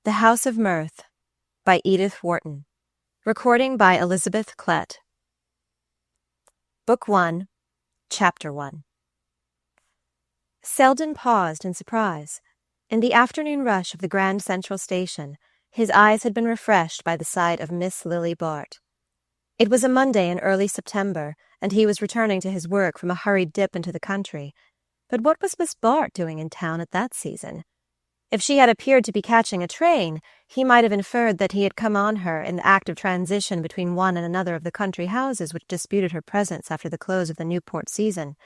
The House of Mirth by Edith Wharton. Recording by Elizabeth Klett. Book 1, Chapter 1. Selden paused in surprise. In the afternoon rush of the Grand Central Station, his eyes had been refreshed by the sight of Miss Lily Bart. It was a Monday in early September, and he was returning to his work from a hurried dip into the country. But what was Miss Bart doing in town at that season? If she had appeared to be catching a train, he might have inferred that he had come on her in the act of transition between one and another of the country houses which disputed her presence after the close of the Newport season.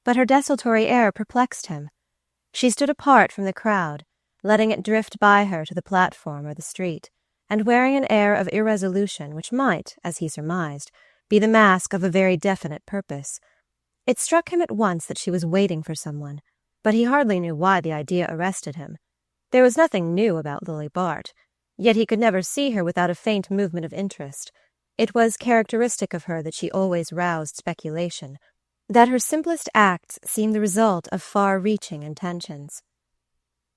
But her desultory air perplexed him. She stood apart from the crowd, letting it drift by her to the platform or the street, and wearing an air of irresolution which might, as he surmised, be the mask of a very definite purpose. It struck him at once that she was waiting for someone, but he hardly knew why the idea arrested him. There was nothing new about Lily Bart, yet he could never see her without a faint movement of interest. It was characteristic of her that she always roused speculation, that her simplest acts seemed the result of far-reaching intentions.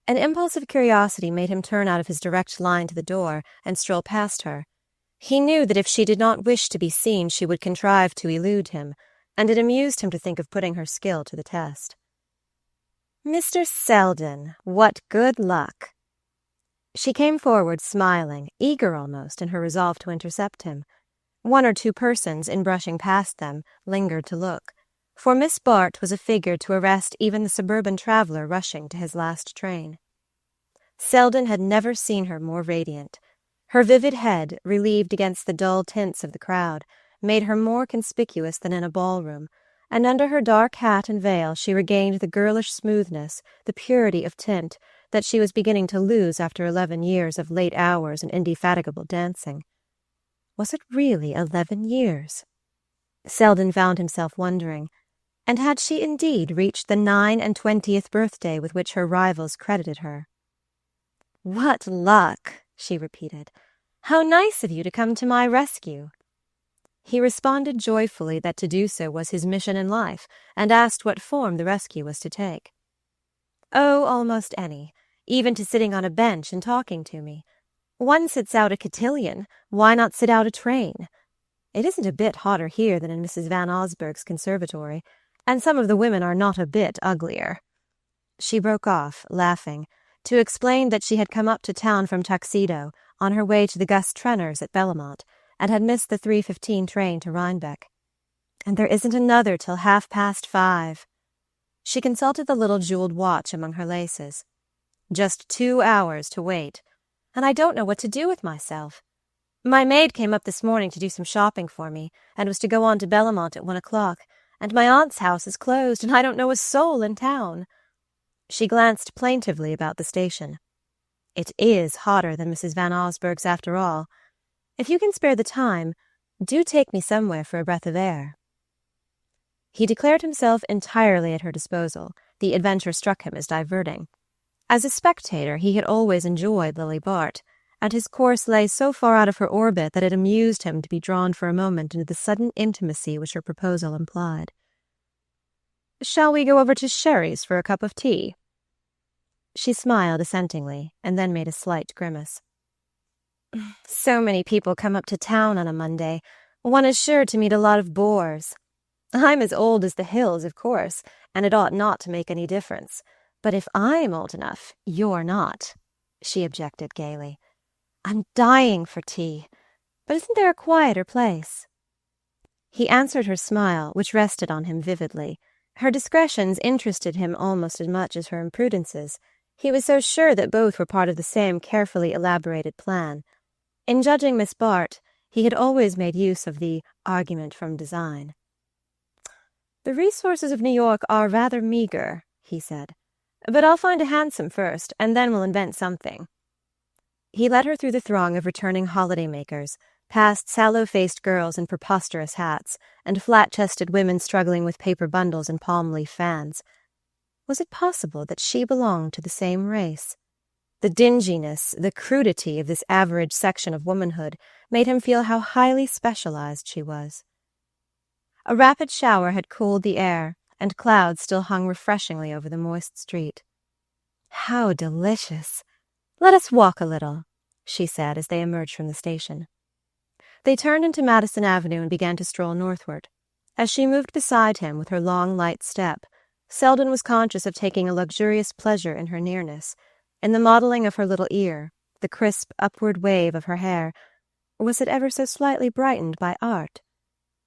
An impulse of curiosity made him turn out of his direct line to the door and stroll past her. He knew that if she did not wish to be seen, she would contrive to elude him, and it amused him to think of putting her skill to the test. "Mr. Selden, what good luck!" She came forward smiling, eager almost in her resolve to intercept him. One or two persons, in brushing past them, lingered to look, for Miss Bart was a figure to arrest even the suburban traveller rushing to his last train. Selden had never seen her more radiant. Her vivid head, relieved against the dull tints of the crowd, made her more conspicuous than in a ballroom, and under her dark hat and veil she regained the girlish smoothness, the purity of tint, that she was beginning to lose after 11 years of late hours and indefatigable dancing. Was it really 11 years? Selden found himself wondering, and had she indeed reached the 29th birthday with which her rivals credited her? "What luck!" she repeated. "How nice of you to come to my rescue." He responded joyfully that to do so was his mission in life, and asked what form the rescue was to take. "Oh, almost any, even to sitting on a bench and talking to me. One sits out a cotillion, why not sit out a train? It isn't a bit hotter here than in Mrs. Van Osburgh's conservatory, and some of the women are not a bit uglier." She broke off, laughing, to explain that she had come up to town from Tuxedo, on her way to the Gus Trenners at Bellamont, and had missed the 3:15 train to Rhinebeck. "And there isn't another till 5:30. She consulted the little jeweled watch among her laces. "Just 2 hours to wait, and I don't know what to do with myself. My maid came up this morning to do some shopping for me, and was to go on to Bellamont at 1 o'clock, and my aunt's house is closed, and I don't know a soul in town." She glanced plaintively about the station. "It is hotter than Mrs. Van Osburgh's after all. If you can spare the time, do take me somewhere for a breath of air." He declared himself entirely at her disposal. The adventure struck him as diverting. As a spectator, he had always enjoyed Lily Bart, and his course lay so far out of her orbit that it amused him to be drawn for a moment into the sudden intimacy which her proposal implied. "Shall we go over to Sherry's for a cup of tea?" She smiled assentingly, and then made a slight grimace. "So many people come up to town on a Monday. One is sure to meet a lot of bores. I'm as old as the hills, of course, and it ought not to make any difference. But if I'm old enough, you're not," she objected gaily. "I'm dying for tea, but isn't there a quieter place?" He answered her smile, which rested on him vividly. Her discretions interested him almost as much as her imprudences. He was so sure that both were part of the same carefully elaborated plan. In judging Miss Bart, he had always made use of the argument from design. "The resources of New York are rather meagre," he said. "But I'll find a hansom first, and then we'll invent something." He led her through the throng of returning holiday-makers, past sallow-faced girls in preposterous hats, and flat-chested women struggling with paper bundles and palm-leaf fans. Was it possible that she belonged to the same race? The dinginess, the crudity of this average section of womanhood made him feel how highly specialized she was. A rapid shower had cooled the air, and clouds still hung refreshingly over the moist street. How delicious! "Let us walk a little," she said as they emerged from the station. They turned into Madison Avenue and began to stroll northward. As she moved beside him with her long, light step, Selden was conscious of taking a luxurious pleasure in her nearness, in the modelling of her little ear, the crisp upward wave of her hair, was it ever so slightly brightened by art?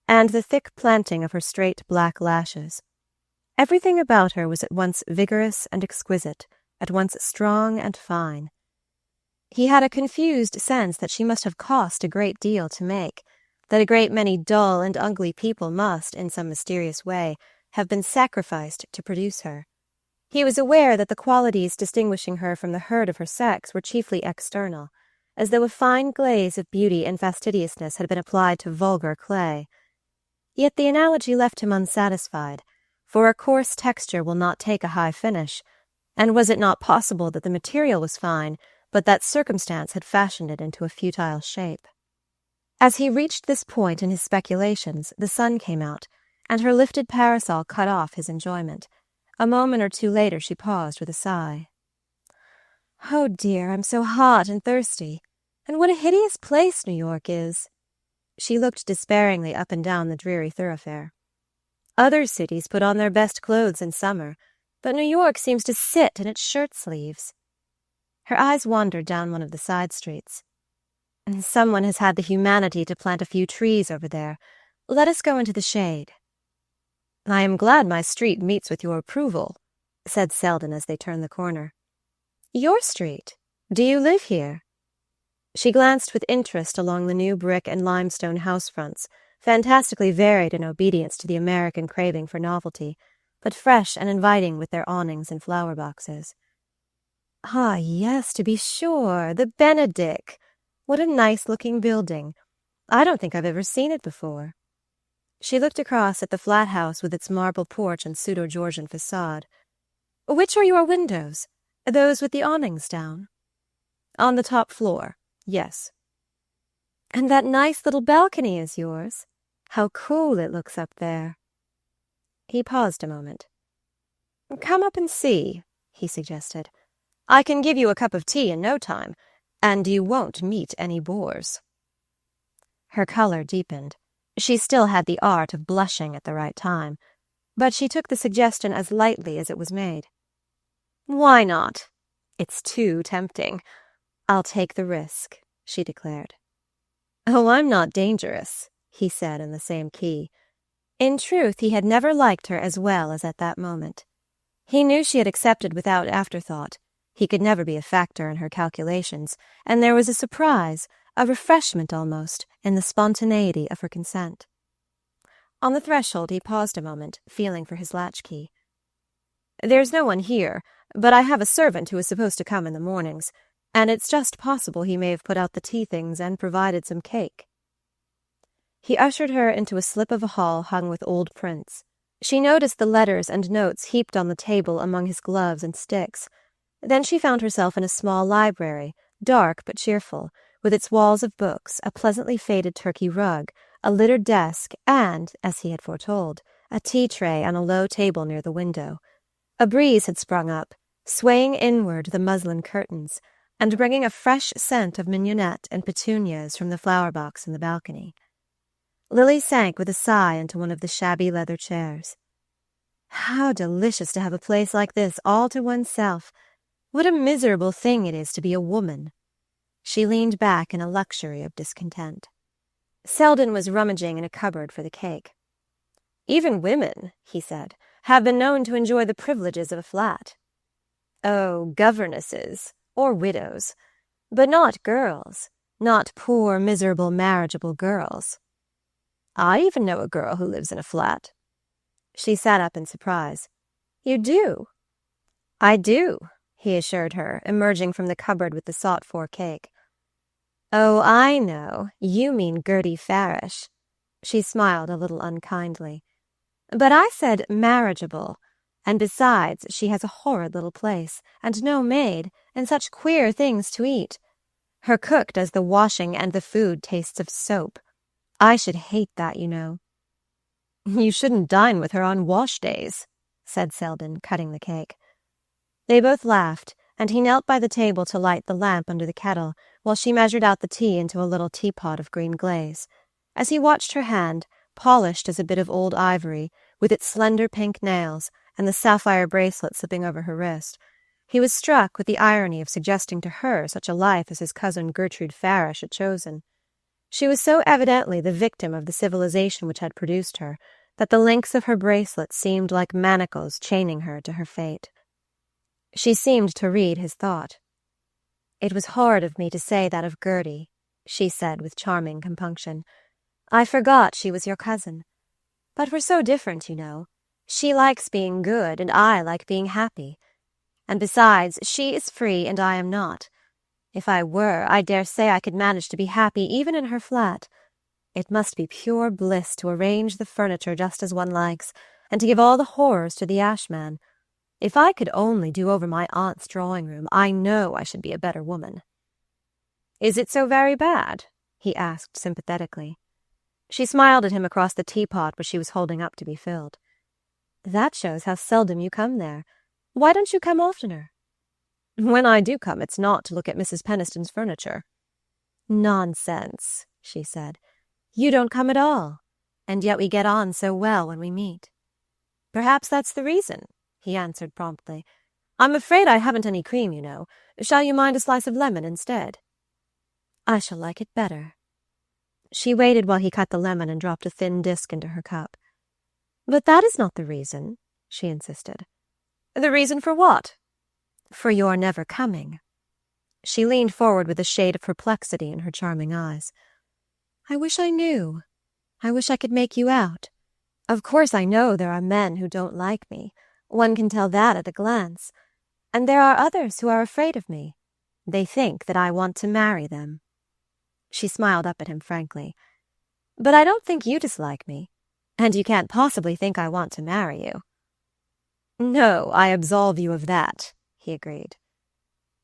And the thick planting of her straight black lashes. Everything about her was at once vigorous and exquisite, at once strong and fine. He had a confused sense that she must have cost a great deal to make, that a great many dull and ugly people must, in some mysterious way, have been sacrificed to produce her. He was aware that the qualities distinguishing her from the herd of her sex were chiefly external, as though a fine glaze of beauty and fastidiousness had been applied to vulgar clay. Yet the analogy left him unsatisfied, for a coarse texture will not take a high finish, and was it not possible that the material was fine, but that circumstance had fashioned it into a futile shape? As he reached this point in his speculations, the sun came out, and her lifted parasol cut off his enjoyment. A moment or two later she paused with a sigh. "Oh dear, I'm so hot and thirsty. And what a hideous place New York is." She looked despairingly up and down the dreary thoroughfare. "Other cities put on their best clothes in summer, but New York seems to sit in its shirt-sleeves." Her eyes wandered down one of the side streets. "Someone has had the humanity to plant a few trees over there. Let us go into the shade." "I am glad my street meets with your approval," said Selden as they turned the corner. "Your street? Do you live here?" She glanced with interest along the new brick and limestone house fronts, fantastically varied in obedience to the American craving for novelty, but fresh and inviting with their awnings and flower boxes. "Ah, yes, to be sure, the Benedick. What a nice-looking building. I don't think I've ever seen it before." She looked across at the flat house with its marble porch and pseudo-Georgian facade. "Which are your windows? Those with the awnings down?" "On the top floor, yes." "And that nice little balcony is yours? How cool it looks up there." He paused a moment. "Come up and see," he suggested. "I can give you a cup of tea in no time, and you won't meet any bores." Her color deepened. She still had the art of blushing at the right time, but she took the suggestion as lightly as it was made. "Why not? It's too tempting. I'll take the risk," she declared. "Oh, I'm not dangerous," he said in the same key. In truth, he had never liked her as well as at that moment. He knew she had accepted without afterthought. He could never be a factor in her calculations, and there was a surprise, a refreshment almost, in the spontaneity of her consent. On the threshold he paused a moment, feeling for his latchkey. "There's no one here, but I have a servant who is supposed to come in the mornings, and it's just possible he may have put out the tea things and provided some cake." He ushered her into a slip of a hall hung with old prints. She noticed the letters and notes heaped on the table among his gloves and sticks. Then she found herself in a small library, dark but cheerful, with its walls of books, a pleasantly faded Turkey rug, a littered desk, and, as he had foretold, a tea tray on a low table near the window. A breeze had sprung up, swaying inward the muslin curtains, and bringing a fresh scent of mignonette and petunias from the flower box in the balcony. Lily sank with a sigh into one of the shabby leather chairs. How delicious to have a place like this all to oneself! What a miserable thing it is to be a woman! She leaned back in a luxury of discontent. Selden was rummaging in a cupboard for the cake. "Even women," he said, "have been known to enjoy the privileges of a flat." "Oh, governesses, or widows, but not girls, not poor, miserable, marriageable girls." "I even know a girl who lives in a flat." She sat up in surprise. "You do?" "I do," he assured her, emerging from the cupboard with the sought-for cake. "Oh, I know. You mean Gertie Farish." She smiled a little unkindly. "But I said marriageable. And besides, she has a horrid little place, and no maid, and such queer things to eat. Her cook does the washing, and the food tastes of soap. I should hate that, you know." "You shouldn't dine with her on wash days," said Selden, cutting the cake. They both laughed, and he knelt by the table to light the lamp under the kettle while she measured out the tea into a little teapot of green glaze. As he watched her hand, polished as a bit of old ivory, with its slender pink nails and the sapphire bracelet slipping over her wrist, he was struck with the irony of suggesting to her such a life as his cousin Gertrude Farish had chosen. She was so evidently the victim of the civilization which had produced her that the links of her bracelet seemed like manacles chaining her to her fate. She seemed to read his thought. "It was horrid of me to say that of Gertie," she said with charming compunction. "I forgot she was your cousin. But we're so different, you know. She likes being good, and I like being happy. And besides, she is free and I am not. If I were, I dare say I could manage to be happy even in her flat. It must be pure bliss to arrange the furniture just as one likes, and to give all the horrors to the ashman. If I could only do over my aunt's drawing-room, I know I should be a better woman." "Is it so very bad?" he asked sympathetically. She smiled at him across the teapot which she was holding up to be filled. "That shows how seldom you come there. Why don't you come oftener?" "When I do come, it's not to look at Mrs. Peniston's furniture." "Nonsense," she said. "You don't come at all, and yet we get on so well when we meet." "Perhaps that's the reason," he answered promptly. "I'm afraid I haven't any cream, you know. Shall you mind a slice of lemon instead?" "I shall like it better." She waited while he cut the lemon and dropped a thin disc into her cup. "But that is not the reason," she insisted. "The reason for what?" "For your never coming." She leaned forward with a shade of perplexity in her charming eyes. "I wish I knew. I wish I could make you out. Of course I know there are men who don't like me. One can tell that at a glance. And there are others who are afraid of me. They think that I want to marry them." She smiled up at him frankly. "But I don't think you dislike me, and you can't possibly think I want to marry you." "No, I absolve you of that," he agreed.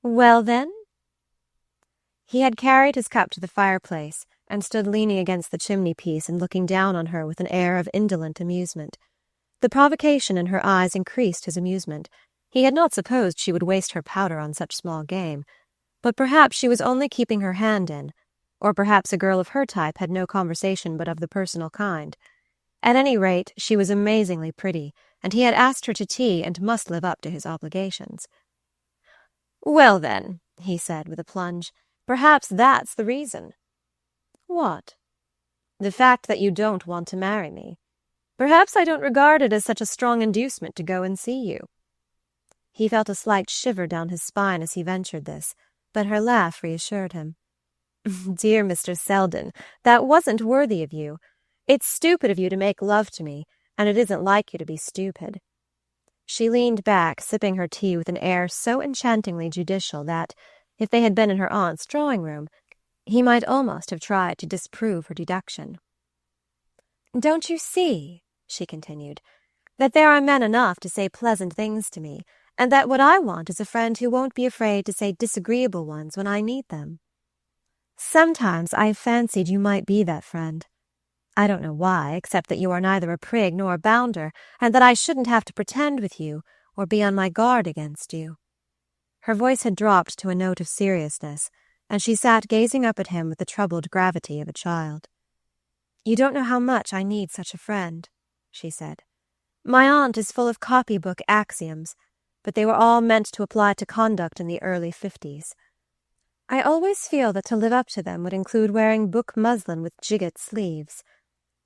"Well, then?" He had carried his cup to the fireplace and stood leaning against the chimney-piece and looking down on her with an air of indolent amusement. The provocation in her eyes increased his amusement. He had not supposed she would waste her powder on such small game, but perhaps she was only keeping her hand in, or perhaps a girl of her type had no conversation but of the personal kind. At any rate, she was amazingly pretty, and he had asked her to tea and must live up to his obligations. "Well, then," he said with a plunge, "perhaps that's the reason." "What?" "The fact that you don't want to marry me. Perhaps I don't regard it as such a strong inducement to go and see you." He felt a slight shiver down his spine as he ventured this, but her laugh reassured him. "Dear Mr. Selden, that wasn't worthy of you. It's stupid of you to make love to me, and it isn't like you to be stupid." She leaned back, sipping her tea with an air so enchantingly judicial that, if they had been in her aunt's drawing-room, he might almost have tried to disprove her deduction. "Don't you see," she continued, "that there are men enough to say pleasant things to me, and that what I want is a friend who won't be afraid to say disagreeable ones when I need them? Sometimes I have fancied you might be that friend. I don't know why, except that you are neither a prig nor a bounder, and that I shouldn't have to pretend with you or be on my guard against you." Her voice had dropped to a note of seriousness, and she sat gazing up at him with the troubled gravity of a child. "You don't know how much I need such a friend," she said. "My aunt is full of copybook axioms, but they were all meant to apply to conduct in the early 50s. I always feel that to live up to them would include wearing book muslin with gigot sleeves.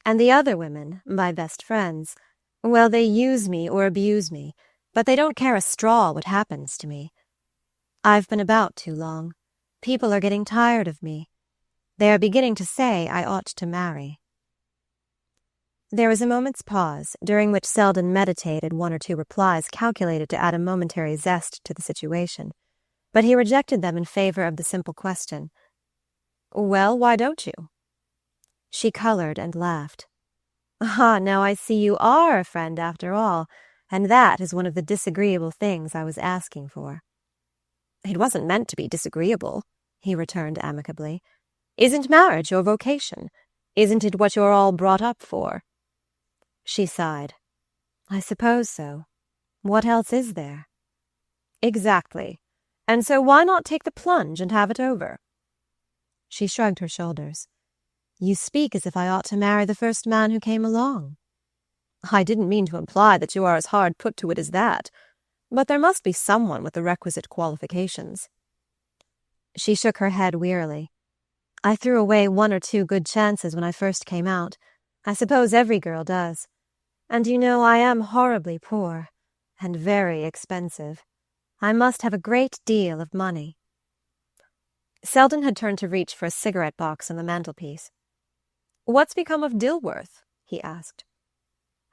And the other women, my best friends, well, they use me or abuse me, but they don't care a straw what happens to me. I've been about too long. People are getting tired of me. They are beginning to say I ought to marry." There was a moment's pause, during which Selden meditated one or two replies calculated to add a momentary zest to the situation, but he rejected them in favor of the simple question, "Well, why don't you?" She colored and laughed. "Ah, now I see you are a friend after all, and that is one of the disagreeable things I was asking for." "It wasn't meant to be disagreeable," he returned amicably. "Isn't marriage your vocation? Isn't it what you're all brought up for?" She sighed. "I suppose so. What else is there?" "Exactly. and so why not take the plunge and have it over?" She shrugged her shoulders. "You speak as if I ought to marry the first man who came along." "I didn't mean to imply that you are as hard put to it as that, but there must be someone with the requisite qualifications." She shook her head wearily. "I threw away 1 or 2 good chances when I first came out. I suppose every girl does. And you know I am horribly poor, and very expensive. I must have a great deal of money." Selden had turned to reach for a cigarette box on the mantelpiece. "What's become of Dilworth?" he asked.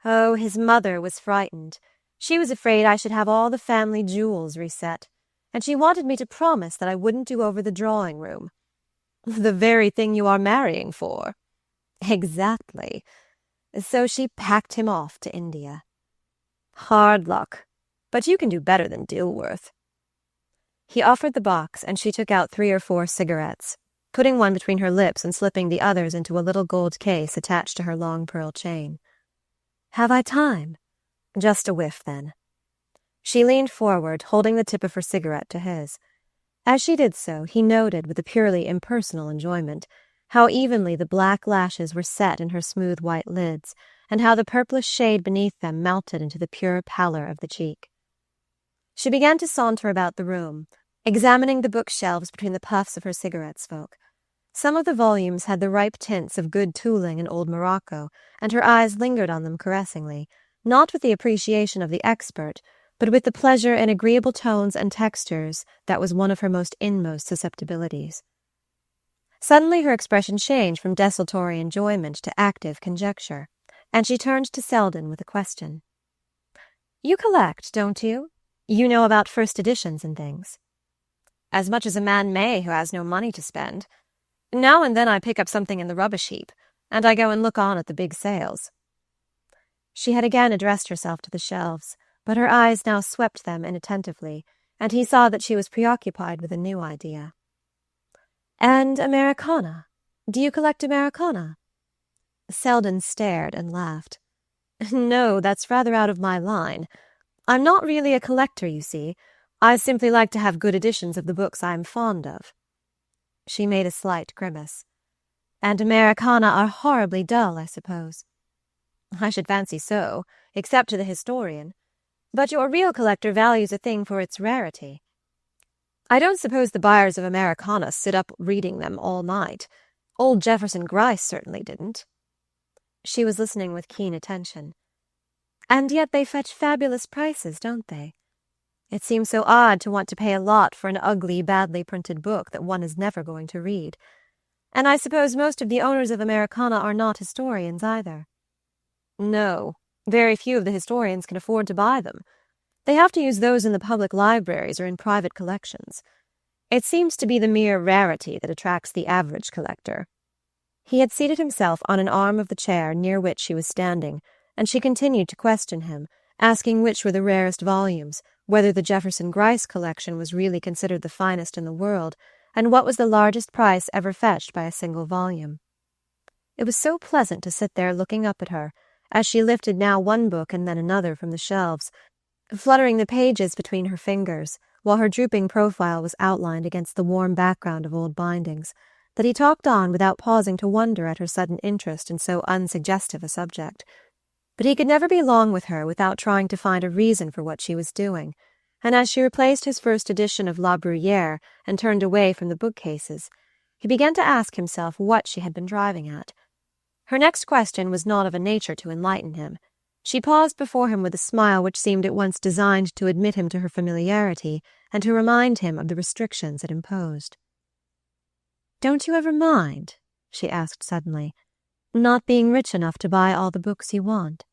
"Oh, his mother was frightened. She was afraid I should have all the family jewels reset, and she wanted me to promise that I wouldn't do over the drawing-room." "The very thing you are marrying for." "Exactly. So she packed him off to India." "Hard luck. But you can do better than Dilworth." He offered the box, and she took out 3 or 4 cigarettes, putting one between her lips and slipping the others into a little gold case attached to her long pearl chain. "Have I time?" "Just a whiff, then." She leaned forward, holding the tip of her cigarette to his. As she did so, he noted, with a purely impersonal enjoyment, how evenly the black lashes were set in her smooth white lids, and how the purplish shade beneath them melted into the pure pallor of the cheek. She began to saunter about the room, examining the bookshelves between the puffs of her cigarette smoke. Some of the volumes had the ripe tints of good tooling in old Morocco, and her eyes lingered on them caressingly, not with the appreciation of the expert, but with the pleasure in agreeable tones and textures that was one of her most inmost susceptibilities. Suddenly her expression changed from desultory enjoyment to active conjecture, and she turned to Selden with a question. "You collect, don't you? You know about first editions and things." "As much as a man may who has no money to spend. Now and then I pick up something in the rubbish heap, and I go and look on at the big sales." She had again addressed herself to the shelves, but her eyes now swept them inattentively, and he saw that she was preoccupied with a new idea. "And Americana? Do you collect Americana?" Selden stared and laughed. "No, that's rather out of my line. I'm not really a collector, you see. I simply like to have good editions of the books I am fond of." She made a slight grimace. "And Americana are horribly dull, I suppose." "I should fancy so, except to the historian. But your real collector values a thing for its rarity. I don't suppose the buyers of Americana sit up reading them all night. Old Jefferson Gryce certainly didn't." She was listening with keen attention. "And yet they fetch fabulous prices, don't they? It seems so odd to want to pay a lot for an ugly, badly printed book that one is never going to read. And I suppose most of the owners of Americana are not historians either." "No. Very few of the historians can afford to buy them. They have to use those in the public libraries or in private collections. It seems to be the mere rarity that attracts the average collector." He had seated himself on an arm of the chair near which she was standing, and she continued to question him, asking which were the rarest volumes, whether the Jefferson Gryce collection was really considered the finest in the world, and what was the largest price ever fetched by a single volume. It was so pleasant to sit there looking up at her, as she lifted now one book and then another from the shelves, fluttering the pages between her fingers, while her drooping profile was outlined against the warm background of old bindings, that he talked on without pausing to wonder at her sudden interest in so unsuggestive a subject. But he could never be long with her without trying to find a reason for what she was doing, and as she replaced his first edition of La Bruyère and turned away from the bookcases, he began to ask himself what she had been driving at. Her next question was not of a nature to enlighten him. She paused before him with a smile which seemed at once designed to admit him to her familiarity and to remind him of the restrictions it imposed. "Don't you ever mind," she asked suddenly, "not being rich enough to buy all the books you want?"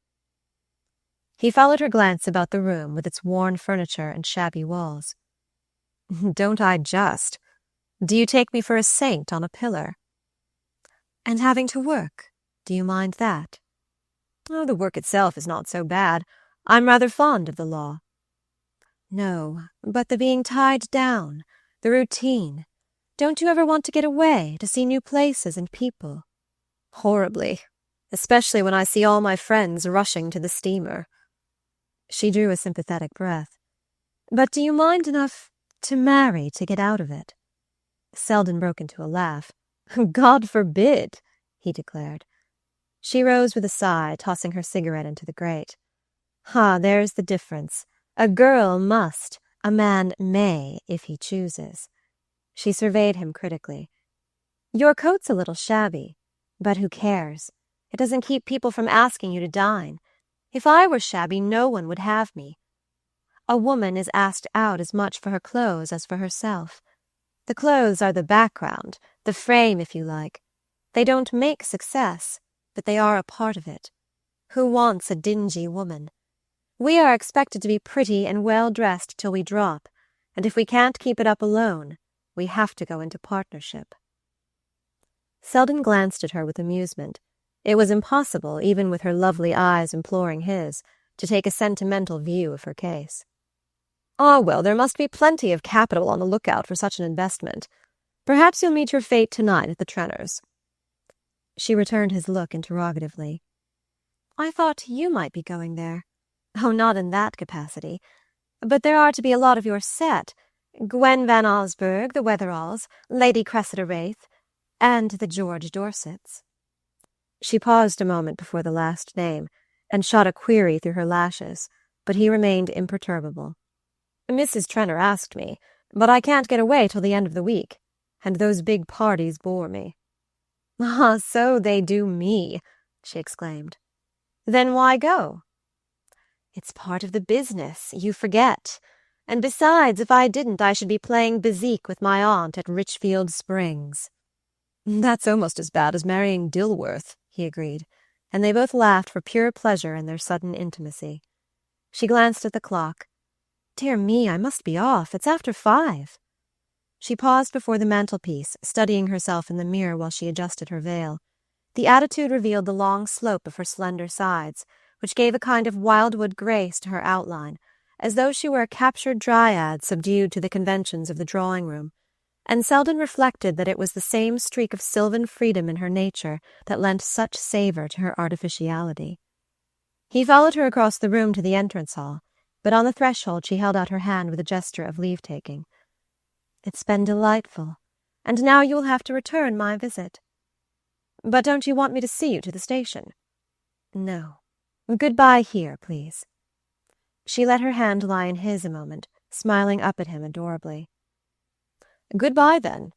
He followed her glance about the room with its worn furniture and shabby walls. "Don't I just? Do you take me for a saint on a pillar?" "And having to work, do you mind that?" "Oh, the work itself is not so bad. I'm rather fond of the law." "No, but the being tied down, the routine. Don't you ever want to get away, to see new places and people?" "Horribly, especially when I see all my friends rushing to the steamer." She drew a sympathetic breath. "But do you mind enough To marry to get out of it. Selden broke into a laugh. God forbid, he declared. She rose with a sigh, tossing her cigarette into the grate. There's the difference. A girl must, a man may, if he chooses. She surveyed him critically. Your coat's a little shabby, but who cares? It doesn't keep people from asking you to dine. If I were shabby, no one would have me. A woman is asked out as much for her clothes as for herself. The clothes are the background, the frame, if you like. They don't make success, but they are a part of it. Who wants a dingy woman? We are expected to be pretty and well-dressed till we drop, and if we can't keep it up alone, we have to go into partnership. Selden glanced at her with amusement. It was impossible, even with her lovely eyes imploring his, to take a sentimental view of her case. Well, there must be plenty of capital on the lookout for such an investment. Perhaps you'll meet your fate tonight at the Trenners'. She returned his look interrogatively. I thought you might be going there. Oh, not in that capacity. But there are to be a lot of your set. Gwen Van Osburgh, the Wetheralls, Lady Cressida Wraith, and the George Dorsets. She paused a moment before the last name, and shot a query through her lashes, but he remained imperturbable. Mrs. Trenner asked me, but I can't get away till the end of the week, and those big parties bore me. So they do me, she exclaimed. Then why go? It's part of the business, you forget. And besides, if I didn't, I should be playing bezique with my aunt at Richfield Springs. That's almost as bad as marrying Dilworth, he agreed, and they both laughed for pure pleasure in their sudden intimacy. She glanced at the clock. Dear me, I must be off. It's after 5. She paused before the mantelpiece, studying herself in the mirror while she adjusted her veil. The attitude revealed the long slope of her slender sides, which gave a kind of wildwood grace to her outline, as though she were a captured dryad subdued to the conventions of the drawing-room. And Selden reflected that it was the same streak of sylvan freedom in her nature that lent such savour to her artificiality. He followed her across the room to the entrance hall, but on the threshold she held out her hand with a gesture of leave-taking. It's been delightful, and now you will have to return my visit. But don't you want me to see you to the station? No. Goodbye here, please. She let her hand lie in his a moment, smiling up at him adorably. Goodbye, then,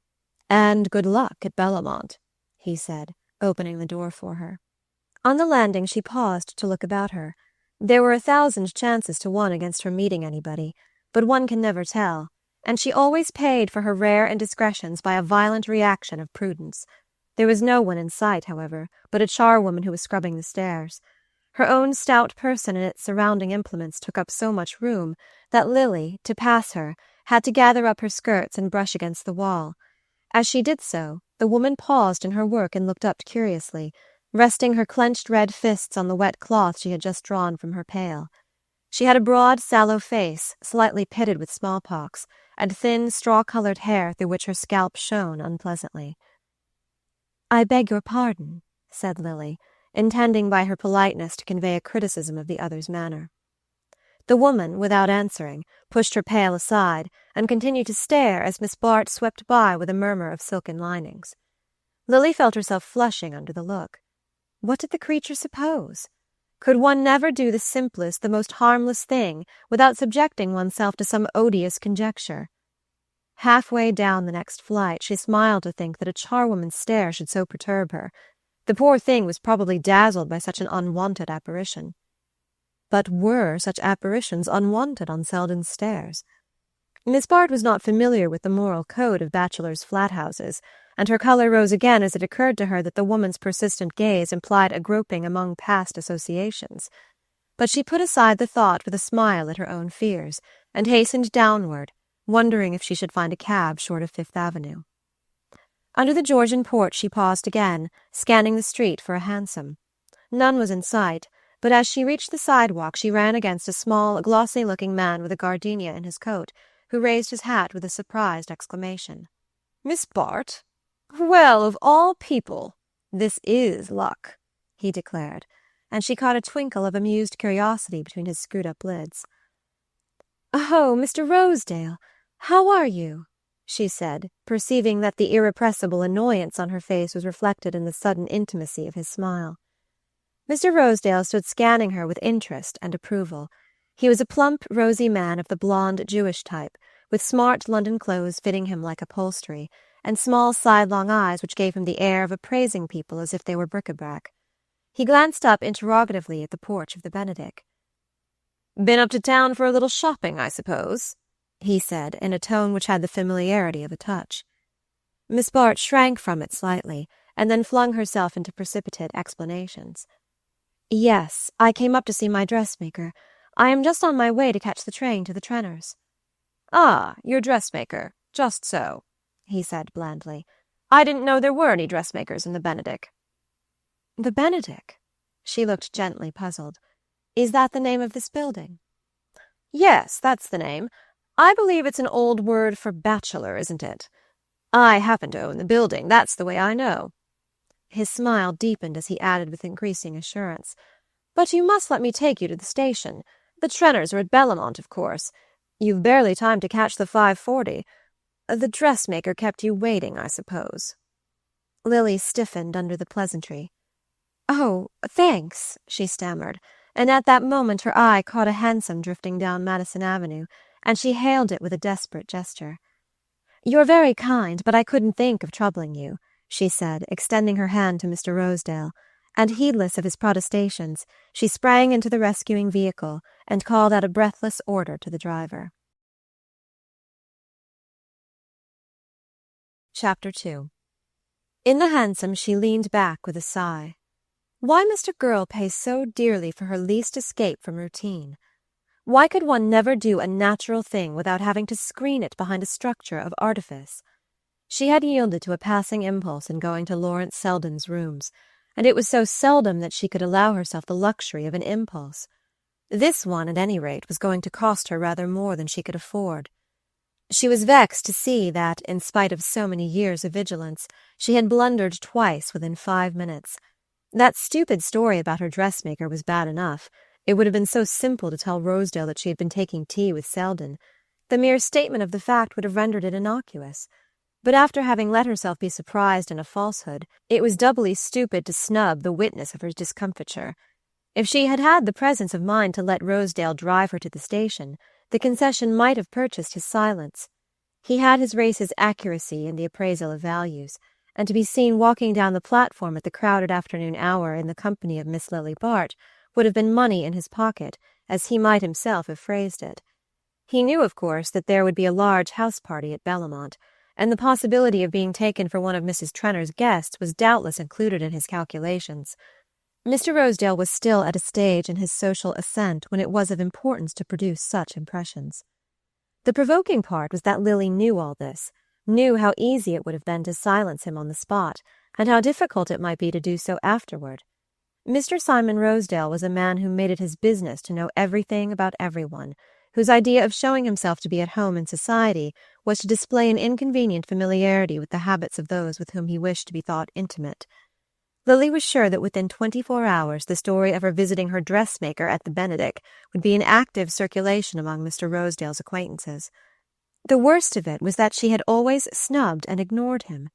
and good luck at Bellamont, he said, opening the door for her. On the landing she paused to look about her. There were 1,000 chances to 1 against her meeting anybody, but one can never tell, and she always paid for her rare indiscretions by a violent reaction of prudence. There was no one in sight, however, but a charwoman who was scrubbing the stairs. Her own stout person and its surrounding implements took up so much room that Lily, to pass her, had to gather up her skirts and brush against the wall. As she did so, the woman paused in her work and looked up curiously, resting her clenched red fists on the wet cloth she had just drawn from her pail. She had a broad, sallow face, slightly pitted with smallpox, and thin, straw-colored hair through which her scalp shone unpleasantly. I beg your pardon, said Lily, intending by her politeness to convey a criticism of the other's manner. The woman, without answering, pushed her pail aside and continued to stare as Miss Bart swept by with a murmur of silken linings. Lily felt herself flushing under the look. What did the creature suppose? Could one never do the simplest, the most harmless thing without subjecting oneself to some odious conjecture? Halfway down the next flight, she smiled to think that a charwoman's stare should so perturb her. The poor thing was probably dazzled by such an unwanted apparition. But were such apparitions unwanted on Selden's stairs? Miss Bart was not familiar with the moral code of bachelors' flat-houses, and her colour rose again as it occurred to her that the woman's persistent gaze implied a groping among past associations. But she put aside the thought with a smile at her own fears, and hastened downward, wondering if she should find a cab short of Fifth Avenue. Under the Georgian porch she paused again, scanning the street for a hansom. None was in sight, but as she reached the sidewalk she ran against a small, glossy-looking man with a gardenia in his coat, who raised his hat with a surprised exclamation. "Miss Bart? Well, of all people! This is luck," he declared, and she caught a twinkle of amused curiosity between his screwed-up lids. "Oh, Mr. Rosedale! "How are you?" she said, perceiving that the irrepressible annoyance on her face was reflected in the sudden intimacy of his smile. Mr. Rosedale stood scanning her with interest and approval. He was a plump, rosy man of the blonde Jewish type, with smart London clothes fitting him like upholstery, and small sidelong eyes which gave him the air of appraising people as if they were bric-a-brac. He glanced up interrogatively at the porch of the Benedick. "Been up to town for a little shopping, I suppose?" he said, in a tone which had the familiarity of a touch. Miss Bart shrank from it slightly, and then flung herself into precipitate explanations. "Yes, I came up to see my dressmaker. I am just on my way to catch the train to the Trenners." "Ah, your dressmaker. Just so," he said blandly. "I didn't know there were any dressmakers in the Benedick." "The Benedick?" She looked gently puzzled. "Is that the name of this building?" "Yes, that's the name. I believe it's an old word for bachelor, isn't it? I happen to own the building, that's the way I know." His smile deepened as he added with increasing assurance, "But you must let me take you to the station. The Trenners are at Bellamont, of course. You've barely time to catch the 5:40. The dressmaker kept you waiting, I suppose." Lily stiffened under the pleasantry. "Oh, thanks," she stammered, and at that moment her eye caught a hansom drifting down Madison Avenue, and she hailed it with a desperate gesture. "You're very kind, but I couldn't think of troubling you," she said, extending her hand to Mr. Rosedale, and heedless of his protestations, she sprang into the rescuing vehicle and called out a breathless order to the driver. Chapter 2. In the hansom she leaned back with a sigh. Why must a girl pay so dearly for her least escape from routine? Why could one never do a natural thing without having to screen it behind a structure of artifice? She had yielded to a passing impulse in going to Lawrence Selden's rooms, and it was so seldom that she could allow herself the luxury of an impulse. This one, at any rate, was going to cost her rather more than she could afford. She was vexed to see that, in spite of so many years of vigilance, she had blundered twice within 5 minutes. That stupid story about her dressmaker was bad enough. It would have been so simple to tell Rosedale that she had been taking tea with Selden. The mere statement of the fact would have rendered it innocuous. But after having let herself be surprised in a falsehood, it was doubly stupid to snub the witness of her discomfiture. If she had had the presence of mind to let Rosedale drive her to the station, the concession might have purchased his silence. He had his race's accuracy in the appraisal of values, and to be seen walking down the platform at the crowded afternoon hour in the company of Miss Lily Bart would have been money in his pocket, as he might himself have phrased it. He knew, of course, that there would be a large house-party at Bellamont, and the possibility of being taken for one of Mrs. Trenner's guests was doubtless included in his calculations. Mr. Rosedale was still at a stage in his social ascent when it was of importance to produce such impressions. The provoking part was that Lily knew all this, knew how easy it would have been to silence him on the spot, and how difficult it might be to do so afterward. Mr. Simon Rosedale was a man who made it his business to know everything about everyone, whose idea of showing himself to be at home in society was to display an inconvenient familiarity with the habits of those with whom he wished to be thought intimate. Lily was sure that within 24 hours the story of her visiting her dressmaker at the Benedick would be in active circulation among Mr. Rosedale's acquaintances. The worst of it was that she had always snubbed and ignored him.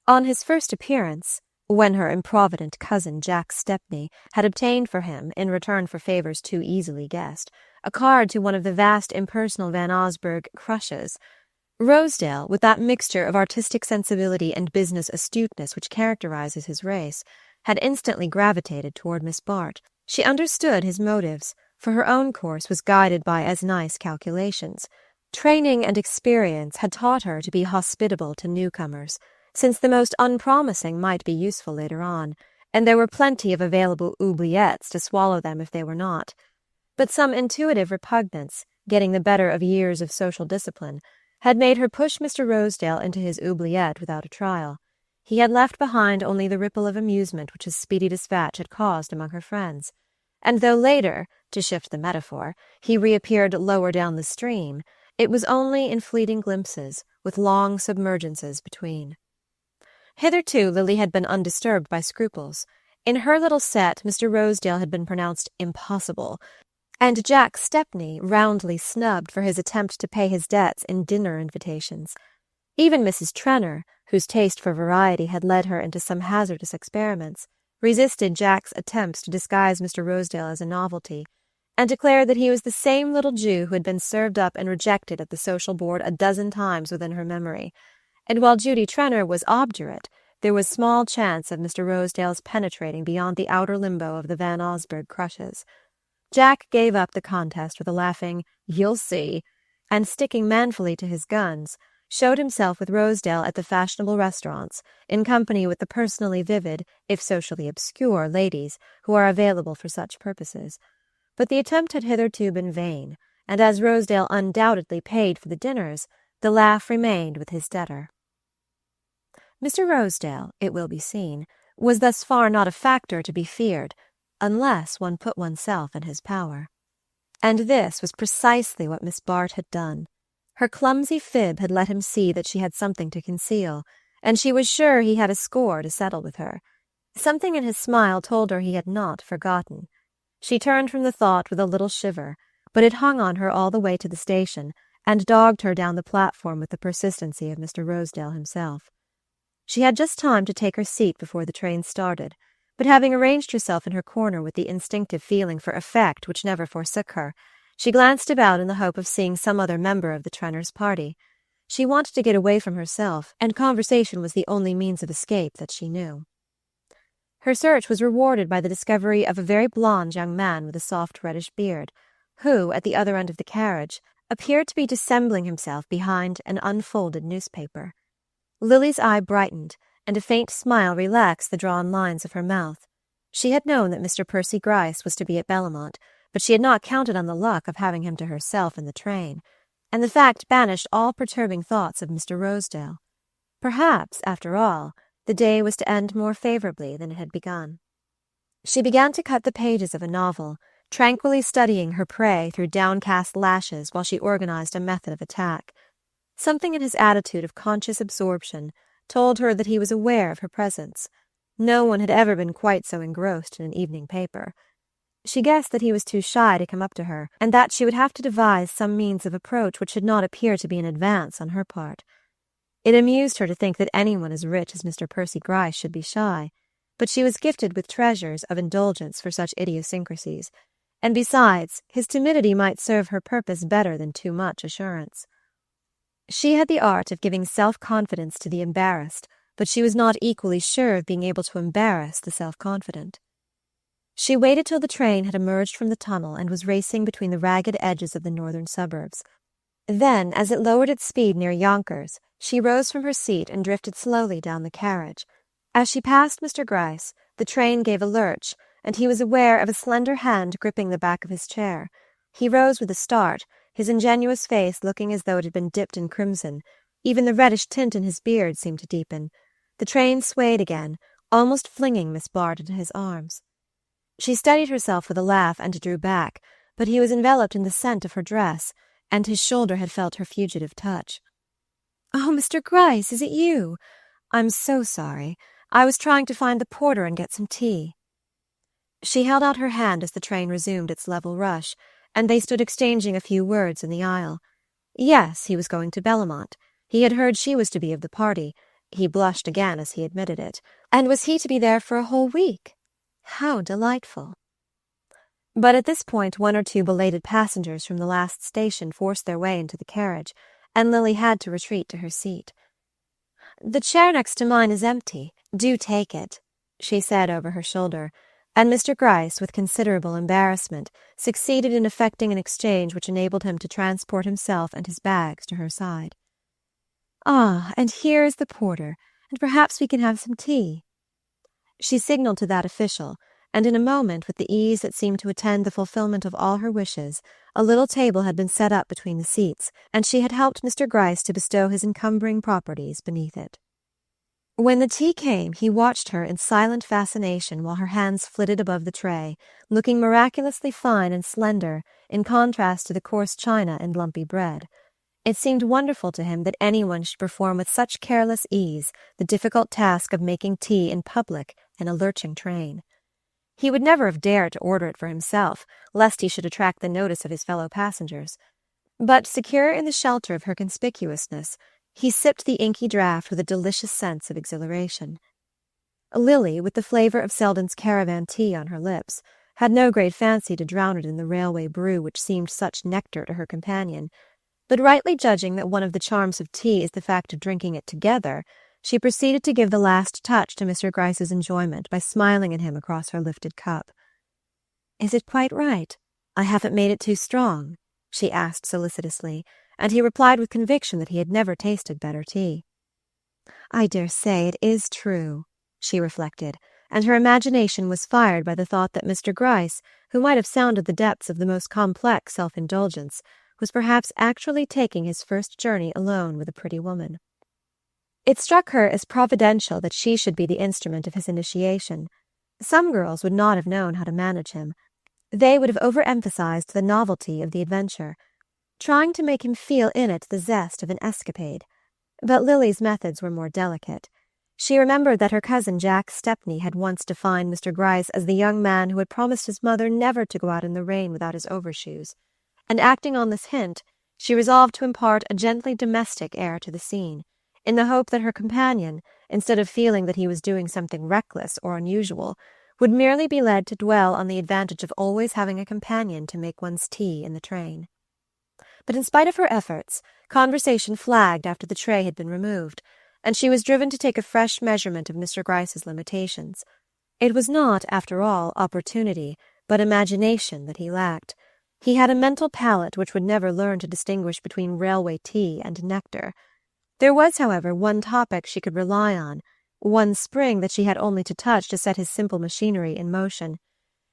On his first appearance, when her improvident cousin Jack Stepney had obtained for him, in return for favours too easily guessed, a card to one of the vast impersonal Van Osburgh crushes, Rosedale, with that mixture of artistic sensibility and business astuteness which characterizes his race, had instantly gravitated toward Miss Bart. She understood his motives, for her own course was guided by as nice calculations. Training and experience had taught her to be hospitable to newcomers, since the most unpromising might be useful later on, and there were plenty of available oubliettes to swallow them if they were not. But some intuitive repugnance, getting the better of years of social discipline, had made her push Mr. Rosedale into his oubliette without a trial. He had left behind only the ripple of amusement which his speedy dispatch had caused among her friends, and though later, to shift the metaphor, he reappeared lower down the stream, it was only in fleeting glimpses, with long submergences between. Hitherto Lily had been undisturbed by scruples. In her little set Mr. Rosedale had been pronounced impossible, and Jack Stepney roundly snubbed for his attempt to pay his debts in dinner invitations. Even Mrs. Trenor, whose taste for variety had led her into some hazardous experiments, resisted Jack's attempts to disguise Mr. Rosedale as a novelty, and declared that he was the same little Jew who had been served up and rejected at the social board a dozen times within her memory. And while Judy Trenor was obdurate, there was small chance of Mr. Rosedale's penetrating beyond the outer limbo of the Van Osburgh crushes. Jack gave up the contest with a laughing, "You'll see," and sticking manfully to his guns, showed himself with Rosedale at the fashionable restaurants, in company with the personally vivid, if socially obscure, ladies who are available for such purposes. But the attempt had hitherto been vain, and as Rosedale undoubtedly paid for the dinners, the laugh remained with his debtor. Mr. Rosedale, it will be seen, was thus far not a factor to be feared, unless one put oneself in his power. And this was precisely what Miss Bart had done. Her clumsy fib had let him see that she had something to conceal, and she was sure he had a score to settle with her. Something in his smile told her he had not forgotten. She turned from the thought with a little shiver, but it hung on her all the way to the station, and dogged her down the platform with the persistency of Mr. Rosedale himself. She had just time to take her seat before the train started, but having arranged herself in her corner with the instinctive feeling for effect which never forsook her, she glanced about in the hope of seeing some other member of the Trenors' party. She wanted to get away from herself, and conversation was the only means of escape that she knew. Her search was rewarded by the discovery of a very blond young man with a soft reddish beard, who, at the other end of the carriage, appeared to be dissembling himself behind an unfolded newspaper. Lily's eye brightened, and a faint smile relaxed the drawn lines of her mouth. She had known that Mr. Percy Gryce was to be at Bellamont, but she had not counted on the luck of having him to herself in the train, and the fact banished all perturbing thoughts of Mr. Rosedale. Perhaps, after all, the day was to end more favourably than it had begun. She began to cut the pages of a novel, tranquilly studying her prey through downcast lashes while she organized a method of attack. Something in his attitude of conscious absorption told her that he was aware of her presence. No one had ever been quite so engrossed in an evening paper. She guessed that he was too shy to come up to her, and that she would have to devise some means of approach which should not appear to be an advance on her part. It amused her to think that anyone as rich as Mr. Percy Gryce should be shy, but she was gifted with treasures of indulgence for such idiosyncrasies, and besides, his timidity might serve her purpose better than too much assurance. She had the art of giving self-confidence to the embarrassed, but she was not equally sure of being able to embarrass the self-confident. She waited till the train had emerged from the tunnel and was racing between the ragged edges of the northern suburbs. Then, as it lowered its speed near Yonkers, she rose from her seat and drifted slowly down the carriage. As she passed Mr. Gryce, the train gave a lurch, and he was aware of a slender hand gripping the back of his chair. He rose with a start, his ingenuous face looking as though it had been dipped in crimson. Even the reddish tint in his beard seemed to deepen. The train swayed again, almost flinging Miss Bart into his arms. She steadied herself with a laugh and drew back, but he was enveloped in the scent of her dress, and his shoulder had felt her fugitive touch. "Oh, Mr. Gryce, is it you? I'm so sorry. I was trying to find the porter and get some tea." She held out her hand as the train resumed its level rush, and they stood exchanging a few words in the aisle. Yes, he was going to Bellamont. He had heard she was to be of the party. He blushed again as he admitted it. And was he to be there for a whole week? How delightful. But at this point 1 or 2 belated passengers from the last station forced their way into the carriage, and Lily had to retreat to her seat. "The chair next to mine is empty. Do take it," she said over her shoulder, and Mr. Gryce, with considerable embarrassment, succeeded in effecting an exchange which enabled him to transport himself and his bags to her side. "Ah, and here is the porter, and perhaps we can have some tea." She signalled to that official, and in a moment, with the ease that seemed to attend the fulfillment of all her wishes, a little table had been set up between the seats, and she had helped Mr. Gryce to bestow his encumbering properties beneath it. When the tea came, he watched her in silent fascination while her hands flitted above the tray, looking miraculously fine and slender in contrast to the coarse china and lumpy bread. It seemed wonderful to him that anyone should perform with such careless ease the difficult task of making tea in public in a lurching train. He would never have dared to order it for himself, lest he should attract the notice of his fellow passengers. But, secure in the shelter of her conspicuousness, he sipped the inky draught with a delicious sense of exhilaration. Lily, with the flavour of Selden's caravan tea on her lips, had no great fancy to drown it in the railway brew which seemed such nectar to her companion, but rightly judging that one of the charms of tea is the fact of drinking it together, she proceeded to give the last touch to Mr. Gryce's enjoyment by smiling at him across her lifted cup. "Is it quite right? I haven't made it too strong?" she asked solicitously, and he replied with conviction that he had never tasted better tea. "I dare say it is true," she reflected, and her imagination was fired by the thought that Mr. Gryce, who might have sounded the depths of the most complex self-indulgence, was perhaps actually taking his first journey alone with a pretty woman. It struck her as providential that she should be the instrument of his initiation. Some girls would not have known how to manage him. They would have overemphasized the novelty of the adventure, trying to make him feel in it the zest of an escapade. But Lily's methods were more delicate. She remembered that her cousin Jack Stepney had once defined Mr. Gryce as the young man who had promised his mother never to go out in the rain without his overshoes, and acting on this hint, she resolved to impart a gently domestic air to the scene, in the hope that her companion, instead of feeling that he was doing something reckless or unusual, would merely be led to dwell on the advantage of always having a companion to make one's tea in the train. But in spite of her efforts, conversation flagged after the tray had been removed, and she was driven to take a fresh measurement of Mr. Gryce's limitations. It was not, after all, opportunity, but imagination that he lacked. He had a mental palate which would never learn to distinguish between railway tea and nectar. There was, however, one topic she could rely on, one spring that she had only to touch to set his simple machinery in motion.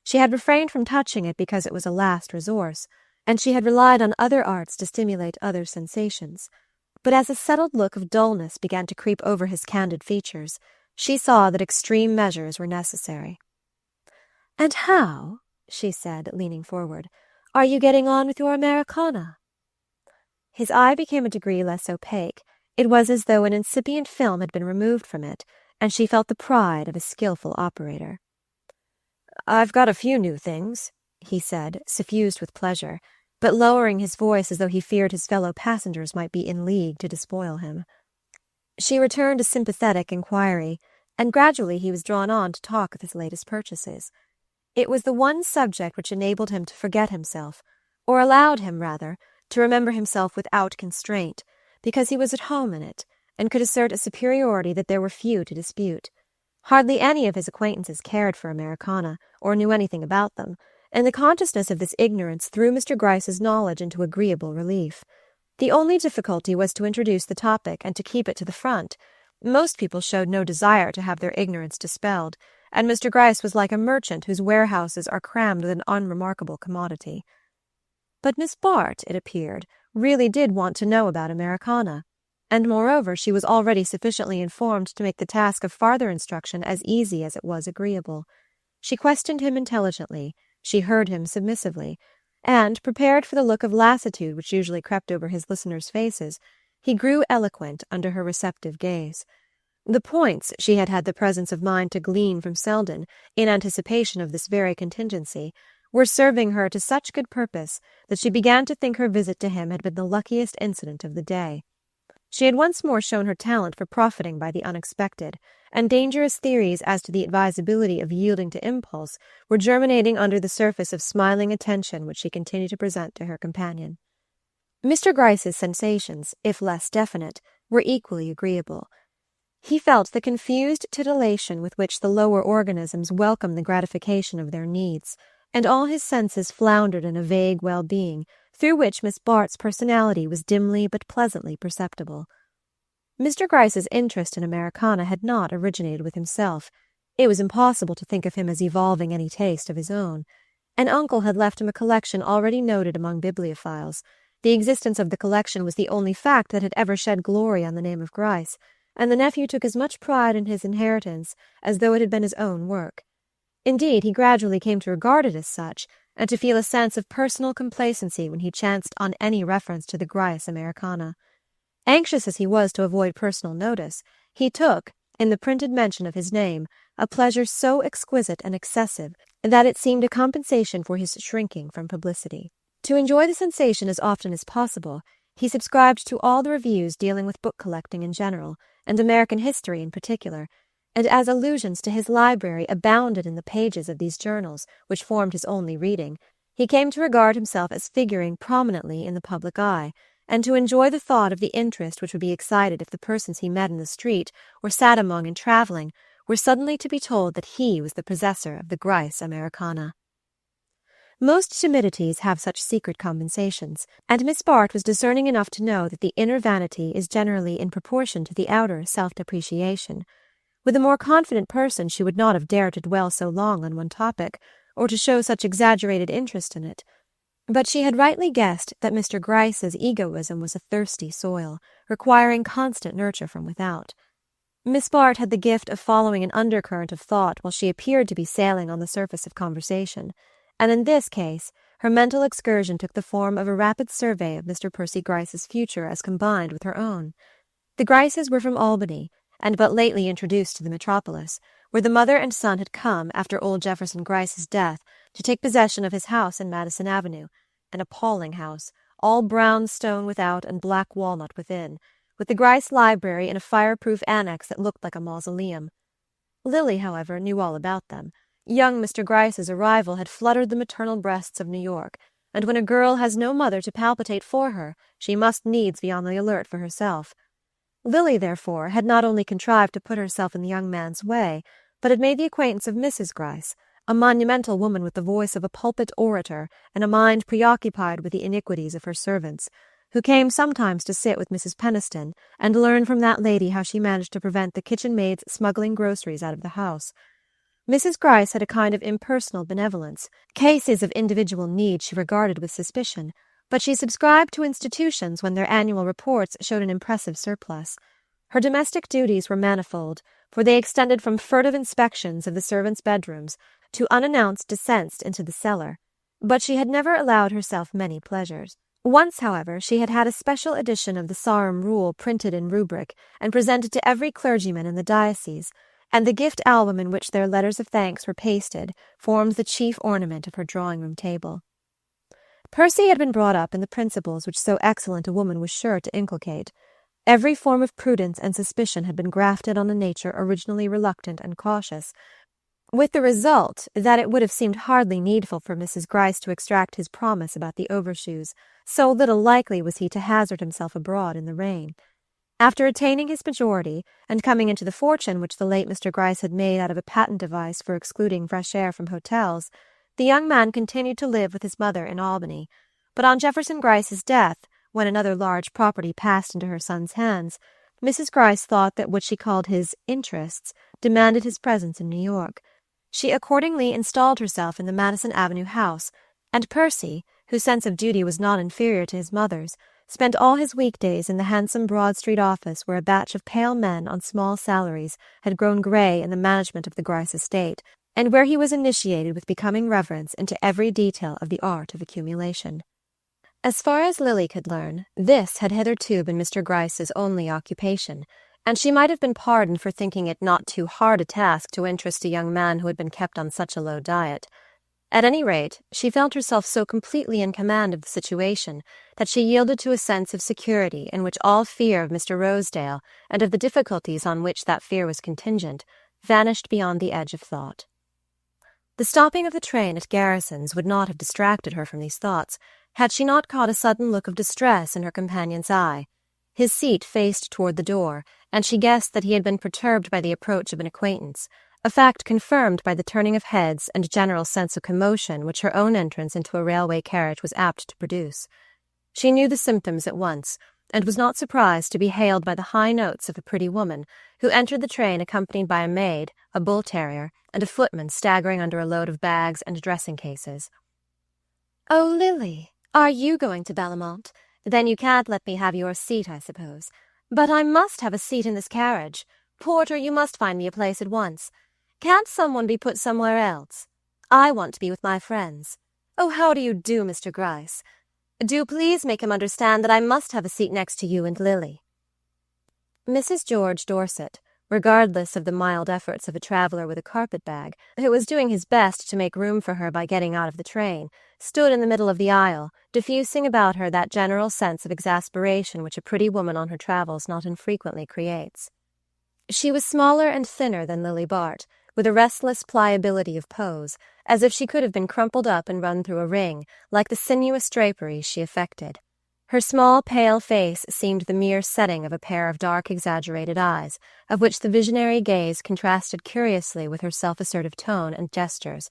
She had refrained from touching it because it was a last resource, and she had relied on other arts to stimulate other sensations. But as a settled look of dullness began to creep over his candid features, she saw that extreme measures were necessary. "And how," she said, leaning forward, "are you getting on with your Americana?" His eye became a degree less opaque. It was as though an incipient film had been removed from it, and she felt the pride of a skilful operator. "I've got a few new things," he said, suffused with pleasure, but lowering his voice as though he feared his fellow passengers might be in league to despoil him. She returned a sympathetic inquiry, and gradually he was drawn on to talk of his latest purchases. It was the one subject which enabled him to forget himself, or allowed him, rather, to remember himself without constraint, because he was at home in it, and could assert a superiority that there were few to dispute. Hardly any of his acquaintances cared for Americana, or knew anything about them, and the consciousness of this ignorance threw Mr. Gryce's knowledge into agreeable relief. The only difficulty was to introduce the topic and to keep it to the front. Most people showed no desire to have their ignorance dispelled, and Mr. Gryce was like a merchant whose warehouses are crammed with an unremarkable commodity. But Miss Bart, it appeared, really did want to know about Americana, and moreover she was already sufficiently informed to make the task of farther instruction as easy as it was agreeable. She questioned him intelligently, she heard him submissively, and, prepared for the look of lassitude which usually crept over his listeners' faces, he grew eloquent under her receptive gaze. The points she had had the presence of mind to glean from Selden, in anticipation of this very contingency, were serving her to such good purpose that she began to think her visit to him had been the luckiest incident of the day. She had once more shown her talent for profiting by the unexpected, and dangerous theories as to the advisability of yielding to impulse were germinating under the surface of smiling attention which she continued to present to her companion. Mr. Gryce's sensations, if less definite, were equally agreeable. He felt the confused titillation with which the lower organisms welcome the gratification of their needs, and all his senses floundered in a vague well-being, through which Miss Bart's personality was dimly but pleasantly perceptible. Mr. Gryce's interest in Americana had not originated with himself. It was impossible to think of him as evolving any taste of his own. An uncle had left him a collection already noted among bibliophiles. The existence of the collection was the only fact that had ever shed glory on the name of Gryce, and the nephew took as much pride in his inheritance as though it had been his own work. Indeed, he gradually came to regard it as such, and to feel a sense of personal complacency when he chanced on any reference to the Gryce Americana. Anxious as he was to avoid personal notice, he took, in the printed mention of his name, a pleasure so exquisite and excessive that it seemed a compensation for his shrinking from publicity. To enjoy the sensation as often as possible, he subscribed to all the reviews dealing with book collecting in general, and American history in particular, and as allusions to his library abounded in the pages of these journals, which formed his only reading, he came to regard himself as figuring prominently in the public eye, and to enjoy the thought of the interest which would be excited if the persons he met in the street or sat among in travelling were suddenly to be told that he was the possessor of the Grice Americana. Most timidities have such secret compensations, and Miss Bart was discerning enough to know that the inner vanity is generally in proportion to the outer self-depreciation. With a more confident person she would not have dared to dwell so long on one topic, or to show such exaggerated interest in it. But she had rightly guessed that Mr. Gryce's egoism was a thirsty soil, requiring constant nurture from without. Miss Bart had the gift of following an undercurrent of thought while she appeared to be sailing on the surface of conversation, and in this case her mental excursion took the form of a rapid survey of Mr. Percy Gryce's future as combined with her own. The Gryces were from Albany, and but lately introduced to the metropolis, where the mother and son had come after old Jefferson Gryce's death to take possession of his house in Madison Avenue, an appalling house, all brown stone without and black walnut within, with the Gryce library in a fireproof annex that looked like a mausoleum. Lily, however, knew all about them. Young Mr. Gryce's arrival had fluttered the maternal breasts of New York, and when a girl has no mother to palpitate for her, she must needs be on the alert for herself. Lily, therefore, had not only contrived to put herself in the young man's way, but had made the acquaintance of Mrs. Gryce, a monumental woman with the voice of a pulpit orator and a mind preoccupied with the iniquities of her servants, who came sometimes to sit with Mrs. Peniston and learn from that lady how she managed to prevent the kitchen maids smuggling groceries out of the house. Mrs. Gryce had a kind of impersonal benevolence. Cases of individual need she regarded with suspicion, but she subscribed to institutions when their annual reports showed an impressive surplus. Her domestic duties were manifold, for they extended from furtive inspections of the servants' bedrooms to unannounced descents into the cellar. But she had never allowed herself many pleasures. Once, however, she had had a special edition of the Sarum Rule printed in rubric and presented to every clergyman in the diocese, and the gift album in which their letters of thanks were pasted formed the chief ornament of her drawing-room table. Percy had been brought up in the principles which so excellent a woman was sure to inculcate. Every form of prudence and suspicion had been grafted on a nature originally reluctant and cautious, with the result that it would have seemed hardly needful for Mrs. Gryce to extract his promise about the overshoes, so little likely was he to hazard himself abroad in the rain. After attaining his majority, and coming into the fortune which the late Mr. Gryce had made out of a patent device for excluding fresh air from hotels, the young man continued to live with his mother in Albany, but on Jefferson Gryce's death, when another large property passed into her son's hands, Mrs. Gryce thought that what she called his interests demanded his presence in New York. She accordingly installed herself in the Madison Avenue house, and Percy, whose sense of duty was not inferior to his mother's, spent all his weekdays in the handsome Broad Street office where a batch of pale men on small salaries had grown grey in the management of the Gryce estate, and where he was initiated with becoming reverence into every detail of the art of accumulation. As far as Lily could learn, this had hitherto been Mr. Gryce's only occupation, and she might have been pardoned for thinking it not too hard a task to interest a young man who had been kept on such a low diet. At any rate, she felt herself so completely in command of the situation that she yielded to a sense of security in which all fear of Mr. Rosedale and of the difficulties on which that fear was contingent vanished beyond the edge of thought. The stopping of the train at Garrison's would not have distracted her from these thoughts had she not caught a sudden look of distress in her companion's eye. His seat faced toward the door, and she guessed that he had been perturbed by the approach of an acquaintance, a fact confirmed by the turning of heads and general sense of commotion which her own entrance into a railway carriage was apt to produce. She knew the symptoms at once, and was not surprised to be hailed by the high notes of a pretty woman, who entered the train accompanied by a maid, a bull-terrier, and a footman staggering under a load of bags and dressing-cases. "Oh, Lily, are you going to Bellamont? Then you can't let me have your seat, I suppose. But I must have a seat in this carriage. Porter, you must find me a place at once. Can't someone be put somewhere else? I want to be with my friends. Oh, how do you do, Mr. Gryce? Do please make him understand that I must have a seat next to you and Lily." Mrs. George Dorset, regardless of the mild efforts of a traveler with a carpet-bag, who was doing his best to make room for her by getting out of the train, stood in the middle of the aisle, diffusing about her that general sense of exasperation which a pretty woman on her travels not infrequently creates. She was smaller and thinner than Lily Bart, with a restless pliability of pose, as if she could have been crumpled up and run through a ring, like the sinuous draperies she affected. Her small, pale face seemed the mere setting of a pair of dark, exaggerated eyes, of which the visionary gaze contrasted curiously with her self-assertive tone and gestures,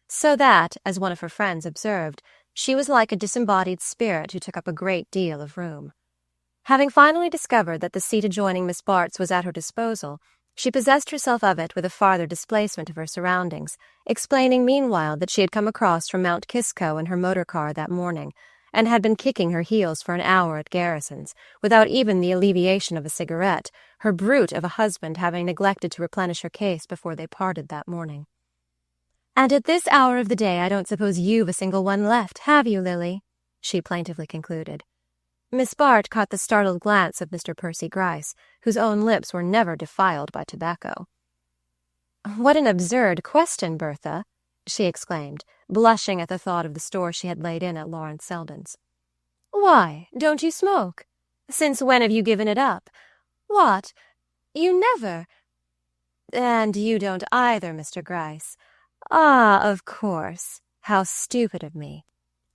so that, as one of her friends observed, she was like a disembodied spirit who took up a great deal of room. Having finally discovered that the seat adjoining Miss Bart's was at her disposal, she possessed herself of it with a farther displacement of her surroundings, explaining meanwhile that she had come across from Mount Kisco in her motor car that morning, and had been kicking her heels for an hour at Garrison's, without even the alleviation of a cigarette, her brute of a husband having neglected to replenish her case before they parted that morning. "And at this hour of the day I don't suppose you've a single one left, have you, Lily?" she plaintively concluded. Miss Bart caught the startled glance of Mr. Percy Gryce, whose own lips were never defiled by tobacco. "What an absurd question, Bertha!" she exclaimed, blushing at the thought of the store she had laid in at Lawrence Selden's. "Why, don't you smoke? Since when have you given it up? What? You never? And you don't either, Mr. Gryce. Ah, of course. How stupid of me.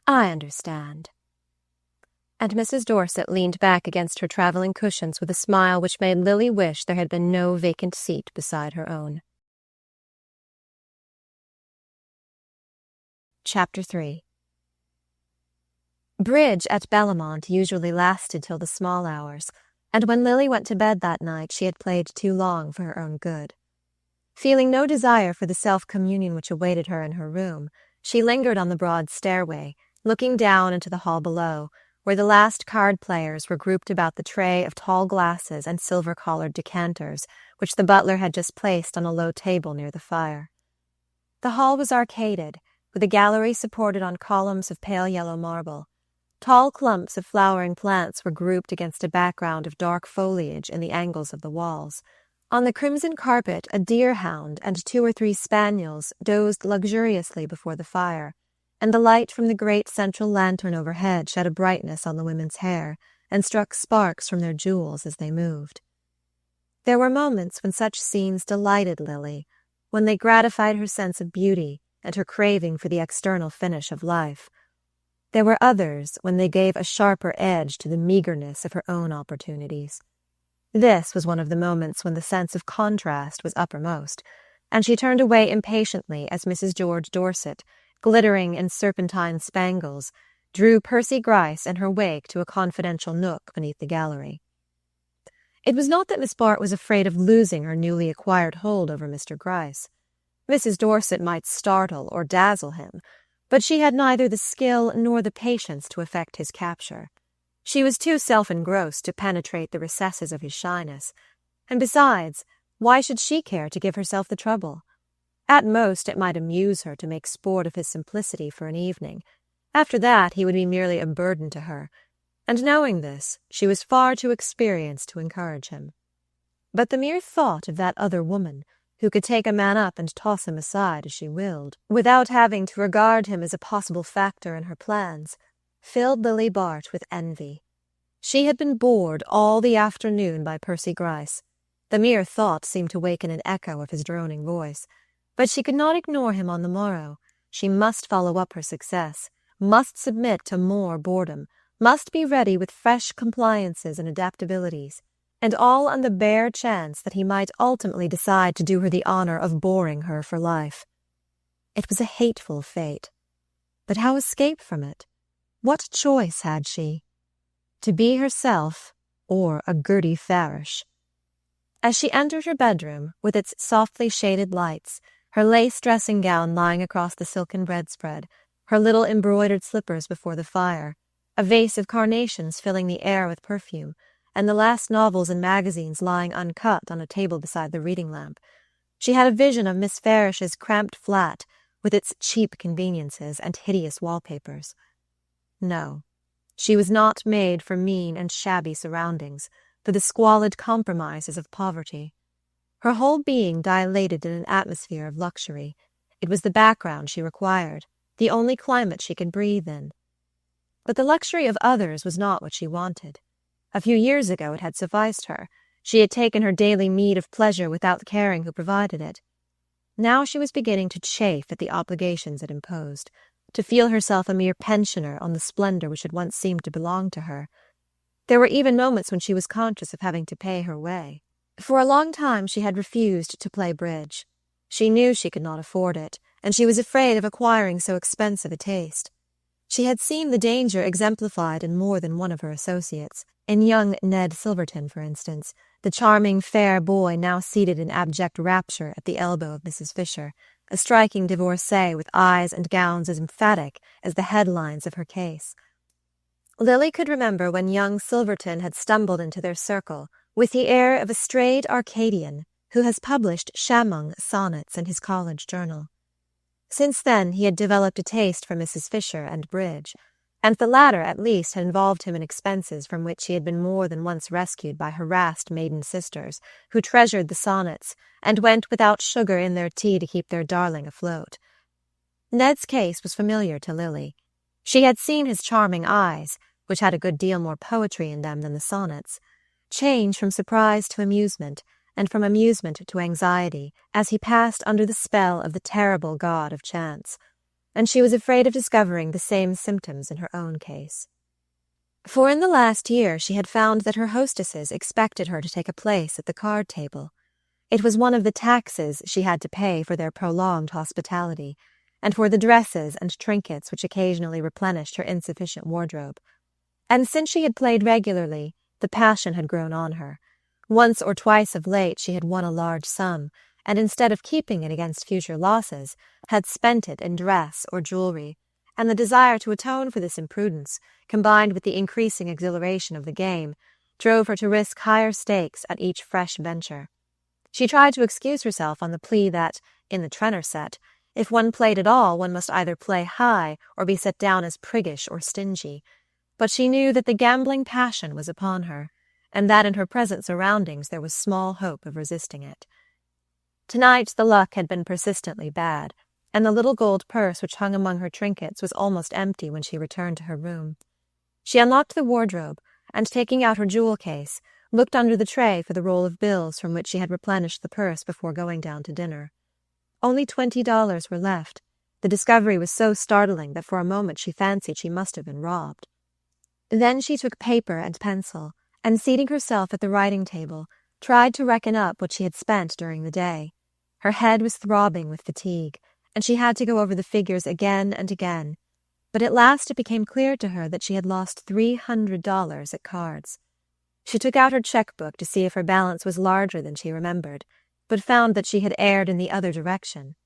I understand." And Mrs. Dorset leaned back against her travelling cushions with a smile which made Lily wish there had been no vacant seat beside her own. Chapter 3. Bridge at Bellamont usually lasted till the small hours, and when Lily went to bed that night she had played too long for her own good. Feeling no desire for the self-communion which awaited her in her room, she lingered on the broad stairway, looking down into the hall below, where the last card-players were grouped about the tray of tall glasses and silver-collared decanters which the butler had just placed on a low table near the fire. The hall was arcaded, with a gallery supported on columns of pale yellow marble. Tall clumps of flowering plants were grouped against a background of dark foliage in the angles of the walls. On the crimson carpet a deer-hound and 2 or 3 spaniels dozed luxuriously before the fire, and the light from the great central lantern overhead shed a brightness on the women's hair and struck sparks from their jewels as they moved. There were moments when such scenes delighted Lily, when they gratified her sense of beauty and her craving for the external finish of life. There were others when they gave a sharper edge to the meagreness of her own opportunities. This was one of the moments when the sense of contrast was uppermost, and she turned away impatiently as Mrs. George Dorset, glittering in serpentine spangles, drew Percy Gryce in her wake to a confidential nook beneath the gallery. It was not that Miss Bart was afraid of losing her newly acquired hold over Mr. Gryce. Mrs. Dorset might startle or dazzle him, but she had neither the skill nor the patience to effect his capture. She was too self-engrossed to penetrate the recesses of his shyness, and besides, why should she care to give herself the trouble? At most it might amuse her to make sport of his simplicity for an evening. After that he would be merely a burden to her, and knowing this, she was far too experienced to encourage him. But the mere thought of that other woman, who could take a man up and toss him aside as she willed, without having to regard him as a possible factor in her plans, filled Lily Bart with envy. She had been bored all the afternoon by Percy Gryce. The mere thought seemed to waken an echo of his droning voice. But she could not ignore him on the morrow. She must follow up her success, must submit to more boredom, must be ready with fresh compliances and adaptabilities, and all on the bare chance that he might ultimately decide to do her the honor of boring her for life. It was a hateful fate. But how escape from it? What choice had she? To be herself or a Gertie Farish? As she entered her bedroom, with its softly shaded lights, her lace dressing-gown lying across the silken bedspread, her little embroidered slippers before the fire, a vase of carnations filling the air with perfume, and the last novels and magazines lying uncut on a table beside the reading lamp, she had a vision of Miss Farish's cramped flat, with its cheap conveniences and hideous wallpapers. No, she was not made for mean and shabby surroundings, for the squalid compromises of poverty. Her whole being dilated in an atmosphere of luxury. It was the background she required, the only climate she could breathe in. But the luxury of others was not what she wanted. A few years ago it had sufficed her. She had taken her daily meed of pleasure without caring who provided it. Now she was beginning to chafe at the obligations it imposed, to feel herself a mere pensioner on the splendor which had once seemed to belong to her. There were even moments when she was conscious of having to pay her way. For a long time she had refused to play bridge. She knew she could not afford it, and she was afraid of acquiring so expensive a taste. She had seen the danger exemplified in more than one of her associates, in young Ned Silverton, for instance, the charming fair boy now seated in abject rapture at the elbow of Mrs. Fisher, a striking divorcee with eyes and gowns as emphatic as the headlines of her case. Lily could remember when young Silverton had stumbled into their circle with the air of a strayed Arcadian who has published Shamong sonnets in his college journal. Since then he had developed a taste for Mrs. Fisher and bridge, and the latter at least had involved him in expenses from which he had been more than once rescued by harassed maiden sisters who treasured the sonnets and went without sugar in their tea to keep their darling afloat. Ned's case was familiar to Lily. She had seen his charming eyes, which had a good deal more poetry in them than the sonnets, change from surprise to amusement, and from amusement to anxiety, as he passed under the spell of the terrible god of chance, and she was afraid of discovering the same symptoms in her own case. For in the last year she had found that her hostesses expected her to take a place at the card table. It was one of the taxes she had to pay for their prolonged hospitality, and for the dresses and trinkets which occasionally replenished her insufficient wardrobe. And since she had played regularly, the passion had grown on her. Once or twice of late she had won a large sum, and instead of keeping it against future losses, had spent it in dress or jewelry, and the desire to atone for this imprudence, combined with the increasing exhilaration of the game, drove her to risk higher stakes at each fresh venture. She tried to excuse herself on the plea that, in the Trenor set, if one played at all, one must either play high or be set down as priggish or stingy, but she knew that the gambling passion was upon her, and that in her present surroundings there was small hope of resisting it. Tonight the luck had been persistently bad, and the little gold purse which hung among her trinkets was almost empty when she returned to her room. She unlocked the wardrobe, and taking out her jewel case, looked under the tray for the roll of bills from which she had replenished the purse before going down to dinner. Only $20 were left. The discovery was so startling that for a moment she fancied she must have been robbed. Then she took paper and pencil, and seating herself at the writing table, tried to reckon up what she had spent during the day. Her head was throbbing with fatigue, and she had to go over the figures again and again, but at last it became clear to her that she had lost $300 at cards. She took out her checkbook to see if her balance was larger than she remembered, but found that she had erred in the other direction.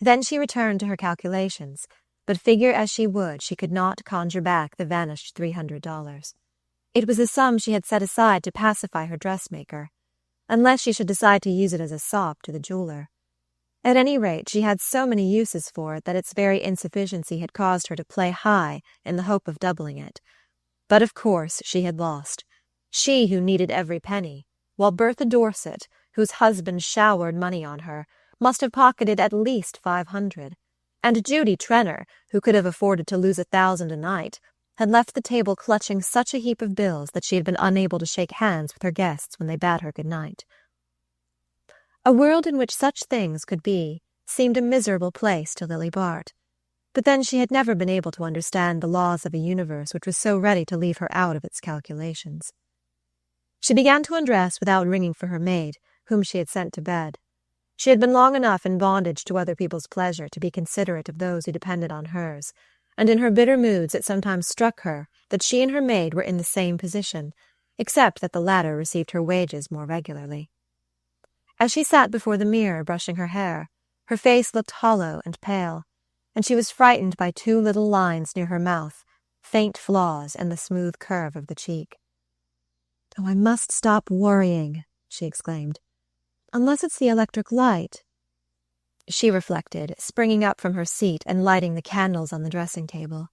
Then she returned to her calculations, but figure as she would, she could not conjure back the vanished $300. It was a sum she had set aside to pacify her dressmaker, unless she should decide to use it as a sop to the jeweler. At any rate, she had so many uses for it that its very insufficiency had caused her to play high in the hope of doubling it. But of course she had lost. She who needed every penny, while Bertha Dorset, whose husband showered money on her, must have pocketed at least $500, and Judy Trenor, who could have afforded to lose $1,000 a night, had left the table clutching such a heap of bills that she had been unable to shake hands with her guests when they bade her good night. A world in which such things could be seemed a miserable place to Lily Bart, but then she had never been able to understand the laws of a universe which was so ready to leave her out of its calculations. She began to undress without ringing for her maid, whom she had sent to bed. She had been long enough in bondage to other people's pleasure to be considerate of those who depended on hers, and in her bitter moods it sometimes struck her that she and her maid were in the same position, except that the latter received her wages more regularly. As she sat before the mirror brushing her hair, her face looked hollow and pale, and she was frightened by 2 little lines near her mouth, faint flaws in the smooth curve of the cheek. "Oh, I must stop worrying," she exclaimed. "Unless it's the electric light," she reflected, springing up from her seat and lighting the candles on the dressing table.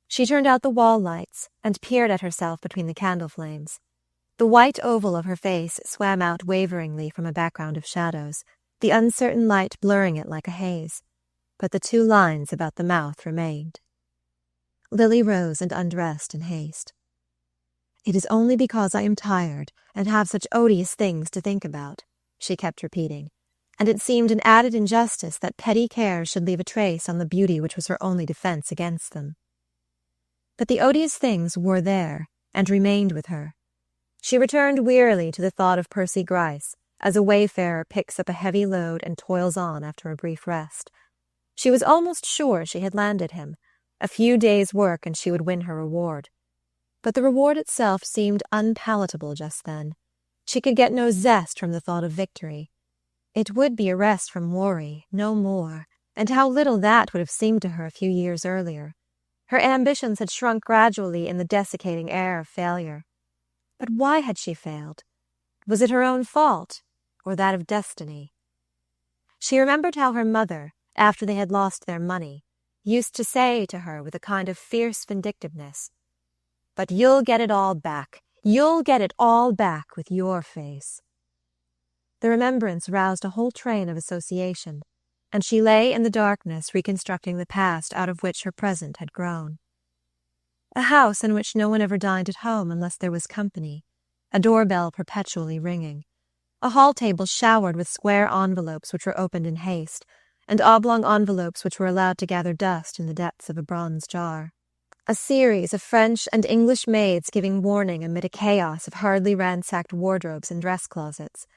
She turned out the wall lights and peered at herself between the candle flames. The white oval of her face swam out waveringly from a background of shadows, the uncertain light blurring it like a haze, but the two lines about the mouth remained. Lily rose and undressed in haste. "It is only because I am tired and have such odious things to think about," she kept repeating, and it seemed an added injustice that petty cares should leave a trace on the beauty which was her only defense against them. But the odious things were there, and remained with her. She returned wearily to the thought of Percy Gryce, as a wayfarer picks up a heavy load and toils on after a brief rest. She was almost sure she had landed him. A few days' work and she would win her reward. But the reward itself seemed unpalatable just then. She could get no zest from the thought of victory. It would be a rest from worry, no more, and how little that would have seemed to her a few years earlier. Her ambitions had shrunk gradually in the desiccating air of failure. But why had she failed? Was it her own fault, or that of destiny? She remembered how her mother, after they had lost their money, used to say to her with a kind of fierce vindictiveness, "But you'll get it all back. You'll get it all back with your face." The remembrance roused a whole train of association, and she lay in the darkness reconstructing the past out of which her present had grown. A house in which no one ever dined at home unless there was company, a doorbell perpetually ringing, a hall table showered with square envelopes which were opened in haste, and oblong envelopes which were allowed to gather dust in the depths of a bronze jar. A series of French and English maids giving warning amid a chaos of hardly ransacked wardrobes and dress closets,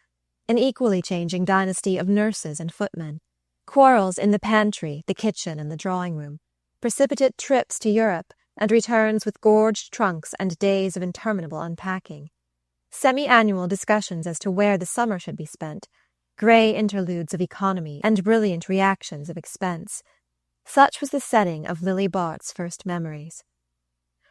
an equally changing dynasty of nurses and footmen, quarrels in the pantry, the kitchen, and the drawing-room, precipitate trips to Europe, and returns with gorged trunks and days of interminable unpacking, semi-annual discussions as to where the summer should be spent, grey interludes of economy and brilliant reactions of expense. Such was the setting of Lily Bart's first memories.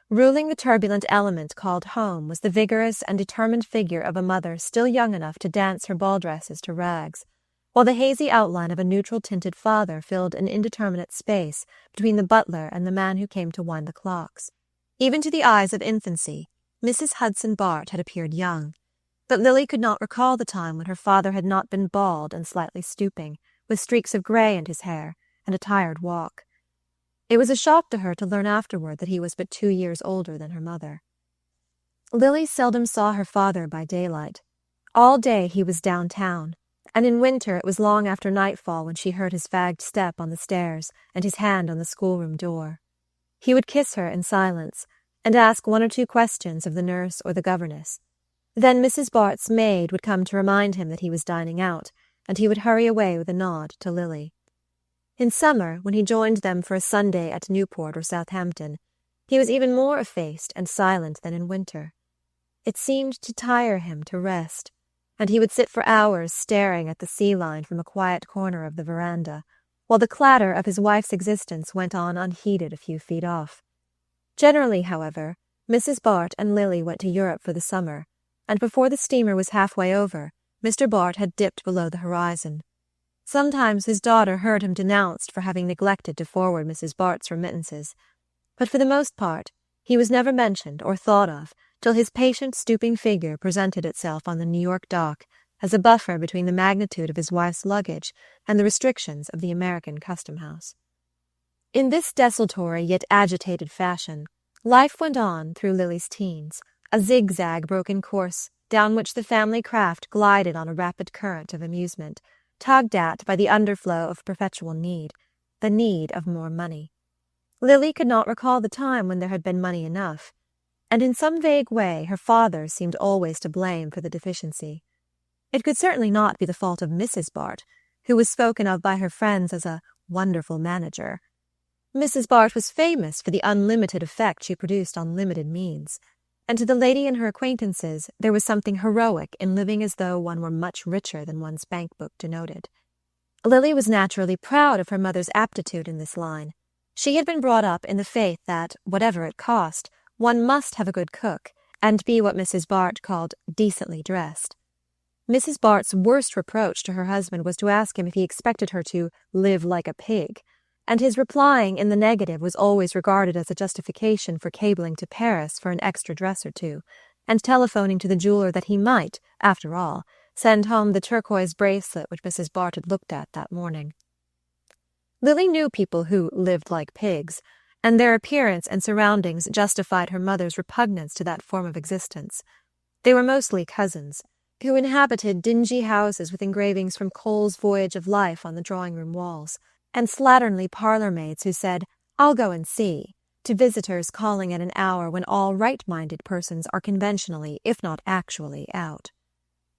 Ruling the turbulent element called home was the vigorous and determined figure of a mother still young enough to dance her ball dresses to rags, while the hazy outline of a neutral-tinted father filled an indeterminate space between the butler and the man who came to wind the clocks. Even to the eyes of infancy, Mrs. Hudson Bart had appeared young, but Lily could not recall the time when her father had not been bald and slightly stooping, with streaks of grey in his hair and a tired walk. It was a shock to her to learn afterward that he was but 2 years older than her mother. Lily seldom saw her father by daylight. All day he was downtown, and in winter it was long after nightfall when she heard his fagged step on the stairs and his hand on the schoolroom door. He would kiss her in silence, and ask 1 or 2 questions of the nurse or the governess. Then Mrs. Bart's maid would come to remind him that he was dining out, and he would hurry away with a nod to Lily. In summer, when he joined them for a Sunday at Newport or Southampton, he was even more effaced and silent than in winter. It seemed to tire him to rest, and he would sit for hours staring at the sea line from a quiet corner of the veranda, while the clatter of his wife's existence went on unheeded a few feet off. Generally, however, Mrs. Bart and Lily went to Europe for the summer, and before the steamer was halfway over, Mr. Bart had dipped below the horizon. Sometimes his daughter heard him denounced for having neglected to forward Mrs. Bart's remittances, but for the most part he was never mentioned or thought of till his patient stooping figure presented itself on the New York dock as a buffer between the magnitude of his wife's luggage and the restrictions of the American custom-house. In this desultory yet agitated fashion, life went on through Lily's teens, a zigzag broken course down which the family craft glided on a rapid current of amusement, tugged at by the underflow of perpetual need, the need of more money. Lily could not recall the time when there had been money enough, and in some vague way her father seemed always to blame for the deficiency. It could certainly not be the fault of Mrs. Bart, who was spoken of by her friends as a wonderful manager. Mrs. Bart was famous for the unlimited effect she produced on limited means, and to the lady and her acquaintances there was something heroic in living as though one were much richer than one's bank-book denoted. Lily was naturally proud of her mother's aptitude in this line. She had been brought up in the faith that, whatever it cost, one must have a good cook, and be what Mrs. Bart called decently dressed. Mrs. Bart's worst reproach to her husband was to ask him if he expected her to live like a pig, and his replying in the negative was always regarded as a justification for cabling to Paris for an extra dress or 2, and telephoning to the jeweler that he might, after all, send home the turquoise bracelet which Mrs. Bart had looked at that morning. Lily knew people who lived like pigs, and their appearance and surroundings justified her mother's repugnance to that form of existence. They were mostly cousins, who inhabited dingy houses with engravings from Cole's Voyage of Life on the drawing-room walls, and slatternly parlour-maids who said, "I'll go and see," to visitors calling at an hour when all right-minded persons are conventionally, if not actually, out.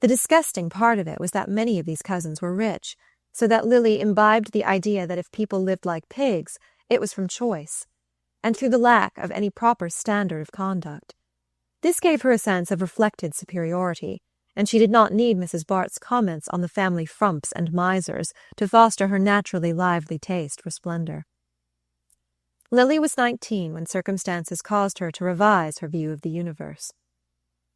The disgusting part of it was that many of these cousins were rich, so that Lily imbibed the idea that if people lived like pigs, it was from choice, and through the lack of any proper standard of conduct. This gave her a sense of reflected superiority, and she did not need Mrs. Bart's comments on the family frumps and misers to foster her naturally lively taste for splendor. Lily was 19 when circumstances caused her to revise her view of the universe.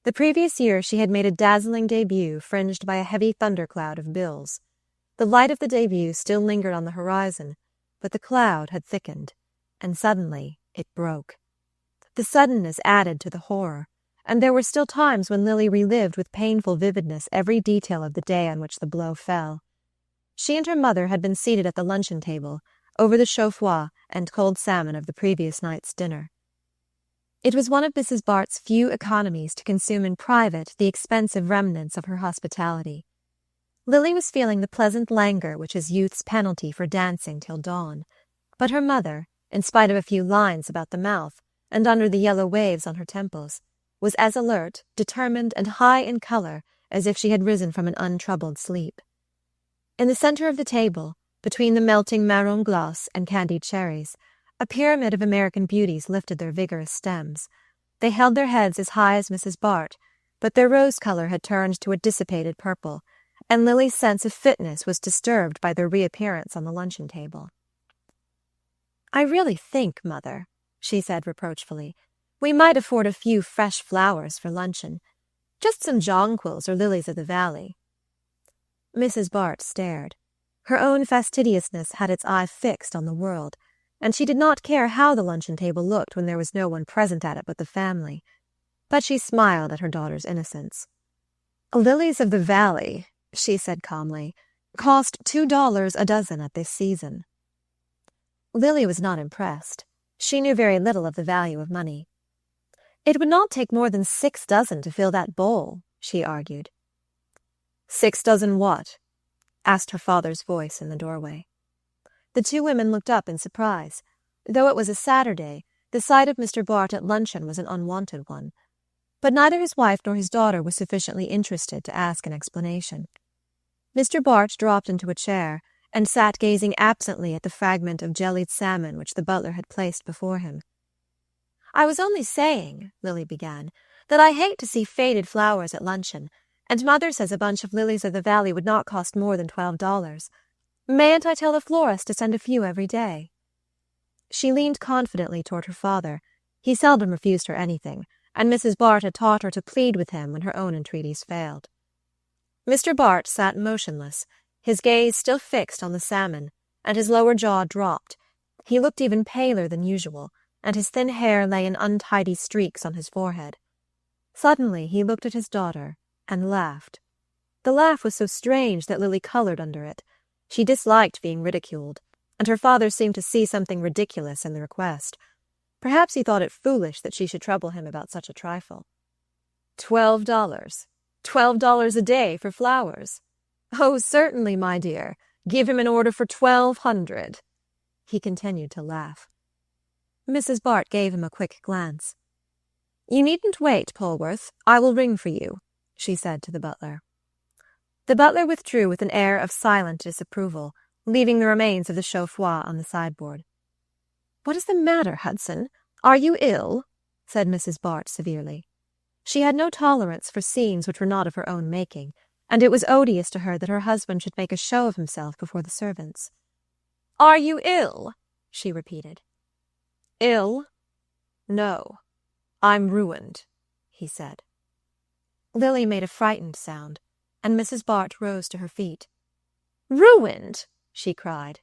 The previous year she had made a dazzling debut fringed by a heavy thundercloud of bills. The light of the debut still lingered on the horizon, but the cloud had thickened, and suddenly it broke. The suddenness added to the horror, and there were still times when Lily relived with painful vividness every detail of the day on which the blow fell. She and her mother had been seated at the luncheon table, over the chaud-froid and cold salmon of the previous night's dinner. It was one of Mrs. Bart's few economies to consume in private the expensive remnants of her hospitality. Lily was feeling the pleasant languor which is youth's penalty for dancing till dawn, but her mother, in spite of a few lines about the mouth, and under the yellow waves on her temples, was as alert, determined, and high in colour as if she had risen from an untroubled sleep. In the centre of the table, between the melting marron glace and candied cherries, a pyramid of American beauties lifted their vigorous stems. They held their heads as high as Mrs. Bart, but their rose colour had turned to a dissipated purple, and Lily's sense of fitness was disturbed by their reappearance on the luncheon table. "I really think, Mother," she said reproachfully, "we might afford a few fresh flowers for luncheon. Just some jonquils or lilies of the valley." Mrs. Bart stared. Her own fastidiousness had its eye fixed on the world, and she did not care how the luncheon table looked when there was no one present at it but the family. But she smiled at her daughter's innocence. "Lilies of the valley," she said calmly, "cost $2 a dozen at this season." Lily was not impressed. She knew very little of the value of money. "It would not take more than 6 dozen to fill that bowl," she argued. "6 dozen what?" asked her father's voice in the doorway. The two women looked up in surprise. Though it was a Saturday, the sight of Mr. Bart at luncheon was an unwanted one. But neither his wife nor his daughter was sufficiently interested to ask an explanation. Mr. Bart dropped into a chair and sat gazing absently at the fragment of jellied salmon which the butler had placed before him. "I was only saying," Lily began, "that I hate to see faded flowers at luncheon, and Mother says a bunch of lilies of the valley would not cost more than $12. Mayn't I tell the florist to send a few every day?" She leaned confidently toward her father. He seldom refused her anything, and Mrs. Bart had taught her to plead with him when her own entreaties failed. Mr. Bart sat motionless, his gaze still fixed on the salmon, and his lower jaw dropped. He looked even paler than usual, and his thin hair lay in untidy streaks on his forehead. Suddenly he looked at his daughter and laughed. The laugh was so strange that Lily coloured under it. She disliked being ridiculed, and her father seemed to see something ridiculous in the request. Perhaps he thought it foolish that she should trouble him about such a trifle. $12. $12 a day for flowers. Oh, certainly, my dear. Give him an order for 1,200. He continued to laugh. Mrs. Bart gave him a quick glance. "You needn't wait, Polwarth. I will ring for you," she said to the butler. The butler withdrew with an air of silent disapproval, leaving the remains of the chaud-froid on the sideboard. "What is the matter, Hudson? Are you ill?" said Mrs. Bart severely. She had no tolerance for scenes which were not of her own making, and it was odious to her that her husband should make a show of himself before the servants. "Are you ill?" she repeated. "Ill? No. I'm ruined," he said. Lily made a frightened sound, and Mrs. Bart rose to her feet. "Ruined!" she cried,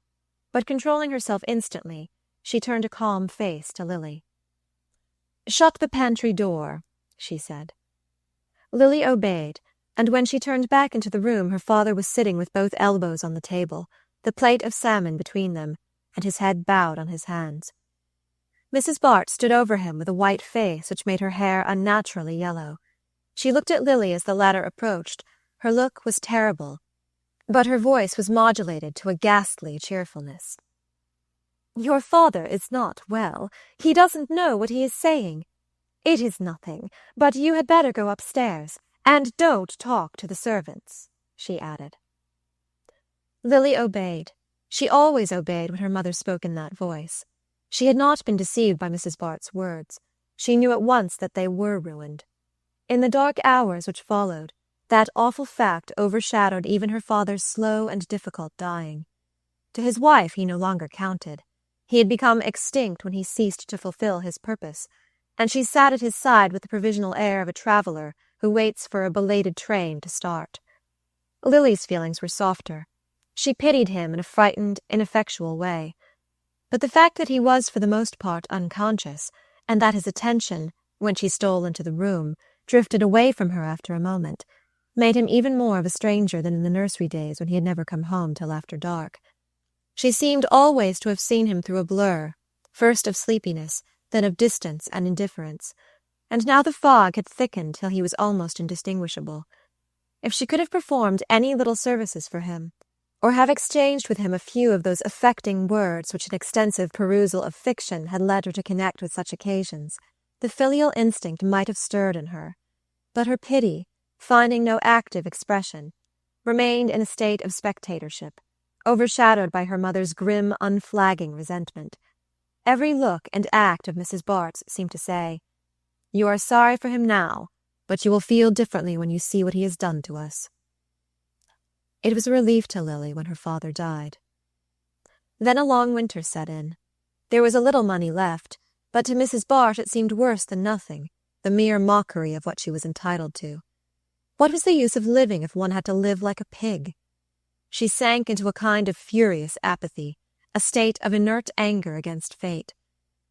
but controlling herself instantly, she turned a calm face to Lily. "Shut the pantry door," she said. Lily obeyed, and when she turned back into the room her father was sitting with both elbows on the table, the plate of salmon between them, and his head bowed on his hands. Mrs. Bart stood over him with a white face which made her hair unnaturally yellow. She looked at Lily as the latter approached. Her look was terrible, but her voice was modulated to a ghastly cheerfulness. "Your father is not well. He doesn't know what he is saying. It is nothing, but you had better go upstairs, and don't talk to the servants," she added. Lily obeyed. She always obeyed when her mother spoke in that voice. She had not been deceived by Mrs. Bart's words. She knew at once that they were ruined. In the dark hours which followed, that awful fact overshadowed even her father's slow and difficult dying. To his wife he no longer counted. He had become extinct when he ceased to fulfill his purpose, and she sat at his side with the provisional air of a traveller who waits for a belated train to start. Lily's feelings were softer. She pitied him in a frightened, ineffectual way. But the fact that he was for the most part unconscious, and that his attention, when she stole into the room, drifted away from her after a moment, made him even more of a stranger than in the nursery days when he had never come home till after dark. She seemed always to have seen him through a blur, first of sleepiness, then of distance and indifference, and now the fog had thickened till he was almost indistinguishable. If she could have performed any little services for him, or have exchanged with him a few of those affecting words which an extensive perusal of fiction had led her to connect with such occasions, the filial instinct might have stirred in her. But her pity, finding no active expression, remained in a state of spectatorship, overshadowed by her mother's grim, unflagging resentment. Every look and act of Mrs. Bart's seemed to say, "You are sorry for him now, but you will feel differently when you see what he has done to us." It was a relief to Lily when her father died. Then a long winter set in. There was a little money left, but to Mrs. Bart it seemed worse than nothing, the mere mockery of what she was entitled to. What was the use of living if one had to live like a pig? She sank into a kind of furious apathy, a state of inert anger against fate.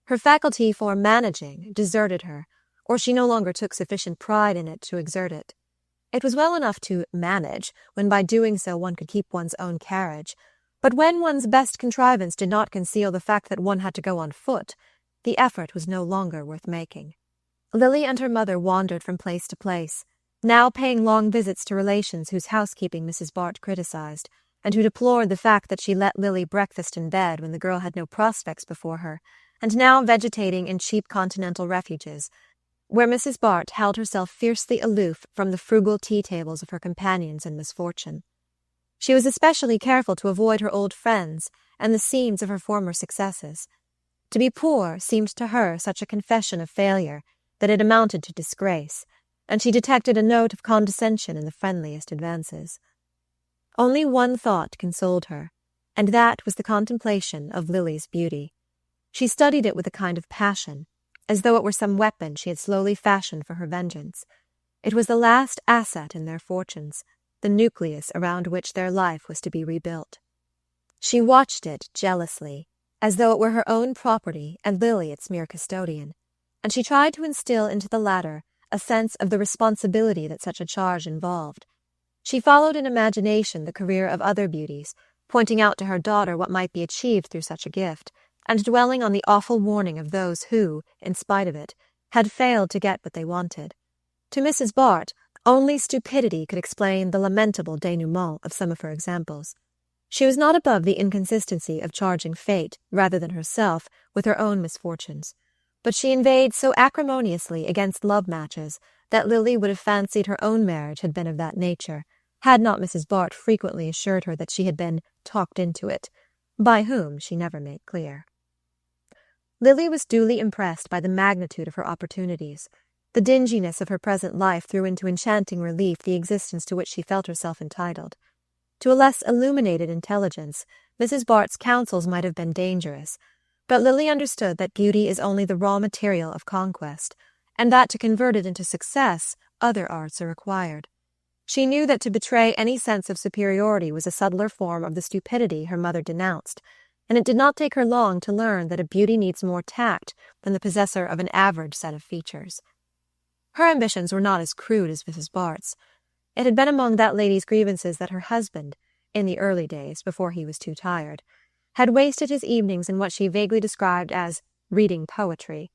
Her faculty for managing deserted her, or she no longer took sufficient pride in it to exert it. It was well enough to manage, when by doing so one could keep one's own carriage, but when one's best contrivance did not conceal the fact that one had to go on foot, the effort was no longer worth making. Lily and her mother wandered from place to place, now paying long visits to relations whose housekeeping Mrs. Bart criticized, and who deplored the fact that she let Lily breakfast in bed when the girl had no prospects before her, and now vegetating in cheap continental refuges, where Mrs. Bart held herself fiercely aloof from the frugal tea-tables of her companions in misfortune. She was especially careful to avoid her old friends and the scenes of her former successes. To be poor seemed to her such a confession of failure that it amounted to disgrace, and she detected a note of condescension in the friendliest advances. Only one thought consoled her, and that was the contemplation of Lily's beauty. She studied it with a kind of passion, as though it were some weapon she had slowly fashioned for her vengeance. It was the last asset in their fortunes, the nucleus around which their life was to be rebuilt. She watched it jealously, as though it were her own property and Lily its mere custodian, and she tried to instill into the latter a sense of the responsibility that such a charge involved. She followed in imagination the career of other beauties, pointing out to her daughter what might be achieved through such a gift, and dwelling on the awful warning of those who, in spite of it, had failed to get what they wanted. To Mrs. Bart, only stupidity could explain the lamentable denouement of some of her examples. She was not above the inconsistency of charging fate, rather than herself, with her own misfortunes, but she inveighed so acrimoniously against love matches that Lily would have fancied her own marriage had been of that nature, had not Mrs. Bart frequently assured her that she had been talked into it, by whom she never made clear. Lily was duly impressed by the magnitude of her opportunities. The dinginess of her present life threw into enchanting relief the existence to which she felt herself entitled. To a less illuminated intelligence, Mrs. Bart's counsels might have been dangerous, but Lily understood that beauty is only the raw material of conquest, and that to convert it into success, other arts are required. She knew that to betray any sense of superiority was a subtler form of the stupidity her mother denounced, and it did not take her long to learn that a beauty needs more tact than the possessor of an average set of features. Her ambitions were not as crude as Mrs. Bart's. It had been among that lady's grievances that her husband, in the early days, before he was too tired, had wasted his evenings in what she vaguely described as reading poetry.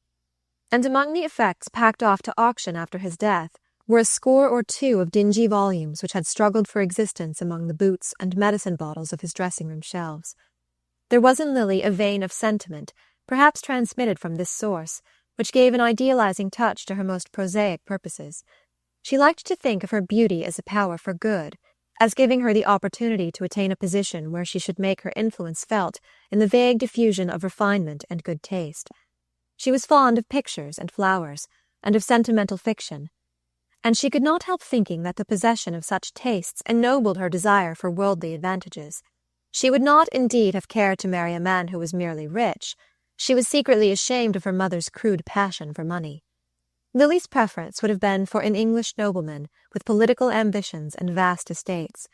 And among the effects packed off to auction after his death were a score or two of dingy volumes which had struggled for existence among the boots and medicine bottles of his dressing-room shelves. There was in Lily a vein of sentiment, perhaps transmitted from this source, which gave an idealizing touch to her most prosaic purposes. She liked to think of her beauty as a power for good, as giving her the opportunity to attain a position where she should make her influence felt in the vague diffusion of refinement and good taste. She was fond of pictures and flowers, and of sentimental fiction, and she could not help thinking that the possession of such tastes ennobled her desire for worldly advantages. She would not indeed have cared to marry a man who was merely rich. She was secretly ashamed of her mother's crude passion for money. Lily's preference would have been for an English nobleman with political ambitions and vast estates,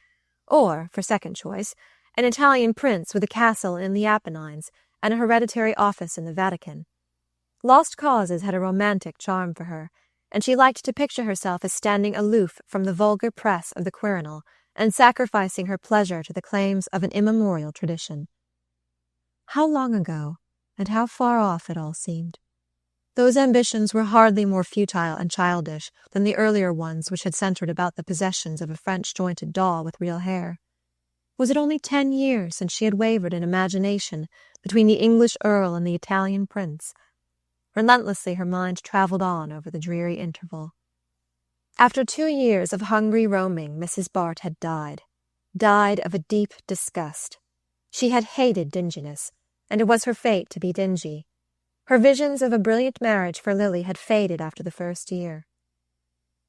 or, for second choice, an Italian prince with a castle in the Apennines and a hereditary office in the Vatican. Lost causes had a romantic charm for her, and she liked to picture herself as standing aloof from the vulgar press of the Quirinal and sacrificing her pleasure to the claims of an immemorial tradition. How long ago, and how far off it all seemed. Those ambitions were hardly more futile and childish than the earlier ones which had centred about the possessions of a French-jointed doll with real hair. Was it only 10 years since she had wavered in imagination between the English earl and the Italian prince? Relentlessly her mind travelled on over the dreary interval. After 2 years of hungry roaming, Mrs. Bart had died of a deep disgust. She had hated dinginess, and it was her fate to be dingy. Her visions of a brilliant marriage for Lily had faded after the first year.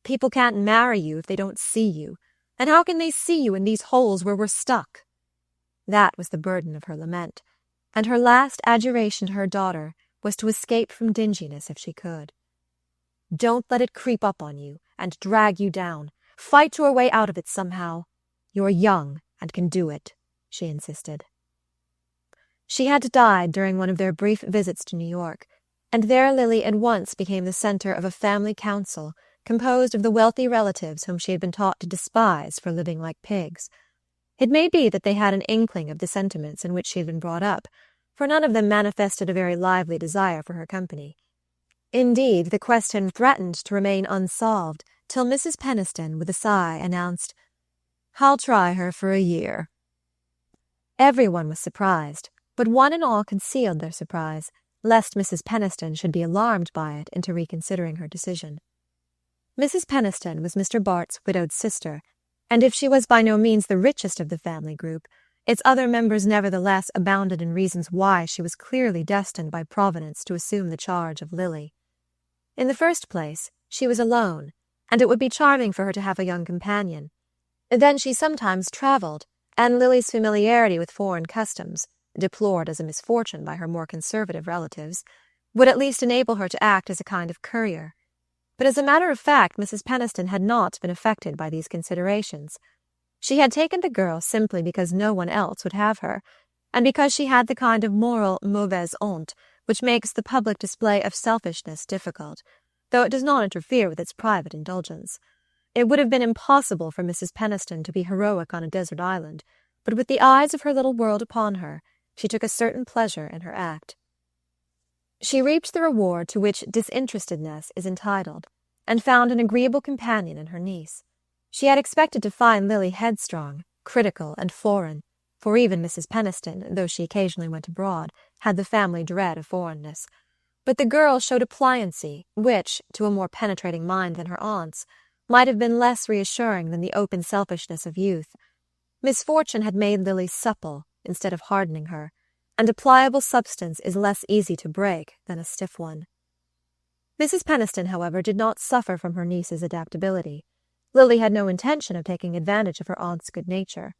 People can't marry you if they don't see you, and how can they see you in these holes where we're stuck? That was the burden of her lament, and her last adjuration to her daughter was to escape from dinginess if she could. Don't let it creep up on you and drag you down. Fight your way out of it somehow. You're young and can do it, she insisted. She had died during one of their brief visits to New York, and there Lily at once became the centre of a family council composed of the wealthy relatives whom she had been taught to despise for living like pigs. It may be that they had an inkling of the sentiments in which she had been brought up, for none of them manifested a very lively desire for her company. Indeed, the question threatened to remain unsolved till Mrs. Penniston, with a sigh, announced, "I'll try her for a year." Everyone was surprised, but one and all concealed their surprise, lest Mrs. Penniston should be alarmed by it into reconsidering her decision. Mrs. Penniston was Mr. Bart's widowed sister, and if she was by no means the richest of the family group, its other members nevertheless abounded in reasons why she was clearly destined by Providence to assume the charge of Lily. In the first place, she was alone, and it would be charming for her to have a young companion. Then she sometimes travelled, and Lily's familiarity with foreign customs, deplored as a misfortune by her more conservative relatives, would at least enable her to act as a kind of courier. But as a matter of fact, Mrs. Penniston had not been affected by these considerations. She had taken the girl simply because no one else would have her, and because she had the kind of moral mauvaise honte which makes the public display of selfishness difficult, though it does not interfere with its private indulgence. It would have been impossible for Mrs. Penniston to be heroic on a desert island, but with the eyes of her little world upon her, she took a certain pleasure in her act. She reaped the reward to which disinterestedness is entitled, and found an agreeable companion in her niece. She had expected to find Lily headstrong, critical, and foreign, for even Mrs. Penniston, though she occasionally went abroad, had the family dread of foreignness. But the girl showed a pliancy which, to a more penetrating mind than her aunt's, might have been less reassuring than the open selfishness of youth. Misfortune had made Lily supple instead of hardening her, and a pliable substance is less easy to break than a stiff one. Mrs. Penniston, however, did not suffer from her niece's adaptability. Lily had no intention of taking advantage of her aunt's good nature.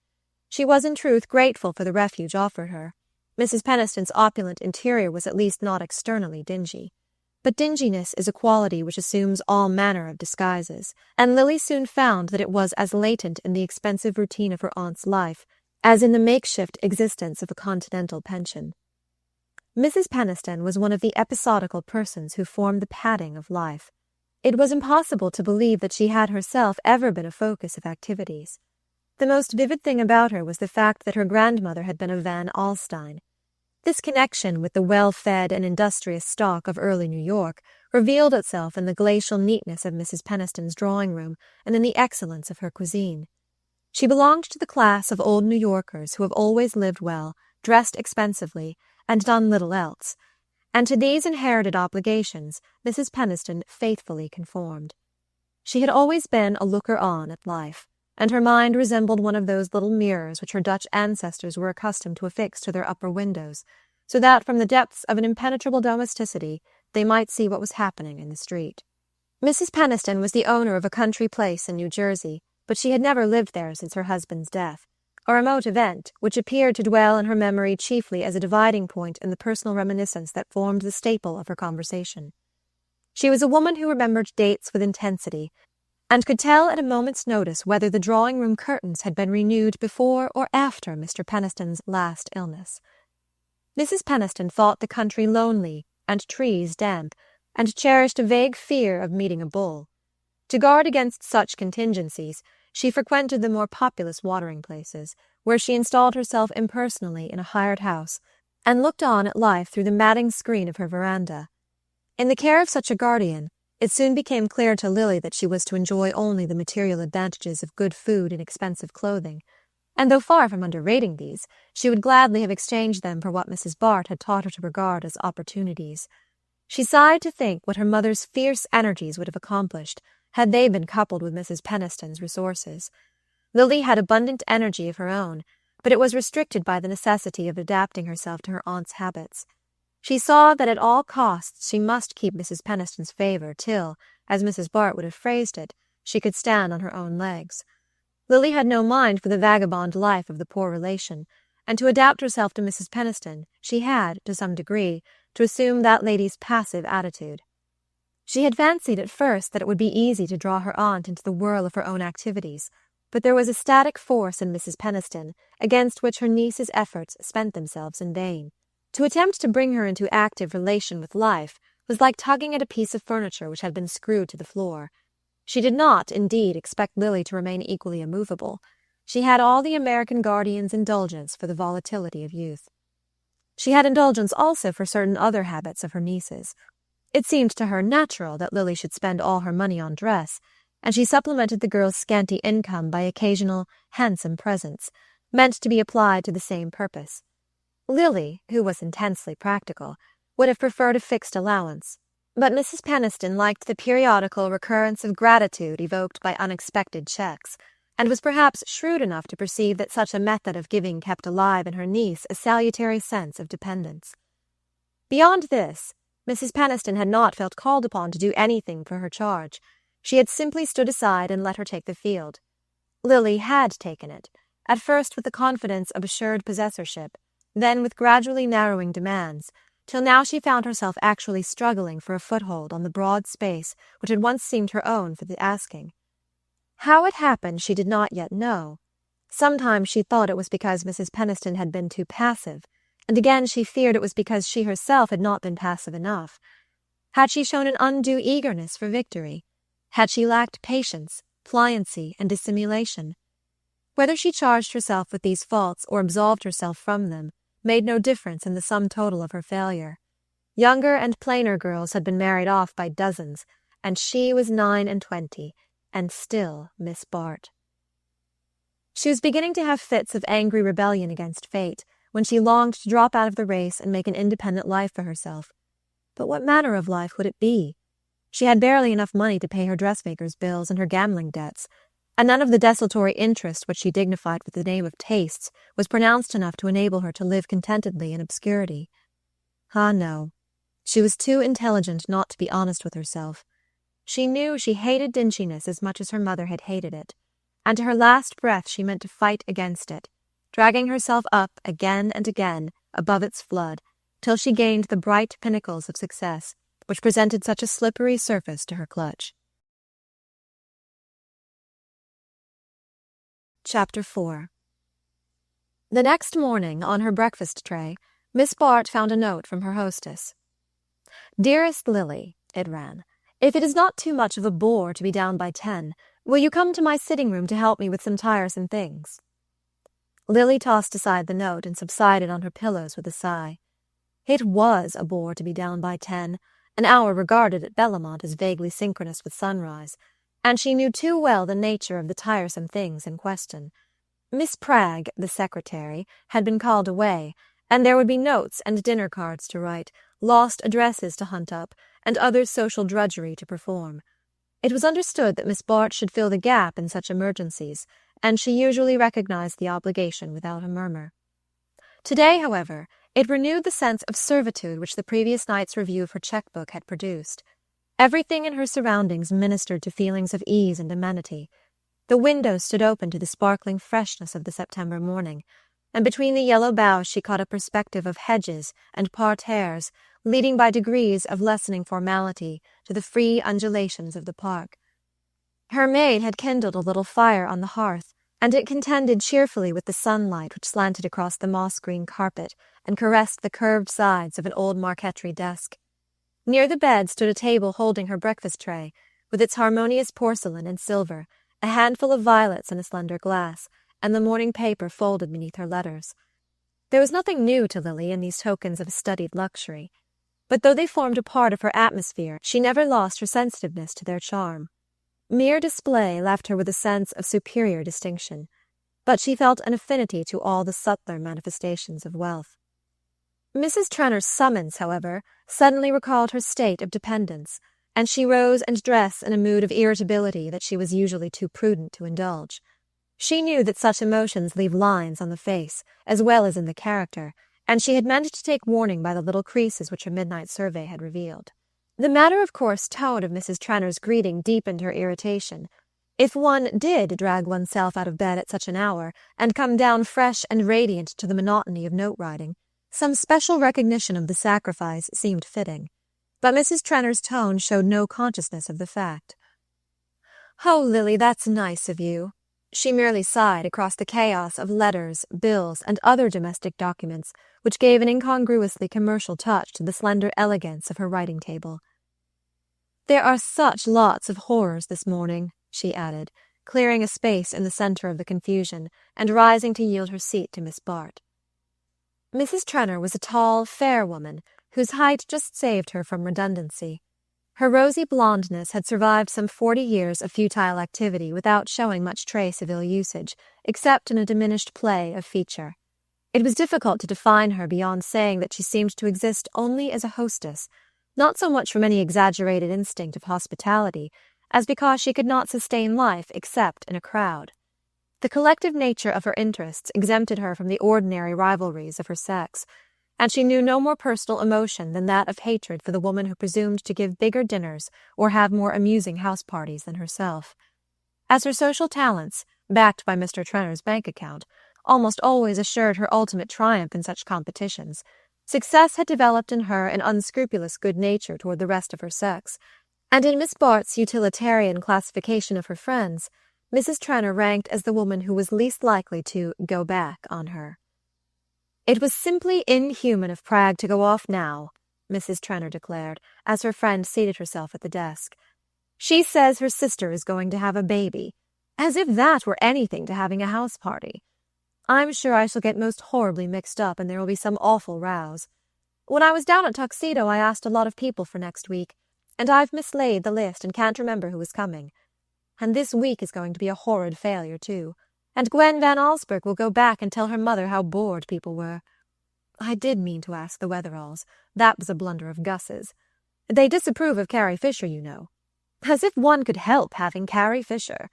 She was in truth grateful for the refuge offered her. Mrs. Penniston's opulent interior was at least not externally dingy. But dinginess is a quality which assumes all manner of disguises, and Lily soon found that it was as latent in the expensive routine of her aunt's life as in the makeshift existence of a continental pension. Mrs. Penniston was one of the episodical persons who form the padding of life. It was impossible to believe that she had herself ever been a focus of activities. The most vivid thing about her was the fact that her grandmother had been a Van Alstyne. This connection with the well-fed and industrious stock of early New York revealed itself in the glacial neatness of Mrs. Peniston's drawing-room and in the excellence of her cuisine. She belonged to the class of old New Yorkers who have always lived well, dressed expensively, and done little else, and to these inherited obligations Mrs. Peniston faithfully conformed. She had always been a looker-on at life, and her mind resembled one of those little mirrors which her Dutch ancestors were accustomed to affix to their upper windows, so that from the depths of an impenetrable domesticity they might see what was happening in the street. Mrs. Peniston was the owner of a country place in New Jersey, but she had never lived there since her husband's death, a remote event which appeared to dwell in her memory chiefly as a dividing point in the personal reminiscence that formed the staple of her conversation. She was a woman who remembered dates with intensity, and could tell at a moment's notice whether the drawing-room curtains had been renewed before or after Mr. Peniston's last illness. Mrs. Peniston thought the country lonely and trees damp, and cherished a vague fear of meeting a bull. To guard against such contingencies, she frequented the more populous watering places, where she installed herself impersonally in a hired house, and looked on at life through the matting screen of her veranda. In the care of such a guardian, it soon became clear to Lily that she was to enjoy only the material advantages of good food and expensive clothing, and though far from underrating these, she would gladly have exchanged them for what Mrs. Bart had taught her to regard as opportunities. She sighed to think what her mother's fierce energies would have accomplished had they been coupled with Mrs. Peniston's resources. Lily had abundant energy of her own, but it was restricted by the necessity of adapting herself to her aunt's habits. She saw that at all costs she must keep Mrs. Peniston's favour till, as Mrs. Bart would have phrased it, she could stand on her own legs. Lily had no mind for the vagabond life of the poor relation, and to adapt herself to Mrs. Peniston she had, to some degree, to assume that lady's passive attitude. She had fancied at first that it would be easy to draw her aunt into the whirl of her own activities, but there was a static force in Mrs. Peniston against which her niece's efforts spent themselves in vain. To attempt to bring her into active relation with life was like tugging at a piece of furniture which had been screwed to the floor. She did not, indeed, expect Lily to remain equally immovable. She had all the American guardian's indulgence for the volatility of youth. She had indulgence also for certain other habits of her niece's. It seemed to her natural that Lily should spend all her money on dress, and she supplemented the girl's scanty income by occasional, handsome presents, meant to be applied to the same purpose. Lily, who was intensely practical, would have preferred a fixed allowance, but Mrs. Peniston liked the periodical recurrence of gratitude evoked by unexpected checks, and was perhaps shrewd enough to perceive that such a method of giving kept alive in her niece a salutary sense of dependence. Beyond this, Mrs. Peniston had not felt called upon to do anything for her charge. She had simply stood aside and let her take the field. Lily had taken it, at first with the confidence of assured possessorship, then with gradually narrowing demands, till now she found herself actually struggling for a foothold on the broad space which had once seemed her own for the asking. How it happened she did not yet know. Sometimes she thought it was because Mrs. Peniston had been too passive, and again she feared it was because she herself had not been passive enough. Had she shown an undue eagerness for victory? Had she lacked patience, pliancy, and dissimulation? Whether she charged herself with these faults or absolved herself from them made no difference in the sum total of her failure. Younger and plainer girls had been married off by dozens, and she was 29, and still Miss Bart. She was beginning to have fits of angry rebellion against fate, when she longed to drop out of the race and make an independent life for herself. But what manner of life would it be? She had barely enough money to pay her dressmaker's bills and her gambling debts, and none of the desultory interest which she dignified with the name of tastes was pronounced enough to enable her to live contentedly in obscurity. Ah, no. She was too intelligent not to be honest with herself. She knew she hated dinginess as much as her mother had hated it, and to her last breath she meant to fight against it, dragging herself up again and again above its flood, till she gained the bright pinnacles of success, which presented such a slippery surface to her clutch. Chapter 4. The next morning, on her breakfast tray, Miss Bart found a note from her hostess. "Dearest Lily," it ran, If it is not too much of a bore to be down by 10, will you come to my sitting room to help me with some tiresome things?" Lily tossed aside the note and subsided on her pillows with a sigh. It was a bore to be down by 10, an hour regarded at Bellamont as vaguely synchronous with sunrise, and she knew too well the nature of the tiresome things in question. Miss Pragg, the secretary, had been called away, and there would be notes and dinner cards to write, lost addresses to hunt up, and other social drudgery to perform. It was understood that Miss Bart should fill the gap in such emergencies, and she usually recognized the obligation without a murmur. Today, however, it renewed the sense of servitude which the previous night's review of her checkbook had produced. Everything in her surroundings ministered to feelings of ease and amenity. The window stood open to the sparkling freshness of the September morning, and between the yellow boughs she caught a perspective of hedges and parterres, leading by degrees of lessening formality to the free undulations of the park. Her maid had kindled a little fire on the hearth, and it contended cheerfully with the sunlight which slanted across the moss-green carpet and caressed the curved sides of an old marquetry desk. Near the bed stood a table holding her breakfast tray, with its harmonious porcelain and silver, a handful of violets in a slender glass, and the morning paper folded beneath her letters. There was nothing new to Lily in these tokens of studied luxury, but though they formed a part of her atmosphere, she never lost her sensitiveness to their charm. Mere display left her with a sense of superior distinction, but she felt an affinity to all the subtler manifestations of wealth. Mrs. Trenner's summons, however, suddenly recalled her state of dependence, and she rose and dressed in a mood of irritability that she was usually too prudent to indulge. She knew that such emotions leave lines on the face, as well as in the character, and she had meant to take warning by the little creases which her midnight survey had revealed. The matter-of-course tone of Mrs. Trenner's greeting deepened her irritation. If one did drag oneself out of bed at such an hour, and come down fresh and radiant to the monotony of note-writing, some special recognition of the sacrifice seemed fitting. But Mrs. Trenner's tone showed no consciousness of the fact. "Oh, Lily, that's nice of you." She merely sighed across the chaos of letters, bills, and other domestic documents, which gave an incongruously commercial touch to the slender elegance of her writing table. "There are such lots of horrors this morning," she added, clearing a space in the centre of the confusion, and rising to yield her seat to Miss Bart. Mrs. Trenner was a tall, fair woman, whose height just saved her from redundancy. Her rosy blondness had survived some 40 years of futile activity without showing much trace of ill usage, except in a diminished play of feature. It was difficult to define her beyond saying that she seemed to exist only as a hostess, not so much from any exaggerated instinct of hospitality, as because she could not sustain life except in a crowd. The collective nature of her interests exempted her from the ordinary rivalries of her sex, and she knew no more personal emotion than that of hatred for the woman who presumed to give bigger dinners or have more amusing house parties than herself. As her social talents, backed by Mr. Trenner's bank account, almost always assured her ultimate triumph in such competitions, success had developed in her an unscrupulous good nature toward the rest of her sex, and in Miss Bart's utilitarian classification of her friends, Mrs. Trenner ranked as the woman who was least likely to go back on her. "It was simply inhuman of Pragg to go off now," Mrs. Trenner declared, as her friend seated herself at the desk. "She says her sister is going to have a baby. As if that were anything to having a house party. I'm sure I shall get most horribly mixed up and there will be some awful rows. When I was down at Tuxedo I asked a lot of people for next week, and I've mislaid the list and can't remember who is coming. And this week is going to be a horrid failure, too. And Gwen Van Allsburg will go back and tell her mother how bored people were. I did mean to ask the Wetheralls. That was a blunder of Gus's. They disapprove of Carrie Fisher, you know. As if one could help having Carrie Fisher.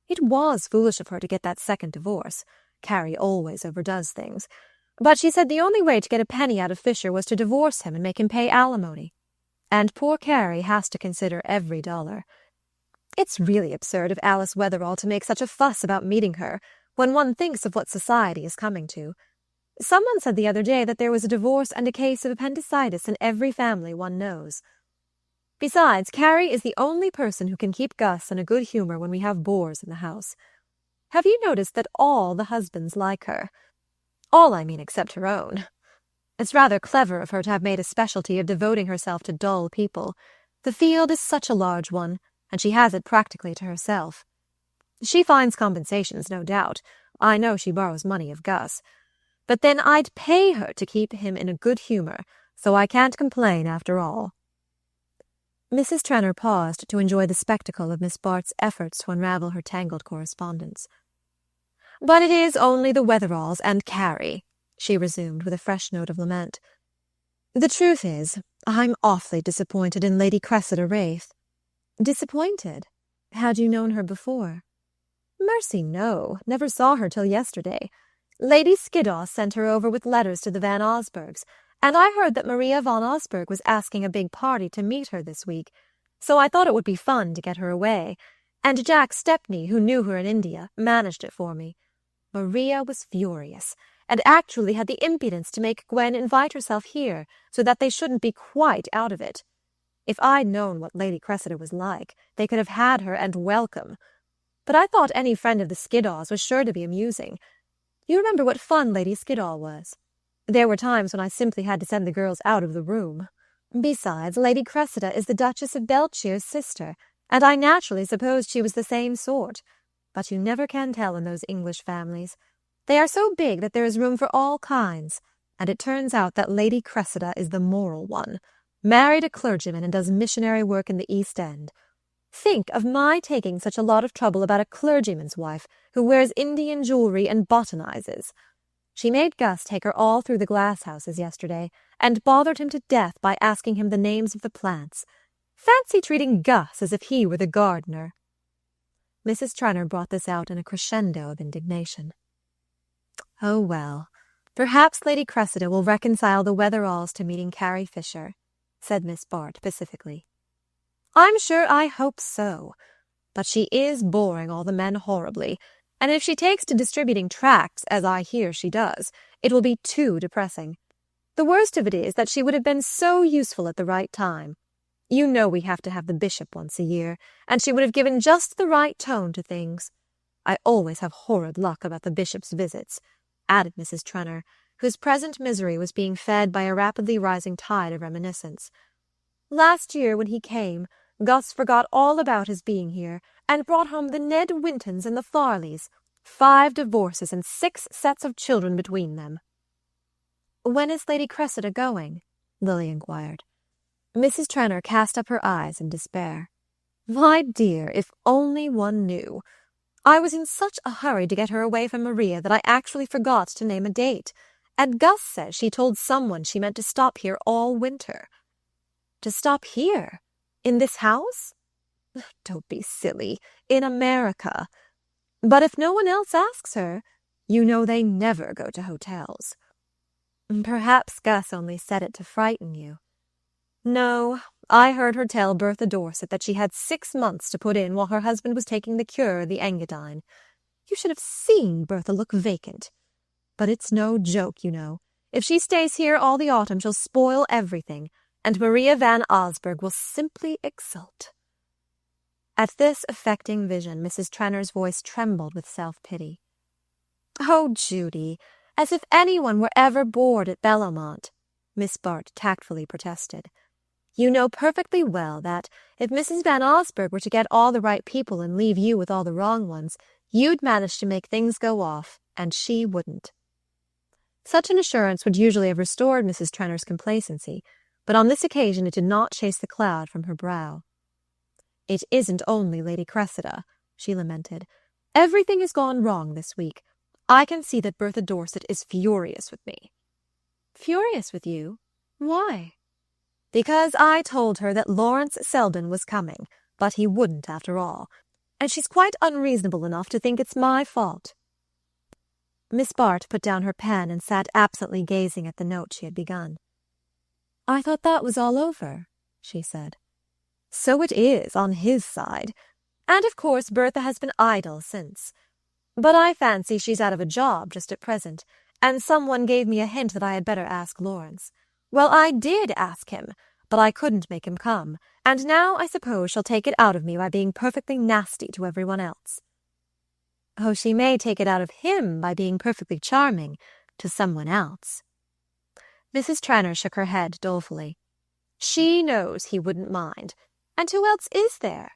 It was foolish of her to get that second divorce. Carrie always overdoes things. But she said the only way to get a penny out of Fisher was to divorce him and make him pay alimony. And poor Carrie has to consider every dollar. It's really absurd of Alice Wetherall to make such a fuss about meeting her, when one thinks of what society is coming to. Someone said the other day that there was a divorce and a case of appendicitis in every family one knows. Besides, Carrie is the only person who can keep Gus in a good humor when we have bores in the house. Have you noticed that all the husbands like her? All, I mean, except her own. It's rather clever of her to have made a specialty of devoting herself to dull people. The field is such a large one, and she has it practically to herself. She finds compensations, no doubt. I know she borrows money of Gus. But then I'd pay her to keep him in a good humor, so I can't complain after all." Mrs. Trenor paused to enjoy the spectacle of Miss Bart's efforts to unravel her tangled correspondence. "But it is only the Wetheralls and Carrie," she resumed with a fresh note of lament. "The truth is, I'm awfully disappointed in Lady Cressida Wraith." "Disappointed? Had you known her before?" "Mercy, no. Never saw her till yesterday. Lady Skiddaw sent her over with letters to the Van Osburghs, and I heard that Maria von Osburgh was asking a big party to meet her this week, so I thought it would be fun to get her away, and Jack Stepney, who knew her in India, managed it for me. Maria was furious, and actually had the impudence to make Gwen invite herself here, so that they shouldn't be quite out of it. If I'd known what Lady Cressida was like, they could have had her and welcome. But I thought any friend of the Skiddaws was sure to be amusing. You remember what fun Lady Skiddaw was. There were times when I simply had to send the girls out of the room. Besides, Lady Cressida is the Duchess of Beltshire's sister, and I naturally supposed she was the same sort. But you never can tell in those English families. They are so big that there is room for all kinds, and it turns out that Lady Cressida is the moral one, married a clergyman and does missionary work in the East End. Think of my taking such a lot of trouble about a clergyman's wife who wears Indian jewelry and botanizes. She made Gus take her all through the glass houses yesterday, and bothered him to death by asking him the names of the plants. Fancy treating Gus as if he were the gardener." Mrs. Trenor brought this out in a crescendo of indignation. "Oh, well, perhaps Lady Cressida will reconcile the Wetheralls to meeting Carrie Fisher," said Miss Bart pacifically. "I'm sure I hope so. But she is boring all the men horribly, and if she takes to distributing tracts, as I hear she does, it will be too depressing. The worst of it is that she would have been so useful at the right time. You know we have to have the bishop once a year, and she would have given just the right tone to things. I always have horrid luck about the bishop's visits," added Mrs. Trenor, whose present misery was being fed by a rapidly rising tide of reminiscence. "Last year, when he came, Gus forgot all about his being here, and brought home the Ned Wintons and the Farleys. 5 divorces and 6 sets of children between them." "When is Lady Cressida going?" Lily inquired. Mrs. Trenor cast up her eyes in despair. "My dear, if only one knew. I was in such a hurry to get her away from Maria that I actually forgot to name a date, and Gus says she told someone she meant to stop here all winter." "To stop here? In this house?" "Don't be silly. In America. But if no one else asks her, you know they never go to hotels." "Perhaps Gus only said it to frighten you." "No, I heard her tell Bertha Dorset that she had 6 months to put in while her husband was taking the cure of the Engadine. You should have seen Bertha look vacant. But it's no joke, you know. If she stays here all the autumn, she'll spoil everything, and Maria Van Osburgh will simply exult." At this affecting vision, Mrs. Trenor's voice trembled with self-pity. "Oh, Judy, as if anyone were ever bored at Bellomont," Miss Bart tactfully protested. "You know perfectly well that, if Mrs. Van Osburgh were to get all the right people and leave you with all the wrong ones, you'd manage to make things go off, and she wouldn't." Such an assurance would usually have restored Mrs. Trenor's complacency, but on this occasion it did not chase the cloud from her brow. "It isn't only Lady Cressida," she lamented. "Everything has gone wrong this week. I can see that Bertha Dorset is furious with me." "Furious with you? Why?" "Because I told her that Lawrence Selden was coming, but he wouldn't after all, and she's quite unreasonable enough to think it's my fault." Miss Bart put down her pen and sat absently gazing at the note she had begun. "I thought that was all over," she said. "So it is, on his side. And of course Bertha has been idle since. But I fancy she's out of a job just at present, and someone gave me a hint that I had better ask Lawrence. Well, I did ask him, but I couldn't make him come, and now I suppose she'll take it out of me by being perfectly nasty to everyone else." "Oh, she may take it out of him by being perfectly charming to someone else." Mrs. Trenor shook her head dolefully. "She knows he wouldn't mind. And who else is there?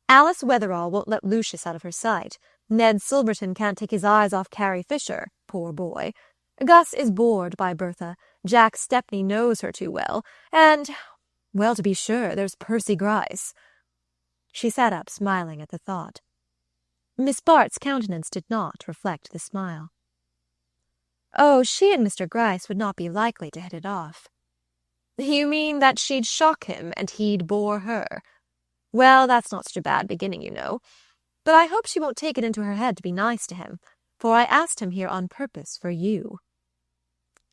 Alice Wetherall won't let Lucius out of her sight. Ned Silverton can't take his eyes off Carrie Fisher, poor boy. Gus is bored by Bertha. Jack Stepney knows her too well. And, well, to be sure, there's Percy Gryce. She sat up, smiling at the thought. Miss Bart's countenance did not reflect the smile. Oh, she and Mr. Gryce would not be likely to hit it off. You mean that she'd shock him and he'd bore her? Well, that's not such a bad beginning, you know. But I hope she won't take it into her head to be nice to him, for I asked him here on purpose for you.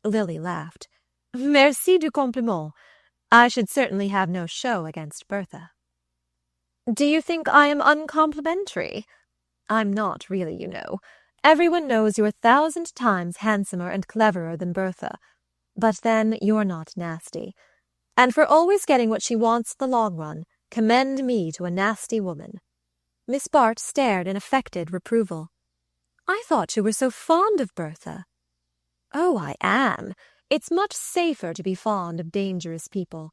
Lily laughed. Merci du compliment. I should certainly have no show against Bertha. Do you think I am uncomplimentary? I'm not really, you know. Everyone knows you're 1,000 times handsomer and cleverer than Bertha. But then you're not nasty. And for always getting what she wants in the long run, commend me to a nasty woman. Miss Bart stared in affected reproval. I thought you were so fond of Bertha. Oh, I am. It's much safer to be fond of dangerous people.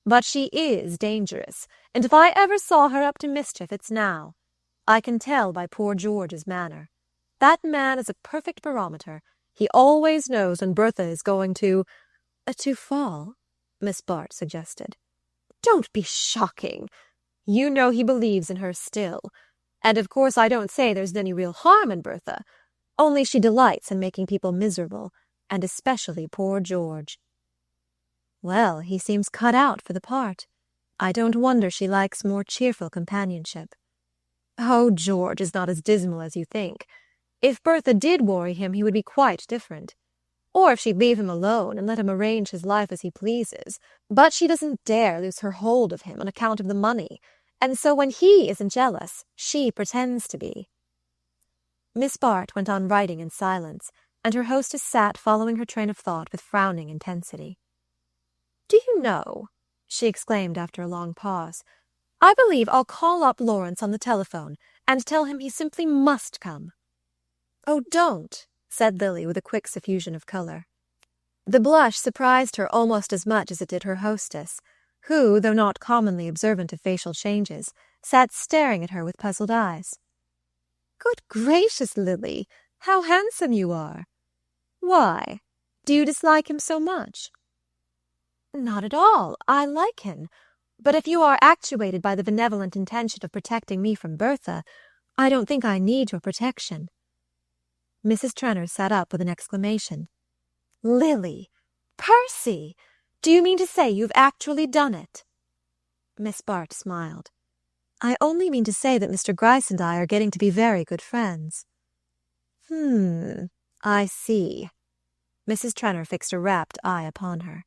But she is dangerous, and if I ever saw her up to mischief, it's now. I can tell by poor George's manner. That man is a perfect barometer. He always knows when Bertha is going to fall, Miss Bart suggested. Don't be shocking. You know he believes in her still. And of course I don't say there's any real harm in Bertha. Only she delights in making people miserable, and especially poor George. Well, he seems cut out for the part. I don't wonder she likes more cheerful companionship. Oh, George is not as dismal as you think. If Bertha did worry him, he would be quite different. Or if she'd leave him alone and let him arrange his life as he pleases. But she doesn't dare lose her hold of him on account of the money, and so when he isn't jealous, she pretends to be. Miss Bart went on writing in silence, and her hostess sat following her train of thought with frowning intensity. Do you know, she exclaimed after a long pause, I believe I'll call up Lawrence on the telephone and tell him he simply must come. Oh, don't, said Lily with a quick suffusion of colour. The blush surprised her almost as much as it did her hostess, who, though not commonly observant of facial changes, sat staring at her with puzzled eyes. Good gracious, Lily, how handsome you are! Why? Do you dislike him so much? Not at all. I like him. But if you are actuated by the benevolent intention of protecting me from Bertha, I don't think I need your protection. Mrs. Trenor sat up with an exclamation. Lily! Percy! Do you mean to say you've actually done it? Miss Bart smiled. I only mean to say that Mr. Gryce and I are getting to be very good friends. I see. Mrs. Trenor fixed a rapt eye upon her.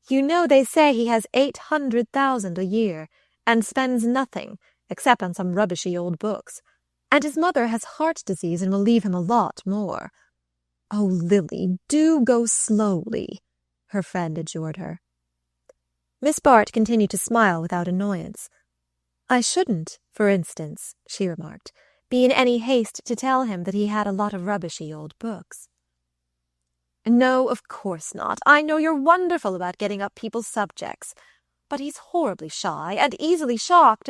You know they say he has 800,000 a year, and spends nothing, except on some rubbishy old books. And his mother has heart disease and will leave him a lot more. Oh, Lily, do go slowly, her friend adjured her. Miss Bart continued to smile without annoyance. I shouldn't, for instance, she remarked, be in any haste to tell him that he had a lot of rubbishy old books. No, of course not. I know you're wonderful about getting up people's subjects. But he's horribly shy and easily shocked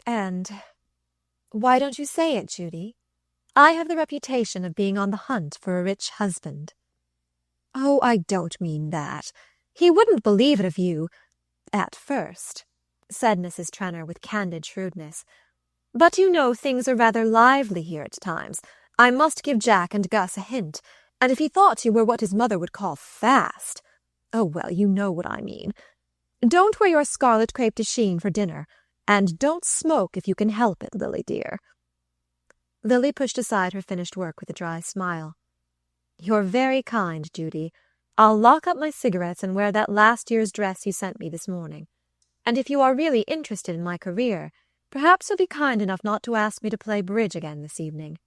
and... Why don't you say it, Judy? I have the reputation of being on the hunt for a rich husband. Oh, I don't mean that. He wouldn't believe it of you, at first, said Mrs. Trenor with candid shrewdness. But you know things are rather lively here at times. I must give Jack and Gus a hint. And if he thought you were what his mother would call fast... Oh, well, you know what I mean. Don't wear your scarlet crepe de chine for dinner, and don't smoke if you can help it, Lily dear. Lily pushed aside her finished work with a dry smile. You're very kind, Judy. I'll lock up my cigarettes and wear that last year's dress you sent me this morning. And if you are really interested in my career, perhaps you'll be kind enough not to ask me to play bridge again this evening.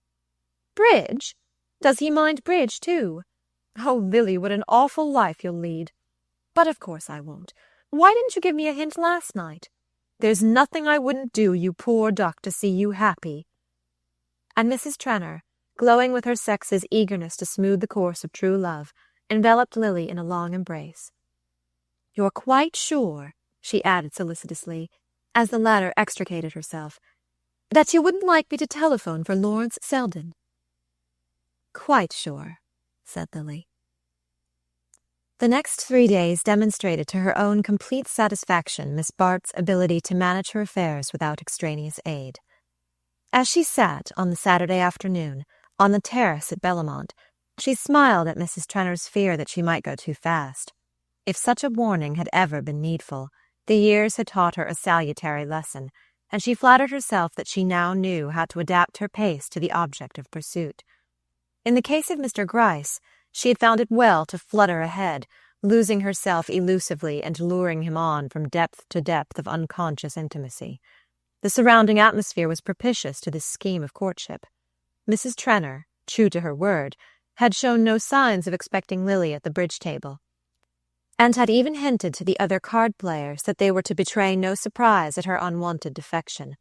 Bridge? Does he mind bridge, too? Oh, Lily, what an awful life you'll lead. But of course I won't. Why didn't you give me a hint last night? There's nothing I wouldn't do, you poor duck, to see you happy. And Mrs. Trenor, glowing with her sex's eagerness to smooth the course of true love, enveloped Lily in a long embrace. You're quite sure, she added solicitously, as the latter extricated herself, "that you wouldn't like me to telephone for Lawrence Selden." "Quite sure," said Lily. The next 3 days demonstrated to her own complete satisfaction Miss Bart's ability to manage her affairs without extraneous aid. As she sat, on the Saturday afternoon, on the terrace at Bellamont, she smiled at Mrs. Trenner's fear that she might go too fast. If such a warning had ever been needful, the years had taught her a salutary lesson, and she flattered herself that she now knew how to adapt her pace to the object of pursuit. In the case of Mr. Gryce, she had found it well to flutter ahead, losing herself elusively and luring him on from depth to depth of unconscious intimacy. The surrounding atmosphere was propitious to this scheme of courtship. Mrs. Trenner, true to her word, had shown no signs of expecting Lily at the bridge table, and had even hinted to the other card-players that they were to betray no surprise at her unwonted defection.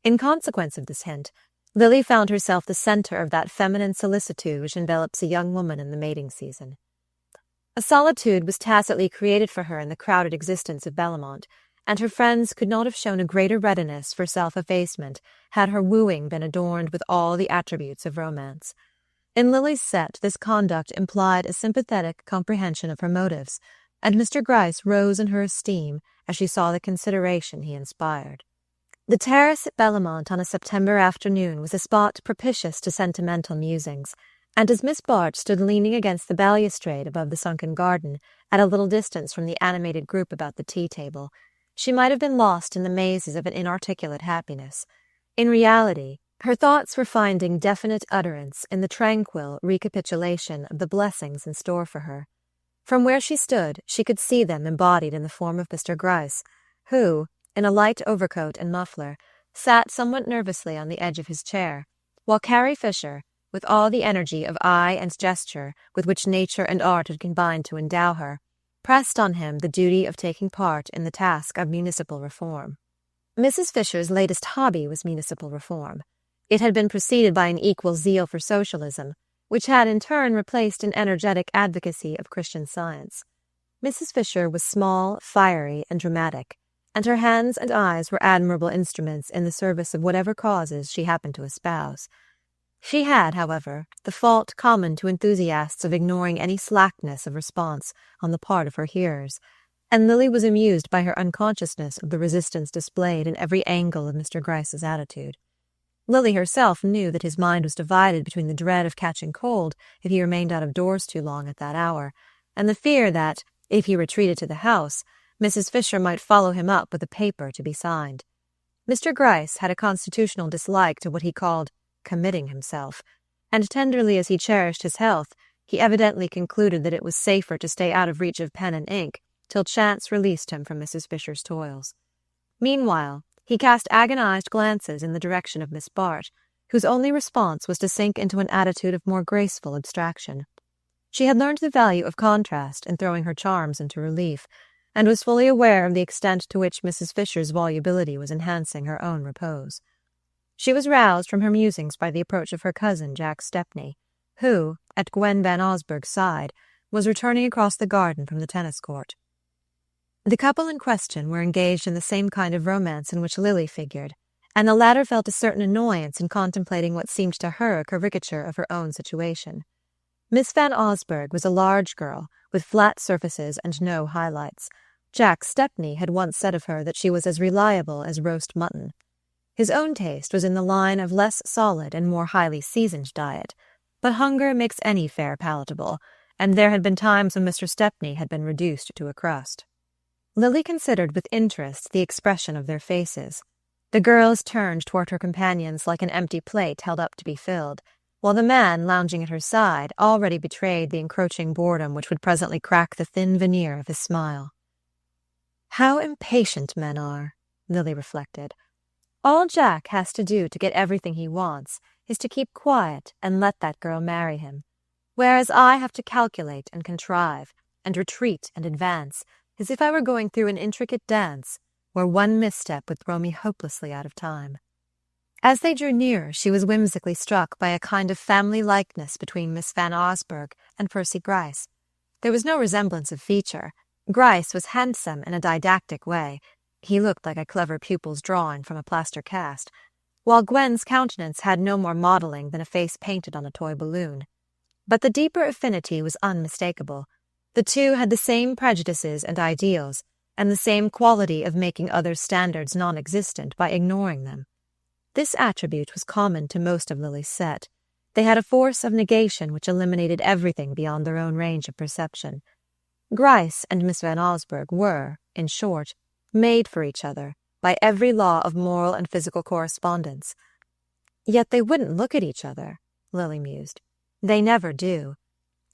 In consequence of this hint, Lily found herself the centre of that feminine solicitude which envelops a young woman in the mating season. A solitude was tacitly created for her in the crowded existence of Bellamont, and her friends could not have shown a greater readiness for self-effacement had her wooing been adorned with all the attributes of romance. In Lily's set, this conduct implied a sympathetic comprehension of her motives, and Mr. Gryce rose in her esteem as she saw the consideration he inspired. The terrace at Bellamont on a September afternoon was a spot propitious to sentimental musings, and as Miss Bart stood leaning against the balustrade above the sunken garden, at a little distance from the animated group about the tea-table, she might have been lost in the mazes of an inarticulate happiness. In reality, her thoughts were finding definite utterance in the tranquil recapitulation of the blessings in store for her. From where she stood, she could see them embodied in the form of Mr. Gryce, who, in a light overcoat and muffler, sat somewhat nervously on the edge of his chair, while Carrie Fisher, with all the energy of eye and gesture with which nature and art had combined to endow her, pressed on him the duty of taking part in the task of municipal reform. Mrs. Fisher's latest hobby was municipal reform. It had been preceded by an equal zeal for socialism, which had in turn replaced an energetic advocacy of Christian Science. Mrs. Fisher was small, fiery, and dramatic, and her hands and eyes were admirable instruments in the service of whatever causes she happened to espouse. She had, however, the fault common to enthusiasts of ignoring any slackness of response on the part of her hearers, and Lily was amused by her unconsciousness of the resistance displayed in every angle of Mr. Gryce's attitude. Lily herself knew that his mind was divided between the dread of catching cold if he remained out of doors too long at that hour, and the fear that, if he retreated to the house, Mrs. Fisher might follow him up with a paper to be signed. Mr. Gryce had a constitutional dislike to what he called committing himself, and tenderly as he cherished his health, he evidently concluded that it was safer to stay out of reach of pen and ink till chance released him from Mrs. Fisher's toils. Meanwhile, he cast agonized glances in the direction of Miss Bart, whose only response was to sink into an attitude of more graceful abstraction. She had learned the value of contrast in throwing her charms into relief, and was fully aware of the extent to which Mrs. Fisher's volubility was enhancing her own repose. She was roused from her musings by the approach of her cousin Jack Stepney, who, at Gwen Van Osburgh's side, was returning across the garden from the tennis court. The couple in question were engaged in the same kind of romance in which Lily figured, and the latter felt a certain annoyance in contemplating what seemed to her a caricature of her own situation. Miss Van Osburgh was a large girl, with flat surfaces and no highlights. Jack Stepney had once said of her that she was as reliable as roast mutton. His own taste was in the line of less solid and more highly seasoned diet, but hunger makes any fare palatable, and there had been times when Mr. Stepney had been reduced to a crust. Lily considered with interest the expression of their faces. The girls turned toward her companions like an empty plate held up to be filled, while the man lounging at her side already betrayed the encroaching boredom which would presently crack the thin veneer of his smile. How impatient men are, Lily reflected. All Jack has to do to get everything he wants is to keep quiet and let that girl marry him, whereas I have to calculate and contrive, and retreat and advance, as if I were going through an intricate dance, where one misstep would throw me hopelessly out of time. As they drew nearer, she was whimsically struck by a kind of family likeness between Miss Van Osburgh and Percy Gryce. There was no resemblance of feature, Gryce was handsome in a didactic way. He looked like a clever pupil's drawing from a plaster cast, while Gwen's countenance had no more modelling than a face painted on a toy balloon. But the deeper affinity was unmistakable. The two had the same prejudices and ideals, and the same quality of making others' standards non-existent by ignoring them. This attribute was common to most of Lily's set. They had a force of negation which eliminated everything beyond their own range of perception. Gryce and Miss Van Osburgh were, in short, made for each other by every law of moral and physical correspondence. Yet they wouldn't look at each other, Lily mused. They never do.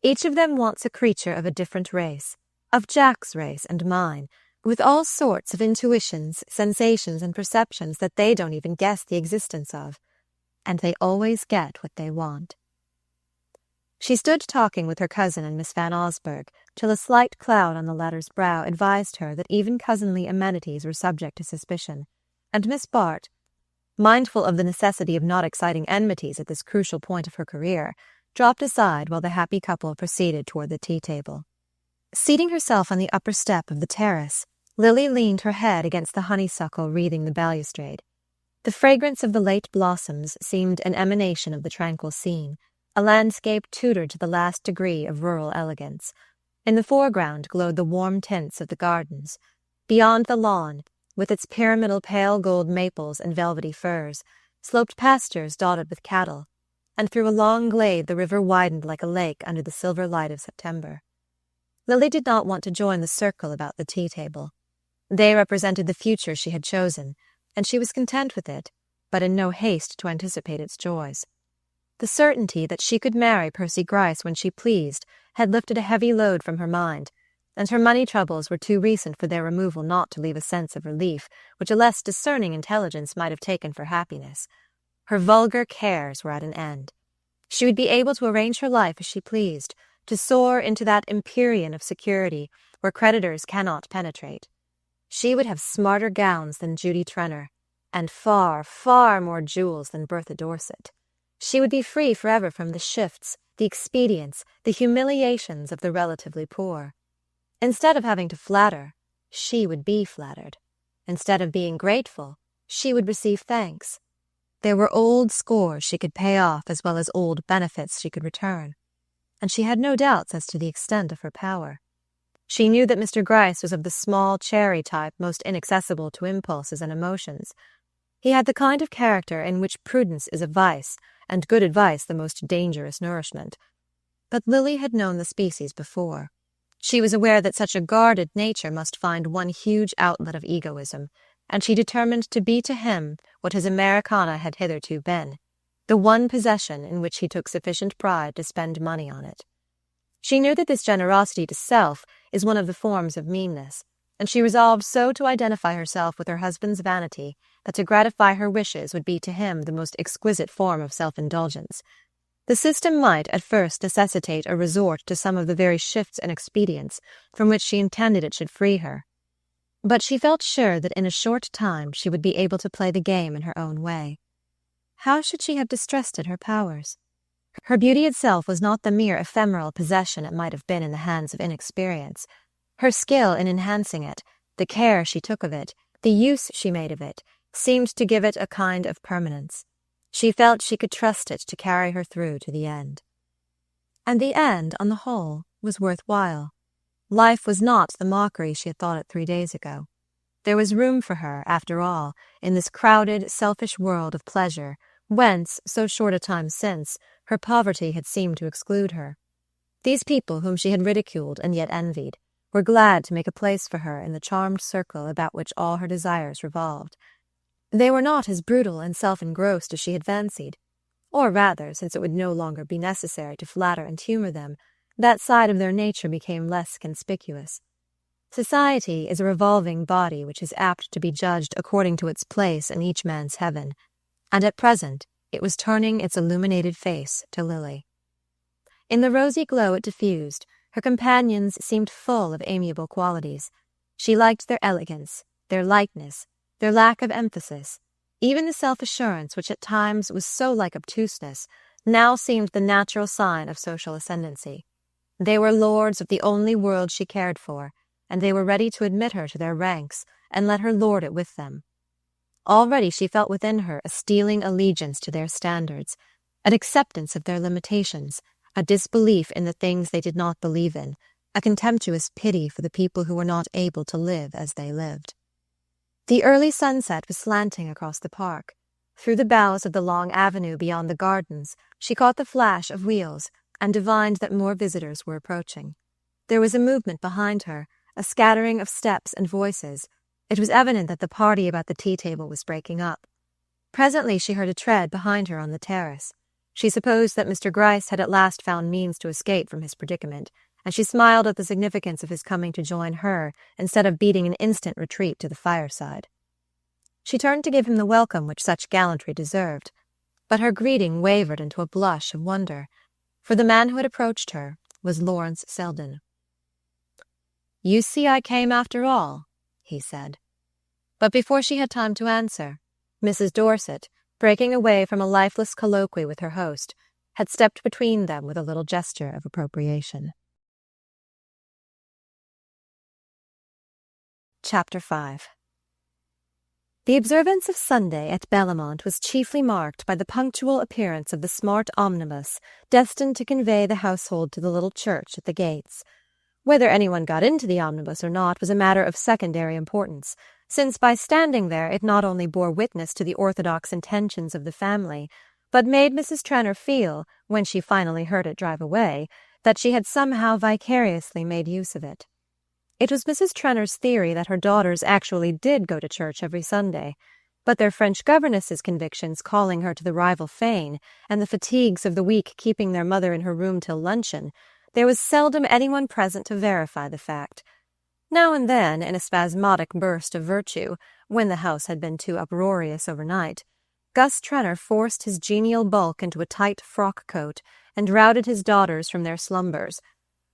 Each of them wants a creature of a different race, of Jack's race and mine, with all sorts of intuitions, sensations, and perceptions that they don't even guess the existence of. And they always get what they want. She stood talking with her cousin and Miss Van Osburgh till a slight cloud on the latter's brow advised her that even cousinly amenities were subject to suspicion, and Miss Bart, mindful of the necessity of not exciting enmities at this crucial point of her career, dropped aside while the happy couple proceeded toward the tea-table. Seating herself on the upper step of the terrace, Lily leaned her head against the honeysuckle wreathing the balustrade. The fragrance of the late blossoms seemed an emanation of the tranquil scene, a landscape tutored to the last degree of rural elegance. In the foreground glowed the warm tints of the gardens. Beyond the lawn, with its pyramidal pale gold maples and velvety firs, sloped pastures dotted with cattle, and through a long glade the river widened like a lake under the silver light of September. Lily did not want to join the circle about the tea-table. They represented the future she had chosen, and she was content with it, but in no haste to anticipate its joys. The certainty that she could marry Percy Gryce when she pleased had lifted a heavy load from her mind, and her money troubles were too recent for their removal not to leave a sense of relief which a less discerning intelligence might have taken for happiness. Her vulgar cares were at an end. She would be able to arrange her life as she pleased, to soar into that empyrean of security where creditors cannot penetrate. She would have smarter gowns than Judy Trenor, and far, far more jewels than Bertha Dorset. She would be free forever from the shifts, the expedients, the humiliations of the relatively poor. Instead of having to flatter, she would be flattered. Instead of being grateful, she would receive thanks. There were old scores she could pay off as well as old benefits she could return, and she had no doubts as to the extent of her power. She knew that Mr. Gryce was of the small, chary type most inaccessible to impulses and emotions. He had the kind of character in which prudence is a vice, and good advice the most dangerous nourishment. But Lily had known the species before. She was aware that such a guarded nature must find one huge outlet of egoism, and she determined to be to him what his Americana had hitherto been, the one possession in which he took sufficient pride to spend money on it. She knew that this generosity to self is one of the forms of meanness, and she resolved so to identify herself with her husband's vanity that to gratify her wishes would be to him the most exquisite form of self-indulgence. The system might at first necessitate a resort to some of the very shifts and expedients from which she intended it should free her, but she felt sure that in a short time she would be able to play the game in her own way. How should she have distrusted her powers? Her beauty itself was not the mere ephemeral possession it might have been in the hands of inexperience. Her skill in enhancing it, the care she took of it, the use she made of it, seemed to give it a kind of permanence. She felt she could trust it to carry her through to the end. And the end, on the whole, was worthwhile. Life was not the mockery she had thought it 3 days ago. There was room for her, after all, in this crowded, selfish world of pleasure, whence, so short a time since, her poverty had seemed to exclude her. These people whom she had ridiculed and yet envied were glad to make a place for her in the charmed circle about which all her desires revolved. They were not as brutal and self-engrossed as she had fancied, or rather, since it would no longer be necessary to flatter and humour them, that side of their nature became less conspicuous. Society is a revolving body which is apt to be judged according to its place in each man's heaven, and at present it was turning its illuminated face to Lily. In the rosy glow it diffused, her companions seemed full of amiable qualities. She liked their elegance, their lightness, their lack of emphasis. Even the self-assurance which at times was so like obtuseness now seemed the natural sign of social ascendancy. They were lords of the only world she cared for, and they were ready to admit her to their ranks and let her lord it with them. Already she felt within her a stealing allegiance to their standards, an acceptance of their limitations, a disbelief in the things they did not believe in, a contemptuous pity for the people who were not able to live as they lived. The early sunset was slanting across the park. Through the boughs of the long avenue beyond the gardens, she caught the flash of wheels and divined that more visitors were approaching. There was a movement behind her, a scattering of steps and voices. It was evident that the party about the tea-table was breaking up. Presently she heard a tread behind her on the terrace. She supposed that Mr. Gryce had at last found means to escape from his predicament, and she smiled at the significance of his coming to join her instead of beating an instant retreat to the fireside. She turned to give him the welcome which such gallantry deserved, but her greeting wavered into a blush of wonder, for the man who had approached her was Lawrence Selden. "You see I came after all," he said. But before she had time to answer, Mrs. Dorset, breaking away from a lifeless colloquy with her host, had stepped between them with a little gesture of appropriation. Chapter 5. The observance of Sunday at Bellamont was chiefly marked by the punctual appearance of the smart omnibus destined to convey the household to the little church at the gates. Whether anyone got into the omnibus or not was a matter of secondary importance, since by standing there it not only bore witness to the orthodox intentions of the family, but made Mrs. Trenor feel, when she finally heard it drive away, that she had somehow vicariously made use of it. It was Mrs. Trenor's theory that her daughters actually did go to church every Sunday, but their French governess's convictions calling her to the rival Fane, and the fatigues of the week keeping their mother in her room till luncheon, there was seldom anyone present to verify the fact. Now and then, in a spasmodic burst of virtue, when the house had been too uproarious overnight, Gus Trenor forced his genial bulk into a tight frock-coat and routed his daughters from their slumbers.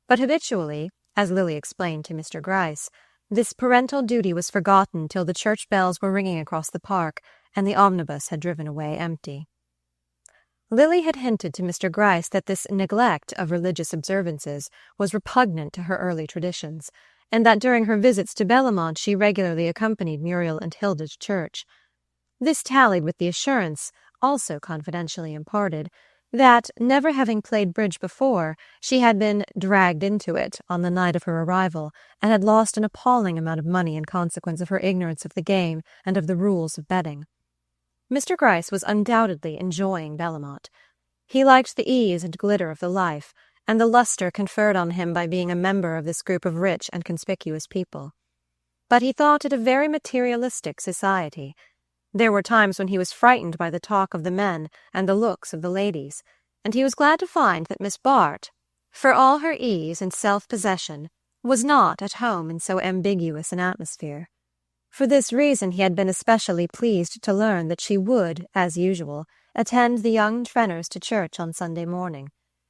But habitually, as Lily explained to Mr. Gryce, this parental duty was forgotten till the church bells were ringing across the park and the omnibus had driven away empty. Lily had hinted to Mr. Gryce that this neglect of religious observances was repugnant to her early traditions, and that during her visits to Bellamont she regularly accompanied Muriel and Hilda to church. This tallied with the assurance, also confidentially imparted, that, never having played bridge before, she had been dragged into it on the night of her arrival, and had lost an appalling amount of money in consequence of her ignorance of the game and of the rules of betting. Mr. Gryce was undoubtedly enjoying Bellamont. He liked the ease and glitter of the life, and the lustre conferred on him by being a member of this group of rich and conspicuous people. But he thought it a very materialistic society. There were times when he was frightened by the talk of the men and the looks of the ladies, and he was glad to find that Miss Bart, for all her ease and self-possession, was not at home in so ambiguous an atmosphere. For this reason he had been especially pleased to learn that she would, as usual, attend the young Trenors to church on Sunday morning,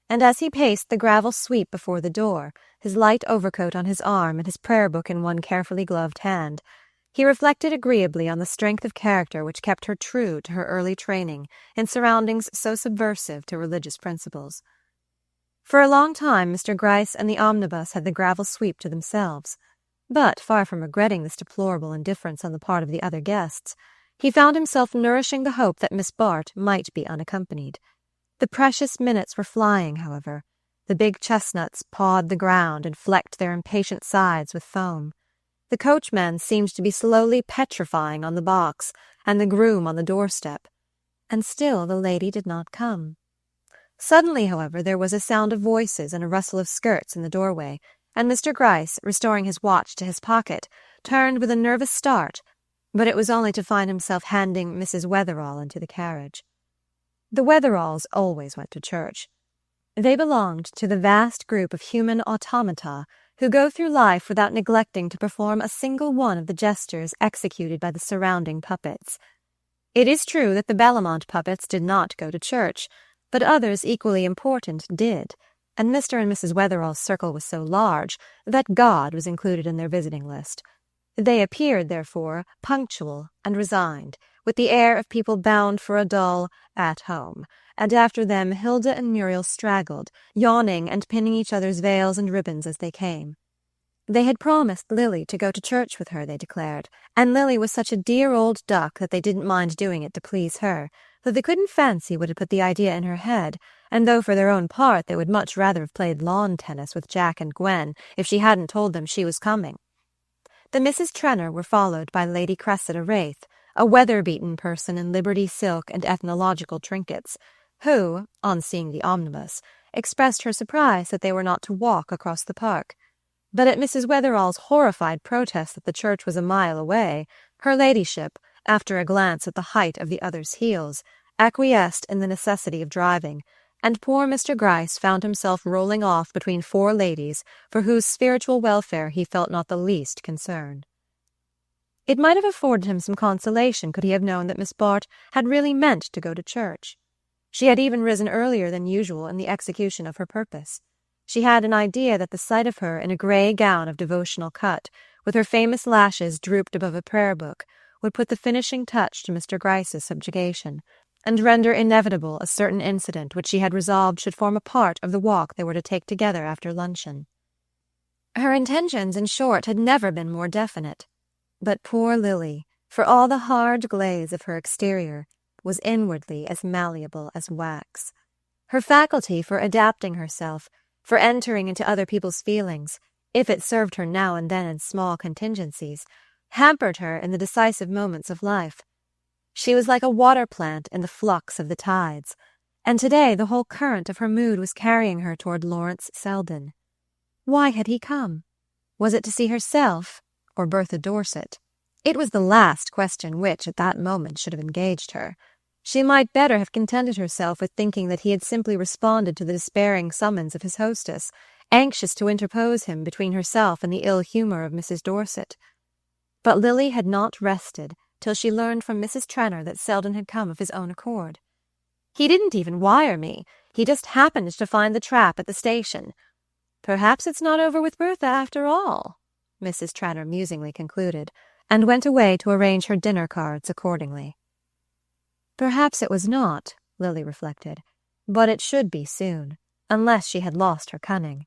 and as he paced the gravel sweep before the door, his light overcoat on his arm and his prayer-book in one carefully gloved hand, he reflected agreeably on the strength of character which kept her true to her early training in surroundings so subversive to religious principles. For a long time Mr. Gryce and the omnibus had the gravel sweep to themselves, but, far from regretting this deplorable indifference on the part of the other guests, he found himself nourishing the hope that Miss Bart might be unaccompanied. The precious minutes were flying, however. The big chestnuts pawed the ground and flecked their impatient sides with foam. The coachman seemed to be slowly petrifying on the box, and the groom on the doorstep, and still the lady did not come. Suddenly, however, there was a sound of voices and a rustle of skirts in the doorway, and Mr. Gryce, restoring his watch to his pocket, turned with a nervous start, but it was only to find himself handing Mrs. Wetherall into the carriage. The Wetheralls always went to church. They belonged to the vast group of human automata who go through life without neglecting to perform a single one of the gestures executed by the surrounding puppets. It is true that the Bellamont puppets did not go to church, but others equally important did, and Mr. and Mrs. Wetherall's circle was so large that God was included in their visiting list. They appeared, therefore, punctual and resigned, with the air of people bound for a dull at home, and after them Hilda and Muriel straggled, yawning and pinning each other's veils and ribbons as they came. They had promised Lily to go to church with her, they declared, and Lily was such a dear old duck that they didn't mind doing it to please her, though they couldn't fancy what had put the idea in her head, and though for their own part they would much rather have played lawn tennis with Jack and Gwen if she hadn't told them she was coming. The Misses Trenor were followed by Lady Cressida Wraith, a weather-beaten person in Liberty silk and ethnological trinkets, who, on seeing the omnibus, expressed her surprise that they were not to walk across the park. But at Mrs. Wetherall's horrified protest that the church was a mile away, her ladyship, after a glance at the height of the other's heels, acquiesced in the necessity of driving, and poor Mr. Gryce found himself rolling off between four ladies for whose spiritual welfare he felt not the least concern. It might have afforded him some consolation could he have known that Miss Bart had really meant to go to church. She had even risen earlier than usual in the execution of her purpose. She had an idea that the sight of her in a grey gown of devotional cut, with her famous lashes drooped above a prayer-book, would put the finishing touch to Mr. Gryce's subjugation, and render inevitable a certain incident which she had resolved should form a part of the walk they were to take together after luncheon. Her intentions, in short, had never been more definite. But poor Lily, for all the hard glaze of her exterior, was inwardly as malleable as wax. Her faculty for adapting herself, for entering into other people's feelings, if it served her now and then in small contingencies, hampered her in the decisive moments of life. She was like a water plant in the flux of the tides, and today the whole current of her mood was carrying her toward Lawrence Selden. Why had he come? Was it to see herself, or Bertha Dorset? It was the last question which, at that moment, should have engaged her. She might better have contented herself with thinking that he had simply responded to the despairing summons of his hostess, anxious to interpose him between herself and the ill humour of Mrs. Dorset. But Lily had not rested till she learned from Mrs. Trenor that Selden had come of his own accord. "He didn't even wire me. He just happened to find the trap at the station. Perhaps it's not over with Bertha after all," Mrs. Trenor musingly concluded, and went away to arrange her dinner cards accordingly. Perhaps it was not, Lily reflected, but it should be soon, unless she had lost her cunning.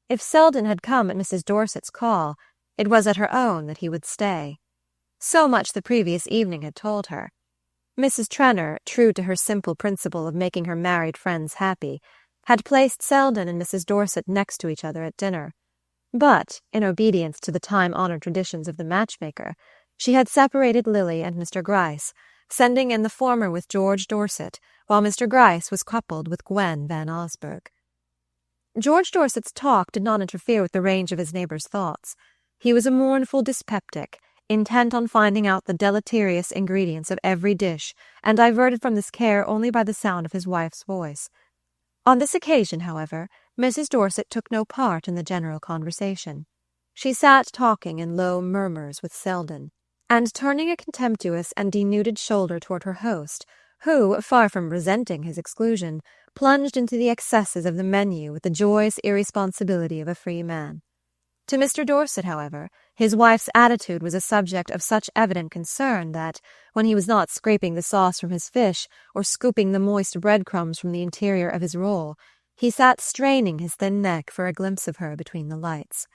If Selden had come at Mrs. Dorset's call, it was at her own that he would stay. So much the previous evening had told her. Mrs. Trenor, true to her simple principle of making her married friends happy, had placed Selden and Mrs. Dorset next to each other at dinner. But, in obedience to the time-honoured traditions of the matchmaker, she had separated Lily and Mr. Gryce, sending in the former with George Dorset, while Mr. Gryce was coupled with Gwen Van Osburgh. George Dorset's talk did not interfere with the range of his neighbour's thoughts. He was a mournful dyspeptic, intent on finding out the deleterious ingredients of every dish, and diverted from this care only by the sound of his wife's voice. On this occasion, however, Mrs. Dorset took no part in the general conversation. She sat talking in low murmurs with Selden, and turning a contemptuous and denuded shoulder toward her host, who, far from resenting his exclusion, plunged into the excesses of the menu with the joyous irresponsibility of a free man. To Mr. Dorset, however, his wife's attitude was a subject of such evident concern that, when he was not scraping the sauce from his fish or scooping the moist breadcrumbs from the interior of his roll, he sat straining his thin neck for a glimpse of her between the lights.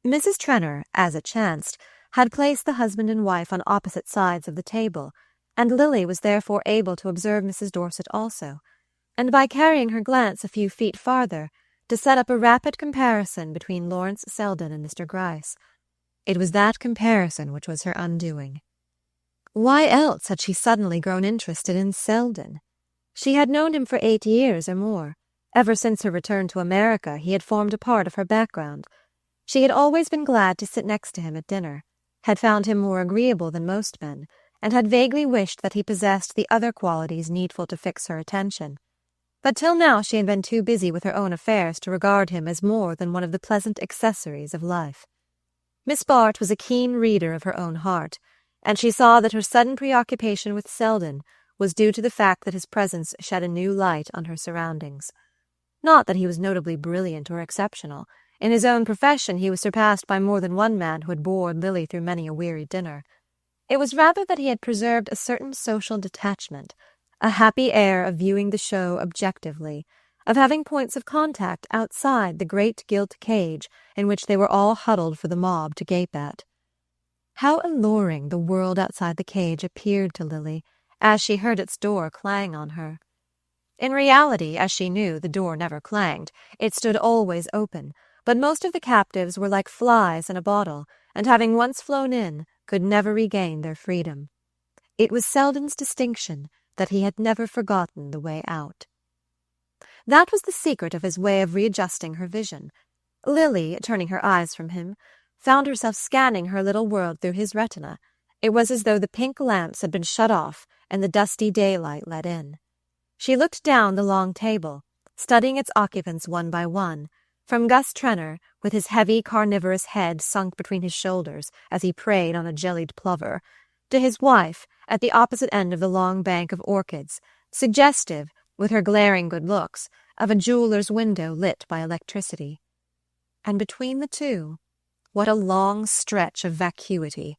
Mrs. Trenor, as it chanced, had placed the husband and wife on opposite sides of the table, and Lily was therefore able to observe Mrs. Dorset also, and by carrying her glance a few feet farther, to set up a rapid comparison between Lawrence Selden and Mr. Gryce. It was that comparison which was her undoing. Why else had she suddenly grown interested in Selden? She had known him for 8 years or more. Ever since her return to America, he had formed a part of her background. She had always been glad to sit next to him at dinner, had found him more agreeable than most men, and had vaguely wished that he possessed the other qualities needful to fix her attention. But till now she had been too busy with her own affairs to regard him as more than one of the pleasant accessories of life. Miss Bart was a keen reader of her own heart, and she saw that her sudden preoccupation with Selden was due to the fact that his presence shed a new light on her surroundings. Not that he was notably brilliant or exceptional. In his own profession he was surpassed by more than one man who had bored Lily through many a weary dinner. It was rather that he had preserved a certain social detachment, a happy air of viewing the show objectively, of having points of contact outside the great gilt cage in which they were all huddled for the mob to gape at. How alluring the world outside the cage appeared to Lily as she heard its door clang on her. In reality, as she knew, the door never clanged. It stood always open, but most of the captives were like flies in a bottle, and having once flown in, could never regain their freedom. It was Selden's distinction that he had never forgotten the way out. That was the secret of his way of readjusting her vision. Lily, turning her eyes from him, found herself scanning her little world through his retina. It was as though the pink lamps had been shut off and the dusty daylight let in. She looked down the long table, studying its occupants one by one, from Gus Trenor, with his heavy carnivorous head sunk between his shoulders as he preyed on a jellied plover, to his wife at the opposite end of the long bank of orchids, suggestive, with her glaring good looks, of a jeweller's window lit by electricity. And between the two, what a long stretch of vacuity!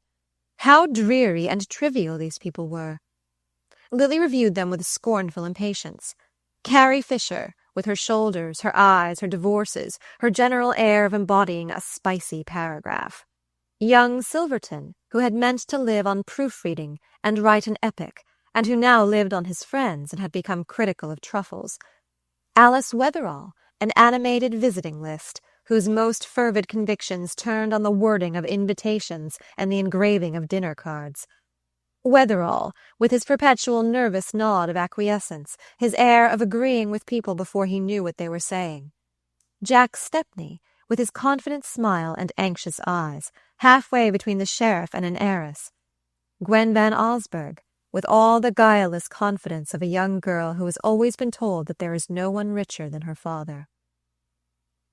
How dreary and trivial these people were! Lily reviewed them with a scornful impatience. Carrie Fisher, with her shoulders, her eyes, her divorces, her general air of embodying a spicy paragraph. Young Silverton, who had meant to live on proofreading and write an epic, and who now lived on his friends and had become critical of truffles. Alice Wetherall, an animated visiting list, whose most fervid convictions turned on the wording of invitations and the engraving of dinner cards. Wetherall, with his perpetual nervous nod of acquiescence, his air of agreeing with people before he knew what they were saying. Jack Stepney, with his confident smile and anxious eyes, halfway between the sheriff and an heiress. Gwen Van Osburgh, with all the guileless confidence of a young girl who has always been told that there is no one richer than her father.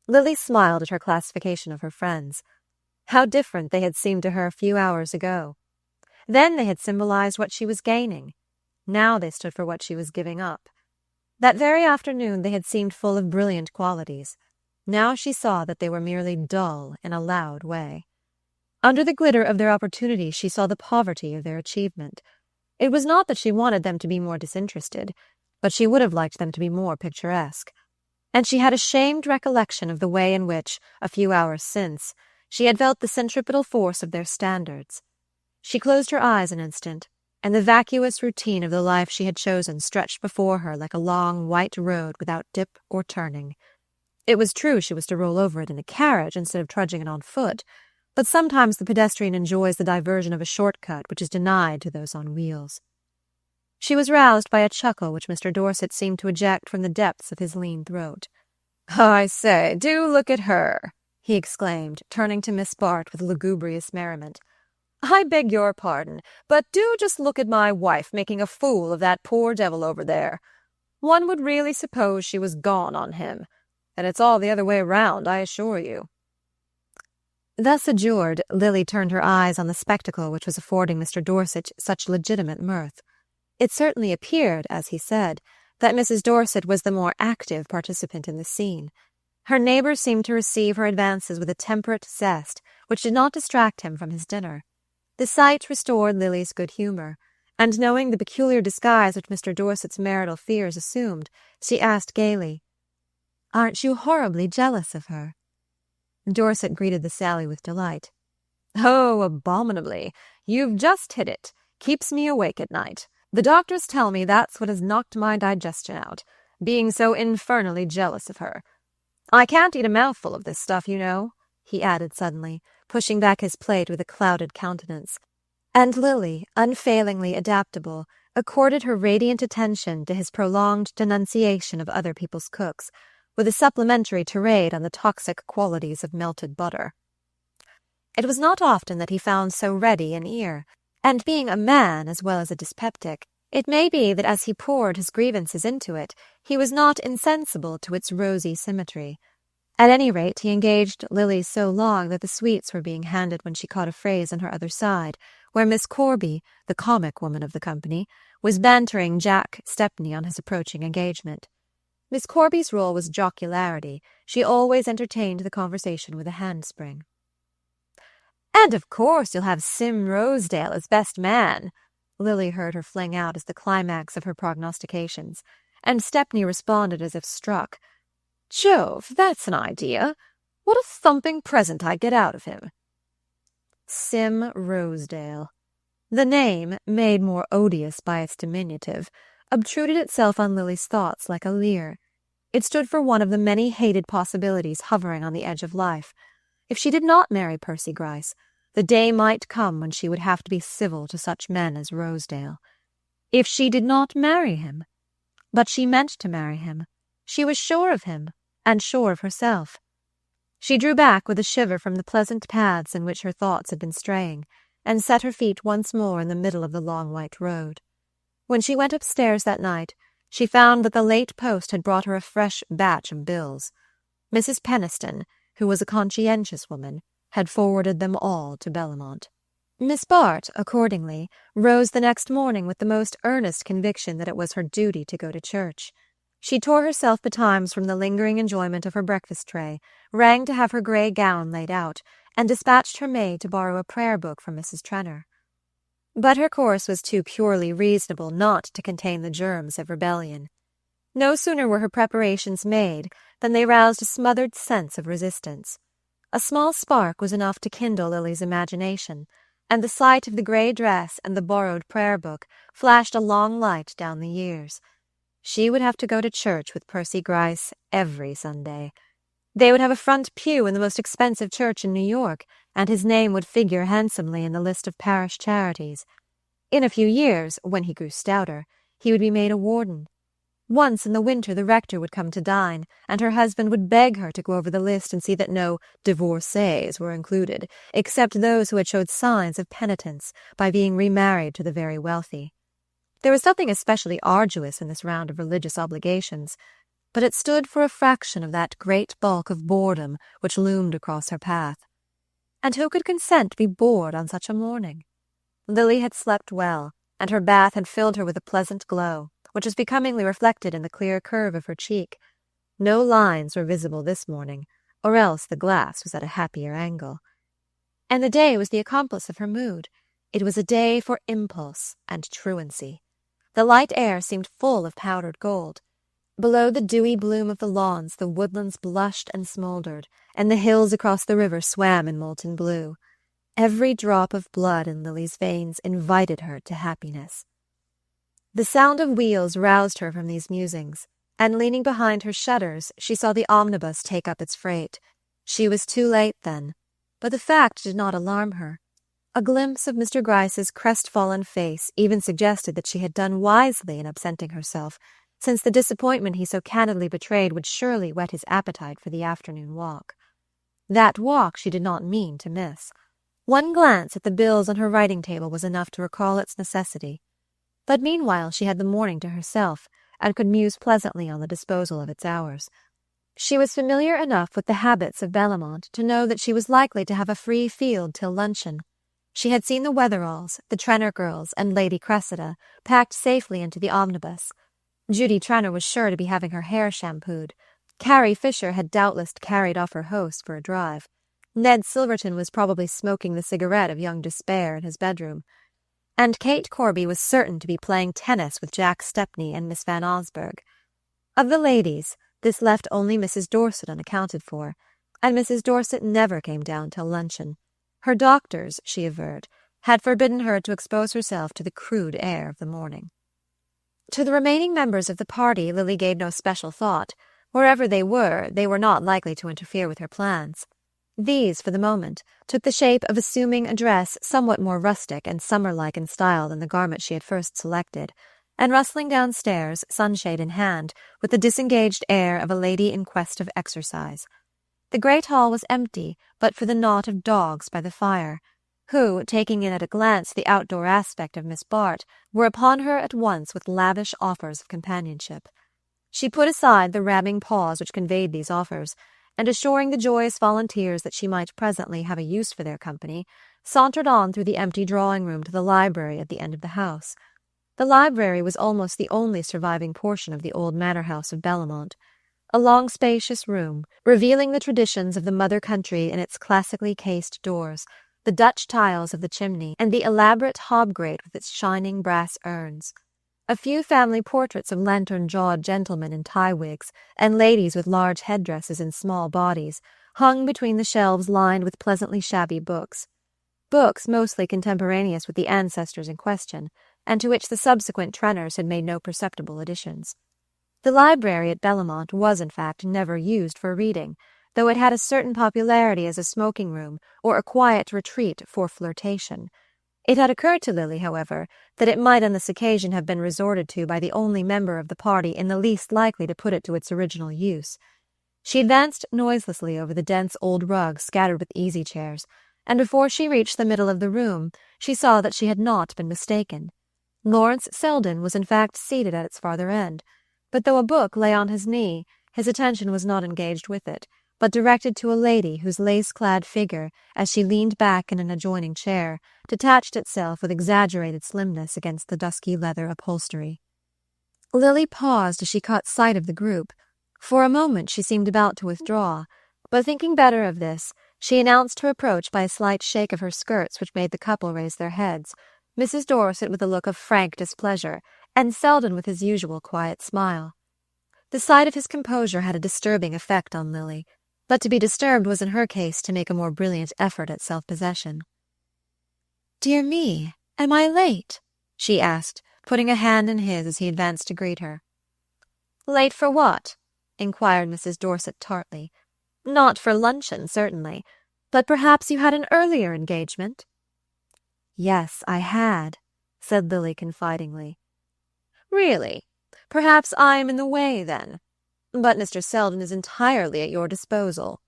Lily smiled at her classification of her friends. How different they had seemed to her a few hours ago. Then they had symbolized what she was gaining. Now they stood for what she was giving up. That very afternoon they had seemed full of brilliant qualities. Now she saw that they were merely dull in a loud way. Under the glitter of their opportunity she saw the poverty of their achievement. It was not that she wanted them to be more disinterested, but she would have liked them to be more picturesque. And she had a shamed recollection of the way in which, a few hours since, she had felt the centripetal force of their standards. She closed her eyes an instant, and the vacuous routine of the life she had chosen stretched before her like a long white road without dip or turning. It was true she was to roll over it in a carriage instead of trudging it on foot, but sometimes the pedestrian enjoys the diversion of a shortcut which is denied to those on wheels. She was roused by a chuckle which Mr. Dorset seemed to eject from the depths of his lean throat. "I say, do look at her!" he exclaimed, turning to Miss Bart with lugubrious merriment. "I beg your pardon, but do just look at my wife making a fool of that poor devil over there. One would really suppose she was gone on him, and it's all the other way round, I assure you." Thus adjured, Lily turned her eyes on the spectacle which was affording Mr. Dorset such legitimate mirth. It certainly appeared, as he said, that Mrs. Dorset was the more active participant in the scene. Her neighbour seemed to receive her advances with a temperate zest which did not distract him from his dinner. The sight restored Lily's good humour, and knowing the peculiar disguise which Mr. Dorset's marital fears assumed, she asked gaily, "Aren't you horribly jealous of her?" Dorset greeted the sally with delight. "Oh, abominably. You've just hit it. Keeps me awake at night. The doctors tell me that's what has knocked my digestion out, being so infernally jealous of her. I can't eat a mouthful of this stuff, you know," he added suddenly, pushing back his plate with a clouded countenance. And Lily, unfailingly adaptable, accorded her radiant attention to his prolonged denunciation of other people's cooks, with a supplementary tirade on the toxic qualities of melted butter. It was not often that he found so ready an ear, and being a man as well as a dyspeptic, it may be that as he poured his grievances into it, he was not insensible to its rosy symmetry. At any rate, he engaged Lily so long that the sweets were being handed when she caught a phrase on her other side, where Miss Corby, the comic woman of the company, was bantering Jack Stepney on his approaching engagement. Miss Corby's role was jocularity. She always entertained the conversation with a handspring. "And of course you'll have Sim Rosedale as best man," Lily heard her fling out as the climax of her prognostications, and Stepney responded as if struck. "Jove, that's an idea. What a thumping present I'd get out of him." Sim Rosedale. The name, made more odious by its diminutive, obtruded itself on Lily's thoughts like a leer. It stood for one of the many hated possibilities hovering on the edge of life. If she did not marry Percy Gryce, the day might come when she would have to be civil to such men as Rosedale. If she did not marry him. But she meant to marry him. She was sure of him, and sure of herself. She drew back with a shiver from the pleasant paths in which her thoughts had been straying, and set her feet once more in the middle of the long white road. When she went upstairs that night, she found that the late post had brought her a fresh batch of bills. Mrs. Penniston, who was a conscientious woman, had forwarded them all to Bellamont. Miss Bart, accordingly, rose the next morning with the most earnest conviction that it was her duty to go to church. She tore herself betimes from the lingering enjoyment of her breakfast tray, rang to have her grey gown laid out, and dispatched her maid to borrow a prayer-book from Mrs. Trenor. But her course was too purely reasonable not to contain the germs of rebellion. No sooner were her preparations made than they roused a smothered sense of resistance. A small spark was enough to kindle Lily's imagination, and the sight of the grey dress and the borrowed prayer-book flashed a long light down the years. She would have to go to church with Percy Gryce every Sunday. They would have a front pew in the most expensive church in New York, and his name would figure handsomely in the list of parish charities. In a few years, when he grew stouter, he would be made a warden. Once in the winter the rector would come to dine, and her husband would beg her to go over the list and see that no divorcees were included, except those who had showed signs of penitence by being remarried to the very wealthy. There was nothing especially arduous in this round of religious obligations, but it stood for a fraction of that great bulk of boredom which loomed across her path. And who could consent to be bored on such a morning? Lily had slept well, and her bath had filled her with a pleasant glow, which was becomingly reflected in the clear curve of her cheek. No lines were visible this morning, or else the glass was at a happier angle. And the day was the accomplice of her mood. It was a day for impulse and truancy. The light air seemed full of powdered gold. Below the dewy bloom of the lawns the woodlands blushed and smouldered, and the hills across the river swam in molten blue. Every drop of blood in Lily's veins invited her to happiness. The sound of wheels roused her from these musings, and leaning behind her shutters, she saw the omnibus take up its freight. She was too late then, but the fact did not alarm her. A glimpse of Mr. Gryce's crestfallen face even suggested that she had done wisely in absenting herself, since the disappointment he so candidly betrayed would surely whet his appetite for the afternoon walk. That walk she did not mean to miss. One glance at the bills on her writing-table was enough to recall its necessity. But meanwhile she had the morning to herself, and could muse pleasantly on the disposal of its hours. She was familiar enough with the habits of Bellamont to know that she was likely to have a free field till luncheon. She had seen the Wetheralls, the Trenor girls, and Lady Cressida packed safely into the omnibus. Judy Trenor was sure to be having her hair shampooed. Carrie Fisher had doubtless carried off her host for a drive. Ned Silverton was probably smoking the cigarette of young Despair in his bedroom. And Kate Corby was certain to be playing tennis with Jack Stepney and Miss Van Osburgh. Of the ladies, this left only Mrs. Dorset unaccounted for, and Mrs. Dorset never came down till luncheon. Her doctors, she averred, had forbidden her to expose herself to the crude air of the morning. To the remaining members of the party Lily gave no special thought. Wherever they were not likely to interfere with her plans. These, for the moment, took the shape of assuming a dress somewhat more rustic and summer-like in style than the garment she had first selected, and rustling downstairs, sunshade in hand, with the disengaged air of a lady in quest of exercise. The great hall was empty, but for the knot of dogs by the fire, who, taking in at a glance the outdoor aspect of Miss Bart, were upon her at once with lavish offers of companionship. She put aside the ramming paws which conveyed these offers, and assuring the joyous volunteers that she might presently have a use for their company, sauntered on through the empty drawing-room to the library at the end of the house. The library was almost the only surviving portion of the old manor house of Bellamont. A long spacious room, revealing the traditions of the mother country in its classically cased doors, the Dutch tiles of the chimney, and the elaborate hob-grate with its shining brass urns. A few family portraits of lantern-jawed gentlemen in tie-wigs and ladies with large headdresses and small bodies hung between the shelves lined with pleasantly shabby books. Books mostly contemporaneous with the ancestors in question, and to which the subsequent Trenors had made no perceptible additions. The library at Bellamont was, in fact, never used for reading, though it had a certain popularity as a smoking room or a quiet retreat for flirtation. It had occurred to Lily, however, that it might on this occasion have been resorted to by the only member of the party in the least likely to put it to its original use. She advanced noiselessly over the dense old rug scattered with easy-chairs, and before she reached the middle of the room, she saw that she had not been mistaken. Lawrence Selden was in fact seated at its farther end, but though a book lay on his knee, his attention was not engaged with it, but directed to a lady whose lace-clad figure, as she leaned back in an adjoining chair, detached itself with exaggerated slimness against the dusky leather upholstery. Lily paused as she caught sight of the group. For a moment she seemed about to withdraw, but thinking better of this, she announced her approach by a slight shake of her skirts which made the couple raise their heads, Mrs. Dorset with a look of frank displeasure, and Selden with his usual quiet smile. The sight of his composure had a disturbing effect on Lily, but to be disturbed was in her case to make a more brilliant effort at self-possession. "Dear me, am I late?" she asked, putting a hand in his as he advanced to greet her. "Late for what?" inquired Mrs. Dorset tartly. "Not for luncheon, certainly. But perhaps you had an earlier engagement?" "Yes, I had," said Lily confidingly. "Really? Perhaps I am in the way, then. But Mr. Selden is entirely at your disposal."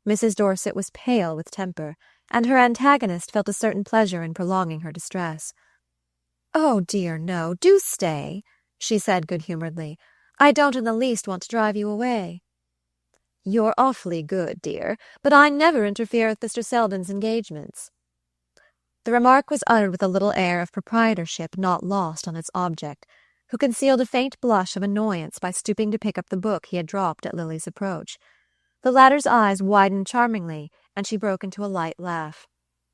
Mrs. Dorset was pale with temper, and her antagonist felt a certain pleasure in prolonging her distress. "Oh, dear, no, do stay," she said good-humouredly. "I don't in the least want to drive you away." "You're awfully good, dear, but I never interfere with Mr. Selden's engagements." The remark was uttered with a little air of proprietorship not lost on its object, who concealed a faint blush of annoyance by stooping to pick up the book he had dropped at Lily's approach. The latter's eyes widened charmingly, and she broke into a light laugh.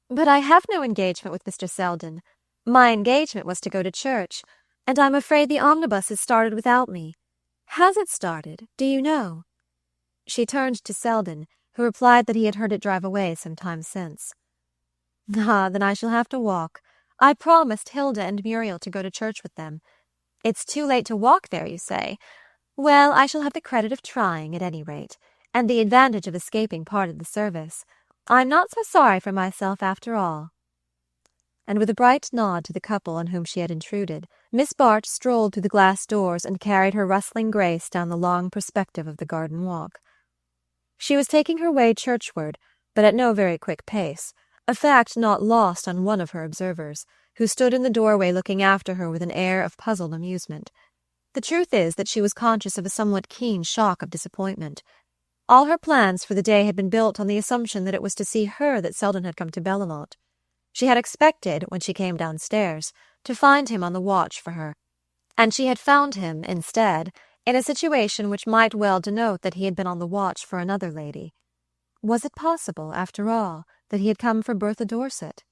"But I have no engagement with Mr. Selden. My engagement was to go to church, and I'm afraid the omnibus has started without me. Has it started? Do you know?" She turned to Selden, who replied that he had heard it drive away some time since. "Ah, then I shall have to walk. I promised Hilda and Muriel to go to church with them. It's too late to walk there, you say? Well, I shall have the credit of trying, at any rate, and the advantage of escaping part of the service. I'm not so sorry for myself after all." And with a bright nod to the couple on whom she had intruded, Miss Bart strolled through the glass doors and carried her rustling grace down the long perspective of the garden walk. She was taking her way churchward, but at no very quick pace, a fact not lost on one of her observers, who stood in the doorway looking after her with an air of puzzled amusement. The truth is that she was conscious of a somewhat keen shock of disappointment. All her plans for the day had been built on the assumption that it was to see her that Selden had come to Bellamont. She had expected, when she came downstairs, to find him on the watch for her, and she had found him, instead, in a situation which might well denote that he had been on the watch for another lady. Was it possible, after all, that he had come for Bertha Dorset?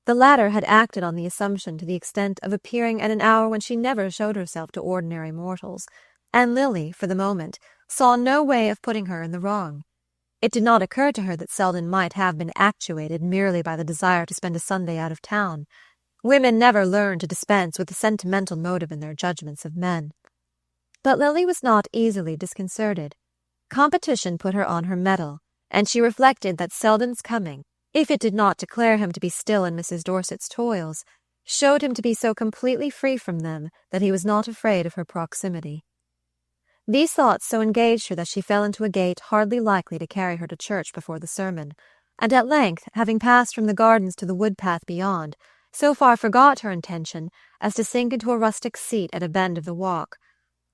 The latter had acted on the assumption to the extent of appearing at an hour when she never showed herself to ordinary mortals, and Lily, for the moment, saw no way of putting her in the wrong. It did not occur to her that Selden might have been actuated merely by the desire to spend a Sunday out of town. Women never learn to dispense with the sentimental motive in their judgments of men. But Lily was not easily disconcerted. Competition put her on her mettle, and she reflected that Selden's coming, if it did not declare him to be still in Mrs. Dorset's toils, showed him to be so completely free from them that he was not afraid of her proximity. These thoughts so engaged her that she fell into a gait hardly likely to carry her to church before the sermon, and at length, having passed from the gardens to the wood-path beyond, so far forgot her intention as to sink into a rustic seat at a bend of the walk.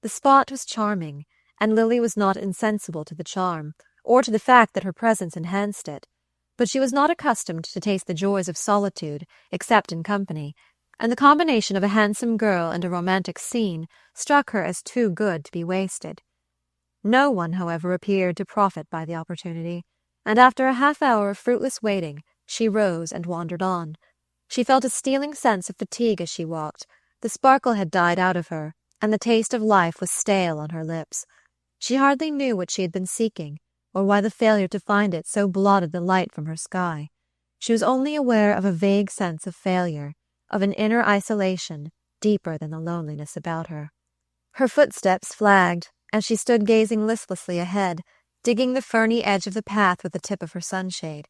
The spot was charming, and Lily was not insensible to the charm, or to the fact that her presence enhanced it. But she was not accustomed to taste the joys of solitude, except in company, and the combination of a handsome girl and a romantic scene struck her as too good to be wasted. No one, however, appeared to profit by the opportunity, and after a half-hour of fruitless waiting, she rose and wandered on. She felt a stealing sense of fatigue as she walked, The sparkle had died out of her, and the taste of life was stale on her lips. She hardly knew what she had been seeking, or why the failure to find it so blotted the light from her sky. She was only aware of a vague sense of failure, of an inner isolation deeper than the loneliness about her. Her footsteps flagged, and she stood gazing listlessly ahead, digging the ferny edge of the path with the tip of her sunshade.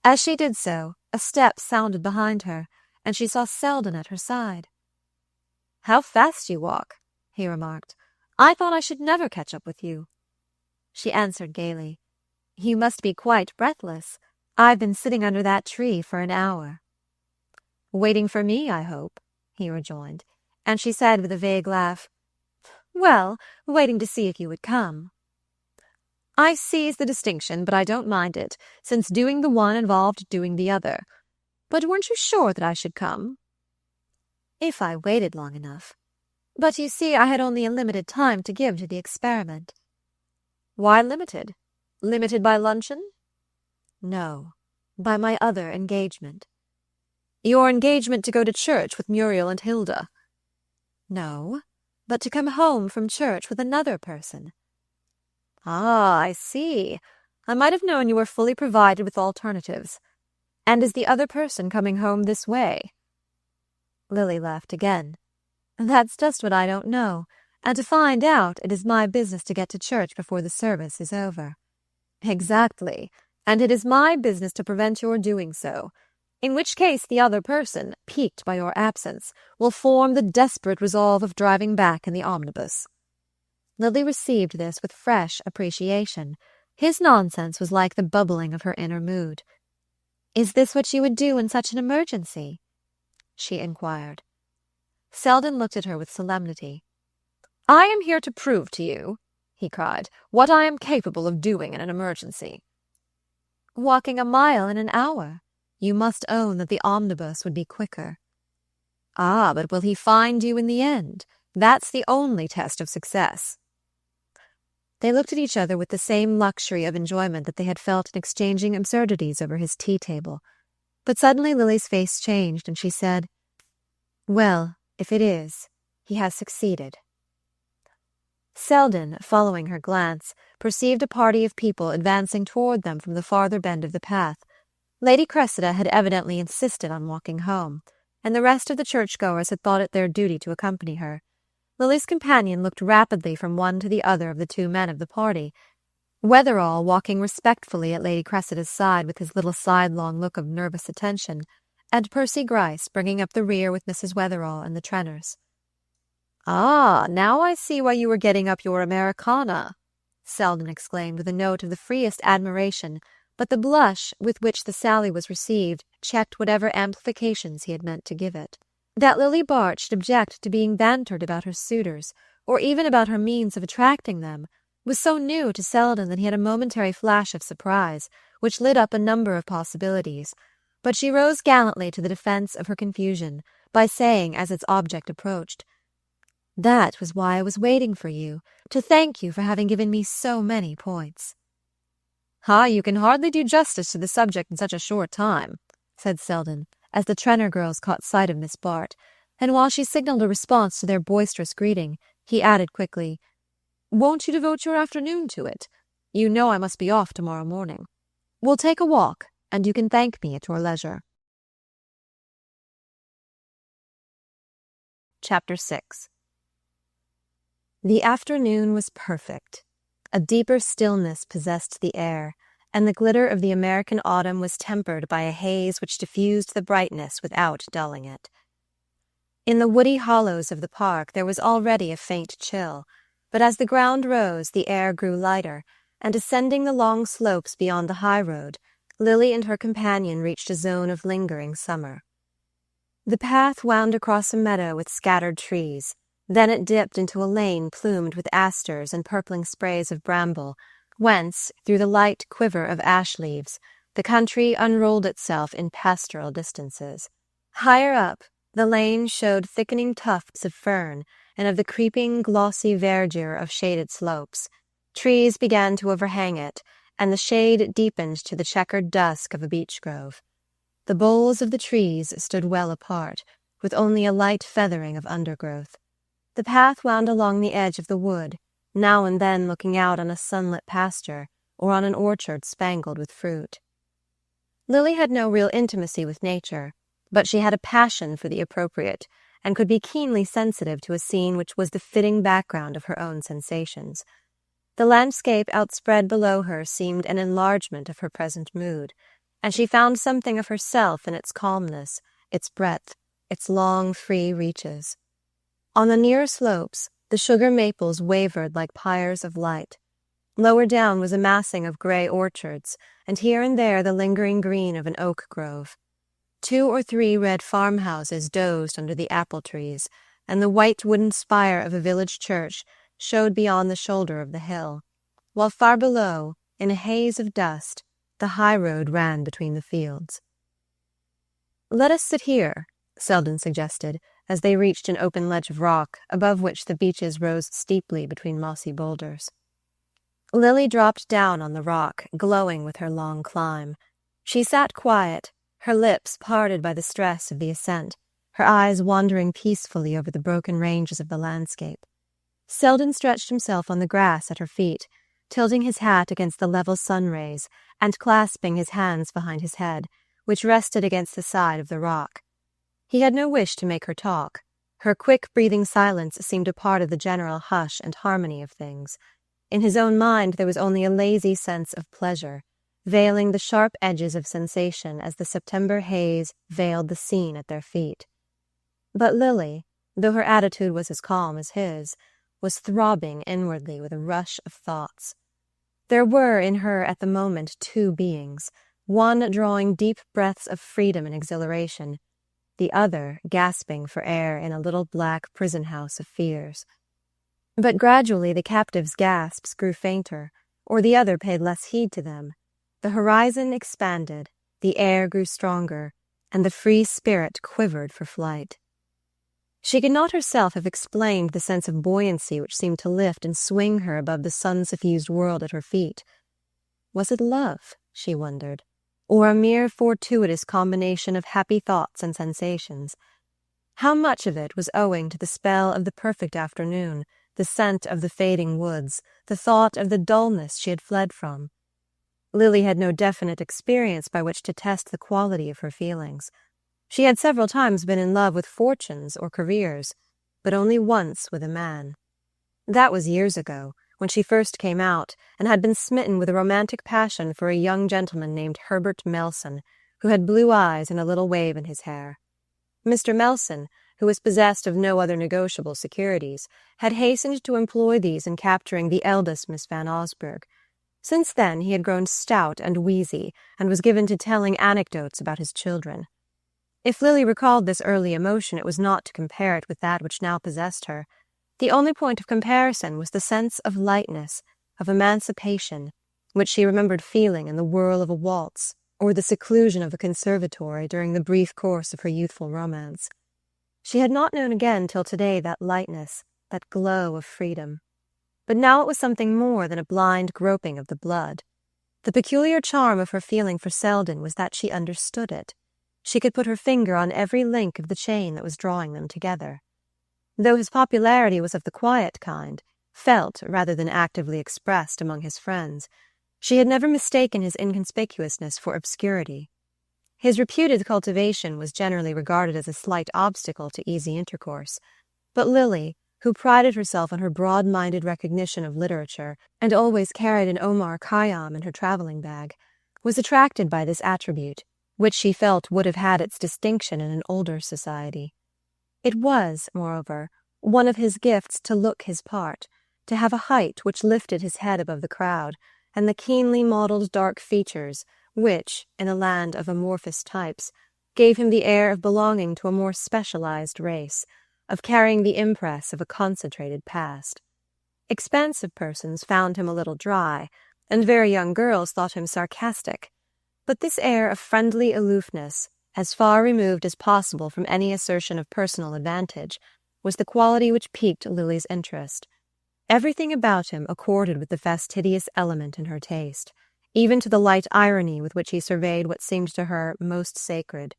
As she did so, a step sounded behind her, and she saw Selden at her side. "How fast you walk," he remarked. "I thought I should never catch up with you." She answered gaily, "You must be quite breathless. I've been sitting under that tree for an hour." "Waiting for me, I hope," he rejoined, and she said with a vague laugh, "Well, waiting to see if you would come." "I seize the distinction, but I don't mind it, since doing the one involved doing the other. But weren't you sure that I should come?" "If I waited long enough. But you see, I had only a limited time to give to the experiment." "Why limited? Limited by luncheon?" "No, by my other engagement." "Your engagement to go to church with Muriel and Hilda?" "No, but to come home from church with another person." "Ah, I see. I might have known you were fully provided with alternatives. And is the other person coming home this way?" Lily laughed again. "That's just what I don't know, and to find out it is my business to get to church before the service is over." "Exactly, and it is my business to prevent your doing so, in which case the other person, piqued by your absence, will form the desperate resolve of driving back in the omnibus." Lily received this with fresh appreciation. His nonsense was like the bubbling of her inner mood. "Is this what you would do in such an emergency?" she inquired. Selden looked at her with solemnity. "I am here to prove to you," he cried, "what I am capable of doing in an emergency." "Walking a mile in an hour. You must own that the omnibus would be quicker." "Ah, but will he find you in the end? That's the only test of success." They looked at each other with the same luxury of enjoyment that they had felt in exchanging absurdities over his tea-table. But suddenly Lily's face changed, and she said, "Well, if it is, he has succeeded." Selden, following her glance, perceived a party of people advancing toward them from the farther bend of the path. Lady Cressida had evidently insisted on walking home, and the rest of the churchgoers had thought it their duty to accompany her. Lily's companion looked rapidly from one to the other of the two men of the party, Wetherall walking respectfully at Lady Cressida's side with his little sidelong look of nervous attention, and Percy Gryce bringing up the rear with Mrs. Wetherall and the Trenners. "Ah, now I see why you were getting up your Americana," Selden exclaimed with a note of the freest admiration, but the blush with which the sally was received checked whatever amplifications he had meant to give it. That Lily Bart should object to being bantered about her suitors, or even about her means of attracting them, was so new to Selden that he had a momentary flash of surprise, which lit up a number of possibilities. But she rose gallantly to the defense of her confusion, by saying, as its object approached, "That was why I was waiting for you, to thank you for having given me so many points." "Ah, you can hardly do justice to the subject in such a short time," said Selden, as the Trenner girls caught sight of Miss Bart, and while she signalled a response to their boisterous greeting, he added quickly, "Won't you devote your afternoon to it? You know I must be off tomorrow morning. We'll take a walk, and you can thank me at your leisure." Chapter 6. The afternoon was perfect. A deeper stillness possessed the air, and the glitter of the American autumn was tempered by a haze which diffused the brightness without dulling it. In the woody hollows of the park there was already a faint chill, but as the ground rose the air grew lighter, and ascending the long slopes beyond the high road, Lily and her companion reached a zone of lingering summer. The path wound across a meadow with scattered trees, then it dipped into a lane plumed with asters and purpling sprays of bramble, whence, through the light quiver of ash leaves, the country unrolled itself in pastoral distances. Higher up, the lane showed thickening tufts of fern and of the creeping, glossy verdure of shaded slopes. Trees began to overhang it, and the shade deepened to the checkered dusk of a beech grove. The boles of the trees stood well apart, with only a light feathering of undergrowth. The path wound along the edge of the wood, now and then looking out on a sunlit pasture or on an orchard spangled with fruit. Lily had no real intimacy with nature, but she had a passion for the appropriate, and could be keenly sensitive to a scene which was the fitting background of her own sensations. The landscape outspread below her seemed an enlargement of her present mood, and she found something of herself in its calmness, its breadth, its long, free reaches. On the nearer slopes, the sugar maples wavered like pyres of light. Lower down was a massing of grey orchards, and here and there the lingering green of an oak grove. 2 or 3 red farmhouses dozed under the apple trees, and the white wooden spire of a village church showed beyond the shoulder of the hill, while far below, in a haze of dust, the high road ran between the fields. "Let us sit here," Selden suggested, as they reached an open ledge of rock, above which the beeches rose steeply between mossy boulders. Lily dropped down on the rock, glowing with her long climb. She sat quiet, her lips parted by the stress of the ascent, her eyes wandering peacefully over the broken ranges of the landscape. Selden stretched himself on the grass at her feet, tilting his hat against the level sun rays and clasping his hands behind his head, which rested against the side of the rock. He had no wish to make her talk. Her quick-breathing silence seemed a part of the general hush and harmony of things. In his own mind there was only a lazy sense of pleasure, veiling the sharp edges of sensation as the September haze veiled the scene at their feet. But Lily, though her attitude was as calm as his, was throbbing inwardly with a rush of thoughts. There were in her at the moment 2 beings, one drawing deep breaths of freedom and exhilaration, the other gasping for air in a little black prison house of fears. But gradually the captive's gasps grew fainter, or the other paid less heed to them. The horizon expanded, the air grew stronger, and the free spirit quivered for flight. She could not herself have explained the sense of buoyancy which seemed to lift and swing her above the sun-suffused world at her feet. Was it love, she wondered, or a mere fortuitous combination of happy thoughts and sensations? How much of it was owing to the spell of the perfect afternoon, the scent of the fading woods, the thought of the dullness she had fled from? Lily had no definite experience by which to test the quality of her feelings. She had several times been in love with fortunes or careers, but only once with a man. That was years ago, when she first came out, and had been smitten with a romantic passion for a young gentleman named Herbert Melson, who had blue eyes and a little wave in his hair. Mr. Melson, who was possessed of no other negotiable securities, had hastened to employ these in capturing the eldest Miss Van Osburgh. Since then he had grown stout and wheezy, and was given to telling anecdotes about his children. If Lily recalled this early emotion, it was not to compare it with that which now possessed her. The only point of comparison was the sense of lightness, of emancipation, which she remembered feeling in the whirl of a waltz, or the seclusion of a conservatory during the brief course of her youthful romance. She had not known again till today that lightness, that glow of freedom. But now it was something more than a blind groping of the blood. The peculiar charm of her feeling for Selden was that she understood it. She could put her finger on every link of the chain that was drawing them together. Though his popularity was of the quiet kind, felt rather than actively expressed among his friends, she had never mistaken his inconspicuousness for obscurity. His reputed cultivation was generally regarded as a slight obstacle to easy intercourse, but Lily, who prided herself on her broad-minded recognition of literature and always carried an Omar Khayyam in her travelling bag, was attracted by this attribute, which she felt would have had its distinction in an older society. It was, moreover, one of his gifts to look his part, to have a height which lifted his head above the crowd, and the keenly modelled dark features which, in a land of amorphous types, gave him the air of belonging to a more specialized race, of carrying the impress of a concentrated past. Expansive persons found him a little dry, and very young girls thought him sarcastic. But this air of friendly aloofness, as far removed as possible from any assertion of personal advantage, was the quality which piqued Lily's interest. Everything about him accorded with the fastidious element in her taste, even to the light irony with which he surveyed what seemed to her most sacred.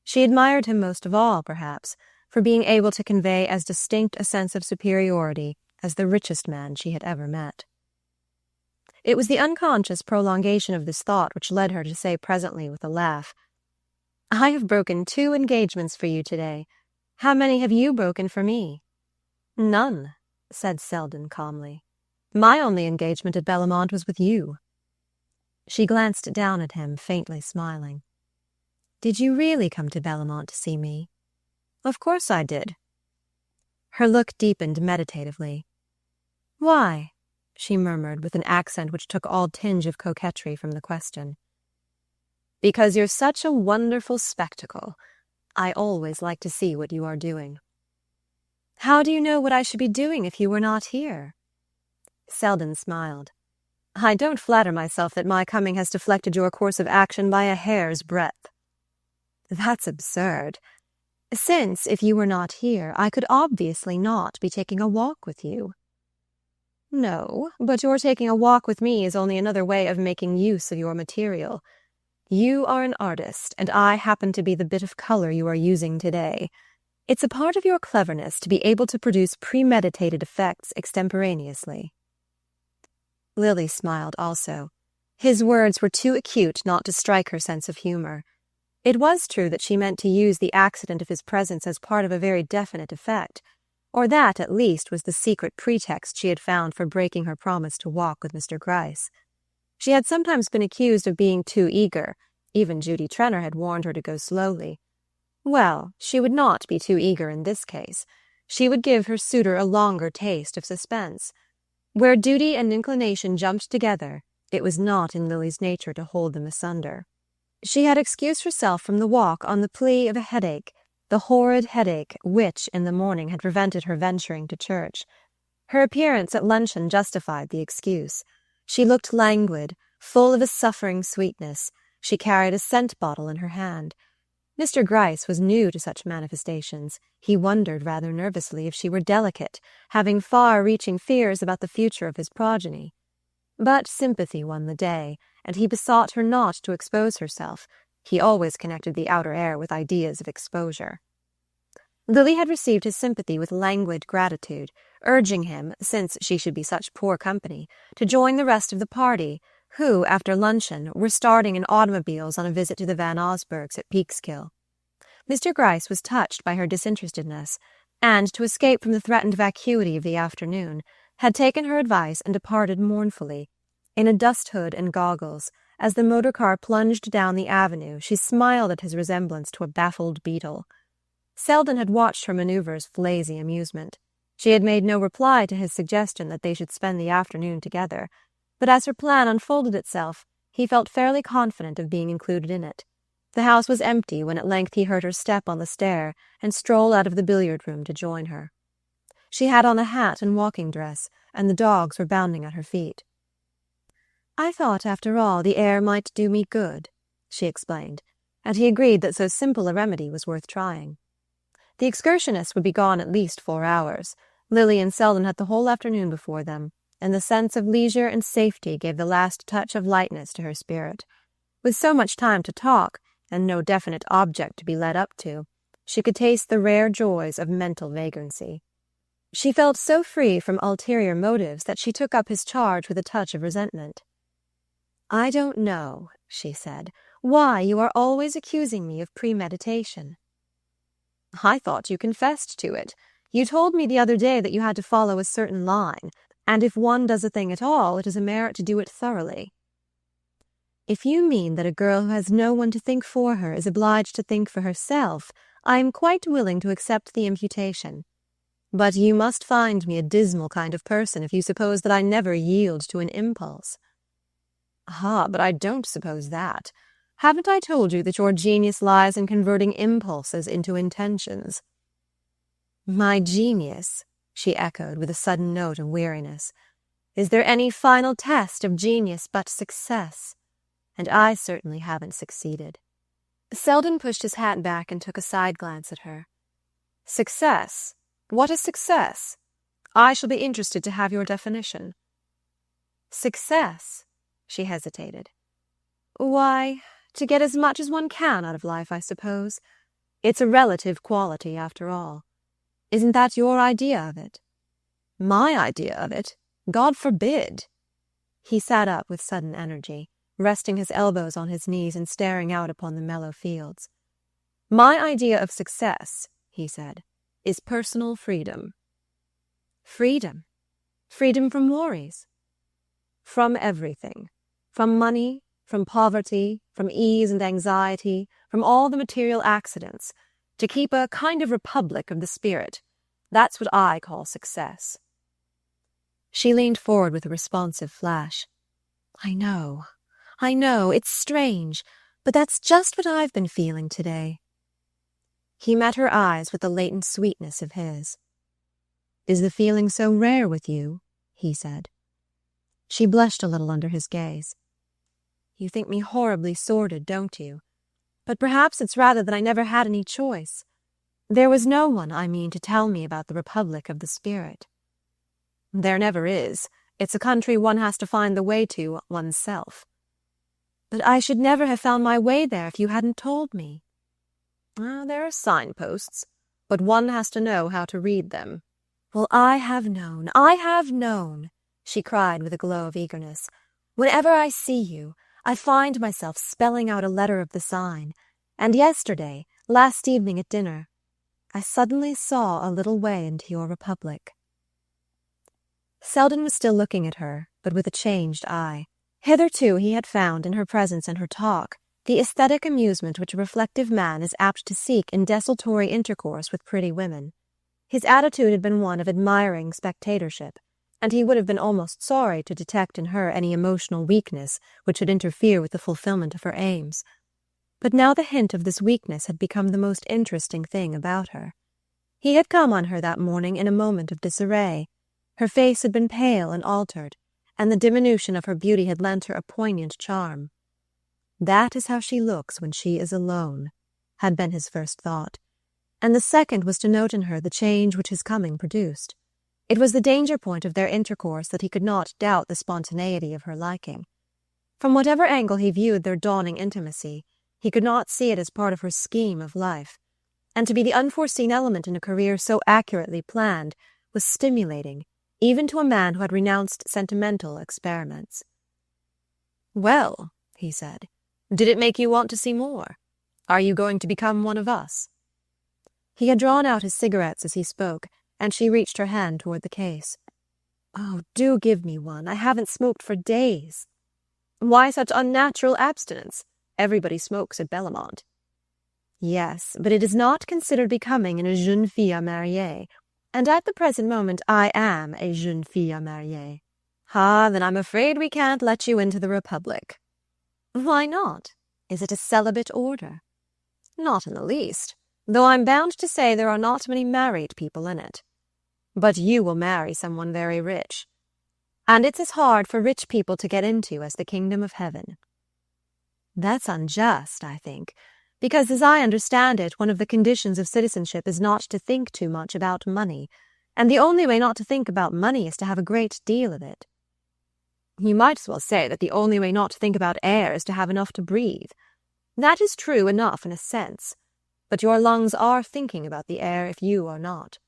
She admired him most of all, perhaps, for being able to convey as distinct a sense of superiority as the richest man she had ever met. It was the unconscious prolongation of this thought which led her to say presently with a laugh, "I have broken 2 engagements for you today. How many have you broken for me?" "None," said Selden calmly. "My only engagement at Bellamont was with you." She glanced down at him, faintly smiling. "Did you really come to Bellamont to see me?" "Of course I did." Her look deepened meditatively. "Why?" she murmured with an accent which took all tinge of coquetry from the question. "Because you're such a wonderful spectacle. I always like to see what you are doing." "How do you know what I should be doing if you were not here?" Selden smiled. "I don't flatter myself that my coming has deflected your course of action by a hair's breadth." "That's absurd. Since, if you were not here, I could obviously not be taking a walk with you." "No, but your taking a walk with me is only another way of making use of your material. You are an artist, and I happen to be the bit of color you are using today. It's a part of your cleverness to be able to produce premeditated effects extemporaneously." Lily smiled also. His words were too acute not to strike her sense of humor. It was true that she meant to use the accident of his presence as part of a very definite effect, or that, at least, was the secret pretext she had found for breaking her promise to walk with Mr. Gryce. She had sometimes been accused of being too eager. Even Judy Trenor had warned her to go slowly. Well, she would not be too eager in this case. She would give her suitor a longer taste of suspense. Where duty and inclination jumped together, it was not in Lily's nature to hold them asunder. She had excused herself from the walk on the plea of a headache, the horrid headache which in the morning had prevented her venturing to church. Her appearance at luncheon justified the excuse. She looked languid, full of a suffering sweetness. She carried a scent bottle in her hand. Mr. Gryce was new to such manifestations. He wondered rather nervously if she were delicate, having far-reaching fears about the future of his progeny. But sympathy won the day, and he besought her not to expose herself. He always connected the outer air with ideas of exposure. Lily had received his sympathy with languid gratitude, urging him, since she should be such poor company, to join the rest of the party, who, after luncheon, were starting in automobiles on a visit to the Van Osburghs at Peekskill. Mr. Gryce was touched by her disinterestedness, and, to escape from the threatened vacuity of the afternoon, had taken her advice and departed mournfully. In a dust hood and goggles, as the motor-car plunged down the avenue, she smiled at his resemblance to a baffled beetle. Selden had watched her manoeuvres with lazy amusement. She had made no reply to his suggestion that they should spend the afternoon together, but as her plan unfolded itself, he felt fairly confident of being included in it. The house was empty when at length he heard her step on the stair and stroll out of the billiard-room to join her. She had on a hat and walking dress, and the dogs were bounding at her feet. "I thought, after all, the air might do me good," she explained, and he agreed that so simple a remedy was worth trying. The excursionists would be gone at least 4 hours. Lily and Selden had the whole afternoon before them, and the sense of leisure and safety gave the last touch of lightness to her spirit. With so much time to talk, and no definite object to be led up to, she could taste the rare joys of mental vagrancy. She felt so free from ulterior motives that she took up his charge with a touch of resentment. "I don't know," she said, "why you are always accusing me of premeditation." "I thought you confessed to it. You told me the other day that you had to follow a certain line, and if one does a thing at all, it is a merit to do it thoroughly." "If you mean that a girl who has no one to think for her is obliged to think for herself, I am quite willing to accept the imputation. But you must find me a dismal kind of person if you suppose that I never yield to an impulse." "Ah, but I don't suppose that. Haven't I told you that your genius lies in converting impulses into intentions?" "My genius?" she echoed with a sudden note of weariness. "Is there any final test of genius but success? And I certainly haven't succeeded." Selden pushed his hat back and took a side glance at her. "Success? What is success? I shall be interested to have your definition." "Success?" She hesitated. "Why, to get as much as one can out of life, I suppose. It's a relative quality, after all. Isn't that your idea of it?" "My idea of it? God forbid!" He sat up with sudden energy, resting his elbows on his knees and staring out upon the mellow fields. "My idea of success," he said, "is personal freedom." "Freedom? Freedom from worries?" "From everything. From money, from poverty, from ease and anxiety, from all the material accidents. To keep a kind of republic of the spirit. That's what I call success." She leaned forward with a responsive flash. I know, it's strange, but that's just what I've been feeling today." He met her eyes with the latent sweetness of his. "Is the feeling so rare with you?" he said. She blushed a little under his gaze. "You think me horribly sordid, don't you? But perhaps it's rather that I never had any choice. There was no one, I mean, to tell me about the Republic of the Spirit." "There never is. It's a country one has to find the way to oneself." "But I should never have found my way there if you hadn't told me." "There are signposts, but one has to know how to read them." "Well, I have known," she cried with a glow of eagerness. "Whenever I see you, I find myself spelling out a letter of the sign, and yesterday, last evening at dinner, I suddenly saw a little way into your republic." Selden was still looking at her, but with a changed eye. Hitherto he had found in her presence and her talk the aesthetic amusement which a reflective man is apt to seek in desultory intercourse with pretty women. His attitude had been one of admiring spectatorship, and he would have been almost sorry to detect in her any emotional weakness which should interfere with the fulfillment of her aims. But now the hint of this weakness had become the most interesting thing about her. He had come on her that morning in a moment of disarray. Her face had been pale and altered, and the diminution of her beauty had lent her a poignant charm. "That is how she looks when she is alone," had been his first thought, and the second was to note in her the change which his coming produced. It was the danger point of their intercourse that he could not doubt the spontaneity of her liking. From whatever angle he viewed their dawning intimacy, he could not see it as part of her scheme of life, and to be the unforeseen element in a career so accurately planned was stimulating, even to a man who had renounced sentimental experiments. "Well," he said, "did it make you want to see more? Are you going to become one of us?" He had drawn out his cigarettes as he spoke, and she reached her hand toward the case. "Oh, do give me one. I haven't smoked for days." "Why such unnatural abstinence? Everybody smokes at Bellamont." "Yes, but it is not considered becoming in a jeune fille mariée, and at the present moment I am a jeune fille mariée." "Ah, then I'm afraid we can't let you into the Republic." "Why not? Is it a celibate order?" "Not in the least, though I'm bound to say there are not many married people in it. But you will marry someone very rich, and it's as hard for rich people to get into as the kingdom of heaven." "That's unjust, I think, because as I understand it, one of the conditions of citizenship is not to think too much about money, and the only way not to think about money is to have a great deal of it." "You might as well say that the only way not to think about air is to have enough to breathe. That is true enough in a sense, but your lungs are thinking about the air if you are not.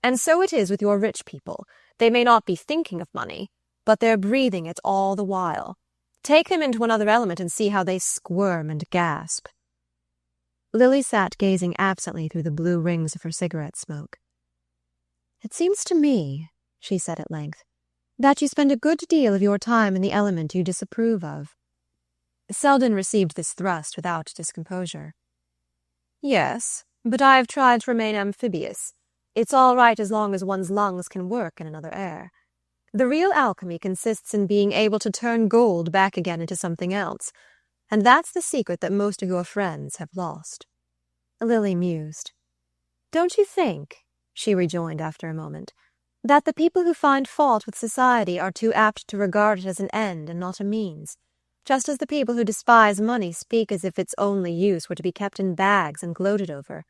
And so it is with your rich people. They may not be thinking of money, but they're breathing it all the while. Take them into another element and see how they squirm and gasp." Lily sat gazing absently through the blue rings of her cigarette smoke. "It seems to me," she said at length, "that you spend a good deal of your time in the element you disapprove of." Selden received this thrust without discomposure. "Yes, but I have tried to remain amphibious. It's all right as long as one's lungs can work in another air. The real alchemy consists in being able to turn gold back again into something else, and that's the secret that most of your friends have lost." Lily mused. "Don't you think," she rejoined after a moment, "that the people who find fault with society are too apt to regard it as an end and not a means, just as the people who despise money speak as if its only use were to be kept in bags and gloated over?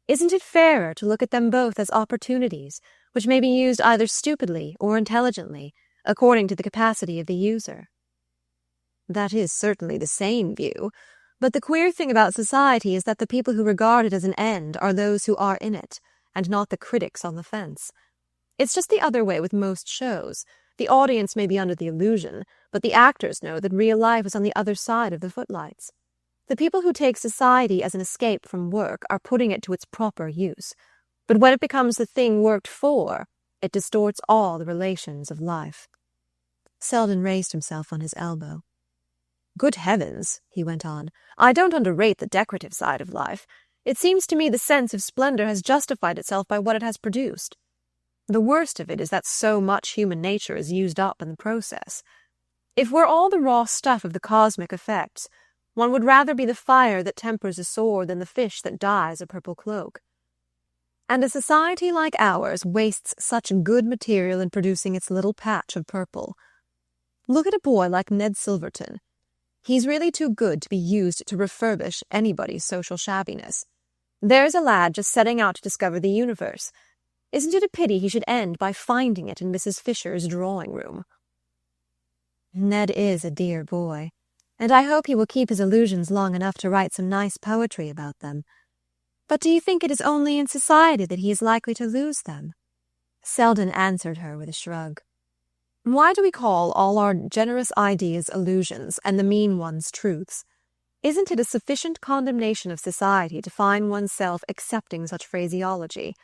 Isn't it fairer to look at them both as opportunities, which may be used either stupidly or intelligently, according to the capacity of the user?" "That is certainly the sane view, But the queer thing about society is that the people who regard it as an end are those who are in it, and not the critics on the fence. It's just the other way with most shows. The audience may be under the illusion, but the actors know that real life is on the other side of the footlights. The people who take society as an escape from work are putting it to its proper use. But when it becomes the thing worked for, it distorts all the relations of life. Selden raised himself on his elbow. Good heavens, he went on, I don't underrate the decorative side of life. It seems to me the sense of splendor has justified itself by what it has produced. The worst of it is that so much human nature is used up in the process. If we're all the raw stuff of the cosmic effects, one would rather be the fire that tempers a sword than the fish that dyes a purple cloak. And a society like ours wastes such good material in producing its little patch of purple. Look at a boy like Ned Silverton. He's really too good to be used to refurbish anybody's social shabbiness. There's a lad just setting out to discover the universe. Isn't it a pity he should end by finding it in Mrs. Fisher's drawing-room? Ned is a dear boy, and I hope he will keep his illusions long enough to write some nice poetry about them. But do you think it is only in society that he is likely to lose them? Selden answered her with a shrug. Why do we call all our generous ideas illusions and the mean ones truths? Isn't it a sufficient condemnation of society to find oneself accepting such phraseology?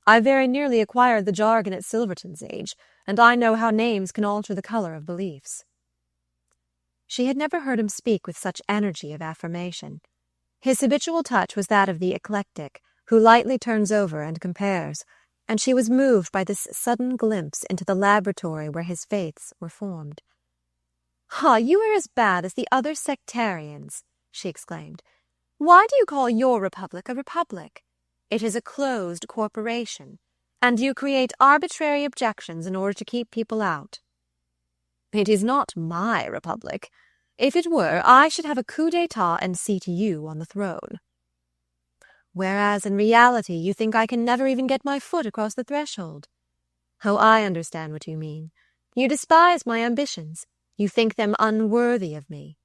I very nearly acquired the jargon at Silverton's age, and I know how names can alter the color of beliefs. She had never heard him speak with such energy of affirmation. His habitual touch was that of the eclectic, who lightly turns over and compares, and she was moved by this sudden glimpse into the laboratory where his faiths were formed. You are as bad as the other sectarians," she exclaimed. "Why do you call your republic a republic? It is a closed corporation, and you create arbitrary objections in order to keep people out." "It is not my republic. If it were, I should have a coup d'etat and seat you on the throne." "Whereas in reality you think I can never even get my foot across the threshold." "Oh, I understand what you mean. You despise my ambitions. You think them unworthy of me."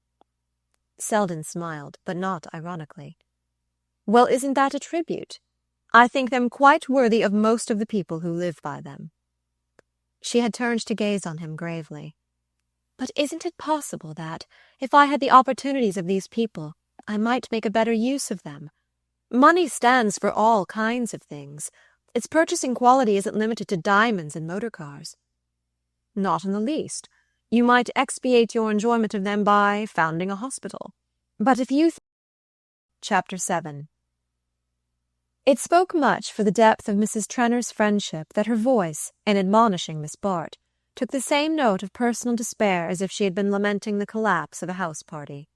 Selden smiled, but not ironically. "Well, isn't that a tribute? I think them quite worthy of most of the people who live by them." She had turned to gaze on him gravely. "But isn't it possible that, if I had the opportunities of these people, I might make a better use of them? Money stands for all kinds of things. Its purchasing quality isn't limited to diamonds and motor cars." "Not in the least. You might expiate your enjoyment of them by founding a hospital. But if you..." Chapter 7. It spoke much for the depth of Mrs. Trenner's friendship that her voice, in admonishing Miss Bart, took the same note of personal despair as if she had been lamenting the collapse of a house party.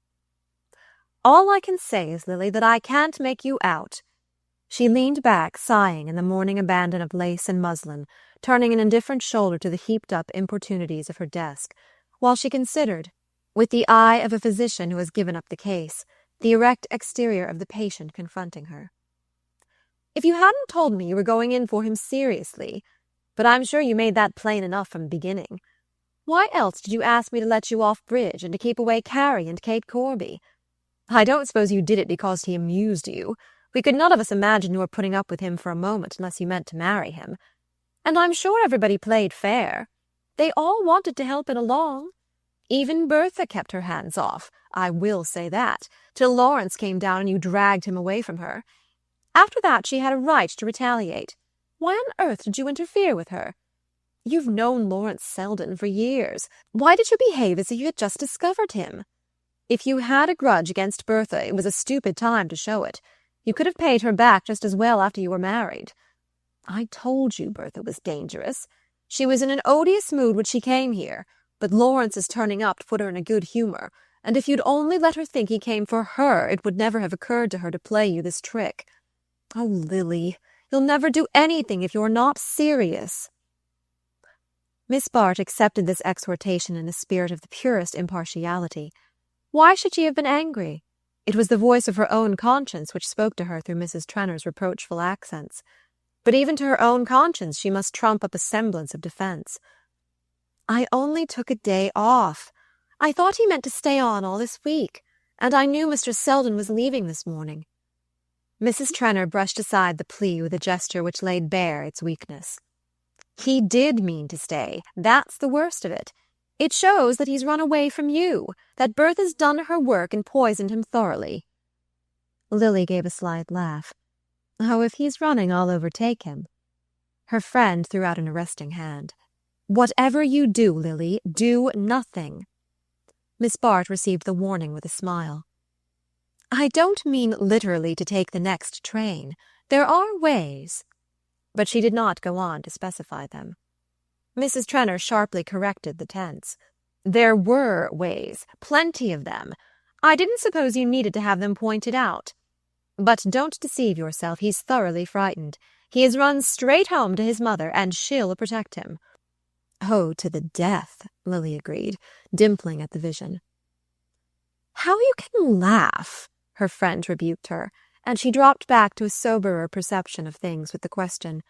"All I can say is, Lily, that I can't make you out." She leaned back, sighing in the morning abandon of lace and muslin, turning an indifferent shoulder to the heaped-up importunities of her desk, while she considered, with the eye of a physician who has given up the case, the erect exterior of the patient confronting her. "If you hadn't told me you were going in for him seriously, but I'm sure you made that plain enough from the beginning. Why else did you ask me to let you off bridge and to keep away Carrie and Kate Corby? I don't suppose you did it because he amused you. We could none of us imagine you were putting up with him for a moment unless you meant to marry him. And I'm sure everybody played fair. They all wanted to help it along. Even Bertha kept her hands off, I will say that, till Lawrence came down and you dragged him away from her. After that she had a right to retaliate. Why on earth did you interfere with her? You've known Lawrence Selden for years. Why did you behave as if you had just discovered him? If you had a grudge against Bertha, it was a stupid time to show it. You could have paid her back just as well after you were married. I told you Bertha was dangerous. She was in an odious mood when she came here, but Lawrence is turning up to put her in a good humour, and if you'd only let her think he came for her, it would never have occurred to her to play you this trick. Oh, Lily, you'll never do anything if you're not serious." Miss Bart accepted this exhortation in a spirit of the purest impartiality. Why should she have been angry? It was the voice of her own conscience which spoke to her through Mrs. Trenner's reproachful accents. But even to her own conscience she must trump up a semblance of defence. "I only took a day off. I thought he meant to stay on all this week. and I knew Mr. Selden was leaving this morning." Mrs. Trenor brushed aside the plea with a gesture which laid bare its weakness. "He did mean to stay. That's the worst of it. It shows that he's run away from you, that Bertha's done her work and poisoned him thoroughly." Lily gave a slight laugh. "Oh, if he's running, I'll overtake him." Her friend threw out an arresting hand. "Whatever you do, Lily, do nothing." Miss Bart received the warning with a smile. "I don't mean literally to take the next train. There are ways." But she did not go on to specify them. Mrs. Trenor sharply corrected the tense. "There were ways, plenty of them. I didn't suppose you needed to have them pointed out. But don't deceive yourself, he's thoroughly frightened. He has run straight home to his mother, and she'll protect him." "Oh, to the death," Lily agreed, dimpling at the vision. "How you can laugh," her friend rebuked her, and she dropped back to a soberer perception of things with the question,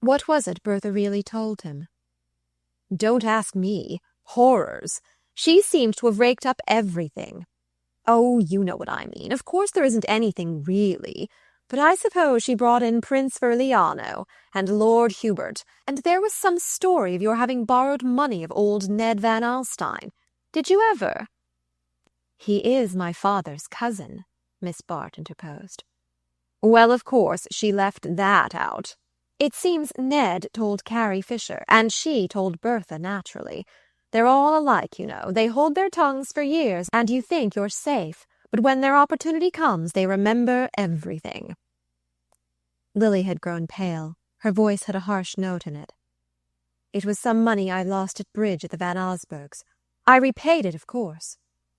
"What was it Bertha really told him?" "Don't ask me. Horrors. She seemed to have raked up everything. Oh, you know what I mean. Of course there isn't anything really, but I suppose she brought in Prince Verliano and Lord Hubert, and there was some story of your having borrowed money of old Ned Van Alstyne. Did you ever?" "He is my father's cousin," Miss Bart interposed. "Well, of course, she left that out. It seems Ned told Carrie Fisher, and she told Bertha naturally. They're all alike, you know. They hold their tongues for years, and you think you're safe, but when their opportunity comes, they remember everything." Lily had grown pale. Her voice had a harsh note in it. "It was some money I lost at bridge at the Van Osburghs. I repaid it, of course."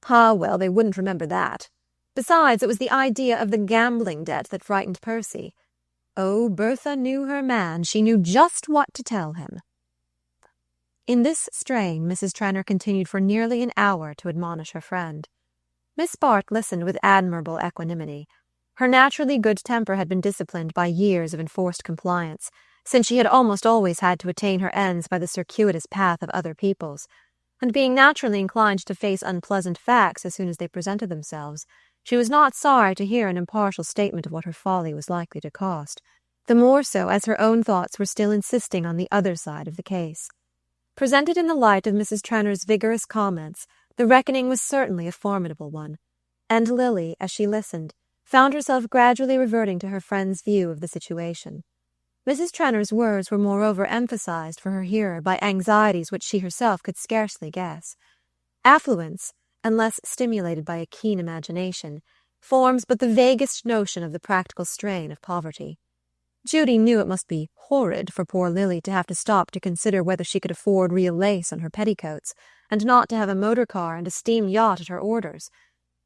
"Ah, well, they wouldn't remember that. Besides, it was the idea of the gambling debt that frightened Percy. Oh, Bertha knew her man. She knew just what to tell him." In this strain, Mrs. Trenor continued for nearly an hour to admonish her friend. Miss Bart listened with admirable equanimity. Her naturally good temper had been disciplined by years of enforced compliance, since she had almost always had to attain her ends by the circuitous path of other people's, and being naturally inclined to face unpleasant facts as soon as they presented themselves, she was not sorry to hear an impartial statement of what her folly was likely to cost, the more so as her own thoughts were still insisting on the other side of the case. Presented in the light of Mrs. Trenor's vigorous comments, the reckoning was certainly a formidable one, and Lily, as she listened, found herself gradually reverting to her friend's view of the situation. Mrs. Trenor's words were moreover emphasized for her hearer by anxieties which she herself could scarcely guess. Affluence, unless stimulated by a keen imagination, forms but the vaguest notion of the practical strain of poverty. Judy knew it must be horrid for poor Lily to have to stop to consider whether she could afford real lace on her petticoats, and not to have a motor car and a steam yacht at her orders.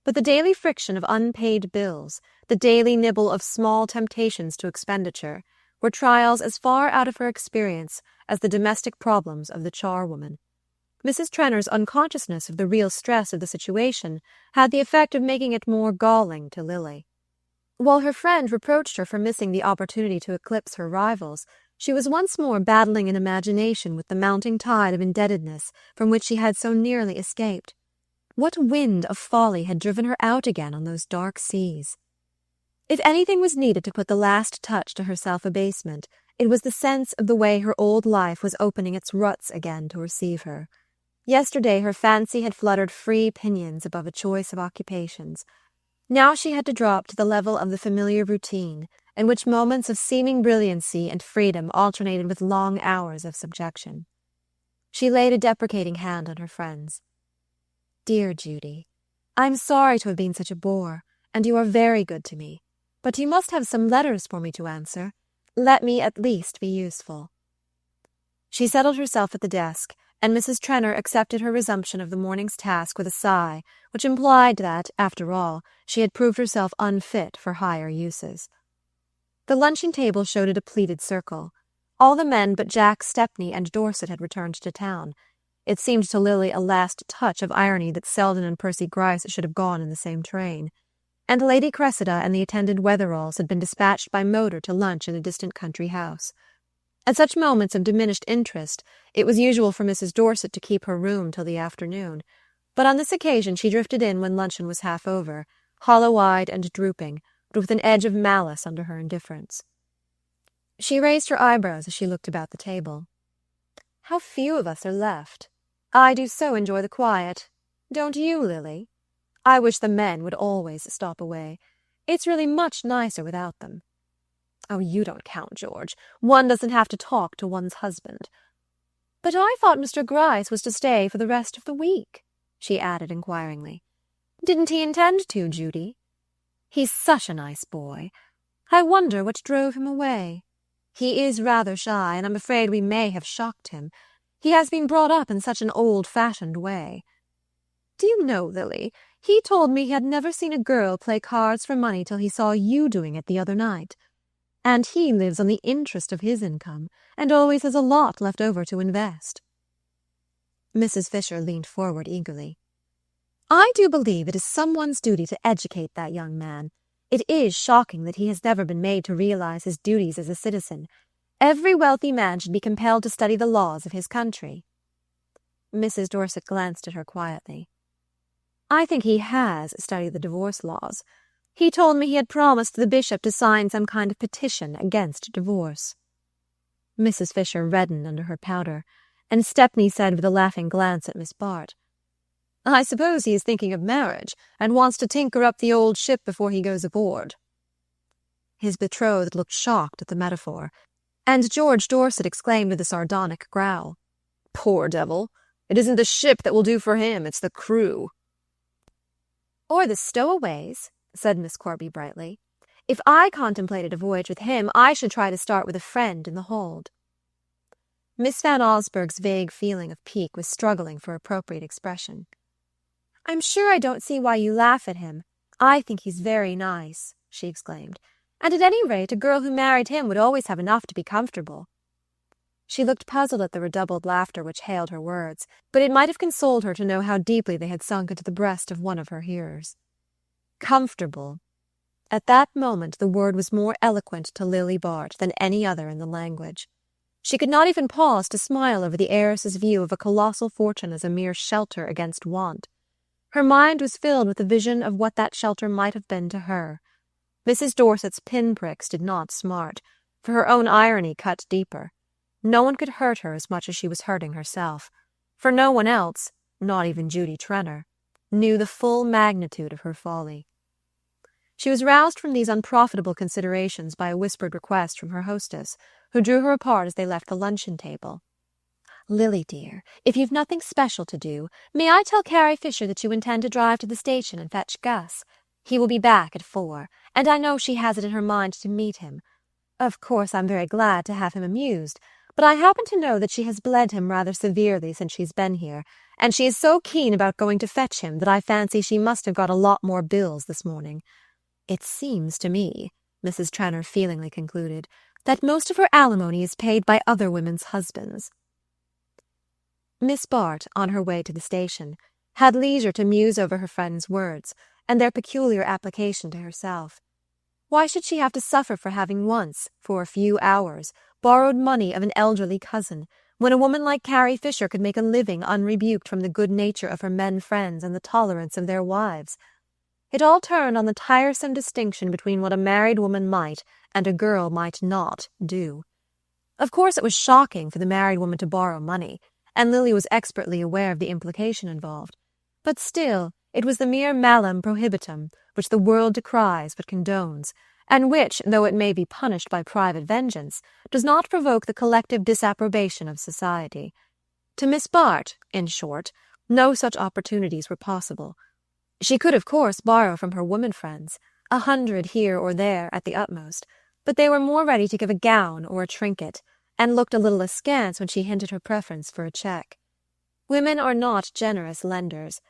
But the daily friction of unpaid bills, the daily nibble of small temptations to expenditure, were trials as far out of her experience as the domestic problems of the charwoman. Mrs. Trenor's unconsciousness of the real stress of the situation had the effect of making it more galling to Lily. While her friend reproached her for missing the opportunity to eclipse her rivals, she was once more battling in imagination with the mounting tide of indebtedness from which she had so nearly escaped. What wind of folly had driven her out again on those dark seas? If anything was needed to put the last touch to her self-abasement, it was the sense of the way her old life was opening its ruts again to receive her. Yesterday her fancy had fluttered free pinions above a choice of occupations. Now she had to drop to the level of the familiar routine, in which moments of seeming brilliancy and freedom alternated with long hours of subjection. She laid a deprecating hand on her friend's. "Dear Judy, I'm sorry to have been such a bore, and you are very good to me. But you must have some letters for me to answer. Let me at least be useful." She settled herself at the desk, and Mrs. Trenor accepted her resumption of the morning's task with a sigh, which implied that, after all, she had proved herself unfit for higher uses. The luncheon table showed a depleted circle. All the men but Jack Stepney and Dorset had returned to town. It seemed to Lily a last touch of irony that Selden and Percy Gryce should have gone in the same train. And Lady Cressida and the attendant Wetheralls had been dispatched by motor to lunch in a distant country house. At such moments of diminished interest, it was usual for Mrs. Dorset to keep her room till the afternoon, but on this occasion she drifted in when luncheon was half over, hollow-eyed and drooping, but with an edge of malice under her indifference. She raised her eyebrows as she looked about the table. "How few of us are left. I do so enjoy the quiet. Don't you, Lily? I wish the men would always stop away. It's really much nicer without them. Oh, you don't count, George. One doesn't have to talk to one's husband. But I thought Mr. Gryce was to stay for the rest of the week," she added inquiringly. "Didn't he intend to, Judy? He's such a nice boy. I wonder what drove him away. He is rather shy, and I'm afraid we may have shocked him. He has been brought up in such an old-fashioned way. Do you know, Lily, he told me he had never seen a girl play cards for money till he saw you doing it the other night. And he lives on the interest of his income, and always has a lot left over to invest." Mrs. Fisher leaned forward eagerly. "I do believe it is someone's duty to educate that young man. It is shocking that he has never been made to realize his duties as a citizen. Every wealthy man should be compelled to study the laws of his country." Mrs. Dorset glanced at her quietly. "I think he has studied the divorce laws. He told me he had promised the bishop to sign some kind of petition against divorce." Mrs. Fisher reddened under her powder, and Stepney said with a laughing glance at Miss Bart, "I suppose he is thinking of marriage, and wants to tinker up the old ship before he goes aboard." His betrothed looked shocked at the metaphor, and George Dorset exclaimed with a sardonic growl, "Poor devil! It isn't the ship that will do for him, it's the crew." "Or the stowaways," said Miss Corby brightly. "If I contemplated a voyage with him, I should try to start with a friend in the hold." Miss Van Osburgh's vague feeling of pique was struggling for appropriate expression. "I'm sure I don't see why you laugh at him. I think he's very nice," she exclaimed. "And at any rate, a girl who married him would always have enough to be comfortable." She looked puzzled at the redoubled laughter which hailed her words, but it might have consoled her to know how deeply they had sunk into the breast of one of her hearers. Comfortable. At that moment the word was more eloquent to Lily Bart than any other in the language. She could not even pause to smile over the heiress's view of a colossal fortune as a mere shelter against want. Her mind was filled with the vision of what that shelter might have been to her. Mrs. Dorset's pinpricks did not smart, for her own irony cut deeper. No one could hurt her as much as she was hurting herself, for no one else, not even Judy Trenor, knew the full magnitude of her folly. She was roused from these unprofitable considerations by a whispered request from her hostess, who drew her apart as they left the luncheon table. "Lily, dear, if you've nothing special to do, may I tell Carrie Fisher that you intend to drive to the station and fetch Gus? He will be back at 4, and I know she has it in her mind to meet him. Of course, I'm very glad to have him amused, but I happen to know that she has bled him rather severely since she's been here, and she is so keen about going to fetch him that I fancy she must have got a lot more bills this morning. It seems to me," Mrs. Trenor feelingly concluded, "that most of her alimony is paid by other women's husbands." Miss Bart, on her way to the station, had leisure to muse over her friend's words, and their peculiar application to herself. Why should she have to suffer for having once, for a few hours, borrowed money of an elderly cousin, when a woman like Carrie Fisher could make a living unrebuked from the good nature of her men friends and the tolerance of their wives? It all turned on the tiresome distinction between what a married woman might, and a girl might not, do. Of course it was shocking for the married woman to borrow money, and Lily was expertly aware of the implication involved. But still, it was the mere malum prohibitum, which the world decries but condones, and which, though it may be punished by private vengeance, does not provoke the collective disapprobation of society. To Miss Bart, in short, no such opportunities were possible. She could, of course, borrow from her woman friends, 100 here or there at the utmost, but they were more ready to give a gown or a trinket, and looked a little askance when she hinted her preference for a cheque. Women are not generous lenders,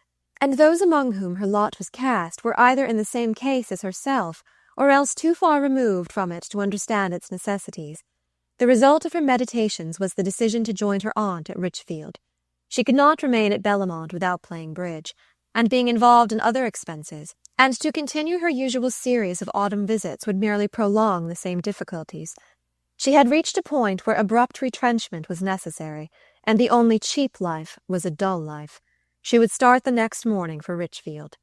and those among whom her lot was cast were either in the same case as herself, or else too far removed from it to understand its necessities. The result of her meditations was the decision to join her aunt at Richfield. She could not remain at Bellamont without playing bridge, and being involved in other expenses, and to continue her usual series of autumn visits would merely prolong the same difficulties. She had reached a point where abrupt retrenchment was necessary, and the only cheap life was a dull life. She would start the next morning for Richfield.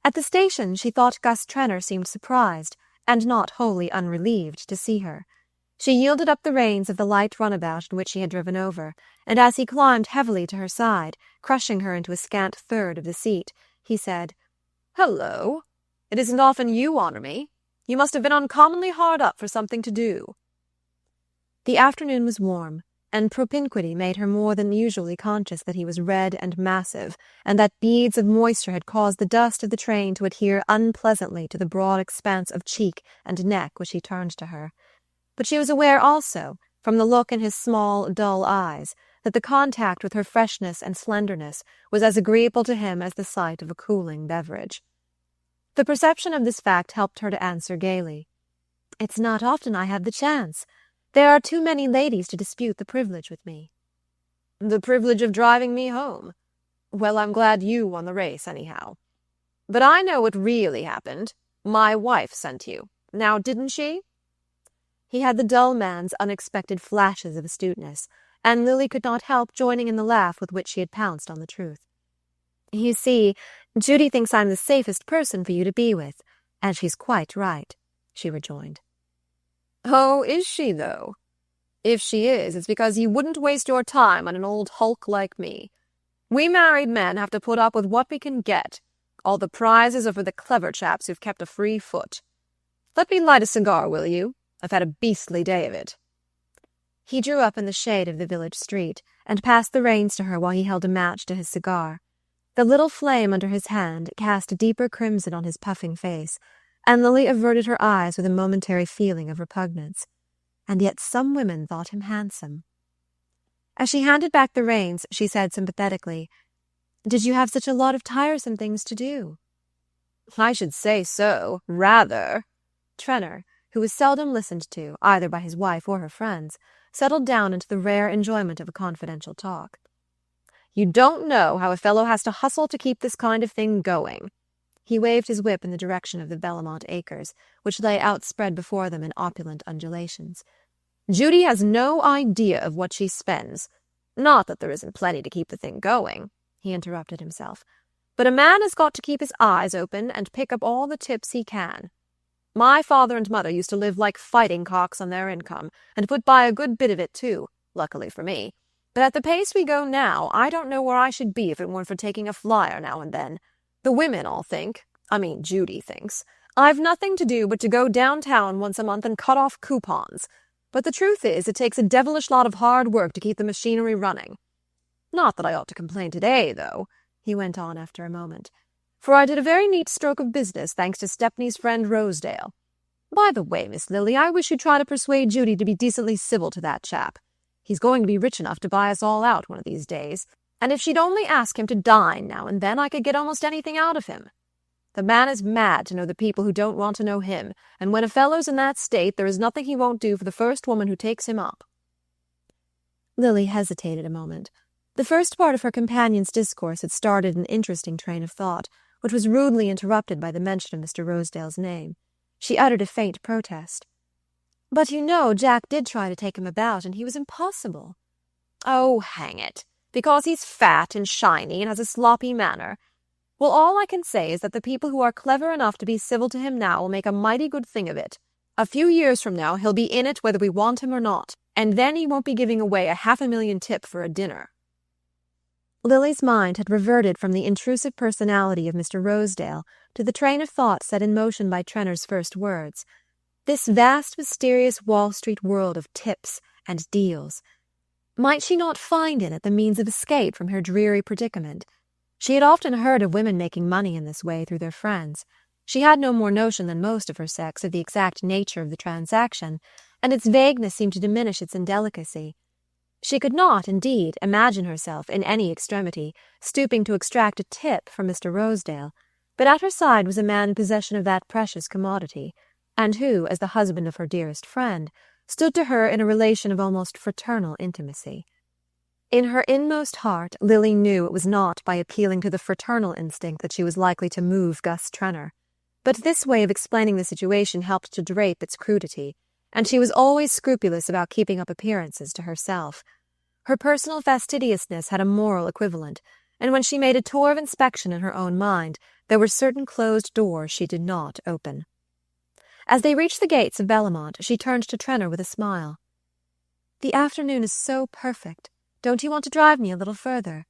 At the station, she thought Gus Trenor seemed surprised, and not wholly unrelieved, to see her. She yielded up the reins of the light runabout in which he had driven over, and as he climbed heavily to her side, crushing her into a scant third of the seat, he said, "Hello. It isn't often you honour me. You must have been uncommonly hard up for something to do." The afternoon was warm, and propinquity made her more than usually conscious that he was red and massive, and that beads of moisture had caused the dust of the train to adhere unpleasantly to the broad expanse of cheek and neck which he turned to her. But she was aware also, from the look in his small, dull eyes, that the contact with her freshness and slenderness was as agreeable to him as the sight of a cooling beverage. The perception of this fact helped her to answer gaily, "It's not often I have the chance. There are too many ladies to dispute the privilege with me." "The privilege of driving me home? Well, I'm glad you won the race, anyhow. But I know what really happened. My wife sent you. Now, didn't she?" He had the dull man's unexpected flashes of astuteness, and Lily could not help joining in the laugh with which she had pounced on the truth. "You see, Judy thinks I'm the safest person for you to be with, and she's quite right," she rejoined. "Oh, is she, though? If she is, it's because you wouldn't waste your time on an old hulk like me. We married men have to put up with what we can get. All the prizes are for the clever chaps who've kept a free foot. Let me light a cigar, will you? I've had a beastly day of it." He drew up in the shade of the village street, and passed the reins to her while he held a match to his cigar. The little flame under his hand cast a deeper crimson on his puffing face, and Lily averted her eyes with a momentary feeling of repugnance. And yet some women thought him handsome. As she handed back the reins, she said sympathetically, "Did you have such a lot of tiresome things to do?" "I should say so, rather." Trenor, who was seldom listened to, either by his wife or her friends, settled down into the rare enjoyment of a confidential talk. "You don't know how a fellow has to hustle to keep this kind of thing going." He waved his whip in the direction of the Bellamont acres, which lay outspread before them in opulent undulations. "Judy has no idea of what she spends. Not that there isn't plenty to keep the thing going," he interrupted himself, "but a man has got to keep his eyes open and pick up all the tips he can. My father and mother used to live like fighting cocks on their income, and put by a good bit of it too, luckily for me. But at the pace we go now, I don't know where I should be if it weren't for taking a flyer now and then. The women all think, Judy thinks, I've nothing to do but to go downtown once a month and cut off coupons. But the truth is, it takes a devilish lot of hard work to keep the machinery running. Not that I ought to complain today, though," he went on after a moment, "for I did a very neat stroke of business thanks to Stepney's friend Rosedale. By the way, Miss Lily, I wish you'd try to persuade Judy to be decently civil to that chap. He's going to be rich enough to buy us all out one of these days, and if she'd only ask him to dine now and then, I could get almost anything out of him. The man is mad to know the people who don't want to know him, and when a fellow's in that state, there is nothing he won't do for the first woman who takes him up." Lily hesitated a moment. The first part of her companion's discourse had started an interesting train of thought, which was rudely interrupted by the mention of Mr. Rosedale's name. She uttered a faint protest. "But you know Jack did try to take him about, and he was impossible." "Oh, hang it. Because he's fat and shiny and has a sloppy manner. Well, all I can say is that the people who are clever enough to be civil to him now will make a mighty good thing of it. A few years from now he'll be in it whether we want him or not, and then he won't be giving away a $500,000 tip for a dinner." Lily's mind had reverted from the intrusive personality of Mr. Rosedale to the train of thought set in motion by Trenor's first words. This vast, mysterious Wall Street world of tips and deals. Might she not find in it the means of escape from her dreary predicament? She had often heard of women making money in this way through their friends. She had no more notion than most of her sex of the exact nature of the transaction, and its vagueness seemed to diminish its indelicacy. She could not, indeed, imagine herself, in any extremity, stooping to extract a tip from Mr. Rosedale, but at her side was a man in possession of that precious commodity, and who, as the husband of her dearest friend, stood to her in a relation of almost fraternal intimacy. In her inmost heart, Lily knew it was not by appealing to the fraternal instinct that she was likely to move Gus Trenor. But this way of explaining the situation helped to drape its crudity, and she was always scrupulous about keeping up appearances to herself. Her personal fastidiousness had a moral equivalent, and when she made a tour of inspection in her own mind, there were certain closed doors she did not open. As they reached the gates of Bellamont, she turned to Trenor with a smile. "The afternoon is so perfect. Don't you want to drive me a little further?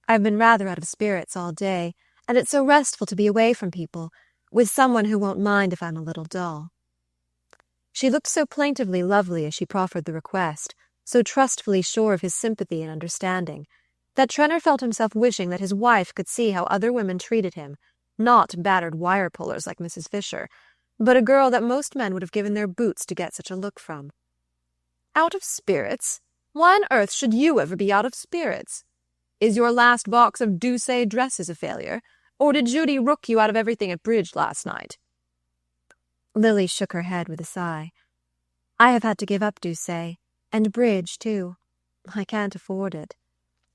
I've been rather out of spirits all day, and it's so restful to be away from people, with someone who won't mind if I'm a little dull." She looked so plaintively lovely as she proffered the request, so trustfully sure of his sympathy and understanding, that Trenor felt himself wishing that his wife could see how other women treated him, not battered wire-pullers like Mrs. Fisher, but a girl that most men would have given their boots to get such a look from. "Out of spirits? Why on earth should you ever be out of spirits? Is your last box of Doucet dresses a failure, or did Judy rook you out of everything at bridge last night?" Lily shook her head with a sigh. "I have had to give up Doucet, and bridge, too. I can't afford it.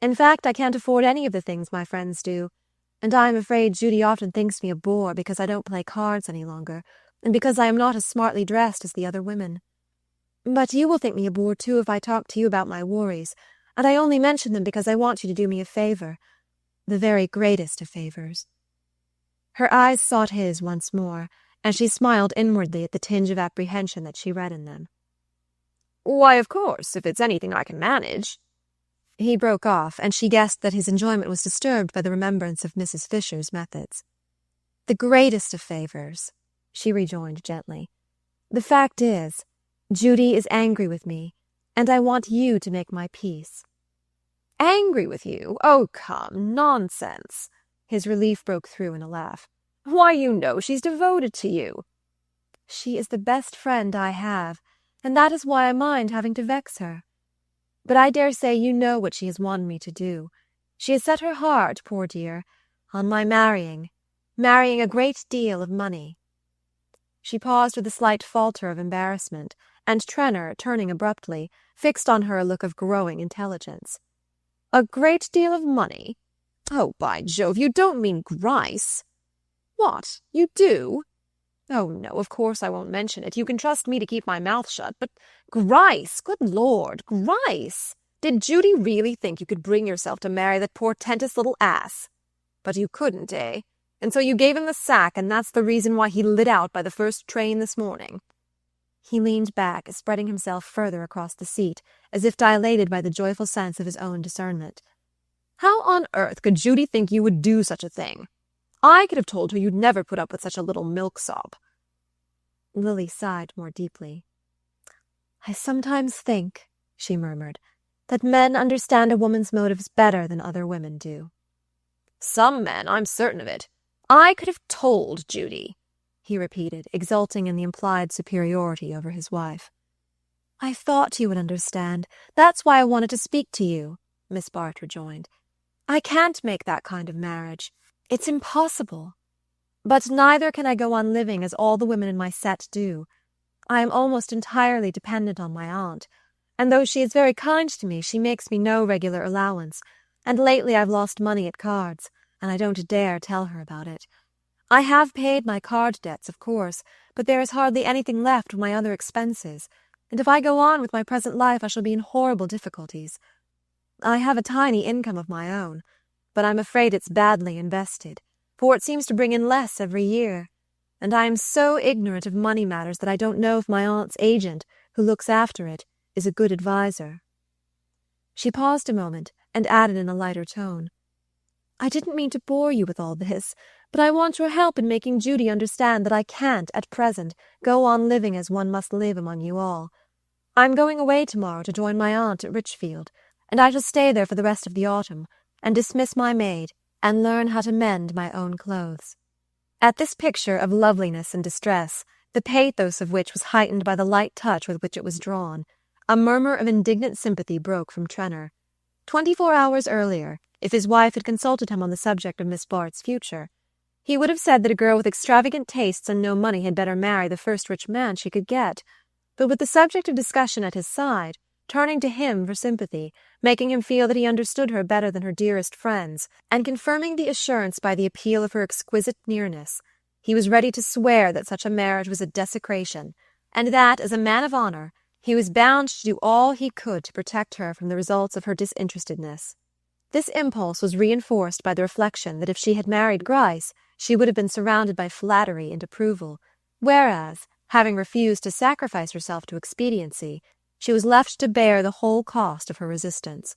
In fact, I can't afford any of the things my friends do, and I am afraid Judy often thinks me a bore because I don't play cards any longer, and because I am not as smartly dressed as the other women. But you will think me a bore, too, if I talk to you about my worries, and I only mention them because I want you to do me a favour, the very greatest of favours." Her eyes sought his once more, and she smiled inwardly at the tinge of apprehension that she read in them. "Why, of course, if it's anything I can manage." He broke off, and she guessed that his enjoyment was disturbed by the remembrance of Mrs. Fisher's methods. "The greatest of favours," she rejoined gently. "The fact is, Judy is angry with me, and I want you to make my peace." "Angry with you? Oh, come, nonsense." His relief broke through in a laugh. "Why, you know she's devoted to you." "She is the best friend I have, and that is why I mind having to vex her. But I dare say you know what she has wanted me to do. She has set her heart, poor dear, on my marrying a great deal of money." She paused with a slight falter of embarrassment, and Trenor, turning abruptly, fixed on her a look of growing intelligence. "A great deal of money? Oh, by Jove, you don't mean Gryce?" "What, you do?" "Oh, no, of course I won't mention it. You can trust me to keep my mouth shut. But Gryce, good Lord, Gryce! Did Judy really think you could bring yourself to marry that portentous little ass? But you couldn't, eh? And so you gave him the sack, and that's the reason why he lit out by the first train this morning." He leaned back, spreading himself further across the seat, as if dilated by the joyful sense of his own discernment. "How on earth could Judy think you would do such a thing? I could have told her you'd never put up with such a little milksop." Lily sighed more deeply. "I sometimes think," she murmured, "that men understand a woman's motives better than other women do." "Some men, I'm certain of it. I could have told Judy," he repeated, exulting in the implied superiority over his wife. "I thought you would understand. That's why I wanted to speak to you," Miss Bart rejoined. "I can't make that kind of marriage. It's impossible. But neither can I go on living as all the women in my set do. I am almost entirely dependent on my aunt, and though she is very kind to me, she makes me no regular allowance, and lately I've lost money at cards, and I don't dare tell her about it. I have paid my card debts, of course, but there is hardly anything left of my other expenses, and if I go on with my present life I shall be in horrible difficulties. I have a tiny income of my own, but I'm afraid it's badly invested, for it seems to bring in less every year, and I am so ignorant of money matters that I don't know if my aunt's agent, who looks after it, is a good adviser." She paused a moment, and added in a lighter tone, "I didn't mean to bore you with all this, but I want your help in making Judy understand that I can't, at present, go on living as one must live among you all. I'm going away tomorrow to join my aunt at Richfield, and I shall stay there for the rest of the autumn, and dismiss my maid, and learn how to mend my own clothes." At this picture of loveliness and distress, the pathos of which was heightened by the light touch with which it was drawn, a murmur of indignant sympathy broke from Trenor. 24 hours earlier, if his wife had consulted him on the subject of Miss Bart's future, he would have said that a girl with extravagant tastes and no money had better marry the first rich man she could get. But with the subject of discussion at his side, turning to him for sympathy, making him feel that he understood her better than her dearest friends, and confirming the assurance by the appeal of her exquisite nearness, he was ready to swear that such a marriage was a desecration, and that, as a man of honour, he was bound to do all he could to protect her from the results of her disinterestedness. This impulse was reinforced by the reflection that if she had married Gryce, she would have been surrounded by flattery and approval, whereas, having refused to sacrifice herself to expediency, she was left to bear the whole cost of her resistance.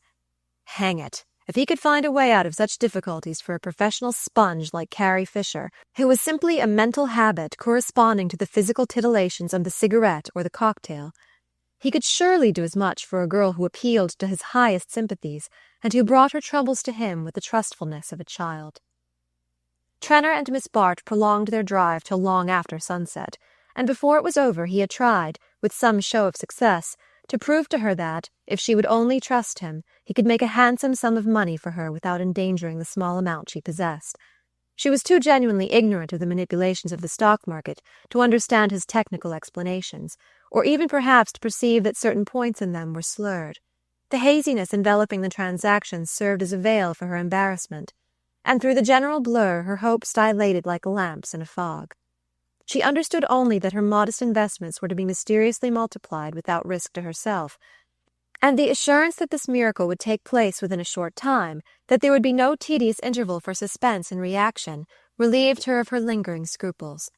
Hang it! If he could find a way out of such difficulties for a professional sponge like Carrie Fisher, who was simply a mental habit corresponding to the physical titillations of the cigarette or the cocktail, he could surely do as much for a girl who appealed to his highest sympathies and who brought her troubles to him with the trustfulness of a child. Trenor and Miss Bart prolonged their drive till long after sunset, and before it was over he had tried, with some show of success, to prove to her that, if she would only trust him, he could make a handsome sum of money for her without endangering the small amount she possessed. She was too genuinely ignorant of the manipulations of the stock market to understand his technical explanations, or even perhaps to perceive that certain points in them were slurred. The haziness enveloping the transactions served as a veil for her embarrassment, and through the general blur her hopes dilated like lamps in a fog. She understood only that her modest investments were to be mysteriously multiplied without risk to herself, and the assurance that this miracle would take place within a short time, that there would be no tedious interval for suspense and reaction, relieved her of her lingering scruples.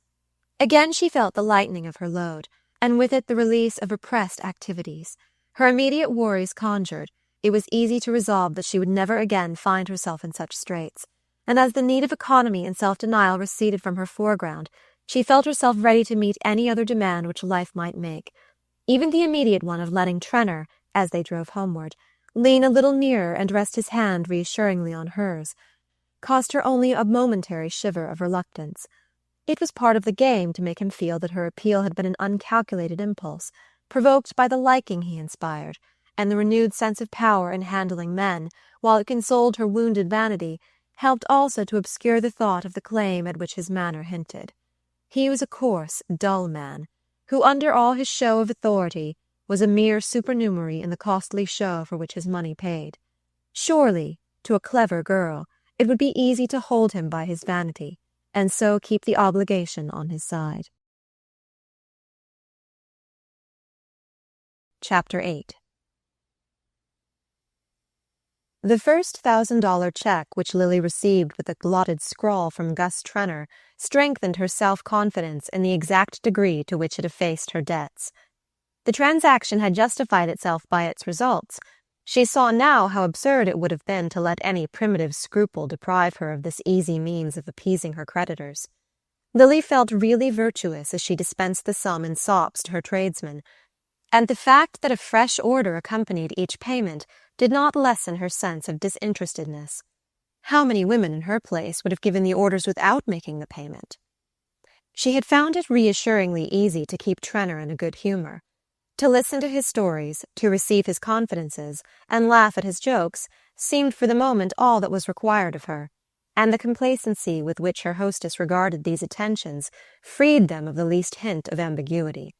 Again she felt the lightening of her load, and with it the release of repressed activities. Her immediate worries conjured, it was easy to resolve that she would never again find herself in such straits, and as the need of economy and self-denial receded from her foreground, she felt herself ready to meet any other demand which life might make. Even the immediate one of letting Trenor, as they drove homeward, lean a little nearer and rest his hand reassuringly on hers, caused her only a momentary shiver of reluctance. It was part of the game to make him feel that her appeal had been an uncalculated impulse, provoked by the liking he inspired, and the renewed sense of power in handling men, while it consoled her wounded vanity, helped also to obscure the thought of the claim at which his manner hinted. He was a coarse, dull man, who, under all his show of authority, was a mere supernumerary in the costly show for which his money paid. Surely, to a clever girl, it would be easy to hold him by his vanity, and so keep the obligation on his side. Chapter 8. The first $1,000 check which Lily received with a blotted scrawl from Gus Trenor strengthened her self-confidence in the exact degree to which it effaced her debts. The transaction had justified itself by its results. She saw now how absurd it would have been to let any primitive scruple deprive her of this easy means of appeasing her creditors. Lily felt really virtuous as she dispensed the sum in sops to her tradesmen, and the fact that a fresh order accompanied each payment did not lessen her sense of disinterestedness. How many women in her place would have given the orders without making the payment? She had found it reassuringly easy to keep Trenor in a good humor. To listen to his stories, to receive his confidences, and laugh at his jokes seemed for the moment all that was required of her, and the complacency with which her hostess regarded these attentions freed them of the least hint of ambiguity.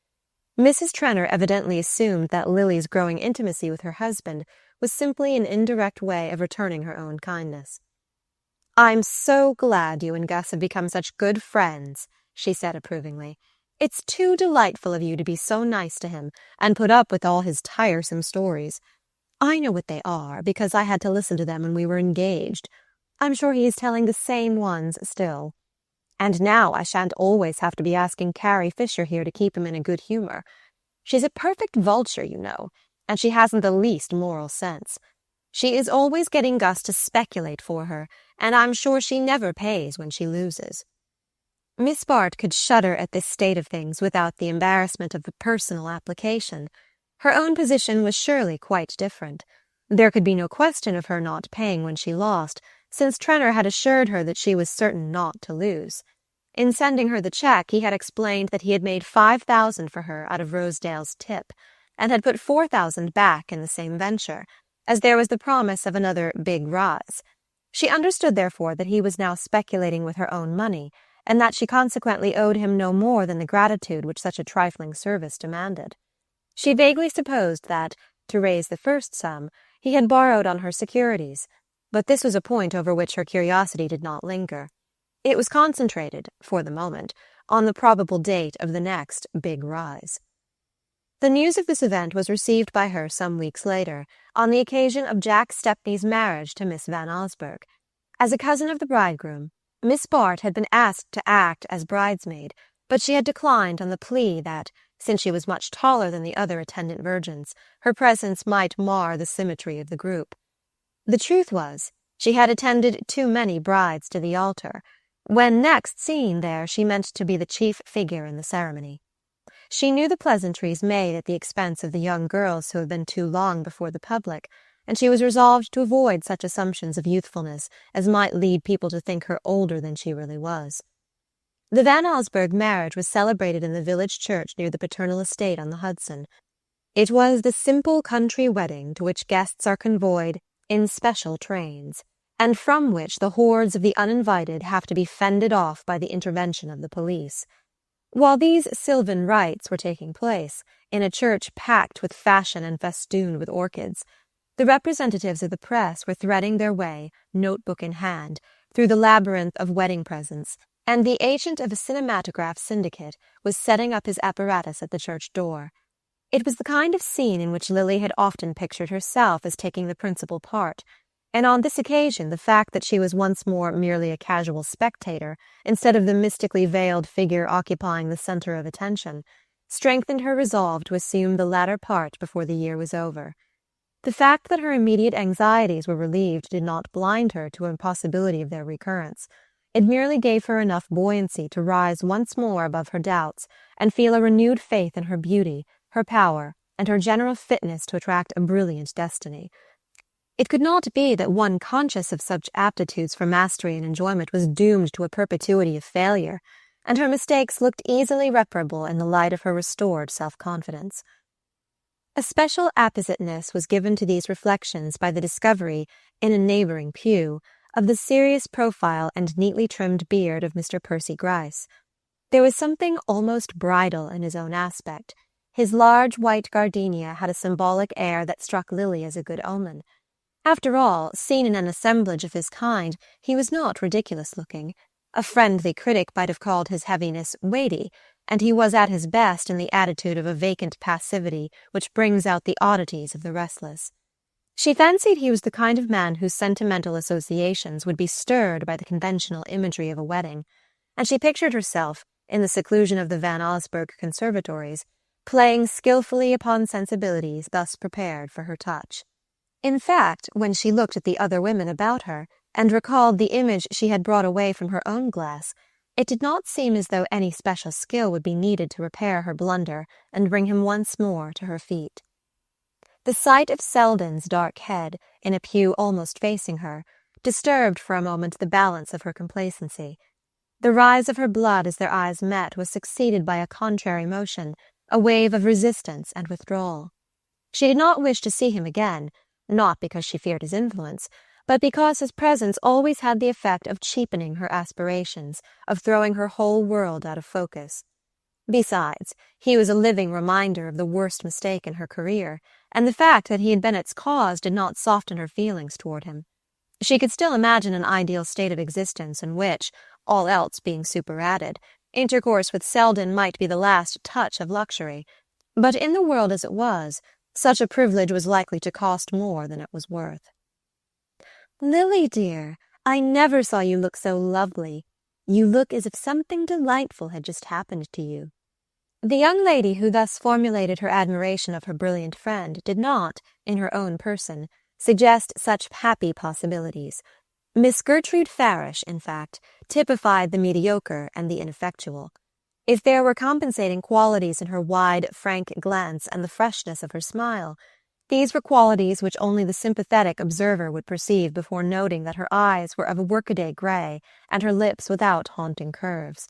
Mrs. Trenor evidently assumed that Lily's growing intimacy with her husband was simply an indirect way of returning her own kindness. "I'm so glad you and Gus have become such good friends," she said approvingly. "It's too delightful of you to be so nice to him and put up with all his tiresome stories. I know what they are, because I had to listen to them when we were engaged. I'm sure he is telling the same ones still. And now I shan't always have to be asking Carrie Fisher here to keep him in a good humor. She's a perfect vulture, you know, and she hasn't the least moral sense. She is always getting Gus to speculate for her, and I'm sure she never pays when she loses." Miss Bart could shudder at this state of things without the embarrassment of the personal application. Her own position was surely quite different. There could be no question of her not paying when she lost, since Trenor had assured her that she was certain not to lose. In sending her the check, he had explained that he had made $5,000 for her out of Rosedale's tip, and had put $4,000 back in the same venture, as there was the promise of another big rise. She understood, therefore, that he was now speculating with her own money, and that she consequently owed him no more than the gratitude which such a trifling service demanded. She vaguely supposed that, to raise the first sum, he had borrowed on her securities, but this was a point over which her curiosity did not linger. It was concentrated, for the moment, on the probable date of the next big rise. The news of this event was received by her some weeks later, on the occasion of Jack Stepney's marriage to Miss Van Osburgh. As a cousin of the bridegroom, Miss Bart had been asked to act as bridesmaid, but she had declined on the plea that, since she was much taller than the other attendant virgins, her presence might mar the symmetry of the group. The truth was, she had attended too many brides to the altar. When next seen there, she meant to be the chief figure in the ceremony. She knew the pleasantries made at the expense of the young girls who had been too long before the public, and she was resolved to avoid such assumptions of youthfulness as might lead people to think her older than she really was. The Van Osburgh marriage was celebrated in the village church near the paternal estate on the Hudson. It was the simple country wedding to which guests are convoyed in special trains, and from which the hordes of the uninvited have to be fended off by the intervention of the police. While these sylvan rites were taking place, in a church packed with fashion and festooned with orchids, the representatives of the press were threading their way, notebook in hand, through the labyrinth of wedding presents, and the agent of a cinematograph syndicate was setting up his apparatus at the church door. It was the kind of scene in which Lily had often pictured herself as taking the principal part, and on this occasion the fact that she was once more merely a casual spectator, instead of the mystically veiled figure occupying the center of attention, strengthened her resolve to assume the latter part before the year was over. The fact that her immediate anxieties were relieved did not blind her to impossibility of their recurrence. It merely gave her enough buoyancy to rise once more above her doubts and feel a renewed faith in her beauty, her power, and her general fitness to attract a brilliant destiny. It could not be that one conscious of such aptitudes for mastery and enjoyment was doomed to a perpetuity of failure, and her mistakes looked easily reparable in the light of her restored self-confidence. A special appositeness was given to these reflections by the discovery, in a neighboring pew, of the serious profile and neatly trimmed beard of Mr. Percy Gryce. There was something almost bridal in his own aspect. His large white gardenia had a symbolic air that struck Lily as a good omen. After all, seen in an assemblage of his kind, he was not ridiculous-looking. A friendly critic might have called his heaviness weighty, and he was at his best in the attitude of a vacant passivity which brings out the oddities of the restless. She fancied he was the kind of man whose sentimental associations would be stirred by the conventional imagery of a wedding, and she pictured herself, in the seclusion of the Van Osburgh conservatories, playing skilfully upon sensibilities thus prepared for her touch. In fact, when she looked at the other women about her, and recalled the image she had brought away from her own glass, it did not seem as though any special skill would be needed to repair her blunder and bring him once more to her feet. The sight of Selden's dark head, in a pew almost facing her, disturbed for a moment the balance of her complacency. The rise of her blood as their eyes met was succeeded by a contrary motion, a wave of resistance and withdrawal. She did not wish to see him again, not because she feared his influence, but because his presence always had the effect of cheapening her aspirations, of throwing her whole world out of focus. Besides, he was a living reminder of the worst mistake in her career, and the fact that he had been its cause did not soften her feelings toward him. She could still imagine an ideal state of existence in which, all else being superadded, intercourse with Selden might be the last touch of luxury, but in the world as it was, such a privilege was likely to cost more than it was worth. "Lily, dear, I never saw you look so lovely. You look as if something delightful had just happened to you." The young lady who thus formulated her admiration of her brilliant friend did not, in her own person, suggest such happy possibilities. Miss Gertrude Farish, in fact, typified the mediocre and the ineffectual. If there were compensating qualities in her wide, frank glance and the freshness of her smile, these were qualities which only the sympathetic observer would perceive before noting that her eyes were of a workaday gray and her lips without haunting curves.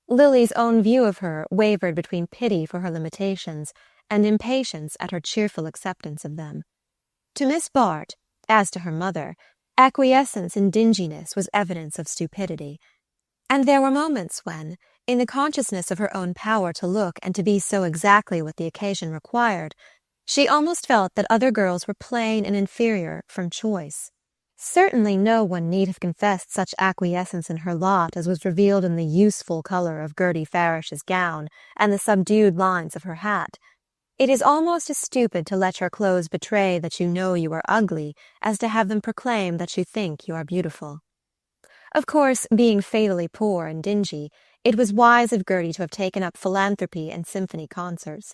Lily's own view of her wavered between pity for her limitations and impatience at her cheerful acceptance of them. To Miss Bart, as to her mother, acquiescence in dinginess was evidence of stupidity, and there were moments when, in the consciousness of her own power to look and to be so exactly what the occasion required, she almost felt that other girls were plain and inferior from choice. Certainly no one need have confessed such acquiescence in her lot as was revealed in the useful color of Gertie Farish's gown and the subdued lines of her hat. It is almost as stupid to let your clothes betray that you know you are ugly as to have them proclaim that you think you are beautiful. Of course, being fatally poor and dingy, it was wise of Gertie to have taken up philanthropy and symphony concerts.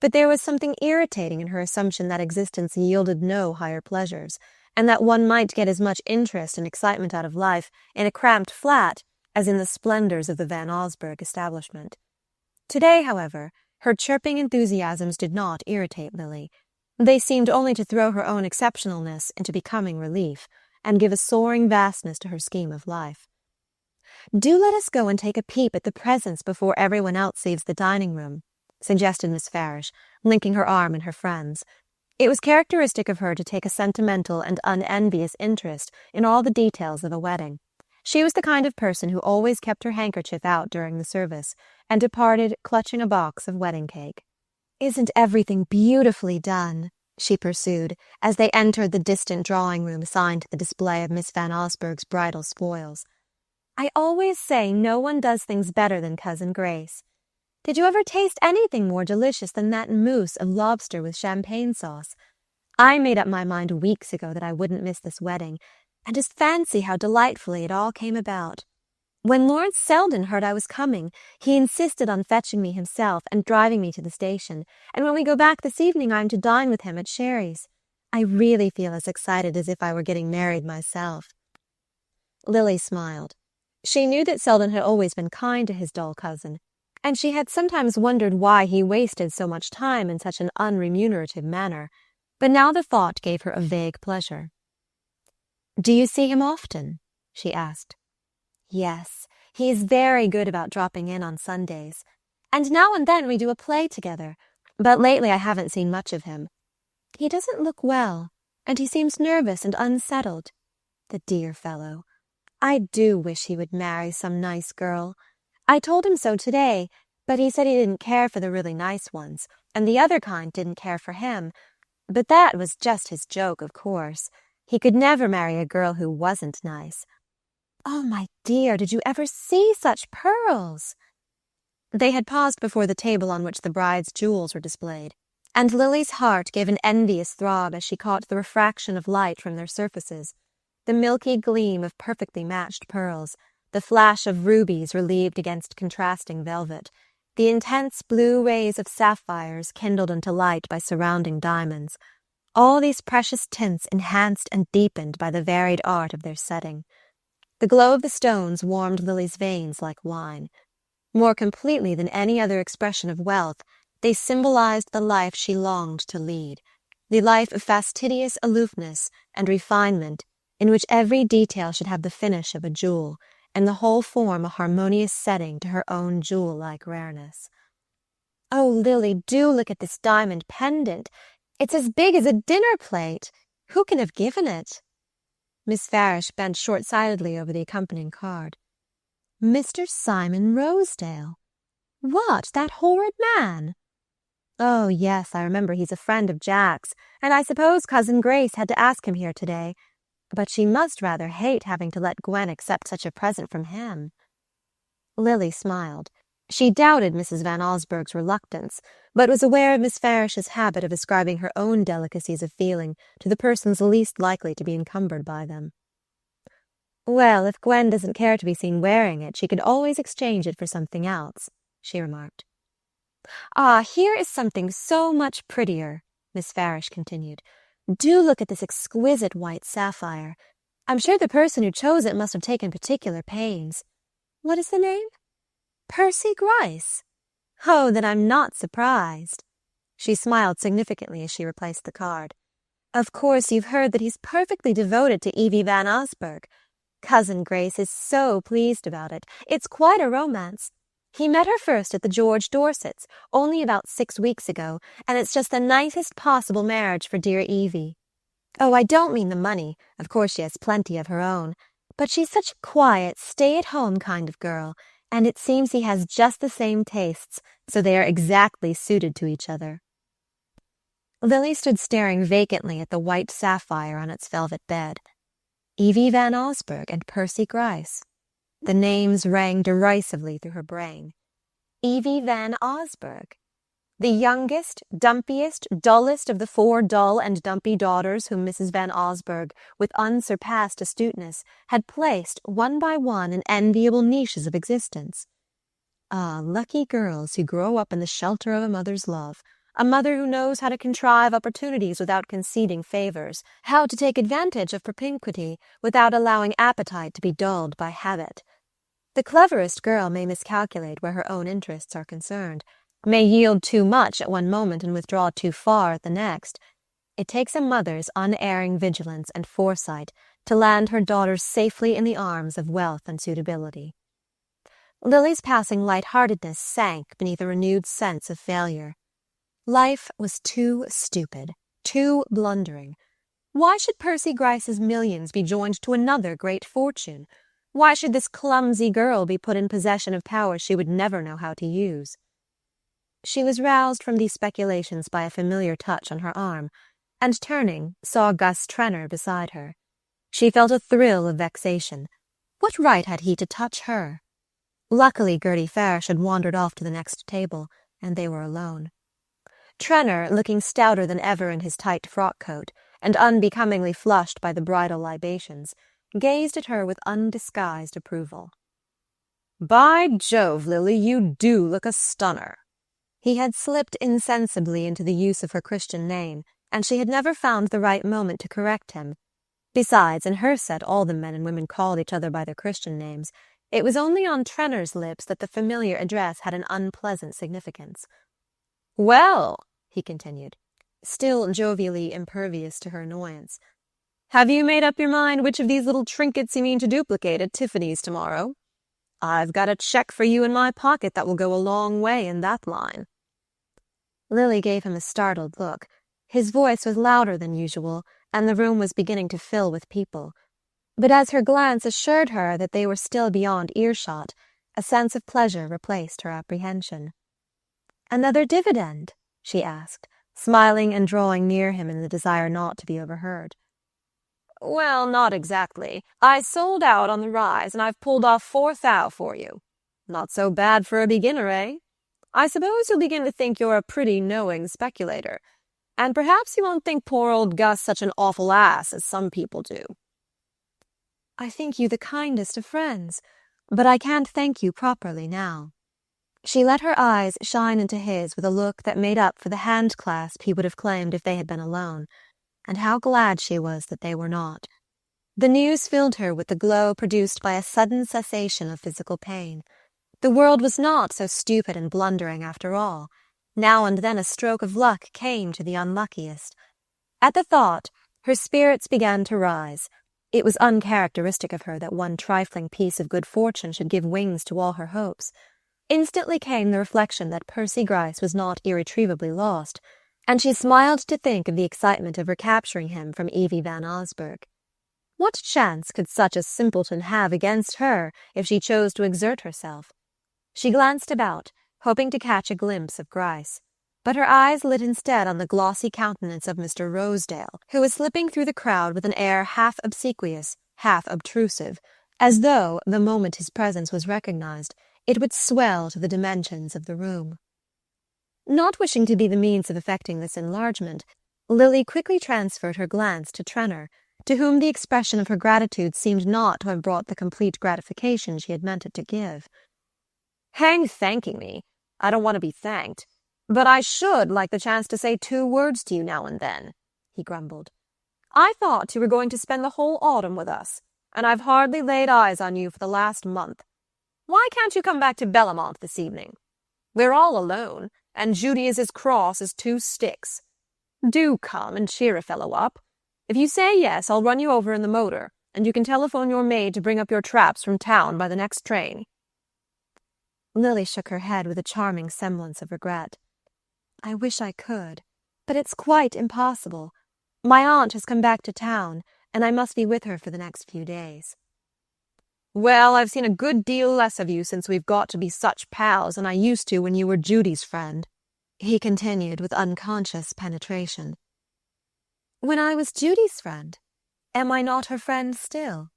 But there was something irritating in her assumption that existence yielded no higher pleasures, and that one might get as much interest and excitement out of life in a cramped flat as in the splendors of the Van Osburgh establishment. Today, however, her chirping enthusiasms did not irritate Lily. They seemed only to throw her own exceptionalness into becoming relief, and give a soaring vastness to her scheme of life. "Do let us go and take a peep at the presents before everyone else leaves the dining-room," suggested Miss Farish, linking her arm in her friend's. It was characteristic of her to take a sentimental and unenvious interest in all the details of a wedding. She was the kind of person who always kept her handkerchief out during the service, and departed clutching a box of wedding cake. "Isn't everything beautifully done?" she pursued, as they entered the distant drawing-room assigned to the display of Miss Van Osburgh's bridal spoils. "I always say no one does things better than Cousin Grace. Did you ever taste anything more delicious than that mousse of lobster with champagne sauce? I made up my mind weeks ago that I wouldn't miss this wedding, and just fancy how delightfully it all came about. When Lawrence Selden heard I was coming, he insisted on fetching me himself and driving me to the station, and when we go back this evening I am to dine with him at Sherry's. I really feel as excited as if I were getting married myself." Lily smiled. She knew that Selden had always been kind to his dull cousin, and she had sometimes wondered why he wasted so much time in such an unremunerative manner, but now the thought gave her a vague pleasure. "Do you see him often?" she asked. "Yes, he is very good about dropping in on Sundays, and now and then we do a play together, but lately I haven't seen much of him. He doesn't look well, and he seems nervous and unsettled. The dear fellow. I do wish he would marry some nice girl. I told him so today, but he said he didn't care for the really nice ones, and the other kind didn't care for him. But that was just his joke, of course. He could never marry a girl who wasn't nice. Oh, my dear, did you ever see such pearls?" They had paused before the table on which the bride's jewels were displayed, and Lily's heart gave an envious throb as she caught the refraction of light from their surfaces, the milky gleam of perfectly matched pearls, the flash of rubies relieved against contrasting velvet, the intense blue rays of sapphires kindled into light by surrounding diamonds, all these precious tints enhanced and deepened by the varied art of their setting. The glow of the stones warmed Lily's veins like wine. More completely than any other expression of wealth, they symbolized the life she longed to lead, the life of fastidious aloofness and refinement, in which every detail should have the finish of a jewel, and the whole form a harmonious setting to her own jewel-like rareness. "Oh, Lily, do look at this diamond pendant. It's as big as a dinner plate. Who can have given it?" Miss Farish bent short-sightedly over the accompanying card. "Mr. Simon Rosedale." "What, that horrid man?" "Oh, yes, I remember he's a friend of Jack's, and I suppose Cousin Grace had to ask him here today. But she must rather hate having to let Gwen accept such a present from him." Lily smiled. She doubted Mrs. Van Osburgh's reluctance, but was aware of Miss Farish's habit of ascribing her own delicacies of feeling to the persons least likely to be encumbered by them. "Well, if Gwen doesn't care to be seen wearing it, she could always exchange it for something else," she remarked. "Ah, here is something so much prettier," Miss Farish continued. "Do look at this exquisite white sapphire. I'm sure the person who chose it must have taken particular pains. What is the name?" "Percy Gryce." "Oh, then I'm not surprised." She smiled significantly as she replaced the card. "Of course you've heard that he's perfectly devoted to Evie Van Osburgh. Cousin Grace is so pleased about it. It's quite a romance. He met her first at the George Dorset's, only about 6 weeks ago, and it's just the nicest possible marriage for dear Evie. Oh, I don't mean the money. Of course she has plenty of her own. But she's such a quiet, stay-at-home kind of girl, and it seems he has just the same tastes, so they are exactly suited to each other." Lily stood staring vacantly at the white sapphire on its velvet bed. Evie Van Osburgh and Percy Gryce. The names rang derisively through her brain. Evie Van Osburgh. The youngest, dumpiest, dullest of the 4 dull and dumpy daughters whom Mrs. Van Osburgh, with unsurpassed astuteness, had placed, one by one, in enviable niches of existence. Ah, lucky girls who grow up in the shelter of a mother's love, a mother who knows how to contrive opportunities without conceding favors, how to take advantage of propinquity without allowing appetite to be dulled by habit. The cleverest girl may miscalculate where her own interests are concerned, may yield too much at one moment and withdraw too far at the next. It takes a mother's unerring vigilance and foresight to land her daughters safely in the arms of wealth and suitability. Lily's passing light-heartedness sank beneath a renewed sense of failure. Life was too stupid, too blundering. Why should Percy Gryce's millions be joined to another great fortune? Why should this clumsy girl be put in possession of powers she would never know how to use? She was roused from these speculations by a familiar touch on her arm, and turning, saw Gus Trenor beside her. She felt a thrill of vexation. What right had he to touch her? Luckily Gertie Farish had wandered off to the next table, and they were alone. Trenor, looking stouter than ever in his tight frock-coat, and unbecomingly flushed by the bridal libations, gazed at her with undisguised approval. "By Jove, Lily, you do look a stunner." He had slipped insensibly into the use of her Christian name, and she had never found the right moment to correct him. Besides, in her set all the men and women called each other by their Christian names. It was only on Trenor's lips that the familiar address had an unpleasant significance. "Well," he continued, still jovially impervious to her annoyance, "have you made up your mind which of these little trinkets you mean to duplicate at Tiffany's tomorrow? I've got a check for you in my pocket that will go a long way in that line." Lily gave him a startled look. His voice was louder than usual, and the room was beginning to fill with people. But as her glance assured her that they were still beyond earshot, a sense of pleasure replaced her apprehension. "Another dividend?" she asked, smiling and drawing near him in the desire not to be overheard. "Well, not exactly. I sold out on the rise, and I've pulled off 4 thou for you. Not so bad for a beginner, eh? I suppose you'll begin to think you're a pretty knowing speculator, and perhaps you won't think poor old Gus such an awful ass as some people do." "I think you the kindest of friends, but I can't thank you properly now." She let her eyes shine into his with a look that made up for the hand-clasp he would have claimed if they had been alone, and how glad she was that they were not. The news filled her with the glow produced by a sudden cessation of physical pain. The world was not so stupid and blundering after all. Now and then a stroke of luck came to the unluckiest. At the thought, her spirits began to rise. It was uncharacteristic of her that one trifling piece of good fortune should give wings to all her hopes. Instantly came the reflection that Percy Gryce was not irretrievably lost, and she smiled to think of the excitement of recapturing him from Evie Van Osburgh. What chance could such a simpleton have against her if she chose to exert herself? She glanced about, hoping to catch a glimpse of Gryce, but her eyes lit instead on the glossy countenance of Mr. Rosedale, who was slipping through the crowd with an air half obsequious, half obtrusive, as though, the moment his presence was recognized, it would swell to the dimensions of the room. Not wishing to be the means of effecting this enlargement, Lily quickly transferred her glance to Trenor, to whom the expression of her gratitude seemed not to have brought the complete gratification she had meant it to give. "Hang thanking me. I don't want to be thanked. But I should like the chance to say 2 words to you now and then," he grumbled. "I thought you were going to spend the whole autumn with us, and I've hardly laid eyes on you for the last month. Why can't you come back to Bellamont this evening? We're all alone, and Judy is as cross as 2 sticks. Do come and cheer a fellow up. If you say yes, I'll run you over in the motor, and you can telephone your maid to bring up your traps from town by the next train." Lily shook her head with a charming semblance of regret. "I wish I could, but it's quite impossible. My aunt has come back to town, and I must be with her for the next few days." "Well, I've seen a good deal less of you since we've got to be such pals than I used to when you were Judy's friend," he continued with unconscious penetration. "When I was Judy's friend, am I not her friend still?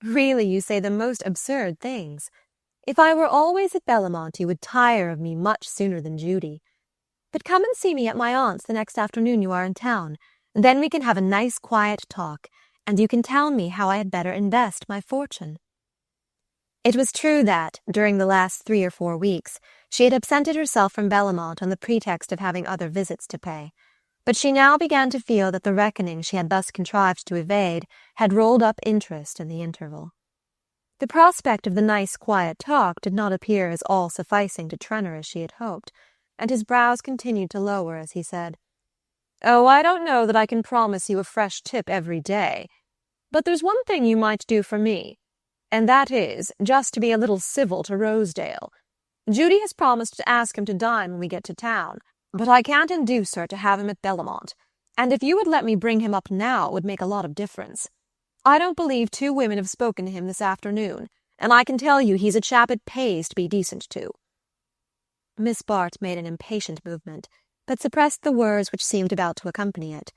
Really, you say the most absurd things. If I were always at Bellamont, you would tire of me much sooner than Judy. But come and see me at my aunt's the next afternoon you are in town. Then we can have a nice quiet talk, and you can tell me how I had better invest my fortune." It was true that, during the last 3 or 4 weeks, she had absented herself from Bellamont on the pretext of having other visits to pay, but she now began to feel that the reckoning she had thus contrived to evade had rolled up interest in the interval. The prospect of the nice quiet talk did not appear as all-sufficing to Trenor as she had hoped, and his brows continued to lower as he said, "Oh, I don't know that I can promise you a fresh tip every day, but there's one thing you might do for me, and that is just to be a little civil to Rosedale. Judy has promised to ask him to dine when we get to town, but I can't induce her to have him at Bellamont, and if you would let me bring him up now, it would make a lot of difference. I don't believe 2 women have spoken to him this afternoon, and I can tell you he's a chap it pays to be decent to." Miss Bart made an impatient movement, but suppressed the words which seemed about to accompany it.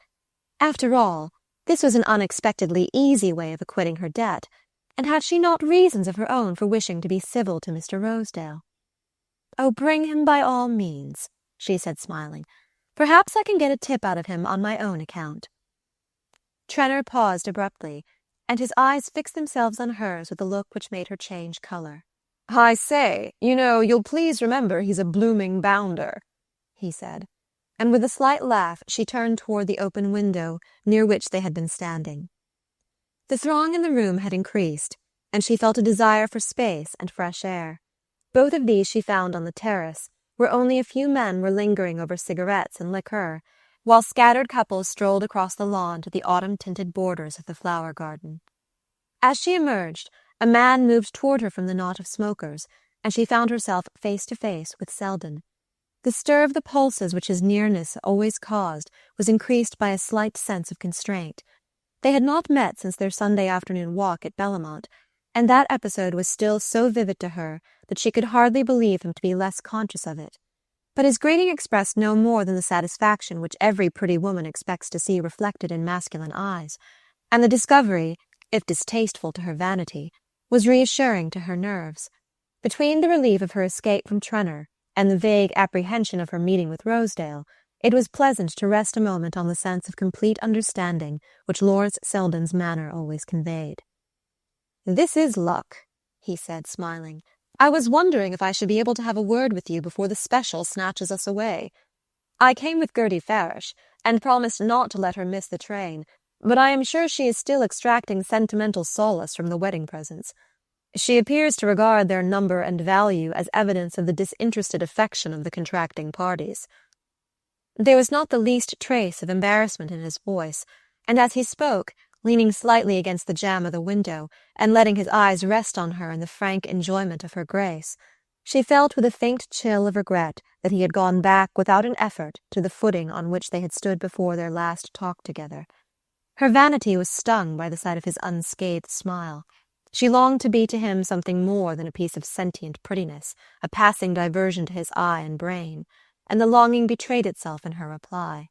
After all, this was an unexpectedly easy way of acquitting her debt, and had she not reasons of her own for wishing to be civil to Mr. Rosedale? "Oh, bring him by all means," she said, smiling. "Perhaps I can get a tip out of him on my own account." Trenor paused abruptly, and his eyes fixed themselves on hers with a look which made her change colour. "I say, you'll please remember he's a blooming bounder," he said, and with a slight laugh she turned toward the open window near which they had been standing. The throng in the room had increased, and she felt a desire for space and fresh air. Both of these she found on the terrace, where only a few men were lingering over cigarettes and liqueur, while scattered couples strolled across the lawn to the autumn-tinted borders of the flower garden. As she emerged, a man moved toward her from the knot of smokers, and she found herself face to face with Selden. The stir of the pulses which his nearness always caused was increased by a slight sense of constraint. They had not met since their Sunday afternoon walk at Bellamont, and that episode was still so vivid to her that she could hardly believe him to be less conscious of it. But his greeting expressed no more than the satisfaction which every pretty woman expects to see reflected in masculine eyes, and the discovery, if distasteful to her vanity, was reassuring to her nerves. Between the relief of her escape from Trenor and the vague apprehension of her meeting with Rosedale, it was pleasant to rest a moment on the sense of complete understanding which Lawrence Selden's manner always conveyed. "This is luck," he said, smiling. "I was wondering if I should be able to have a word with you before the special snatches us away. I came with Gertie Farish, and promised not to let her miss the train, but I am sure she is still extracting sentimental solace from the wedding presents. She appears to regard their number and value as evidence of the disinterested affection of the contracting parties." There was not the least trace of embarrassment in his voice, and as he spoke, leaning slightly against the jamb of the window, and letting his eyes rest on her in the frank enjoyment of her grace, she felt with a faint chill of regret that he had gone back without an effort to the footing on which they had stood before their last talk together. Her vanity was stung by the sight of his unscathed smile. She longed to be to him something more than a piece of sentient prettiness, a passing diversion to his eye and brain, and the longing betrayed itself in her reply.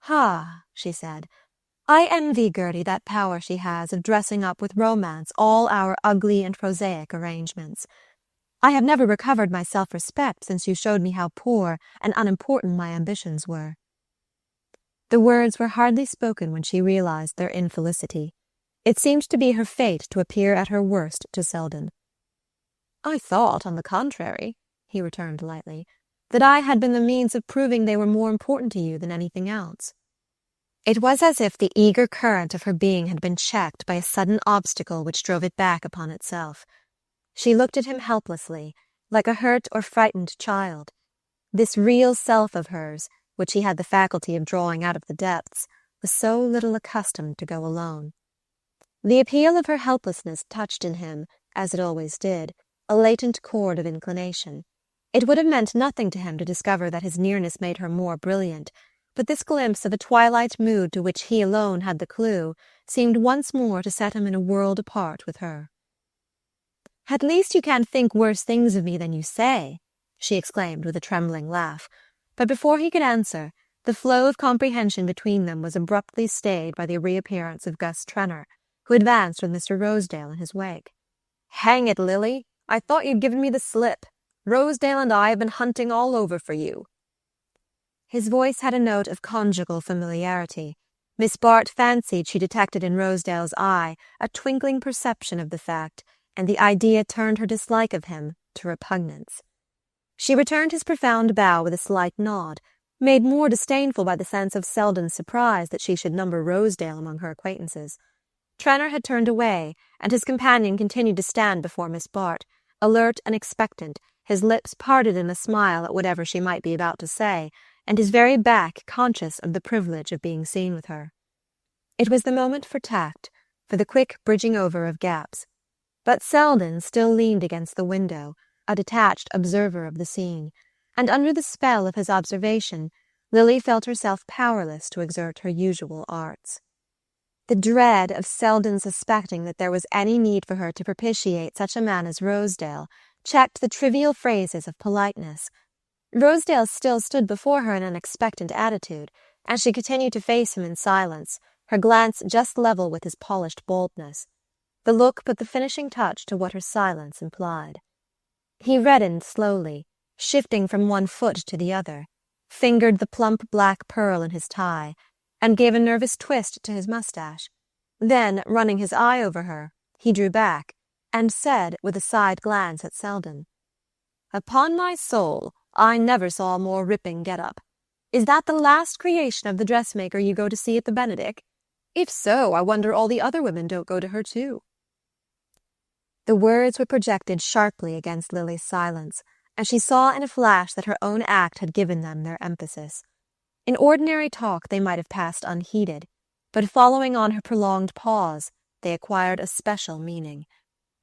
"Ha," she said, "I envy Gertie that power she has of dressing up with romance all our ugly and prosaic arrangements. I have never recovered my self-respect since you showed me how poor and unimportant my ambitions were." The words were hardly spoken when she realized their infelicity. It seemed to be her fate to appear at her worst to Selden. "I thought, on the contrary," he returned lightly, "that I had been the means of proving they were more important to you than anything else." It was as if the eager current of her being had been checked by a sudden obstacle which drove it back upon itself. She looked at him helplessly, like a hurt or frightened child. This real self of hers, which he had the faculty of drawing out of the depths, was so little accustomed to go alone. The appeal of her helplessness touched in him, as it always did, a latent chord of inclination. It would have meant nothing to him to discover that his nearness made her more brilliant, but this glimpse of a twilight mood to which he alone had the clue seemed once more to set him in a world apart with her. "At least you can't think worse things of me than you say," she exclaimed with a trembling laugh, but before he could answer, the flow of comprehension between them was abruptly stayed by the reappearance of Gus Trenor, who advanced with Mr. Rosedale in his wake. "Hang it, Lily, I thought you'd given me the slip. Rosedale and I have been hunting all over for you." His voice had a note of conjugal familiarity. Miss Bart fancied she detected in Rosedale's eye a twinkling perception of the fact, and the idea turned her dislike of him to repugnance. She returned his profound bow with a slight nod, made more disdainful by the sense of Selden's surprise that she should number Rosedale among her acquaintances. Trenor had turned away, and his companion continued to stand before Miss Bart, alert and expectant, his lips parted in a smile at whatever she might be about to say, and his very back conscious of the privilege of being seen with her. It was the moment for tact, for the quick bridging over of gaps. But Selden still leaned against the window, a detached observer of the scene, and under the spell of his observation, Lily felt herself powerless to exert her usual arts. The dread of Selden suspecting that there was any need for her to propitiate such a man as Rosedale checked the trivial phrases of politeness. Rosedale still stood before her in an expectant attitude, and she continued to face him in silence, her glance just level with his polished boldness. The look put the finishing touch to what her silence implied. He reddened slowly, shifting from one foot to the other, fingered the plump black pearl in his tie, and gave a nervous twist to his mustache. Then, running his eye over her, he drew back, and said with a side glance at Selden, "Upon my soul, I never saw a more ripping get-up. Is that the last creation of the dressmaker you go to see at the Benedick? If so, I wonder all the other women don't go to her too." The words were projected sharply against Lily's silence, and she saw in a flash that her own act had given them their emphasis. In ordinary talk they might have passed unheeded, but following on her prolonged pause, they acquired a special meaning.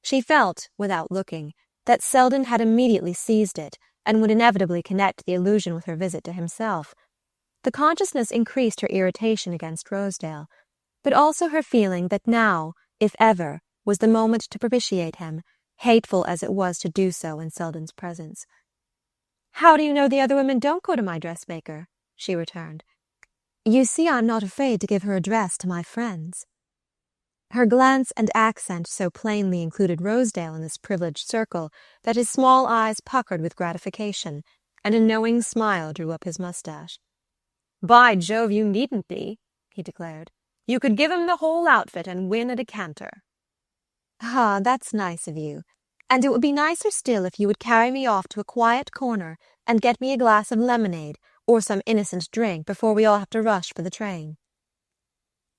She felt, without looking, that Selden had immediately seized it, and would inevitably connect the allusion with her visit to himself. The consciousness increased her irritation against Rosedale, but also her feeling that now, if ever, was the moment to propitiate him, hateful as it was to do so in Selden's presence. "How do you know the other women don't go to my dressmaker?" she returned. "You see, I'm not afraid to give her address to my friends." Her glance and accent so plainly included Rosedale in this privileged circle that his small eyes puckered with gratification, and a knowing smile drew up his mustache. "By Jove, you needn't be," he declared. "You could give him the whole outfit and win at a canter." "Ah, that's nice of you. And it would be nicer still if you would carry me off to a quiet corner and get me a glass of lemonade or some innocent drink before we all have to rush for the train."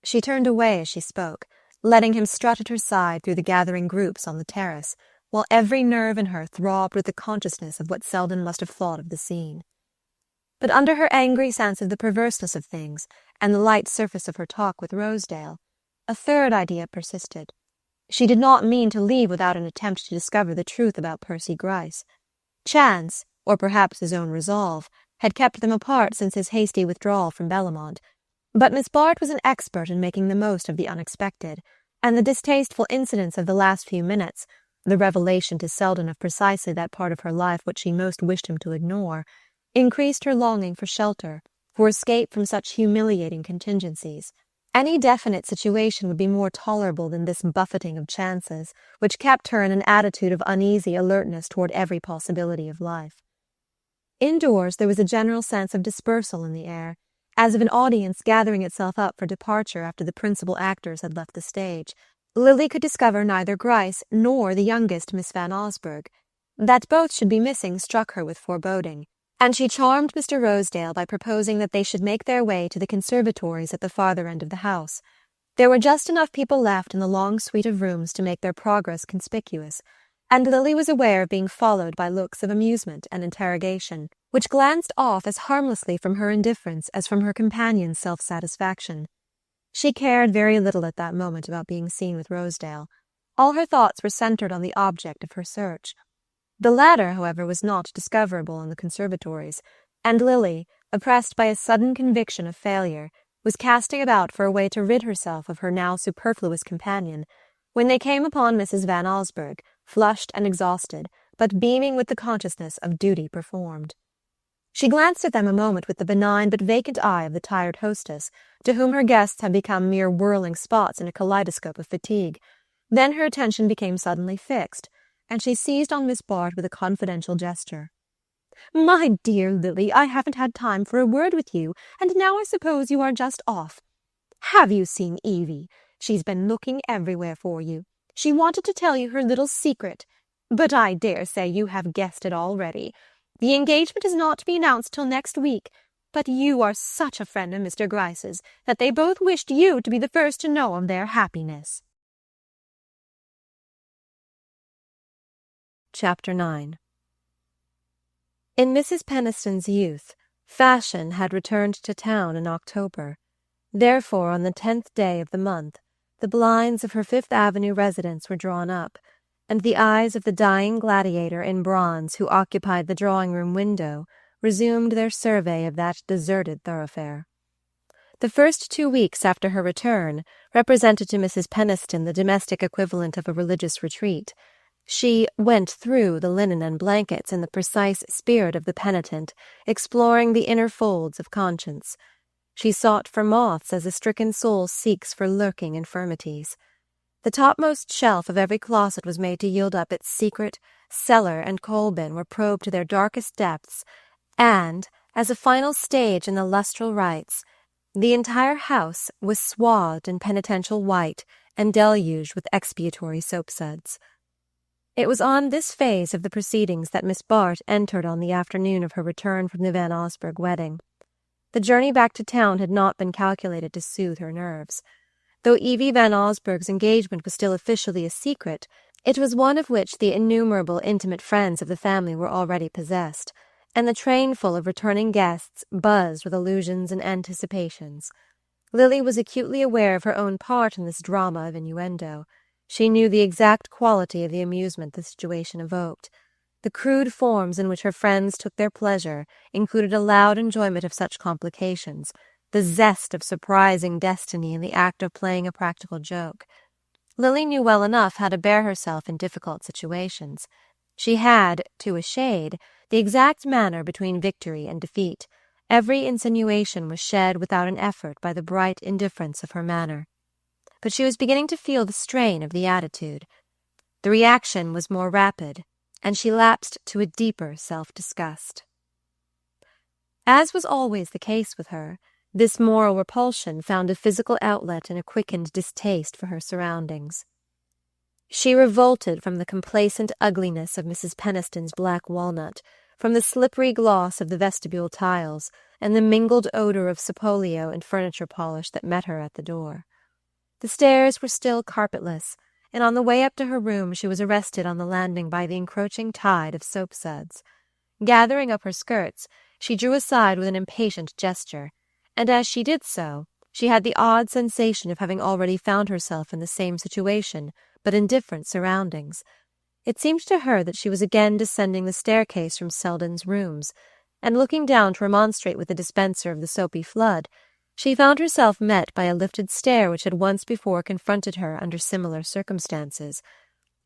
She turned away as she spoke, letting him strut at her side through the gathering groups on the terrace, while every nerve in her throbbed with the consciousness of what Selden must have thought of the scene. But under her angry sense of the perverseness of things and the light surface of her talk with Rosedale, a third idea persisted. She did not mean to leave without an attempt to discover the truth about Percy Gryce. Chance, or perhaps his own resolve, had kept them apart since his hasty withdrawal from Bellamont, but Miss Bart was an expert in making the most of the unexpected, and the distasteful incidents of the last few minutes, the revelation to Selden of precisely that part of her life which she most wished him to ignore, increased her longing for shelter, for escape from such humiliating contingencies. Any definite situation would be more tolerable than this buffeting of chances, which kept her in an attitude of uneasy alertness toward every possibility of life. Indoors there was a general sense of dispersal in the air, as of an audience gathering itself up for departure after the principal actors had left the stage. Lily could discover neither Gryce nor the youngest Miss Van Osburgh. That both should be missing struck her with foreboding, and she charmed Mr. Rosedale by proposing that they should make their way to the conservatories at the farther end of the house. There were just enough people left in the long suite of rooms to make their progress conspicuous, and Lily was aware of being followed by looks of amusement and interrogation, which glanced off as harmlessly from her indifference as from her companion's self-satisfaction. She cared very little at that moment about being seen with Rosedale. All her thoughts were centred on the object of her search. The latter, however, was not discoverable in the conservatories, and Lily, oppressed by a sudden conviction of failure, was casting about for a way to rid herself of her now superfluous companion, when they came upon Mrs. Van Osburgh, flushed and exhausted, but beaming with the consciousness of duty performed. She glanced at them a moment with the benign but vacant eye of the tired hostess, to whom her guests had become mere whirling spots in a kaleidoscope of fatigue. Then her attention became suddenly fixed, and she seized on Miss Bart with a confidential gesture. "My dear Lily, I haven't had time for a word with you, and now I suppose you are just off. Have you seen Evie? She's been looking everywhere for you. She wanted to tell you her little secret, but I dare say you have guessed it already. The engagement is not to be announced till next week, but you are such a friend of Mr. Gryce's that they both wished you to be the first to know of their happiness." Chapter 9. In Mrs. Peniston's youth, fashion had returned to town in October. Therefore, on the 10th day of the month, the blinds of her Fifth Avenue residence were drawn up, and the eyes of the dying gladiator in bronze who occupied the drawing-room window resumed their survey of that deserted thoroughfare. The first 2 weeks after her return represented to Mrs. Peniston the domestic equivalent of a religious retreat. She went through the linen and blankets in the precise spirit of the penitent, exploring the inner folds of conscience. She sought for moths as a stricken soul seeks for lurking infirmities. The topmost shelf of every closet was made to yield up its secret. Cellar and coal bin were probed to their darkest depths, and, as a final stage in the lustral rites, the entire house was swathed in penitential white and deluged with expiatory soapsuds. It was on this phase of the proceedings that Miss Bart entered on the afternoon of her return from the Van Osburgh wedding. The journey back to town had not been calculated to soothe her nerves. Though Evie Van Osburgh's engagement was still officially a secret, it was one of which the innumerable intimate friends of the family were already possessed, and the train full of returning guests buzzed with illusions and anticipations. Lily was acutely aware of her own part in this drama of innuendo. She knew the exact quality of the amusement the situation evoked. The crude forms in which her friends took their pleasure included a loud enjoyment of such complications, the zest of surprising destiny in the act of playing a practical joke. Lily knew well enough how to bear herself in difficult situations. She had, to a shade, the exact manner between victory and defeat. Every insinuation was shed without an effort by the bright indifference of her manner. But she was beginning to feel the strain of the attitude. The reaction was more rapid, and she lapsed to a deeper self-disgust. As was always the case with her, this moral repulsion found a physical outlet in a quickened distaste for her surroundings. She revolted from the complacent ugliness of Mrs. Peniston's black walnut, from the slippery gloss of the vestibule tiles, and the mingled odor of sapolio and furniture polish that met her at the door. The stairs were still carpetless, and on the way up to her room she was arrested on the landing by the encroaching tide of soapsuds. Gathering up her skirts, she drew aside with an impatient gesture, and as she did so, she had the odd sensation of having already found herself in the same situation, but in different surroundings. It seemed to her that she was again descending the staircase from Selden's rooms, and looking down to remonstrate with the dispenser of the soapy flood, she found herself met by a lifted stair which had once before confronted her under similar circumstances.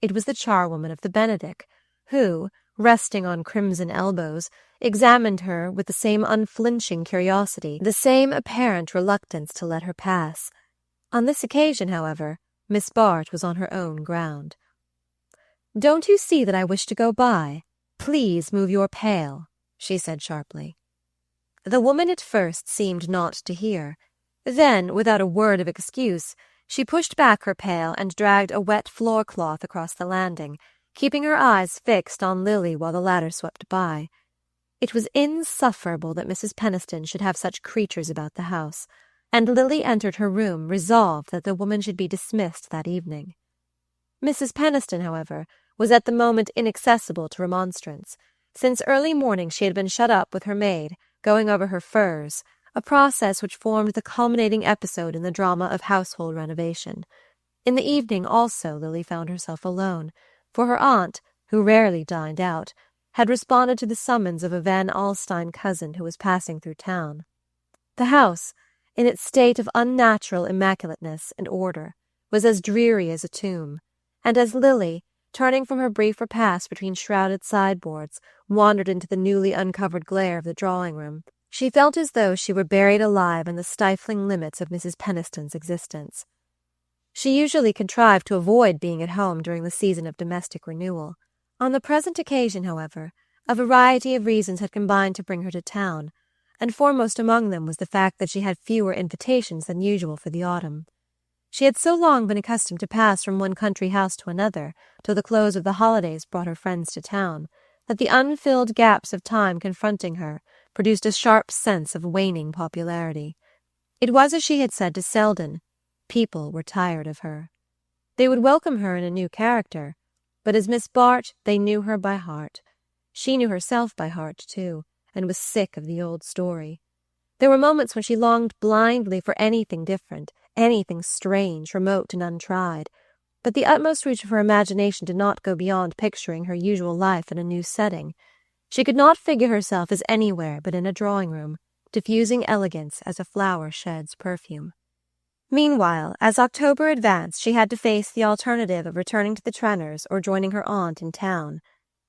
It was the charwoman of the Benedick, who, resting on crimson elbows, examined her with the same unflinching curiosity, the same apparent reluctance to let her pass. On this occasion, however, Miss Bart was on her own ground. "Don't you see that I wish to go by? Please move your pail," she said sharply. The woman at first seemed not to hear. Then, without a word of excuse, she pushed back her pail and dragged a wet floor-cloth across the landing, keeping her eyes fixed on Lily while the latter swept by. It was insufferable that Mrs. Peniston should have such creatures about the house, and Lily entered her room resolved that the woman should be dismissed that evening. Mrs. Peniston, however, was at the moment inaccessible to remonstrance. Since early morning she had been shut up with her maid, going over her furs, a process which formed the culminating episode in the drama of household renovation. In the evening also Lily found herself alone, for her aunt, who rarely dined out, had responded to the summons of a Van Alstyne cousin who was passing through town. The house, in its state of unnatural immaculateness and order, was as dreary as a tomb, and as Lily, turning from her brief repast between shrouded sideboards, wandered into the newly uncovered glare of the drawing-room, she felt as though she were buried alive in the stifling limits of Mrs. Peniston's existence. She usually contrived to avoid being at home during the season of domestic renewal. On the present occasion, however, A variety of reasons had combined to bring her to town, and foremost among them was the fact that she had fewer invitations than usual for the autumn. She had so long been accustomed to pass from one country house to another, till the close of the holidays brought her friends to town, that the unfilled gaps of time confronting her produced a sharp sense of waning popularity. It was as she had said to Selden, people were tired of her. They would welcome her in a new character, but as Miss Bart they knew her by heart. She knew herself by heart, too, and was sick of the old story. There were moments when she longed blindly for anything different, anything strange, remote, and untried, but the utmost reach of her imagination did not go beyond picturing her usual life in a new setting. She could not figure herself as anywhere but in a drawing-room, diffusing elegance as a flower sheds perfume. Meanwhile, as October advanced, she had to face the alternative of returning to the Trenners or joining her aunt in town.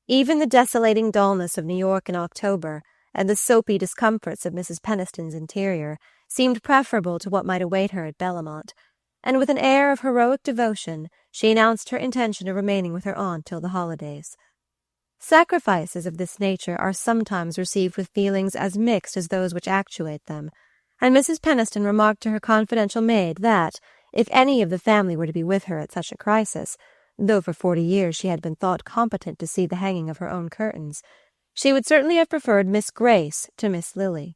Even the desolating dullness of New York in October and the soapy discomforts of Mrs. Peniston's interior seemed preferable to what might await her at Bellamont, and with an air of heroic devotion she announced her intention of remaining with her aunt till the holidays. Sacrifices of this nature are sometimes received with feelings as mixed as those which actuate them, and Mrs. Peniston remarked to her confidential maid that, if any of the family were to be with her at such a crisis, though for 40 years she had been thought competent to see the hanging of her own curtains, she would certainly have preferred Miss Grace to Miss Lily.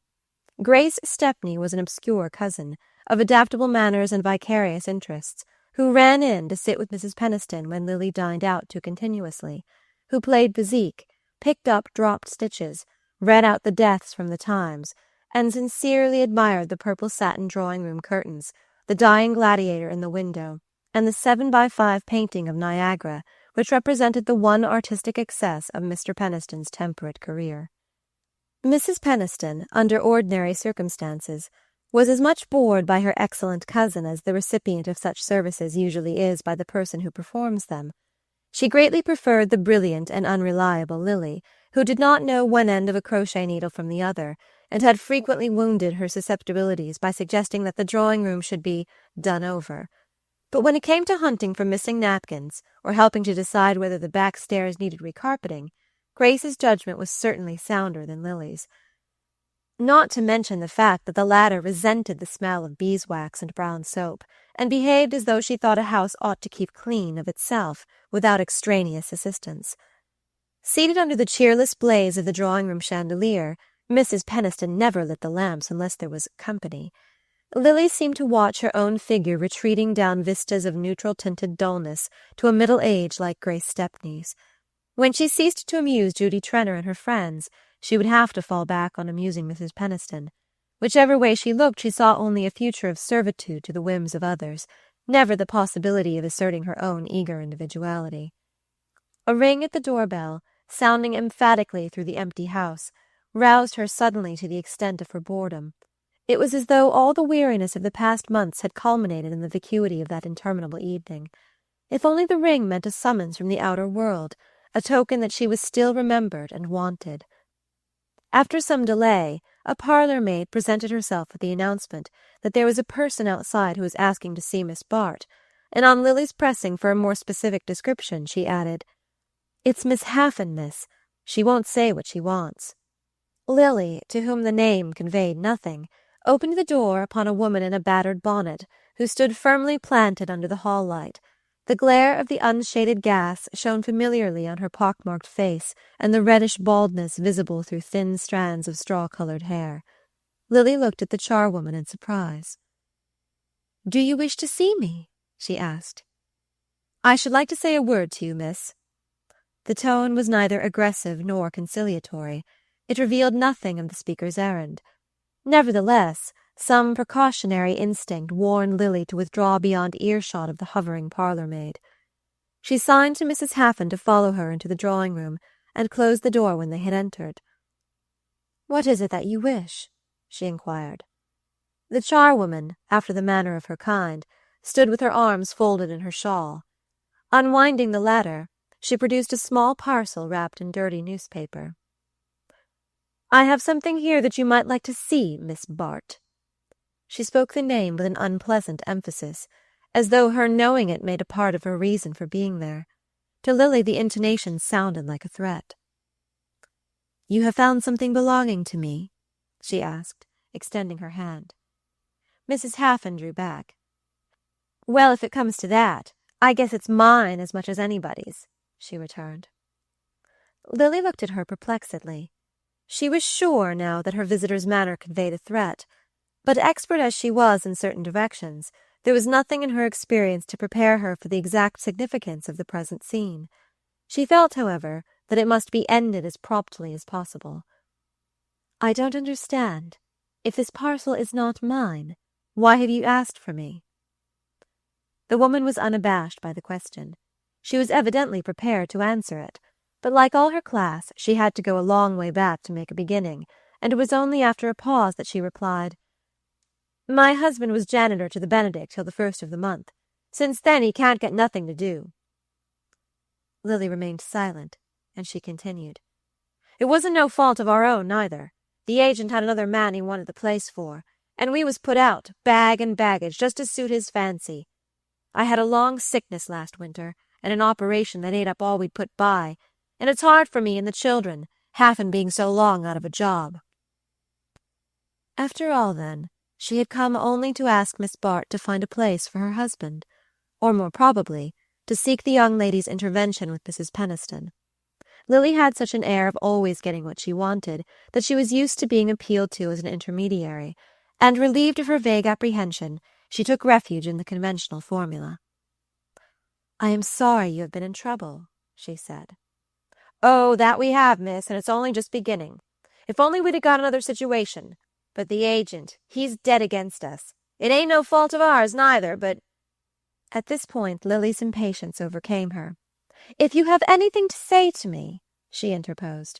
Grace Stepney was an obscure cousin, of adaptable manners and vicarious interests, who ran in to sit with Mrs. Peniston when Lily dined out too continuously, who played bezique, picked up dropped stitches, read out the deaths from the Times, and sincerely admired the purple satin drawing-room curtains, the dying gladiator in the window, and the 7x5 painting of Niagara, which represented the one artistic excess of Mr. Peniston's temperate career. Mrs. Peniston, under ordinary circumstances, was as much bored by her excellent cousin as the recipient of such services usually is by the person who performs them. She greatly preferred the brilliant and unreliable Lily, who did not know one end of a crochet needle from the other, and had frequently wounded her susceptibilities by suggesting that the drawing-room should be done over. But when it came to hunting for missing napkins, or helping to decide whether the back stairs needed recarpeting, Grace's judgment was certainly sounder than Lily's. Not to mention the fact that the latter resented the smell of beeswax and brown soap, and behaved as though she thought a house ought to keep clean of itself, without extraneous assistance. Seated under the cheerless blaze of the drawing-room chandelier, Mrs. Peniston never lit the lamps unless there was company. Lily seemed to watch her own figure retreating down vistas of neutral-tinted dullness to a middle age like Grace Stepney's. When she ceased to amuse Judy Trenner and her friends, she would have to fall back on amusing Mrs. Peniston. Whichever way she looked, she saw only a future of servitude to the whims of others, never the possibility of asserting her own eager individuality. A ring at the doorbell, sounding emphatically through the empty house, roused her suddenly to the extent of her boredom. It was as though all the weariness of the past months had culminated in the vacuity of that interminable evening. If only the ring meant a summons from the outer world, a token that she was still remembered and wanted. After some delay, a parlour-maid presented herself with the announcement that there was a person outside who was asking to see Miss Bart, and on Lily's pressing for a more specific description, she added, "It's Miss Haffin, miss. She won't say what she wants." Lily, to whom the name conveyed nothing, opened the door upon a woman in a battered bonnet, who stood firmly planted under the hall light. The glare of the unshaded gas shone familiarly on her pock-marked face and the reddish baldness visible through thin strands of straw-colored hair. Lily looked at the charwoman in surprise. "Do you wish to see me?" she asked. "I should like to say a word to you, miss." The tone was neither aggressive nor conciliatory. It revealed nothing of the speaker's errand. Nevertheless, some precautionary instinct warned Lily to withdraw beyond earshot of the hovering parlour-maid. She signed to Mrs. Haffin to follow her into the drawing-room, and closed the door when they had entered. "What is it that you wish?" she inquired. The charwoman, after the manner of her kind, stood with her arms folded in her shawl. Unwinding the latter, she produced a small parcel wrapped in dirty newspaper. "I have something here that you might like to see, Miss Bart." She spoke the name with an unpleasant emphasis, as though her knowing it made a part of her reason for being there. To Lily the intonation sounded like a threat. You have found something belonging to me? She asked, extending her hand. Mrs. Haffen drew back. Well, if it comes to that, I guess it's mine as much as anybody's, she returned. Lily looked at her perplexedly. She was sure now that her visitor's manner conveyed a threat, but expert as she was in certain directions, there was nothing in her experience to prepare her for the exact significance of the present scene. She felt, however, that it must be ended as promptly as possible. I don't understand. If this parcel is not mine, why have you asked for me? The woman was unabashed by the question. She was evidently prepared to answer it, but like all her class, she had to go a long way back to make a beginning, and it was only after a pause that she replied, My husband was janitor to the Benedict till the 1st of the month. Since then he can't get nothing to do. Lily remained silent, and she continued. It wasn't no fault of our own, neither. The agent had another man he wanted the place for, and we was put out, bag and baggage, just to suit his fancy. I had a long sickness last winter, and an operation that ate up all we'd put by, and it's hard for me and the children, Haffen being so long out of a job. After all, then, she had come only to ask Miss Bart to find a place for her husband, or more probably, to seek the young lady's intervention with Mrs. Penniston. Lily had such an air of always getting what she wanted that she was used to being appealed to as an intermediary, and, relieved of her vague apprehension, she took refuge in the conventional formula. I am sorry you have been in trouble, she said. Oh, that we have, miss, and it's only just beginning. If only we'd got another situation. But the agent, he's dead against us. It ain't no fault of ours, neither, but— At this point, Lily's impatience overcame her. If you have anything to say to me, she interposed.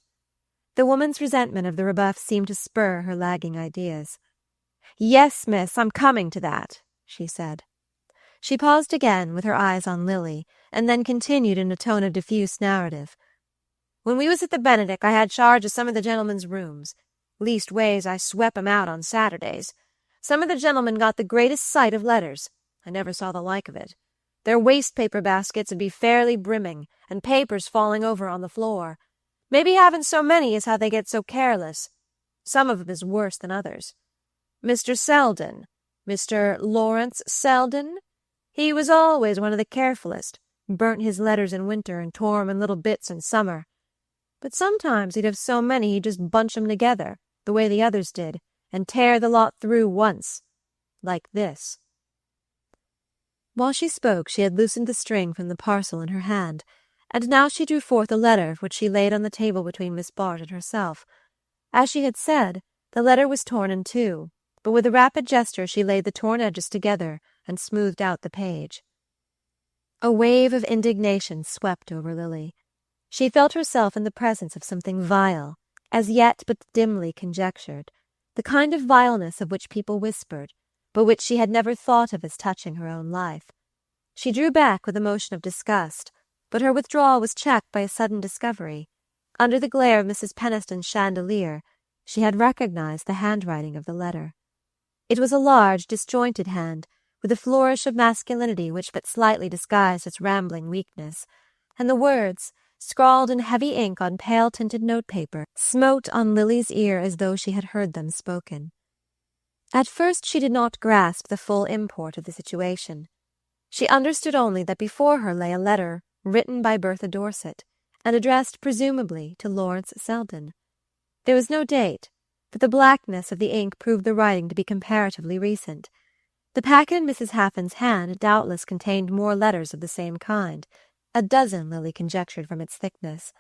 The woman's resentment of the rebuff seemed to spur her lagging ideas. Yes, miss, I'm coming to that, she said. She paused again, with her eyes on Lily, and then continued in a tone of diffuse narrative. When we was at the Benedict, I had charge of some of the gentlemen's rooms. Leastways, I swep 'em out on Saturdays. Some of the gentlemen got the greatest sight of letters. I never saw the like of it. Their waste-paper baskets would be fairly brimming, and papers falling over on the floor. Maybe having so many is how they get so careless. Some of 'em is worse than others. Mr. Selden, Mr. Lawrence Selden, he was always one of the carefulest, burnt his letters in winter and tore 'em in little bits in summer. But sometimes he'd have so many he'd just bunch 'em together, the way the others did, and tear the lot through once. Like this. While she spoke, she had loosened the string from the parcel in her hand, and now she drew forth a letter which she laid on the table between Miss Bart and herself. As she had said, the letter was torn in two, but with a rapid gesture she laid the torn edges together and smoothed out the page. A wave of indignation swept over Lily. She felt herself in the presence of something vile, as yet but dimly conjectured, the kind of vileness of which people whispered, but which she had never thought of as touching her own life. She drew back with a motion of disgust, but her withdrawal was checked by a sudden discovery. Under the glare of Mrs. Penniston's chandelier, she had recognized the handwriting of the letter. It was a large, disjointed hand, with a flourish of masculinity which but slightly disguised its rambling weakness, and the words, scrawled in heavy ink on pale-tinted notepaper, smote on Lily's ear as though she had heard them spoken. At first she did not grasp the full import of the situation. She understood only that before her lay a letter written by Bertha Dorset, and addressed presumably to Lawrence Selden. There was no date, but the blackness of the ink proved the writing to be comparatively recent. The packet in Mrs. Haffen's hand doubtless contained more letters of the same kind, a dozen, Lily conjectured from its thickness.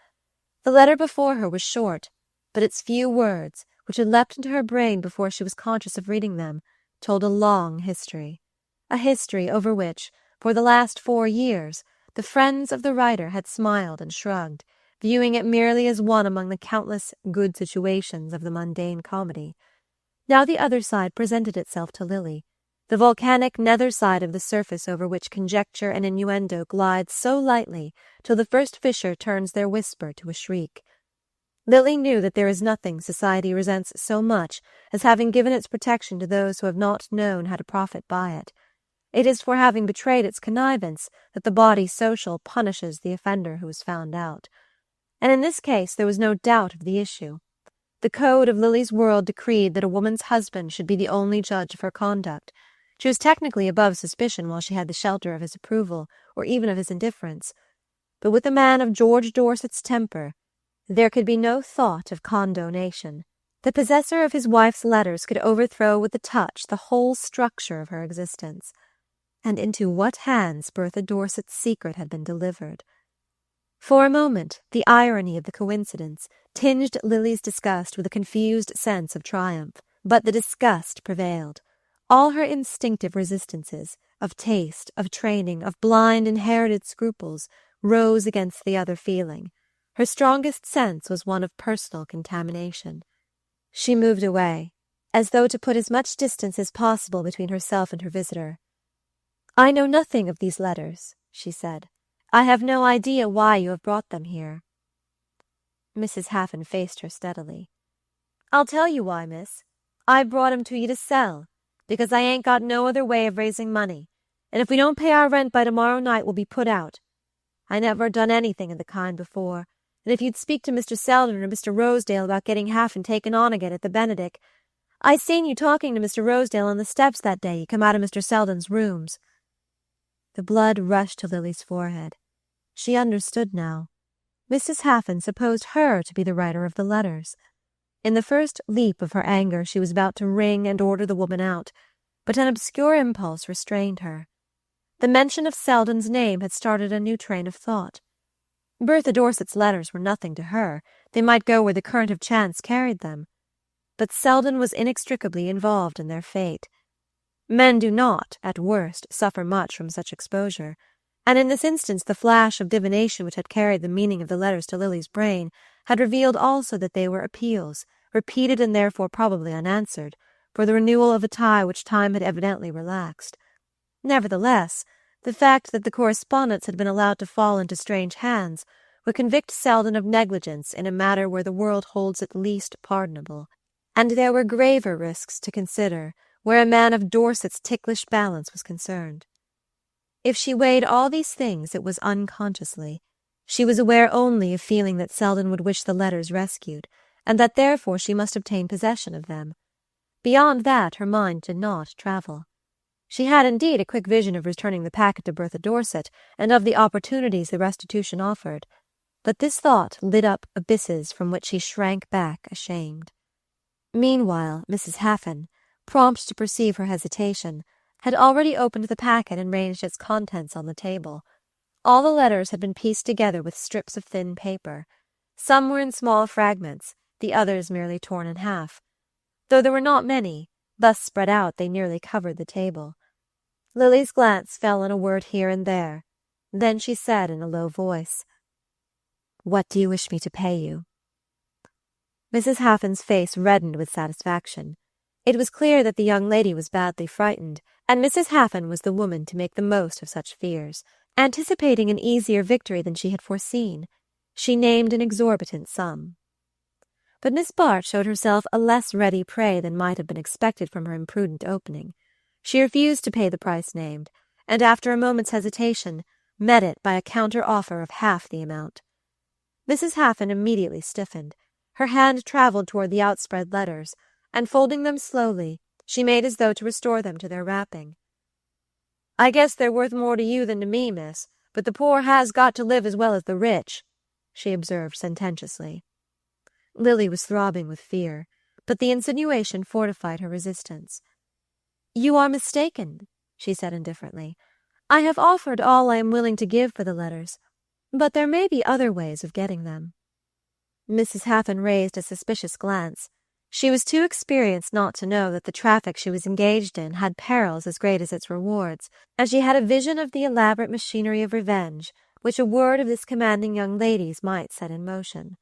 The letter before her was short, but its few words, which had leapt into her brain before she was conscious of reading them, told a long history. A history over which, for the last 4 years, the friends of the writer had smiled and shrugged, viewing it merely as one among the countless good situations of the mundane comedy. Now the other side presented itself to Lily, the volcanic nether side of the surface over which conjecture and innuendo glide so lightly till the first fissure turns their whisper to a shriek. Lily knew that there is nothing society resents so much as having given its protection to those who have not known how to profit by it. It is for having betrayed its connivance that the body social punishes the offender who is found out. and in this case there was no doubt of the issue. The code of Lily's world decreed that a woman's husband should be the only judge of her conduct. She was technically above suspicion while she had the shelter of his approval, or even of his indifference. But with a man of George Dorset's temper, there could be no thought of condonation. The possessor of his wife's letters could overthrow with a touch the whole structure of her existence. And into what hands Bertha Dorset's secret had been delivered? For a moment, the irony of the coincidence tinged Lily's disgust with a confused sense of triumph, but the disgust prevailed. All her instinctive resistances, of taste, of training, of blind inherited scruples, rose against the other feeling. Her strongest sense was one of personal contamination. She moved away, as though to put as much distance as possible between herself and her visitor. "I know nothing of these letters," she said. "I have no idea why you have brought them here." Mrs. Haffan faced her steadily. "I'll tell you why, miss. I brought 'em to you to sell, because I ain't got no other way of raising money, and if we don't pay our rent by tomorrow night we'll be put out. I never done anything of the kind before, and if you'd speak to Mr. Selden or Mr. Rosedale about getting Haffan taken on again at the Benedick. I seen you talking to Mr. Rosedale on the steps that day you come out of Mr. Selden's rooms." The blood rushed to Lily's forehead. She understood now. Mrs. Haffan supposed her to be the writer of the letters. In the first leap of her anger she was about to ring and order the woman out, but an obscure impulse restrained her. The mention of Selden's name had started a new train of thought. Bertha Dorset's letters were nothing to her. They might go where the current of chance carried them. But Selden was inextricably involved in their fate. Men do not, at worst, suffer much from such exposure, and in this instance the flash of divination which had carried the meaning of the letters to Lily's brain had revealed also that they were appeals, repeated and therefore probably unanswered, for the renewal of a tie which time had evidently relaxed. Nevertheless, the fact that the correspondence had been allowed to fall into strange hands would convict Selden of negligence in a matter where the world holds it least pardonable, and there were graver risks to consider where a man of Dorset's ticklish balance was concerned. If she weighed all these things, it was unconsciously. She was aware only of feeling that Selden would wish the letters rescued, and that therefore she must obtain possession of them. Beyond that her mind did not travel. She had indeed a quick vision of returning the packet to Bertha Dorset, and of the opportunities the restitution offered, but this thought lit up abysses from which she shrank back ashamed. Meanwhile, Mrs. Haffan, prompt to perceive her hesitation, had already opened the packet and ranged its contents on the table. All the letters had been pieced together with strips of thin paper. Some were in small fragments, the others merely torn in half. Though there were not many, thus spread out they nearly covered the table. Lily's glance fell on a word here and there. Then she said in a low voice, "What do you wish me to pay you?" Mrs. Haffan's face reddened with satisfaction. It was clear that the young lady was badly frightened, and Mrs. Haffan was the woman to make the most of such fears. Anticipating an easier victory than she had foreseen, she named an exorbitant sum. But Miss Bart showed herself a less ready prey than might have been expected from her imprudent opening. She refused to pay the price named, and after a moment's hesitation, met it by a counter-offer of half the amount. Mrs. Haffan immediately stiffened. Her hand travelled toward the outspread letters, and folding them slowly, she made as though to restore them to their wrapping. "I guess they're worth more to you than to me, miss, but the poor has got to live as well as the rich," she observed sententiously. Lily was throbbing with fear, but the insinuation fortified her resistance. "You are mistaken," she said indifferently. "I have offered all I am willing to give for the letters, but there may be other ways of getting them." Mrs. Haffan raised a suspicious glance. She was too experienced not to know that the traffic she was engaged in had perils as great as its rewards, and she had a vision of the elaborate machinery of revenge which a word of this commanding young lady's might set in motion.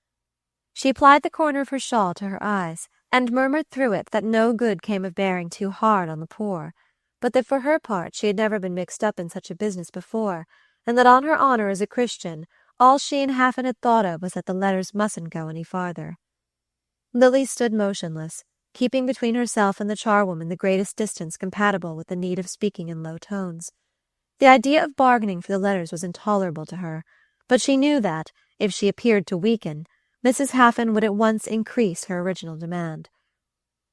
She applied the corner of her shawl to her eyes, and murmured through it that no good came of bearing too hard on the poor, but that for her part she had never been mixed up in such a business before, and that on her honour as a Christian all she and Haffan had thought of was that the letters mustn't go any farther. Lily stood motionless, keeping between herself and the charwoman the greatest distance compatible with the need of speaking in low tones. The idea of bargaining for the letters was intolerable to her, but she knew that, If she appeared to weaken, Mrs. Haffan would at once increase her original demand.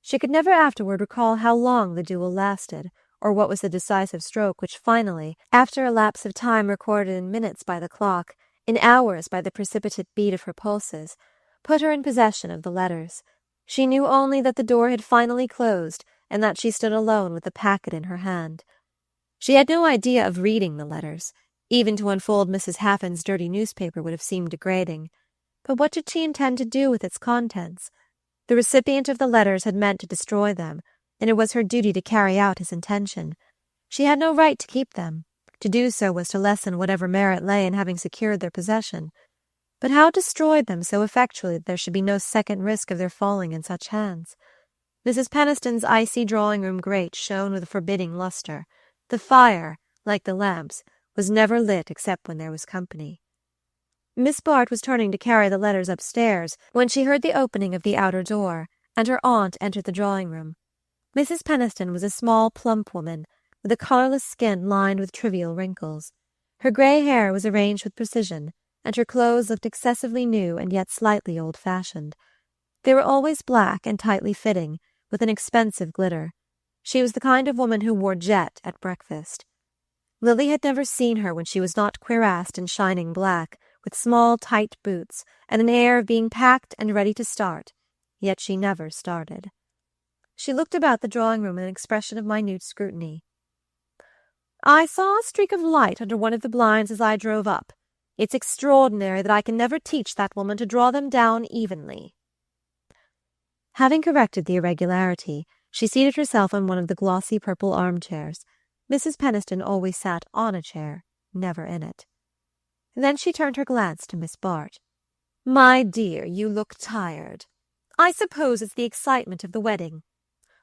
She could never afterward recall how long the duel lasted, or what was the decisive stroke which finally, after a lapse of time recorded in minutes by the clock, in hours by the precipitate beat of her pulses, put her in possession of the letters. She knew only that the door had finally closed, and that she stood alone with the packet in her hand. She had no idea of reading the letters. Even to unfold Mrs. Haffan's dirty newspaper would have seemed degrading. But what did she intend to do with its contents? The recipient of the letters had meant to destroy them, and it was her duty to carry out his intention. She had no right to keep them. To do so was to lessen whatever merit lay in having secured their possession. But how destroy them so effectually that there should be no second risk of their falling in such hands? Mrs. Peniston's icy drawing-room grate shone with a forbidding lustre. The fire, like the lamps, was never lit except when there was company. Miss Bart was turning to carry the letters upstairs when she heard the opening of the outer door, and her aunt entered the drawing-room. Mrs. Peniston was a small, plump woman, with a colourless skin lined with trivial wrinkles. Her grey hair was arranged with precision, and her clothes looked excessively new and yet slightly old-fashioned. They were always black and tightly fitting, with an expensive glitter. She was the kind of woman who wore jet at breakfast. Lily had never seen her when she was not cuirassed in shining black, with small, tight boots, and an air of being packed and ready to start, yet she never started. She looked about the drawing-room with an expression of minute scrutiny. "I saw a streak of light under one of the blinds as I drove up. It's extraordinary that I can never teach that woman to draw them down evenly." Having corrected the irregularity, she seated herself on one of the glossy purple armchairs. Mrs. Peniston always sat on a chair, never in it. Then she turned her glance to Miss Bart. "My dear, you look tired. I suppose it's the excitement of the wedding.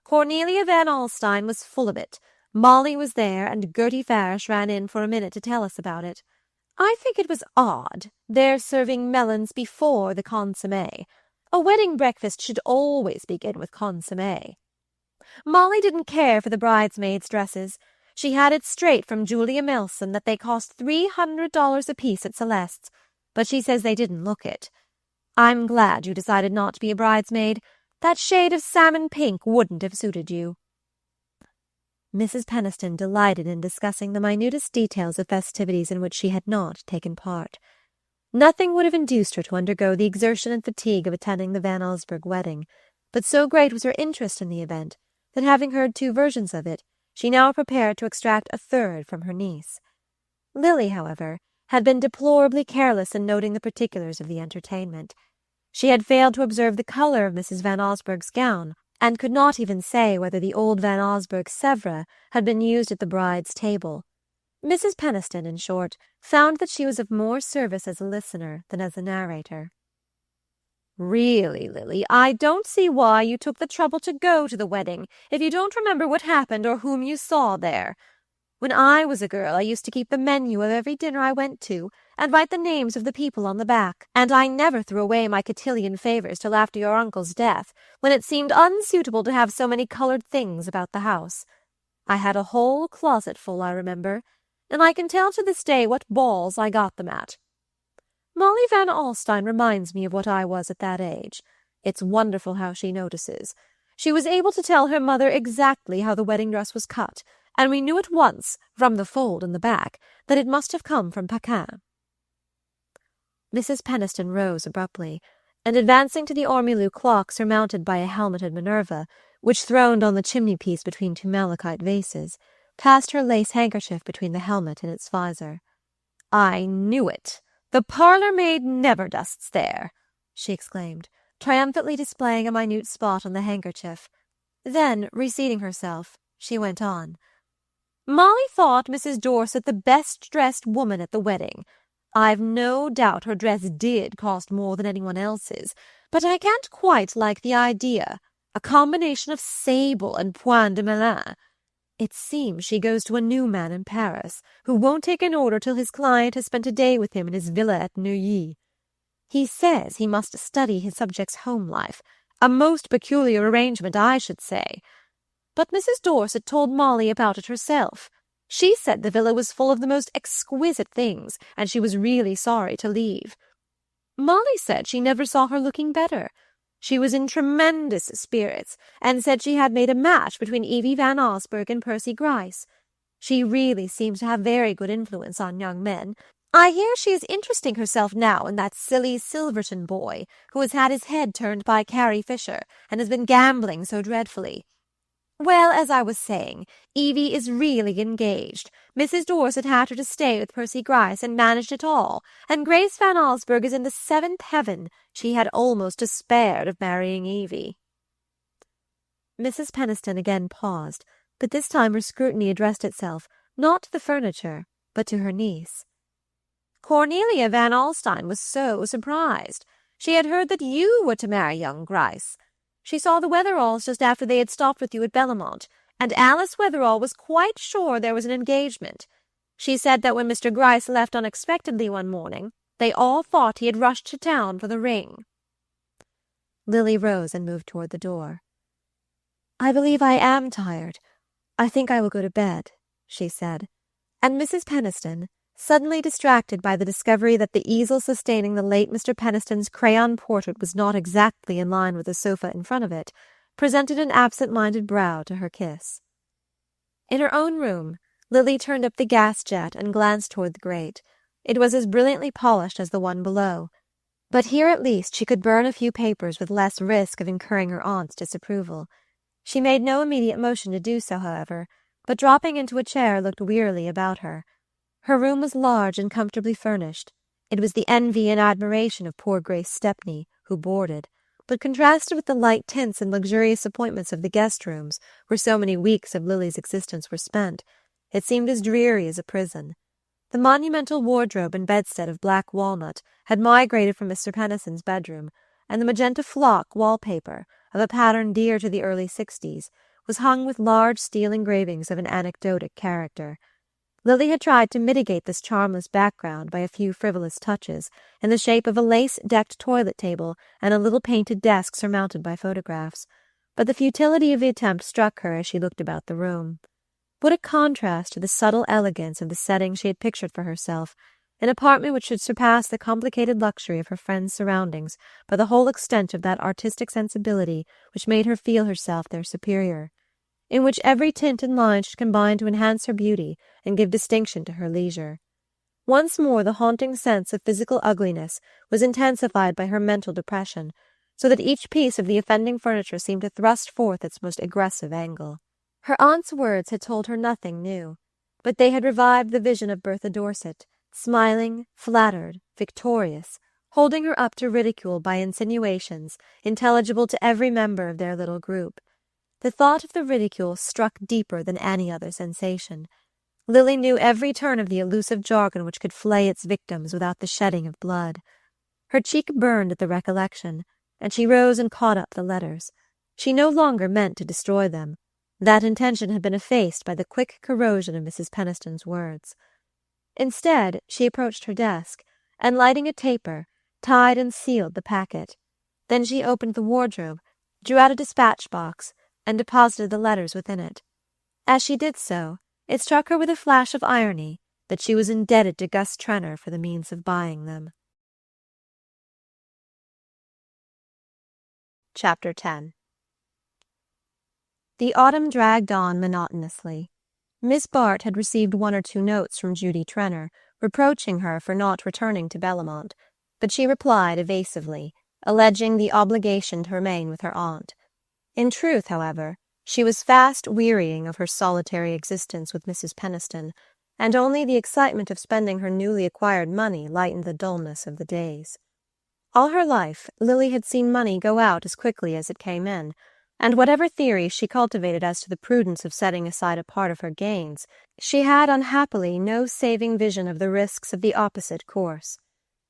Cornelia Van Alstyne was full of it. Molly was there, and Gertie Farish ran in for a minute to tell us about it. I think it was odd, their serving melons before the consommé. A wedding breakfast should always begin with consommé. Molly didn't care for the bridesmaids' dresses. She had it straight from Julia Milson that they cost $300 apiece at Celeste's, but she says they didn't look it. I'm glad you decided not to be a bridesmaid. That shade of salmon pink wouldn't have suited you." Mrs. Peniston delighted in discussing the minutest details of festivities in which she had not taken part. Nothing would have induced her to undergo the exertion and fatigue of attending the Van Allsburg wedding, but so great was her interest in the event that, having heard 2 versions of it, she now prepared to extract a third from her niece. Lily, however, had been deplorably careless in noting the particulars of the entertainment. She had failed to observe the colour of Mrs. Van Allsburg's gown, and could not even say whether the old Van Allsburg Sèvres had been used at the bride's table. Mrs. Peniston, in short, found that she was of more service as a listener than as a narrator. "Really, Lily, I don't see why you took the trouble to go to the wedding if you don't remember what happened or whom you saw there. When I was a girl, I used to keep the menu of every dinner I went to and write the names of the people on the back, and I never threw away my cotillion favours till after your uncle's death, when it seemed unsuitable to have so many coloured things about the house. I had a whole closet full, I remember, and I can tell to this day what balls I got them at. Molly Van Alstyne reminds me of what I was at that age. It's wonderful how she notices. She was able to tell her mother exactly how the wedding dress was cut, and we knew at once, from the fold in the back, that it must have come from Paquin." Mrs. Peniston rose abruptly, and advancing to the ormolu clock surmounted by a helmeted Minerva, which throned on the chimney-piece between 2 malachite vases, passed her lace handkerchief between the helmet and its visor. "I knew it! The parlour-maid never dusts there," she exclaimed, triumphantly displaying a minute spot on the handkerchief. Then, reseating herself, she went on. "Molly thought Mrs. Dorset the best-dressed woman at the wedding. I've no doubt her dress did cost more than anyone else's, but I can't quite like the idea, a combination of sable and point de Melun. It seems she goes to a new man in Paris, who won't take an order till his client has spent a day with him in his villa at Neuilly. He says he must study his subject's home life, a most peculiar arrangement, I should say. But Mrs. Dorset told Molly about it herself. She said the villa was full of the most exquisite things, and she was really sorry to leave. Molly said she never saw her looking better. She was in tremendous spirits, and said she had made a match between Evie Van Allsburg and Percy Gryce. She really seems to have very good influence on young men. I hear she is interesting herself now in that silly Silverton boy, who has had his head turned by Carrie Fisher, and has been gambling so dreadfully. Well, as I was saying, Evie is really engaged. Mrs. Dorset had her to stay with Percy Gryce and managed it all, and Grace Van Allsburg is in the seventh heaven. She had almost despaired of marrying Evie. Mrs. Penniston again paused, but this time her scrutiny addressed itself not to the furniture, but to her niece. Cornelia Van Alstyne was so surprised. She had heard that you were to marry young Gryce. She saw the Wetheralls just after they had stopped with you at Bellamont, and Alice Wetherall was quite sure there was an engagement. She said that when Mr. Gryce left unexpectedly one morning, they all thought he had rushed to town for the ring. Lily rose and moved toward the door. I believe I am tired. I think I will go to bed, she said, and Mrs. Penniston, suddenly distracted by the discovery that the easel sustaining the late Mr. Penniston's crayon portrait was not exactly in line with the sofa in front of it, presented an absent-minded brow to her kiss. In her own room, Lily turned up the gas jet and glanced toward the grate. It was as brilliantly polished as the one below, but here at least she could burn a few papers with less risk of incurring her aunt's disapproval. She made no immediate motion to do so, however, but dropping into a chair looked wearily about her. Her room was large and comfortably furnished. It was the envy and admiration of poor Grace Stepney, who boarded, but contrasted with the light tints and luxurious appointments of the guest rooms, where so many weeks of Lily's existence were spent, it seemed as dreary as a prison. The monumental wardrobe and bedstead of black walnut had migrated from Mr. Penniston's bedroom, and the magenta flock wallpaper, of a pattern dear to the early 60s, was hung with large steel engravings of an anecdotic character. Lily had tried to mitigate this charmless background by a few frivolous touches, in the shape of a lace-decked toilet table and a little painted desk surmounted by photographs, but the futility of the attempt struck her as she looked about the room. What a contrast to the subtle elegance of the setting she had pictured for herself, an apartment which should surpass the complicated luxury of her friends' surroundings by the whole extent of that artistic sensibility which made her feel herself their superior, in which every tint and line should combine to enhance her beauty and give distinction to her leisure. Once more the haunting sense of physical ugliness was intensified by her mental depression, so that each piece of the offending furniture seemed to thrust forth its most aggressive angle. Her aunt's words had told her nothing new, but they had revived the vision of Bertha Dorset, smiling, flattered, victorious, holding her up to ridicule by insinuations intelligible to every member of their little group. The thought of the ridicule struck deeper than any other sensation. Lily knew every turn of the elusive jargon which could flay its victims without the shedding of blood. Her cheek burned at the recollection, and she rose and caught up the letters. She no longer meant to destroy them. That intention had been effaced by the quick corrosion of Mrs. Penniston's words. Instead, she approached her desk, and lighting a taper, tied and sealed the packet. Then she opened the wardrobe, drew out a dispatch box, and deposited the letters within it. As she did so, it struck her with a flash of irony that she was indebted to Gus Trenor for the means of buying them. Chapter 10. The autumn dragged on monotonously. Miss Bart had received 1 or 2 notes from Judy Trenor, reproaching her for not returning to Bellamont, but she replied evasively, alleging the obligation to remain with her aunt. In truth, however, she was fast wearying of her solitary existence with Mrs. Penniston, and only the excitement of spending her newly acquired money lightened the dullness of the days. All her life, Lily had seen money go out as quickly as it came in, and whatever theories she cultivated as to the prudence of setting aside a part of her gains, she had unhappily no saving vision of the risks of the opposite course.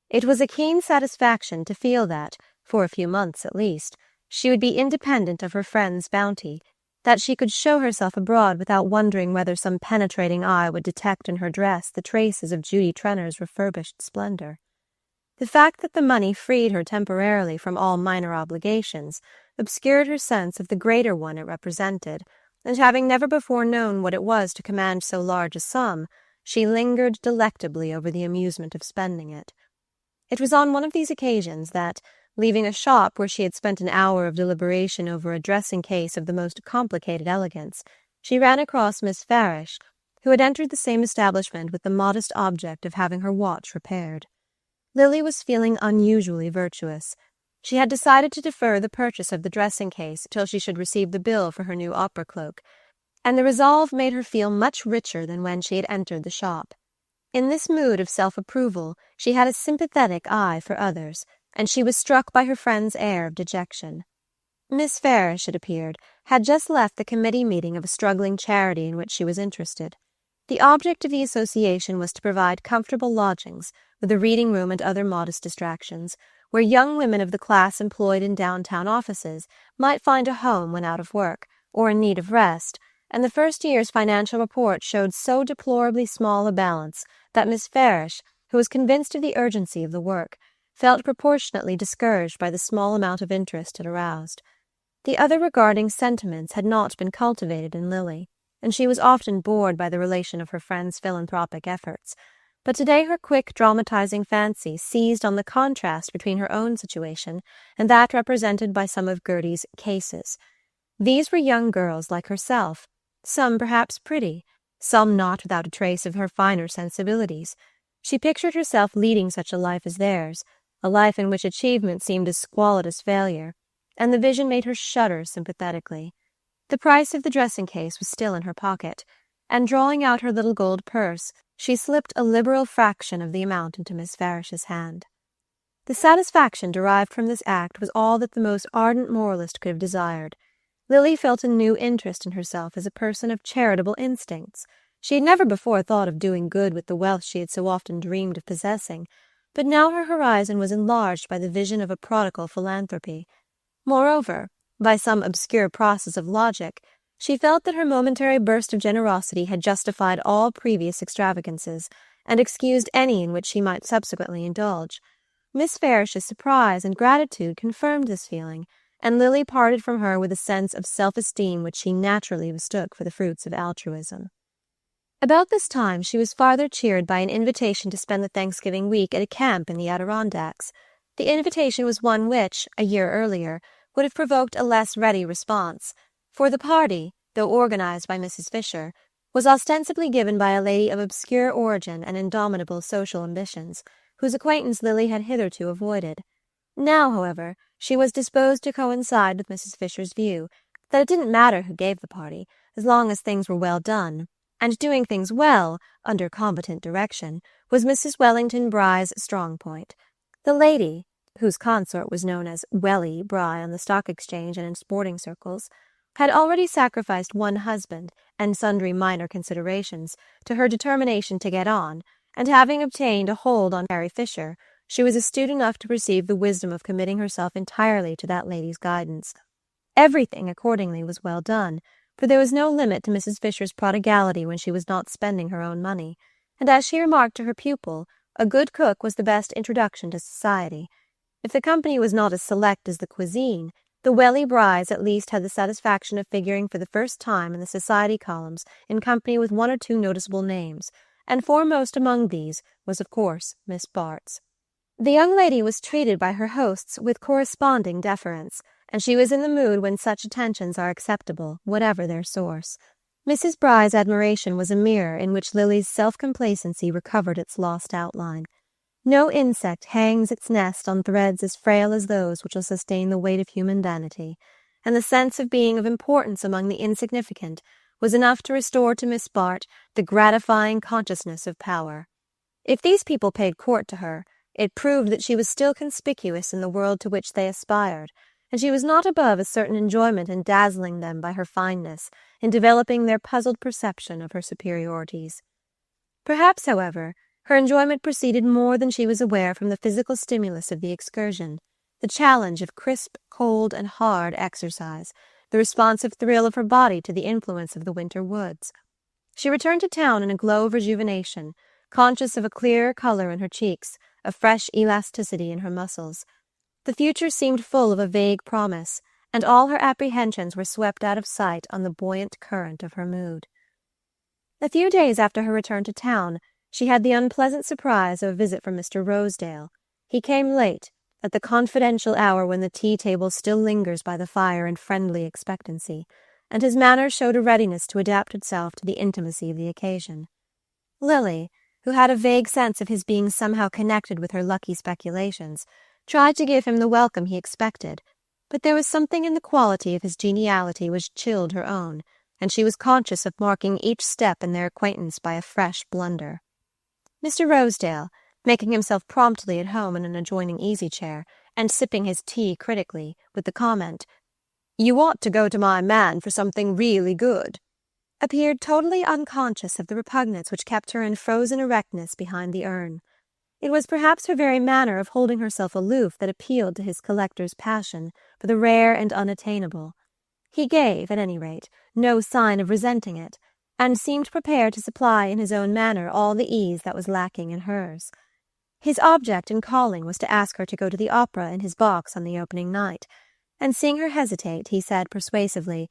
It was a keen satisfaction to feel that, for a few months at least, she would be independent of her friend's bounty, that she could show herself abroad without wondering whether some penetrating eye would detect in her dress the traces of Judy Trenor's refurbished splendor. The fact that the money freed her temporarily from all minor obligations obscured her sense of the greater one it represented, and having never before known what it was to command so large a sum, she lingered delectably over the amusement of spending it. It was on one of these occasions that, leaving a shop where she had spent an hour of deliberation over a dressing case of the most complicated elegance, she ran across Miss Farish, who had entered the same establishment with the modest object of having her watch repaired. Lily was feeling unusually virtuous. She had decided to defer the purchase of the dressing case till she should receive the bill for her new opera cloak, and the resolve made her feel much richer than when she had entered the shop. In this mood of self-approval, she had a sympathetic eye for others, and she was struck by her friend's air of dejection. Miss Farish, it appeared, had just left the committee meeting of a struggling charity in which she was interested. The object of the association was to provide comfortable lodgings, with a reading room and other modest distractions, where young women of the class employed in downtown offices might find a home when out of work, or in need of rest, and the first year's financial report showed so deplorably small a balance that Miss Farish, who was convinced of the urgency of the work, felt proportionately discouraged by the small amount of interest it aroused. The other regarding sentiments had not been cultivated in Lily, and she was often bored by the relation of her friend's philanthropic efforts, but today her quick dramatizing fancy seized on the contrast between her own situation and that represented by some of Gertie's cases. These were young girls like herself, some perhaps pretty, some not without a trace of her finer sensibilities. She pictured herself leading such a life as theirs, a life in which achievement seemed as squalid as failure, and the vision made her shudder sympathetically. The price of the dressing-case was still in her pocket, and drawing out her little gold purse, she slipped a liberal fraction of the amount into Miss Farish's hand. The satisfaction derived from this act was all that the most ardent moralist could have desired. Lily felt a new interest in herself as a person of charitable instincts. She had never before thought of doing good with the wealth she had so often dreamed of possessing, but now her horizon was enlarged by the vision of a prodigal philanthropy. Moreover, by some obscure process of logic, she felt that her momentary burst of generosity had justified all previous extravagances, and excused any in which she might subsequently indulge. Miss Farish's surprise and gratitude confirmed this feeling, and Lily parted from her with a sense of self-esteem which she naturally mistook for the fruits of altruism. About this time she was farther cheered by an invitation to spend the Thanksgiving week at a camp in the Adirondacks. The invitation was one which, a year earlier, would have provoked a less ready response, for the party, though organized by Mrs. Fisher, was ostensibly given by a lady of obscure origin and indomitable social ambitions, whose acquaintance Lily had hitherto avoided. Now, however, she was disposed to coincide with Mrs. Fisher's view that it didn't matter who gave the party, as long as things were well done, and doing things well, under competent direction, was Mrs. Wellington Bry's strong point. The lady, whose consort was known as Welly Bry on the Stock Exchange and in sporting circles, had already sacrificed one husband and sundry minor considerations to her determination to get on, and having obtained a hold on Harry Fisher, she was astute enough to perceive the wisdom of committing herself entirely to that lady's guidance. Everything, accordingly, was well done, for there was no limit to Mrs. Fisher's prodigality when she was not spending her own money, and as she remarked to her pupil, a good cook was the best introduction to society. If the company was not as select as the cuisine, the Welly Brys at least had the satisfaction of figuring for the first time in the society columns in company with one or two noticeable names, and foremost among these was, of course, Miss Bart's. The young lady was treated by her hosts with corresponding deference, and she was in the mood when such attentions are acceptable, whatever their source. Mrs. Bry's admiration was a mirror in which Lily's self-complacency recovered its lost outline. No insect hangs its nest on threads as frail as those which will sustain the weight of human vanity, and the sense of being of importance among the insignificant was enough to restore to Miss Bart the gratifying consciousness of power. If these people paid court to her, it proved that she was still conspicuous in the world to which they aspired, and she was not above a certain enjoyment in dazzling them by her fineness, in developing their puzzled perception of her superiorities. Perhaps, however, her enjoyment proceeded more than she was aware from the physical stimulus of the excursion, the challenge of crisp, cold, and hard exercise, the responsive thrill of her body to the influence of the winter woods. She returned to town in a glow of rejuvenation, conscious of a clearer color in her cheeks, of fresh elasticity in her muscles. The future seemed full of a vague promise, and all her apprehensions were swept out of sight on the buoyant current of her mood. A few days after her return to town, she had the unpleasant surprise of a visit from Mr. Rosedale. He came late, at the confidential hour when the tea-table still lingers by the fire in friendly expectancy, and his manner showed a readiness to adapt itself to the intimacy of the occasion. Lily, who had a vague sense of his being somehow connected with her lucky speculations, tried to give him the welcome he expected, but there was something in the quality of his geniality which chilled her own, and she was conscious of marking each step in their acquaintance by a fresh blunder. Mr. Rosedale, making himself promptly at home in an adjoining easy-chair, and sipping his tea critically, with the comment, "You ought to go to my man for something really good," appeared totally unconscious of the repugnance which kept her in frozen erectness behind the urn. It was perhaps her very manner of holding herself aloof that appealed to his collector's passion for the rare and unattainable. He gave, at any rate, no sign of resenting it, and seemed prepared to supply in his own manner all the ease that was lacking in hers. His object in calling was to ask her to go to the opera in his box on the opening night, and seeing her hesitate, he said persuasively,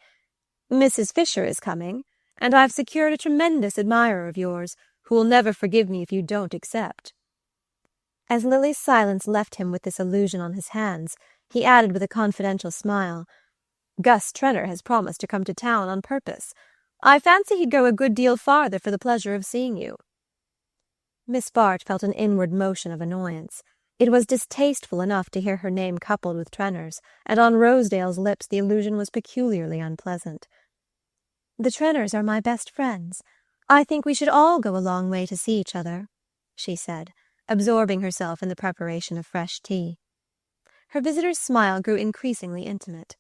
"Mrs. Fisher is coming, and I've secured a tremendous admirer of yours, who will never forgive me if you don't accept." As Lily's silence left him with this illusion on his hands, he added with a confidential smile, "Gus Trenor has promised to come to town on purpose. I fancy he'd go a good deal farther for the pleasure of seeing you." Miss Bart felt an inward motion of annoyance. It was distasteful enough to hear her name coupled with Trenor's, and on Rosedale's lips the allusion was peculiarly unpleasant. "The Trenors are my best friends. I think we should all go a long way to see each other," she said, absorbing herself in the preparation of fresh tea. Her visitor's smile grew increasingly intimate.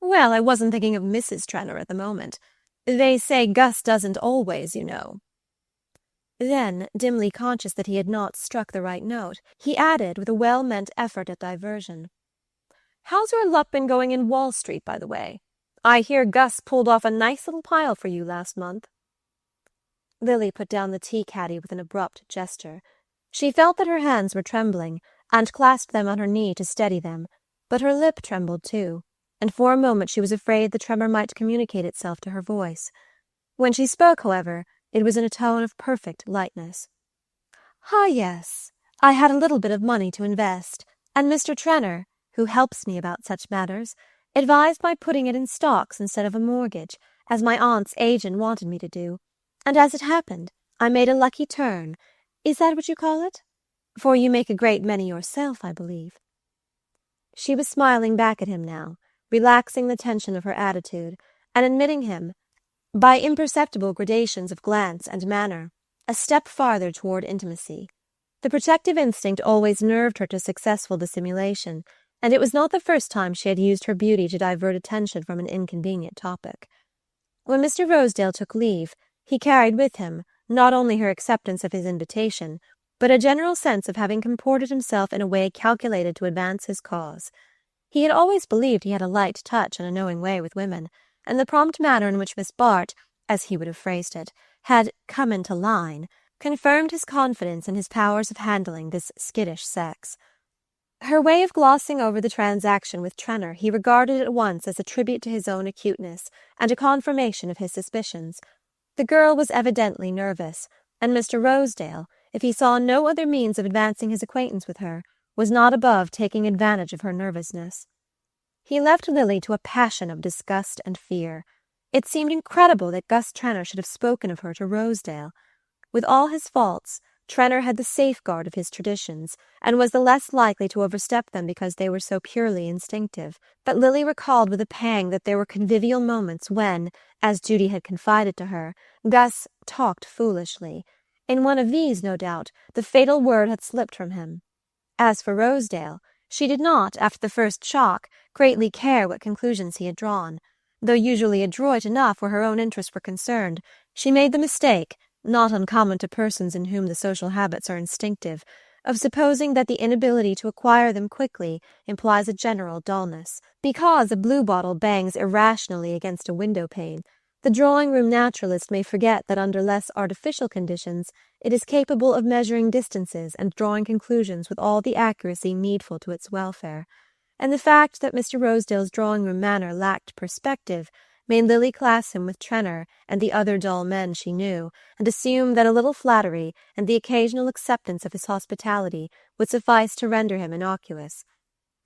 "Well, I wasn't thinking of Mrs. Trenor at the moment. They say Gus doesn't always, you know." Then, dimly conscious that he had not struck the right note, he added with a well-meant effort at diversion, "How's your luck been going in Wall Street, by the way? I hear Gus pulled off a nice little pile for you last month." Lily put down the tea-caddy with an abrupt gesture. She felt that her hands were trembling, and clasped them on her knee to steady them, but her lip trembled too, and for a moment she was afraid the tremor might communicate itself to her voice. When she spoke, however, it was in a tone of perfect lightness. "Ah, yes, I had a little bit of money to invest, and Mr. Trenor, who helps me about such matters, advised my putting it in stocks instead of a mortgage, as my aunt's agent wanted me to do, and as it happened, I made a lucky turn. Is that what you call it? For you make a great many yourself, I believe." She was smiling back at him now, relaxing the tension of her attitude, and admitting him, by imperceptible gradations of glance and manner, a step farther toward intimacy. The protective instinct always nerved her to successful dissimulation, and it was not the first time she had used her beauty to divert attention from an inconvenient topic. When Mr. Rosedale took leave, he carried with him not only her acceptance of his invitation, but a general sense of having comported himself in a way calculated to advance his cause. He had always believed he had a light touch and a knowing way with women, and the prompt manner in which Miss Bart, as he would have phrased it, had come into line, confirmed his confidence in his powers of handling this skittish sex. Her way of glossing over the transaction with Trenor he regarded at once as a tribute to his own acuteness and a confirmation of his suspicions. The girl was evidently nervous, and Mr. Rosedale, if he saw no other means of advancing his acquaintance with her, was not above taking advantage of her nervousness. He left Lily to a passion of disgust and fear. It seemed incredible that Gus Trenor should have spoken of her to Rosedale. With all his faults, Trenor had the safeguard of his traditions, and was the less likely to overstep them because they were so purely instinctive. But Lily recalled with a pang that there were convivial moments when, as Judy had confided to her, Gus talked foolishly. In one of these, no doubt, the fatal word had slipped from him. As for Rosedale, she did not, after the first shock, greatly care what conclusions he had drawn. Though usually adroit enough where her own interests were concerned, she made the mistake, not uncommon to persons in whom the social habits are instinctive, of supposing that the inability to acquire them quickly implies a general dullness. Because a bluebottle bangs irrationally against a window-pane, the drawing-room naturalist may forget that under less artificial conditions it is capable of measuring distances and drawing conclusions with all the accuracy needful to its welfare. And the fact that Mr. Rosedale's drawing-room manner lacked perspective made Lily class him with Trenor and the other dull men she knew, and assume that a little flattery and the occasional acceptance of his hospitality would suffice to render him innocuous.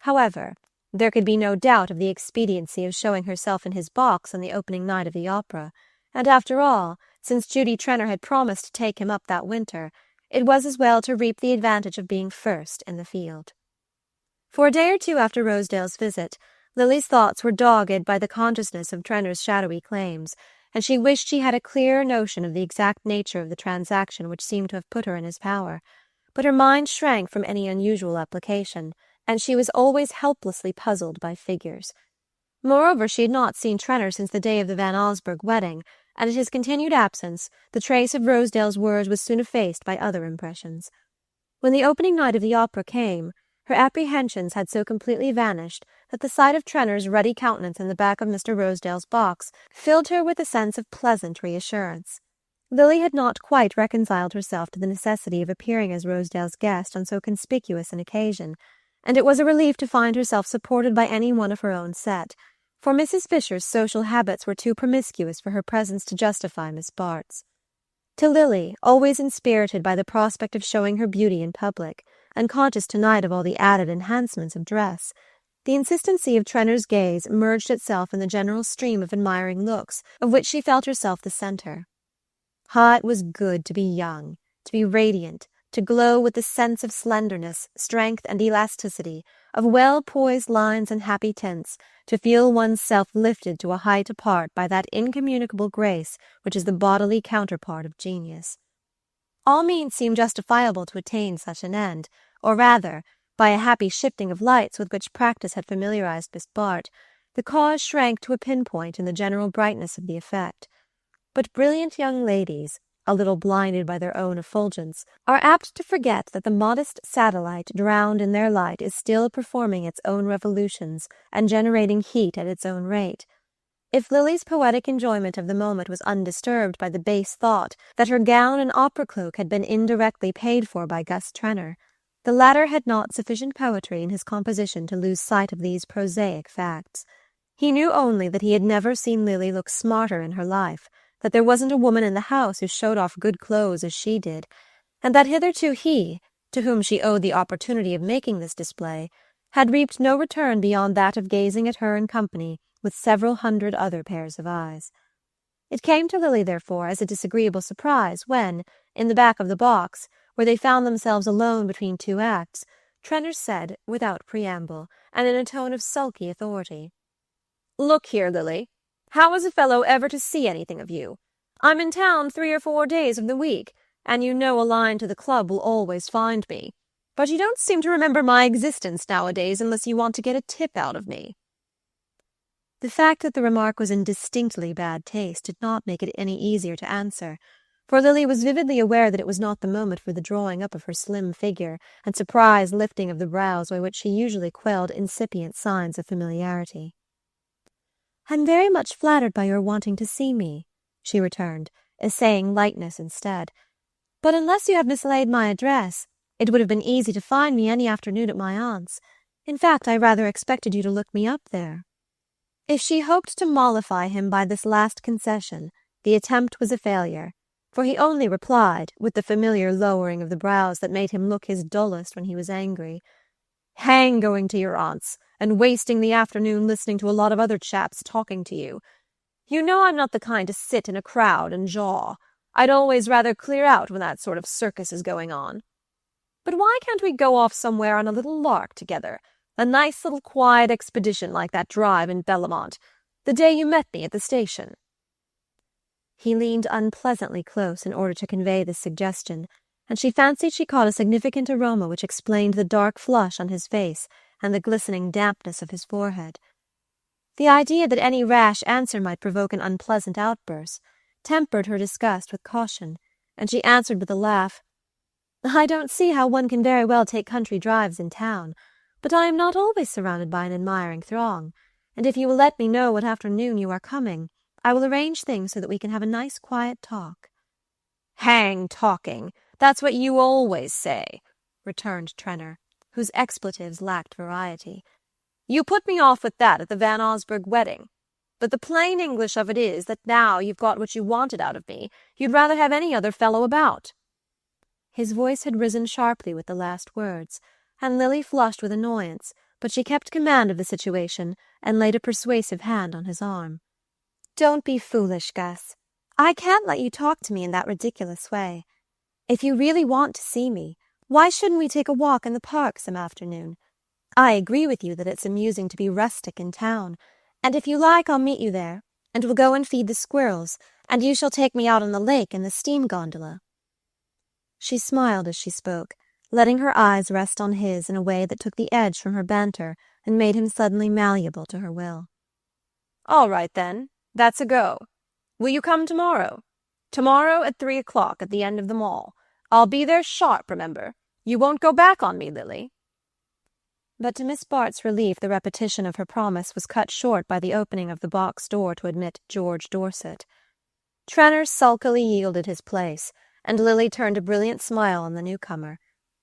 However, there could be no doubt of the expediency of showing herself in his box on the opening night of the opera, and after all, since Judy Trenor had promised to take him up that winter, it was as well to reap the advantage of being first in the field. For a day or two after Rosedale's visit, Lily's thoughts were dogged by the consciousness of Trenor's shadowy claims, and she wished she had a clearer notion of the exact nature of the transaction which seemed to have put her in his power. But her mind shrank from any unusual application, and she was always helplessly puzzled by figures. Moreover, she had not seen Trenor since the day of the Van Osburgh wedding, and at his continued absence, the trace of Rosedale's words was soon effaced by other impressions. When the opening night of the opera came, her apprehensions had so completely vanished that the sight of Trenor's ruddy countenance in the back of Mr. Rosedale's box filled her with a sense of pleasant reassurance. Lily had not quite reconciled herself to the necessity of appearing as Rosedale's guest on so conspicuous an occasion, and it was a relief to find herself supported by any one of her own set, for Mrs. Fisher's social habits were too promiscuous for her presence to justify Miss Bart's. To Lily, always inspirited by the prospect of showing her beauty in public, and conscious tonight of all the added enhancements of dress, the insistency of Trenor's gaze merged itself in the general stream of admiring looks of which she felt herself the centre. Ah, it was good to be young, to be radiant, to glow with the sense of slenderness, strength, and elasticity, of well-poised lines and happy tints, to feel one's self lifted to a height apart by that incommunicable grace which is the bodily counterpart of genius. All means seemed justifiable to attain such an end, or rather, by a happy shifting of lights with which practice had familiarized Miss Bart, the cause shrank to a pinpoint in the general brightness of the effect. But brilliant young ladies, a little blinded by their own effulgence, are apt to forget that the modest satellite drowned in their light is still performing its own revolutions and generating heat at its own rate. If Lily's poetic enjoyment of the moment was undisturbed by the base thought that her gown and opera cloak had been indirectly paid for by Gus Trenor, the latter had not sufficient poetry in his composition to lose sight of these prosaic facts. He knew only that he had never seen Lily look smarter in her life, that there wasn't a woman in the house who showed off good clothes as she did, and that hitherto he, to whom she owed the opportunity of making this display, had reaped no return beyond that of gazing at her in company with several hundred other pairs of eyes. It came to Lily, therefore, as a disagreeable surprise when, in the back of the box, where they found themselves alone between two acts, Trenor said, without preamble, and in a tone of sulky authority, "Look here, Lily. How is a fellow ever to see anything of you? I'm in town 3 or 4 days of the week, and you know a line to the club will always find me. But you don't seem to remember my existence nowadays unless you want to get a tip out of me." The fact that the remark was in distinctly bad taste did not make it any easier to answer, for Lily was vividly aware that it was not the moment for the drawing up of her slim figure and surprised lifting of the brows by which she usually quelled incipient signs of familiarity. "I'm very much flattered by your wanting to see me," she returned, essaying lightness instead. "But unless you have mislaid my address, it would have been easy to find me any afternoon at my aunt's. In fact, I rather expected you to look me up there." If she hoped to mollify him by this last concession, the attempt was a failure, for he only replied, with the familiar lowering of the brows that made him look his dullest when he was angry, "Hang going to your aunt's, and wasting the afternoon listening to a lot of other chaps talking to you. You know I'm not the kind to sit in a crowd and jaw. I'd always rather clear out when that sort of circus is going on. But why can't we go off somewhere on a little lark together? A nice little quiet expedition like that drive in Bellamont, the day you met me at the station." He leaned unpleasantly close in order to convey this suggestion, and she fancied she caught a significant aroma which explained the dark flush on his face and the glistening dampness of his forehead. The idea that any rash answer might provoke an unpleasant outburst tempered her disgust with caution, and she answered with a laugh, "I don't see how one can very well take country drives in town, but I am not always surrounded by an admiring throng, and if you will let me know what afternoon you are coming, I will arrange things so that we can have a nice quiet talk." "Hang talking! That's what you always say," returned Trenor, whose expletives lacked variety. "You put me off with that at the Van Osburgh wedding. But the plain English of it is that now you've got what you wanted out of me, you'd rather have any other fellow about." His voice had risen sharply with the last words, and Lily flushed with annoyance, but she kept command of the situation and laid a persuasive hand on his arm. "Don't be foolish, Gus. I can't let you talk to me in that ridiculous way. If you really want to see me, why shouldn't we take a walk in the park some afternoon? I agree with you that it's amusing to be rustic in town, and if you like I'll meet you there, and we'll go and feed the squirrels, and you shall take me out on the lake in the steam gondola." She smiled as she spoke, letting her eyes rest on his in a way that took the edge from her banter and made him suddenly malleable to her will. "All right, then. That's a go. Will you come tomorrow? Tomorrow at 3 o'clock at the end of the mall. I'll be there sharp, remember. You won't go back on me, Lily." But to Miss Bart's relief, the repetition of her promise was cut short by the opening of the box door to admit George Dorset. Trenner sulkily yielded his place, and Lily turned a brilliant smile on the newcomer.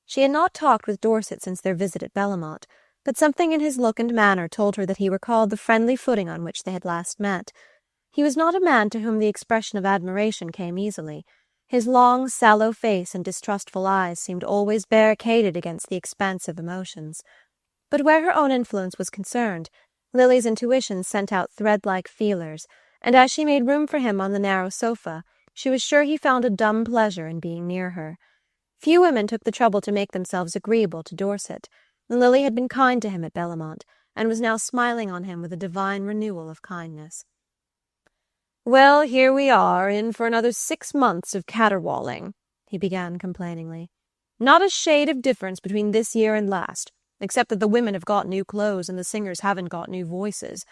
She had not talked with Dorset since their visit at Bellamont, but something in his look and manner told her that he recalled the friendly footing on which they had last met. He was not a man to whom the expression of admiration came easily. His long, sallow face and distrustful eyes seemed always barricaded against the expansive emotions. But where her own influence was concerned, Lily's intuition sent out thread-like feelers, and as she made room for him on the narrow sofa, she was sure he found a dumb pleasure in being near her. Few women took the trouble to make themselves agreeable to Dorset. Lily had been kind to him at Bellamont, and was now smiling on him with a divine renewal of kindness. "Well, here we are, in for another 6 months of caterwauling," he began complainingly. "Not a shade of difference between this year and last, except that the women have got new clothes and the singers haven't got new voices.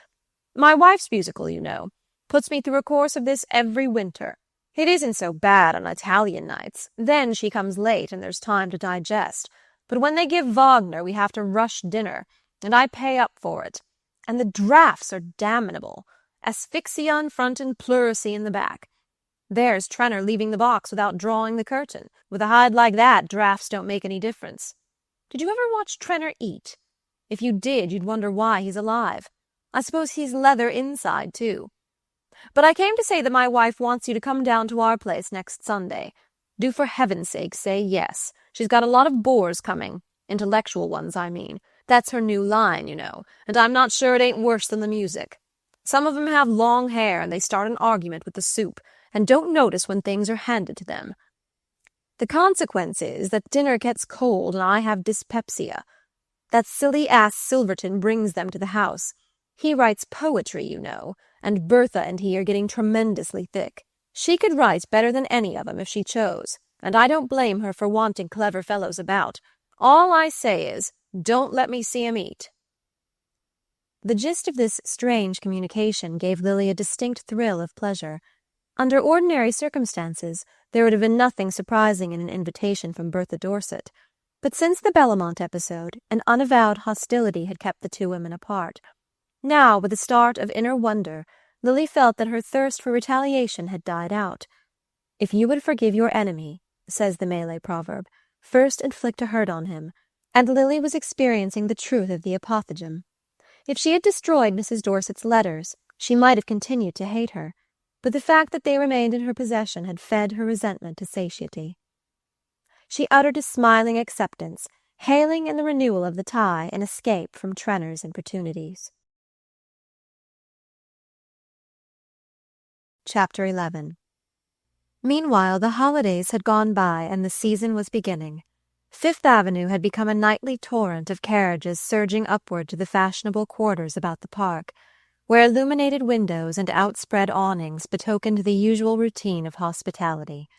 My wife's musical, you know, puts me through a course of this every winter. It isn't so bad on Italian nights. Then she comes late and there's time to digest. But when they give Wagner, we have to rush dinner, and I pay up for it. And the draughts are damnable. Asphyxia in front and pleurisy in the back. There's Trenner leaving the box without drawing the curtain. With a hide like that, draughts don't make any difference. Did you ever watch Trenner eat? If you did, you'd wonder why he's alive. I suppose he's leather inside, too. But I came to say that my wife wants you to come down to our place next Sunday. Do for heaven's sake say yes. She's got a lot of bores coming. Intellectual ones, I mean. That's her new line, you know, and I'm not sure it ain't worse than the music. Some of 'em have long hair, and they start an argument with the soup, and don't notice when things are handed to them. The consequence is that dinner gets cold and I have dyspepsia. That silly-ass Silverton brings them to the house. He writes poetry, you know, and Bertha and he are getting tremendously thick. She could write better than any of 'em if she chose, and I don't blame her for wanting clever fellows about. All I say is, don't let me see 'em eat." The gist of this strange communication gave Lily a distinct thrill of pleasure. Under ordinary circumstances, there would have been nothing surprising in an invitation from Bertha Dorset, but since the Bellamont episode, an unavowed hostility had kept the two women apart. Now, with a start of inner wonder, Lily felt that her thirst for retaliation had died out. "If you would forgive your enemy," says the Malay proverb, "first inflict a hurt on him," and Lily was experiencing the truth of the apothegm. If she had destroyed Mrs. Dorset's letters, she might have continued to hate her, but the fact that they remained in her possession had fed her resentment to satiety. She uttered a smiling acceptance, hailing in the renewal of the tie an escape from Trenner's importunities. Chapter 11. Meanwhile, the holidays had gone by and the season was beginning. Fifth Avenue had become a nightly torrent of carriages surging upward to the fashionable quarters about the park, where illuminated windows and outspread awnings betokened the usual routine of hospitality.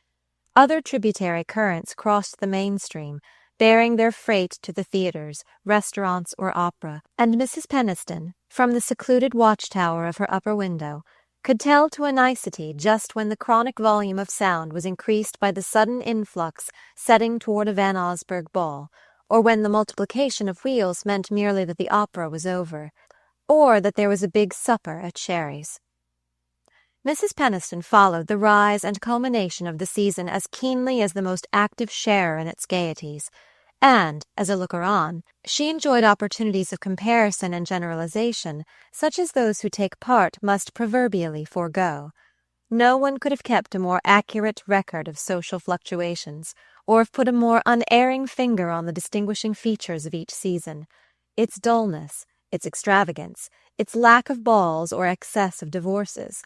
Other tributary currents crossed the main stream, bearing their freight to the theatres, restaurants, or opera, and Mrs. Peniston, from the secluded watchtower of her upper window, could tell to a nicety just when the chronic volume of sound was increased by the sudden influx setting toward a Van Osburgh ball, or when the multiplication of wheels meant merely that the opera was over, or that there was a big supper at Sherry's. Mrs. Peniston followed the rise and culmination of the season as keenly as the most active sharer in its gaieties, and, as a looker-on, she enjoyed opportunities of comparison and generalization, such as those who take part must proverbially forego. No one could have kept a more accurate record of social fluctuations, or have put a more unerring finger on the distinguishing features of each season: its dullness, its extravagance, its lack of balls or excess of divorces.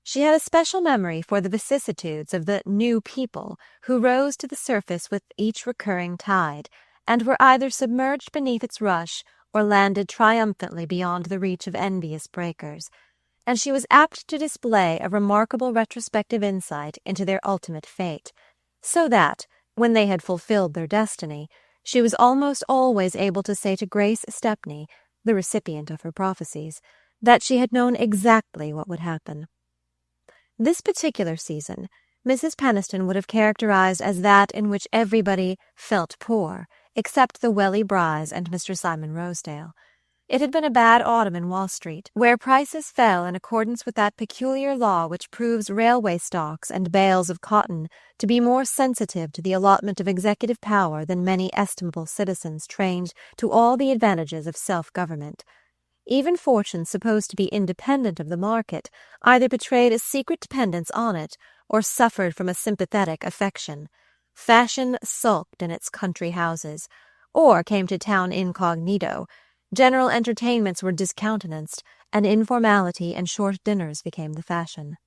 She had a special memory for the vicissitudes of the new people who rose to the surface with each recurring tide, and were either submerged beneath its rush or landed triumphantly beyond the reach of envious breakers, and she was apt to display a remarkable retrospective insight into their ultimate fate, so that, when they had fulfilled their destiny, she was almost always able to say to Grace Stepney, the recipient of her prophecies, that she had known exactly what would happen. This particular season, Mrs. Peniston would have characterized as that in which everybody felt poor, except the Welly Bryes and Mr. Simon Rosedale. It had been a bad autumn in Wall Street, where prices fell in accordance with that peculiar law which proves railway stocks and bales of cotton to be more sensitive to the allotment of executive power than many estimable citizens trained to all the advantages of self-government. Even fortunes supposed to be independent of the market either betrayed a secret dependence on it or suffered from a sympathetic affection. Fashion sulked in its country houses, or came to town incognito. General entertainments were discountenanced, and informality and short dinners became the fashion.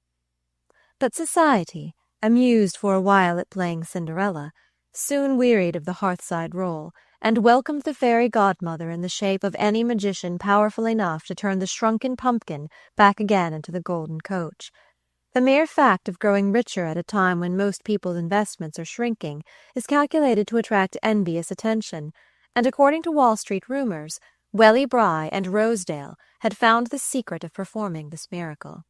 But society, amused for a while at playing Cinderella, soon wearied of the hearthside rôle, and welcomed the fairy godmother in the shape of any magician powerful enough to turn the shrunken pumpkin back again into the golden coach. The mere fact of growing richer at a time when most people's investments are shrinking is calculated to attract envious attention, and according to Wall Street rumors, Welly Bry and Rosedale had found the secret of performing this miracle.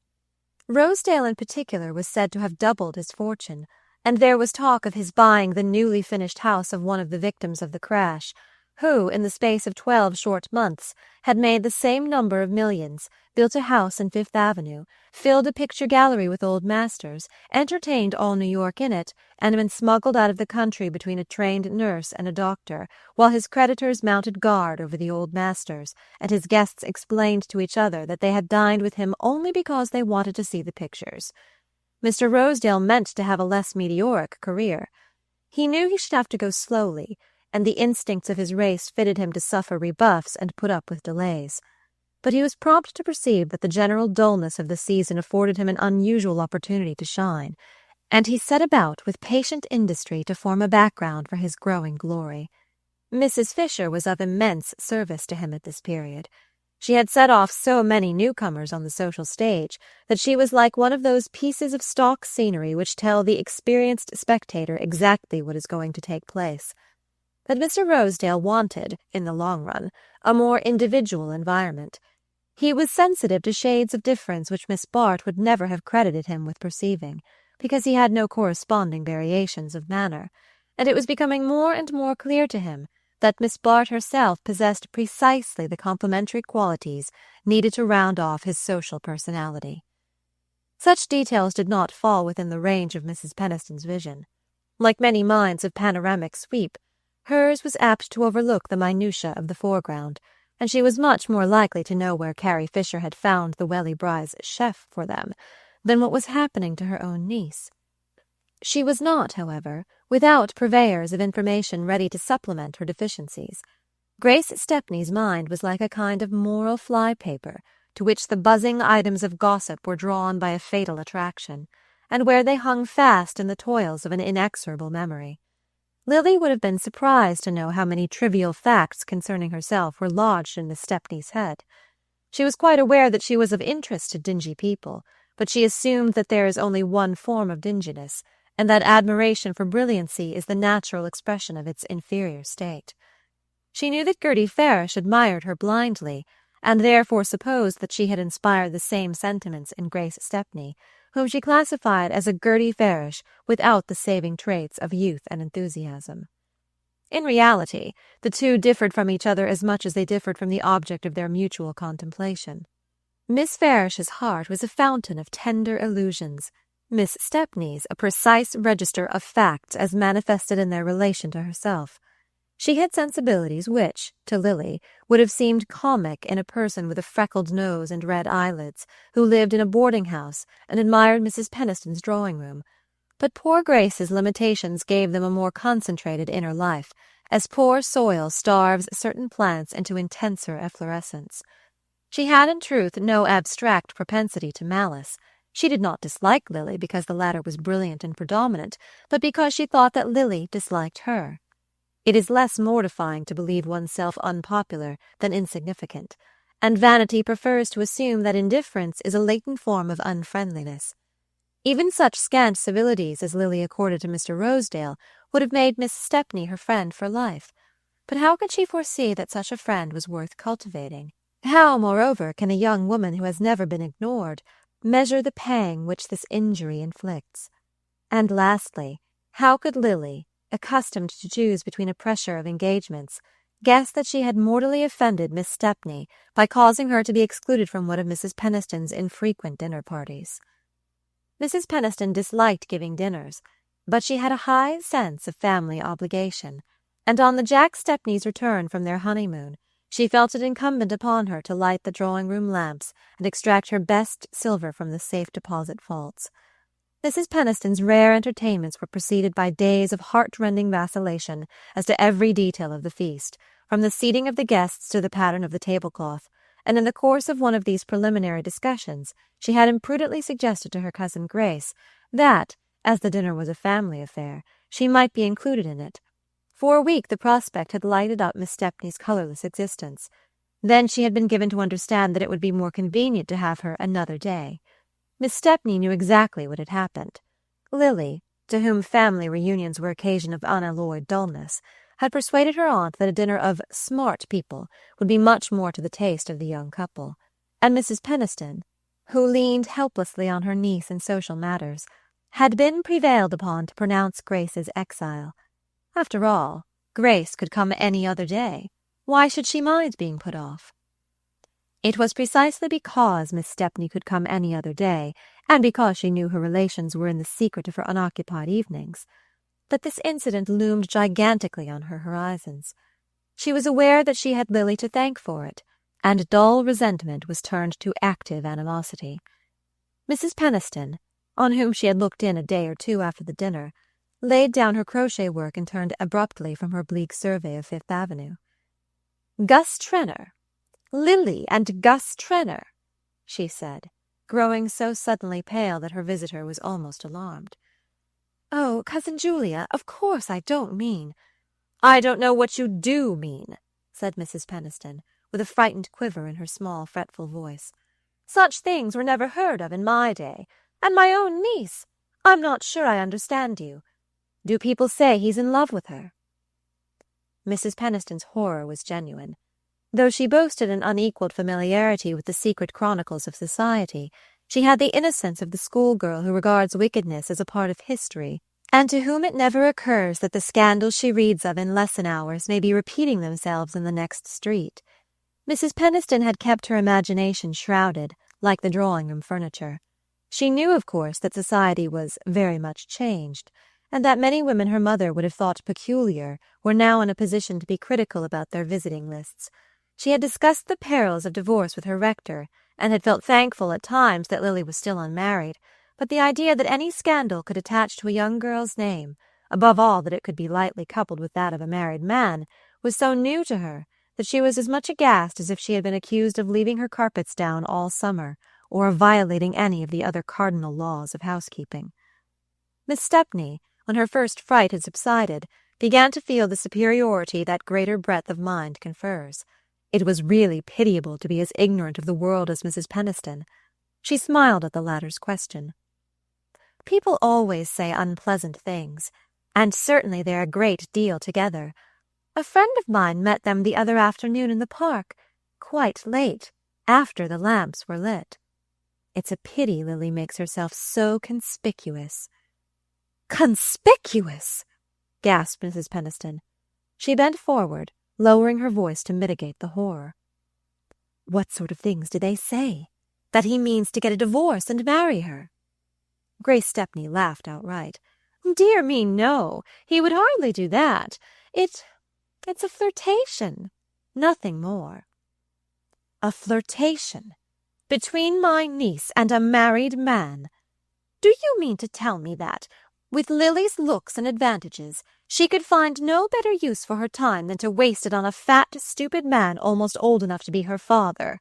Rosedale in particular was said to have doubled his fortune, and there was talk of his buying the newly finished house of one of the victims of the crash, who, in the space of 12 short months, had made the same number of millions, built a house in Fifth Avenue, filled a picture gallery with old masters, entertained all New York in it, and been smuggled out of the country between a trained nurse and a doctor, while his creditors mounted guard over the old masters, and his guests explained to each other that they had dined with him only because they wanted to see the pictures. Mr. Rosedale meant to have a less meteoric career. He knew he should have to go slowly, and the instincts of his race fitted him to suffer rebuffs and put up with delays. But he was prompt to perceive that the general dullness of the season afforded him an unusual opportunity to shine, and he set about with patient industry to form a background for his growing glory. Mrs. Fisher was of immense service to him at this period. She had set off so many newcomers on the social stage that she was like one of those pieces of stock scenery which tell the experienced spectator exactly what is going to take place. That Mr. Rosedale wanted, in the long run, a more individual environment. He was sensitive to shades of difference which Miss Bart would never have credited him with perceiving, because he had no corresponding variations of manner, and it was becoming more and more clear to him that Miss Bart herself possessed precisely the complementary qualities needed to round off his social personality. Such details did not fall within the range of Mrs. Peniston's vision. Like many minds of panoramic sweep, hers was apt to overlook the minutiae of the foreground, and she was much more likely to know where Carrie Fisher had found the Welly Bryes chef for them than what was happening to her own niece. She was not, however, without purveyors of information ready to supplement her deficiencies. Grace Stepney's mind was like a kind of moral fly-paper, to which the buzzing items of gossip were drawn by a fatal attraction, and where they hung fast in the toils of an inexorable memory. Lily would have been surprised to know how many trivial facts concerning herself were lodged in Miss Stepney's head. She was quite aware that she was of interest to dingy people, but she assumed that there is only one form of dinginess, and that admiration for brilliancy is the natural expression of its inferior state. She knew that Gertie Farish admired her blindly, and therefore supposed that she had inspired the same sentiments in Grace Stepney, whom she classified as a Gertie Farish without the saving traits of youth and enthusiasm. In reality, the two differed from each other as much as they differed from the object of their mutual contemplation. Miss Farish's heart was a fountain of tender illusions, Miss Stepney's a precise register of facts as manifested in their relation to herself. She had sensibilities which, to Lily, would have seemed comic in a person with a freckled nose and red eyelids, who lived in a boarding-house and admired Mrs. Peniston's drawing-room. But poor Grace's limitations gave them a more concentrated inner life, as poor soil starves certain plants into intenser efflorescence. She had, in truth, no abstract propensity to malice. She did not dislike Lily because the latter was brilliant and predominant, but because she thought that Lily disliked her. It is less mortifying to believe oneself unpopular than insignificant, and vanity prefers to assume that indifference is a latent form of unfriendliness. Even such scant civilities as Lily accorded to Mr. Rosedale would have made Miss Stepney her friend for life. But how could she foresee that such a friend was worth cultivating? How, moreover, can a young woman who has never been ignored measure the pang which this injury inflicts? And lastly, how could Lily, accustomed to choose between a pressure of engagements, guess that she had mortally offended Miss Stepney by causing her to be excluded from one of Mrs. Peniston's infrequent dinner parties? Mrs. Peniston disliked giving dinners, but she had a high sense of family obligation, and on the Jack Stepneys' return from their honeymoon, she felt it incumbent upon her to light the drawing-room lamps and extract her best silver from the safe deposit vaults. Mrs. Peniston's rare entertainments were preceded by days of heart-rending vacillation as to every detail of the feast, from the seating of the guests to the pattern of the tablecloth, and in the course of one of these preliminary discussions she had imprudently suggested to her cousin Grace that, as the dinner was a family affair, she might be included in it. For a week the prospect had lighted up Miss Stepney's colourless existence. Then she had been given to understand that it would be more convenient to have her another day. Miss Stepney knew exactly what had happened. Lily, to whom family reunions were occasion of unalloyed dullness, had persuaded her aunt that a dinner of smart people would be much more to the taste of the young couple, and Mrs. Peniston, who leaned helplessly on her niece in social matters, had been prevailed upon to pronounce Grace's exile. After all, Grace could come any other day. Why should she mind being put off? It was precisely because Miss Stepney could come any other day, and because she knew her relations were in the secret of her unoccupied evenings, that this incident loomed gigantically on her horizons. She was aware that she had Lily to thank for it, and dull resentment was turned to active animosity. Mrs. Peniston, on whom she had looked in a day or two after the dinner, laid down her crochet work and turned abruptly from her bleak survey of Fifth Avenue. "Gus Trenor! Lily and Gus Trenor!" she said, growing so suddenly pale that her visitor was almost alarmed. "Oh, Cousin Julia, of course I don't mean—" "I don't know what you do mean," said Mrs. Peniston, with a frightened quiver in her small, fretful voice. "Such things were never heard of in my day. And my own niece! I'm not sure I understand you. Do people say he's in love with her?" Mrs. Peniston's horror was genuine. Though she boasted an unequalled familiarity with the secret chronicles of society, she had the innocence of the schoolgirl who regards wickedness as a part of history, and to whom it never occurs that the scandals she reads of in lesson hours may be repeating themselves in the next street. Mrs. Peniston had kept her imagination shrouded, like the drawing-room furniture. She knew, of course, that society was very much changed, and that many women her mother would have thought peculiar were now in a position to be critical about their visiting lists. She had discussed the perils of divorce with her rector, and had felt thankful at times that Lily was still unmarried, but the idea that any scandal could attach to a young girl's name, above all that it could be lightly coupled with that of a married man, was so new to her that she was as much aghast as if she had been accused of leaving her carpets down all summer, or of violating any of the other cardinal laws of housekeeping. Miss Stepney, when her first fright had subsided, began to feel the superiority that greater breadth of mind confers. It was really pitiable to be as ignorant of the world as Mrs. Peniston. She smiled at the latter's question. "People always say unpleasant things, and certainly they're a great deal together. A friend of mine met them the other afternoon in the park, quite late, after the lamps were lit. It's a pity Lily makes herself so conspicuous." "Conspicuous!" gasped Mrs. Peniston. She bent forward, lowering her voice to mitigate the horror. "What sort of things do they say? That he means to get a divorce and marry her?" Grace Stepney laughed outright. "Dear me, no. He would hardly do that. It's a flirtation, nothing more." "A flirtation? Between my niece and a married man? Do you mean to tell me that, with Lily's looks and advantages, she could find no better use for her time than to waste it on a fat, stupid man almost old enough to be her father?"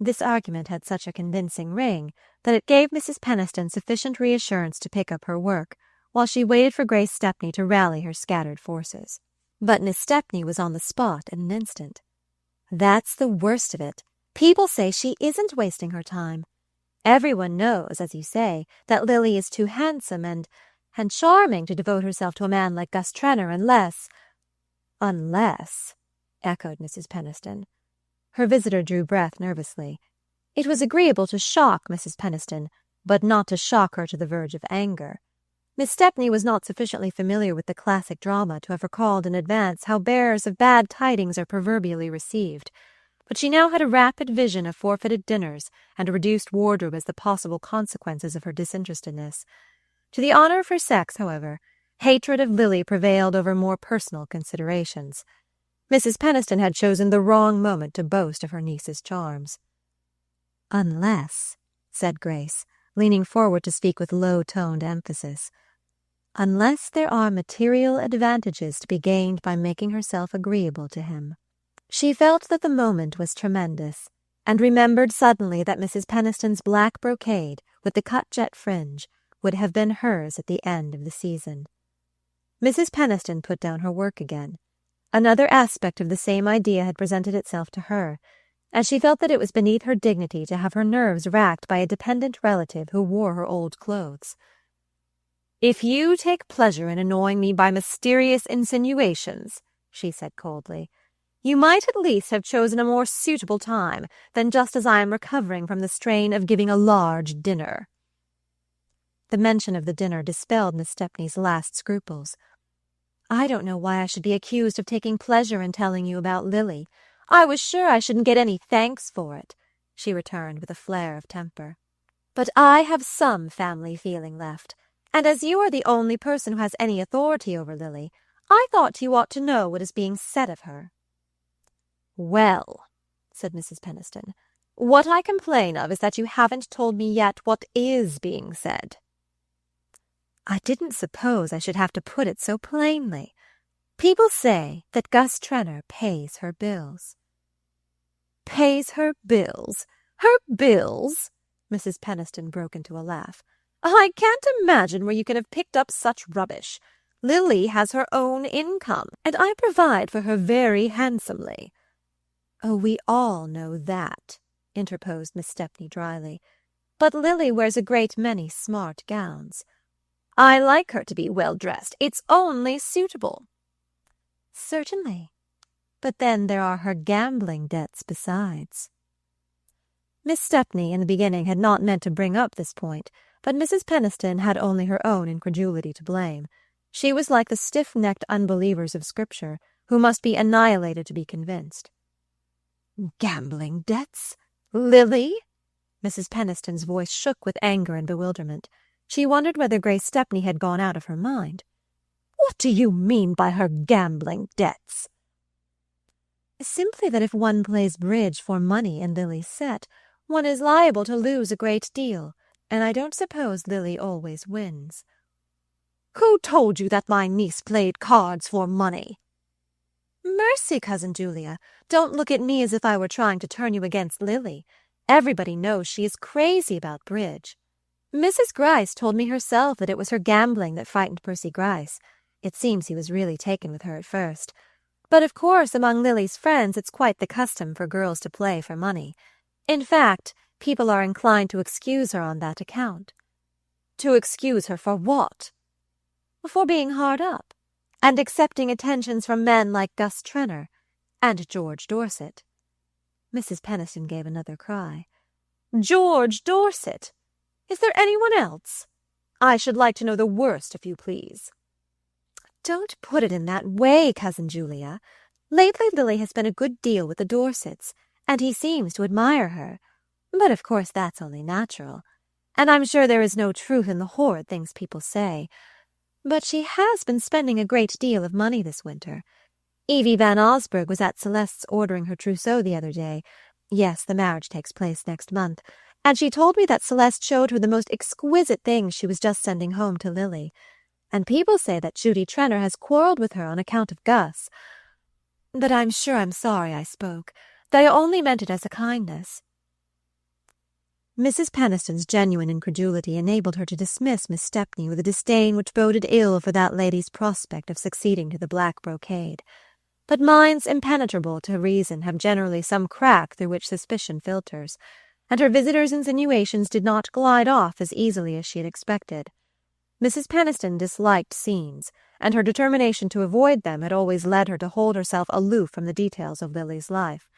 This argument had such a convincing ring that it gave Mrs. Peniston sufficient reassurance to pick up her work, while she waited for Grace Stepney to rally her scattered forces. But Miss Stepney was on the spot in an instant. "That's the worst of it. People say she isn't wasting her time. Everyone knows, as you say, that Lily is too handsome and charming to devote herself to a man like Gus Trenor unless—" "Unless," echoed Mrs. Peniston. Her visitor drew breath nervously. It was agreeable to shock Mrs. Peniston, but not to shock her to the verge of anger. Miss Stepney was not sufficiently familiar with the classic drama to have recalled in advance how bearers of bad tidings are proverbially received, but she now had a rapid vision of forfeited dinners and a reduced wardrobe as the possible consequences of her disinterestedness. To the honor of her sex, however, hatred of Lily prevailed over more personal considerations. Mrs. Peniston had chosen the wrong moment to boast of her niece's charms. "Unless," said Grace, leaning forward to speak with low-toned emphasis, "unless there are material advantages to be gained by making herself agreeable to him." She felt that the moment was tremendous, and remembered suddenly that Mrs. Peniston's black brocade with the cut jet fringe would have been hers at the end of the season. Mrs. Peniston put down her work again. Another aspect of the same idea had presented itself to her, and she felt that it was beneath her dignity to have her nerves racked by a dependent relative who wore her old clothes. "If you take pleasure in annoying me by mysterious insinuations," she said coldly, "you might at least have chosen a more suitable time than just as I am recovering from the strain of giving a large dinner." The mention of the dinner dispelled Miss Stepney's last scruples. "I don't know why I should be accused of taking pleasure in telling you about Lily. I was sure I shouldn't get any thanks for it," she returned with a flare of temper. "But I have some family feeling left, and as you are the only person who has any authority over Lily, I thought you ought to know what is being said of her." "Well," said Mrs. Peniston, "what I complain of is that you haven't told me yet what is being said." "I didn't suppose I should have to put it so plainly. People say that Gus Trenor pays her bills." "Pays her bills? Her bills?" Mrs. Peniston broke into a laugh. "I can't imagine where you can have picked up such rubbish. Lily has her own income, and I provide for her very handsomely." "Oh, we all know that," interposed Miss Stepney dryly. "But Lily wears a great many smart gowns." "I like her to be well-dressed. It's only suitable." "Certainly. But then there are her gambling debts besides." Miss Stepney in the beginning had not meant to bring up this point, but Mrs. Peniston had only her own incredulity to blame. She was like the stiff-necked unbelievers of Scripture, who must be annihilated to be convinced. "Gambling debts? Lily?" Mrs. Peniston's voice shook with anger and bewilderment. She wondered whether Grace Stepney had gone out of her mind. "What do you mean by her gambling debts?" "Simply that if one plays bridge for money in Lily's set, one is liable to lose a great deal, and I don't suppose Lily always wins." "Who told you that my niece played cards for money?" "Mercy, Cousin Julia, don't look at me as if I were trying to turn you against Lily. Everybody knows she is crazy about bridge. Mrs. Gryce told me herself that it was her gambling that frightened Percy Gryce. It seems he was really taken with her at first. But of course among Lily's friends it's quite the custom for girls to play for money. In fact, people are inclined to excuse her on that account." "To excuse her for what?" "For being hard up, and accepting attentions from men like Gus Trenor and George Dorset." Mrs. Peniston gave another cry. "George Dorset? Is there anyone else? I should like to know the worst, if you please." "Don't put it in that way, Cousin Julia. Lately Lily has been a good deal with the Dorsets, and he seems to admire her. But of course that's only natural. And I'm sure there is no truth in the horrid things people say. But she has been spending a great deal of money this winter. Evie Van Osburgh was at Celeste's ordering her trousseau the other day. Yes, the marriage takes place next month. And she told me that Celeste showed her the most exquisite things she was just sending home to Lily. And people say that Judy Trenor has quarrelled with her on account of Gus. But I'm sure I'm sorry I spoke. That I only meant it as a kindness." Mrs. Peniston's genuine incredulity enabled her to dismiss Miss Stepney with a disdain which boded ill for that lady's prospect of succeeding to the black brocade. But minds impenetrable to reason have generally some crack through which suspicion filters, and her visitor's insinuations did not glide off as easily as she had expected. Mrs. Peniston disliked scenes, and her determination to avoid them had always led her to hold herself aloof from the details of Lily's life.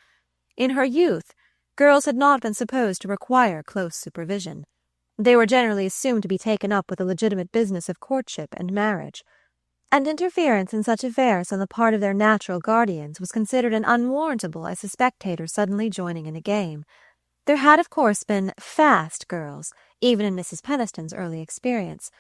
In her youth, girls had not been supposed to require close supervision. They were generally assumed to be taken up with the legitimate business of courtship and marriage, and interference in such affairs on the part of their natural guardians was considered as unwarrantable as a spectator suddenly joining in a game. There had, of course, been fast girls, even in Mrs. Peniston's early experience,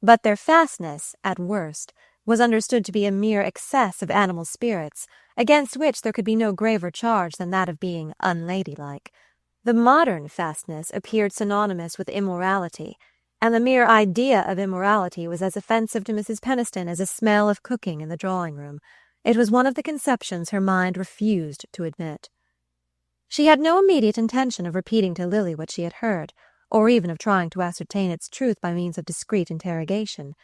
but their fastness, at worst, was understood to be a mere excess of animal spirits, against which there could be no graver charge than that of being unladylike. The modern fastness appeared synonymous with immorality, and the mere idea of immorality was as offensive to Mrs. Peniston as a smell of cooking in the drawing-room. It was one of the conceptions her mind refused to admit. She had no immediate intention of repeating to Lily what she had heard, or even of trying to ascertain its truth by means of discreet interrogation.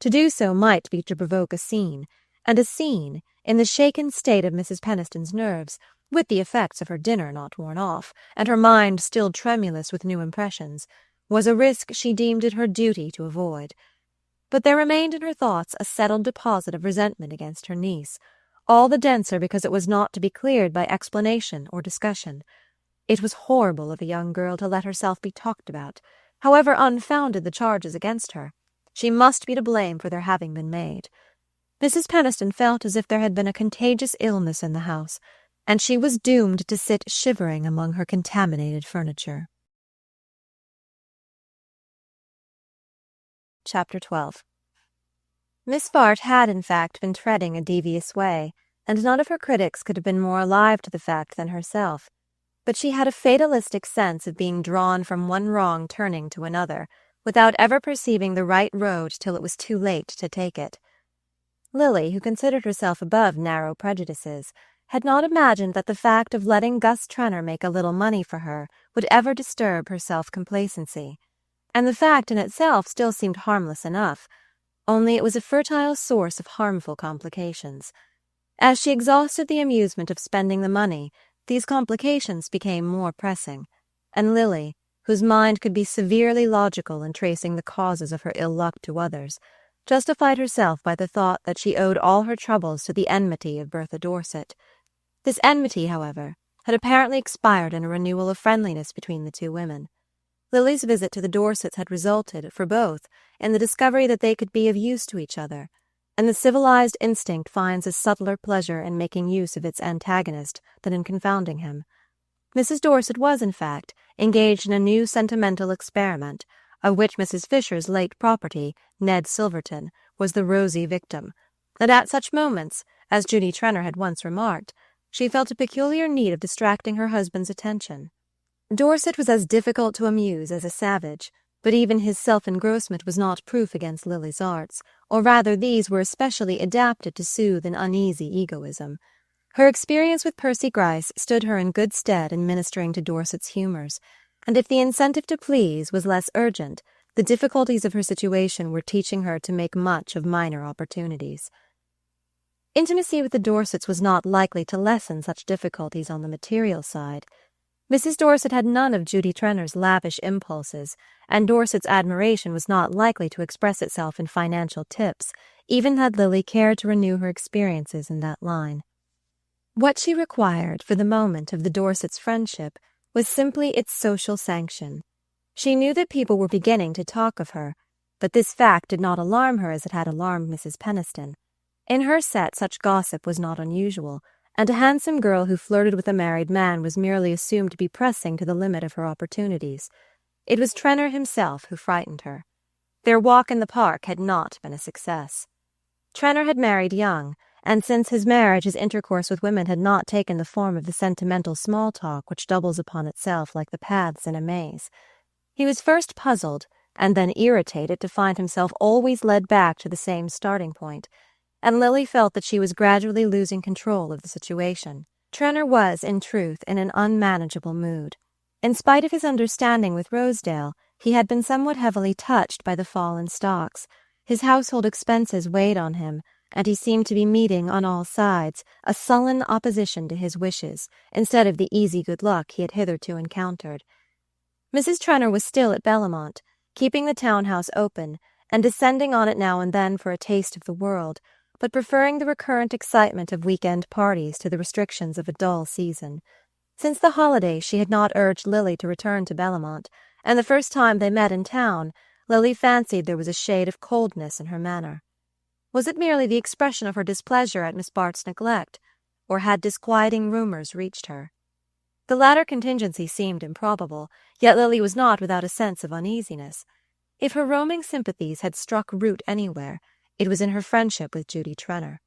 To do so might be to provoke a scene, and a scene, in the shaken state of Mrs. Peniston's nerves, with the effects of her dinner not worn off, and her mind still tremulous with new impressions, was a risk she deemed it her duty to avoid. But there remained in her thoughts a settled deposit of resentment against her niece, all the denser because it was not to be cleared by explanation or discussion. It was horrible of a young girl to let herself be talked about, however unfounded the charges against her. She must be to blame for their having been made. Mrs. Peniston felt as if there had been a contagious illness in the house, and she was doomed to sit shivering among her contaminated furniture. Chapter 12. Miss Bart had, in fact, been treading a devious way, and none of her critics could have been more alive to the fact than herself. But she had a fatalistic sense of being drawn from one wrong turning to another, without ever perceiving the right road till it was too late to take it. Lily, who considered herself above narrow prejudices, had not imagined that the fact of letting Gus Trenor make a little money for her would ever disturb her self-complacency. And the fact in itself still seemed harmless enough, only it was a fertile source of harmful complications. As she exhausted the amusement of spending the money, these complications became more pressing, and Lily, whose mind could be severely logical in tracing the causes of her ill luck to others, justified herself by the thought that she owed all her troubles to the enmity of Bertha Dorset. This enmity, however, had apparently expired in a renewal of friendliness between the two women. Lily's visit to the Dorsets had resulted, for both, in the discovery that they could be of use to each other, and the civilized instinct finds a subtler pleasure in making use of its antagonist than in confounding him. Mrs. Dorset was, in fact, engaged in a new sentimental experiment, of which Mrs. Fisher's late property, Ned Silverton, was the rosy victim, and at such moments, as Judy Trenor had once remarked, she felt a peculiar need of distracting her husband's attention. Dorset was as difficult to amuse as a savage, but even his self-engrossment was not proof against Lily's arts, or rather these were especially adapted to soothe an uneasy egoism. Her experience with Percy Gryce stood her in good stead in ministering to Dorset's humours, and if the incentive to please was less urgent, the difficulties of her situation were teaching her to make much of minor opportunities. Intimacy with the Dorsets was not likely to lessen such difficulties on the material side. Mrs. Dorset had none of Judy Trenor's lavish impulses, and Dorset's admiration was not likely to express itself in financial tips, even had Lily cared to renew her experiences in that line. What she required for the moment of the Dorsets' friendship was simply its social sanction. She knew that people were beginning to talk of her, but this fact did not alarm her as it had alarmed Mrs. Peniston. In her set such gossip was not unusual, and a handsome girl who flirted with a married man was merely assumed to be pressing to the limit of her opportunities. It was Trenor himself who frightened her. Their walk in the park had not been a success. Trenor had married young, and since his marriage his intercourse with women had not taken the form of the sentimental small talk which doubles upon itself like the paths in a maze. He was first puzzled, and then irritated to find himself always led back to the same starting point, and Lily felt that she was gradually losing control of the situation. Trenor was, in truth, in an unmanageable mood. In spite of his understanding with Rosedale, he had been somewhat heavily touched by the fall in stocks. His household expenses weighed on him, and he seemed to be meeting on all sides a sullen opposition to his wishes, instead of the easy good luck he had hitherto encountered. Mrs. Trenor was still at Bellamont, keeping the townhouse open, and descending on it now and then for a taste of the world, but preferring the recurrent excitement of week-end parties to the restrictions of a dull season. Since the holidays she had not urged Lily to return to Bellamont, and the first time they met in town, Lily fancied there was a shade of coldness in her manner. Was it merely the expression of her displeasure at Miss Bart's neglect, or had disquieting rumours reached her? The latter contingency seemed improbable, yet Lily was not without a sense of uneasiness. If her roaming sympathies had struck root anywhere, it was in her friendship with Judy Trenor.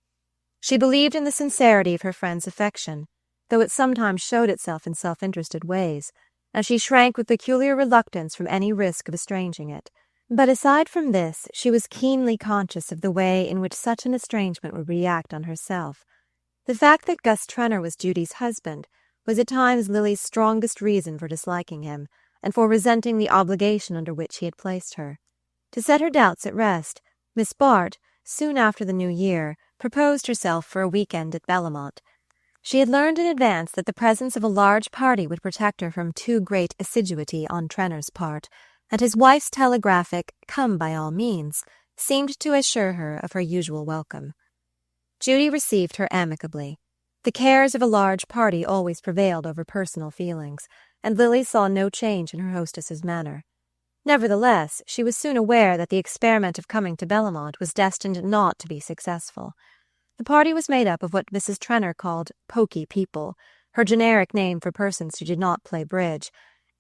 She believed in the sincerity of her friend's affection, though it sometimes showed itself in self-interested ways, and she shrank with peculiar reluctance from any risk of estranging it. But aside from this, she was keenly conscious of the way in which such an estrangement would react on herself. The fact that Gus Trenor was Judy's husband was at times Lily's strongest reason for disliking him, and for resenting the obligation under which he had placed her. To set her doubts at rest, Miss Bart, soon after the New Year, proposed herself for a week-end at Bellamont. She had learned in advance that the presence of a large party would protect her from too great assiduity on Trenor's part, and his wife's telegraphic "come by all means" seemed to assure her of her usual welcome. Judy received her amicably. The cares of a large party always prevailed over personal feelings, and Lily saw no change in her hostess's manner. Nevertheless, she was soon aware that the experiment of coming to Bellamont was destined not to be successful. The party was made up of what Mrs. Trenor called "poky people," her generic name for persons who did not play bridge,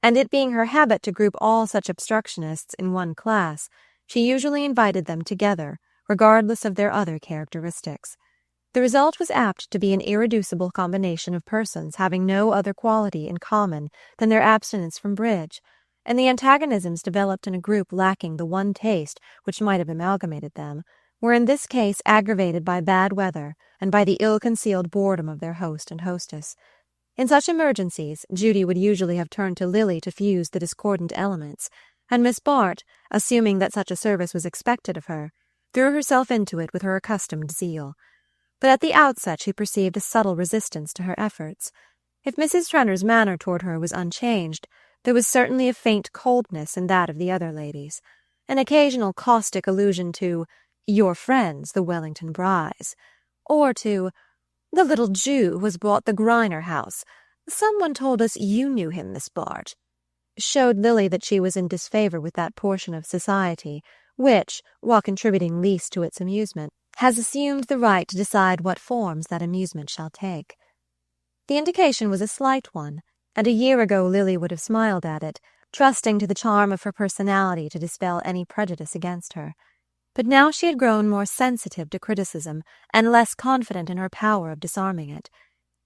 and it being her habit to group all such obstructionists in one class, she usually invited them together, regardless of their other characteristics. The result was apt to be an irreducible combination of persons having no other quality in common than their abstinence from bridge, and the antagonisms developed in a group lacking the one taste which might have amalgamated them were in this case aggravated by bad weather and by the ill-concealed boredom of their host and hostess. In such emergencies, Judy would usually have turned to Lily to fuse the discordant elements, and Miss Bart, assuming that such a service was expected of her, threw herself into it with her accustomed zeal. But at the outset she perceived a subtle resistance to her efforts. If Mrs. Trenor's manner toward her was unchanged, there was certainly a faint coldness in that of the other ladies. An occasional caustic allusion to "your friends, the Wellington Brys," or to "the little Jew who has bought the Griner house. Someone told us you knew him, Miss Bart," showed Lily that she was in disfavour with that portion of society which, while contributing least to its amusement, has assumed the right to decide what forms that amusement shall take. The indication was a slight one, and a year ago Lily would have smiled at it, trusting to the charm of her personality to dispel any prejudice against her. But now she had grown more sensitive to criticism and less confident in her power of disarming it.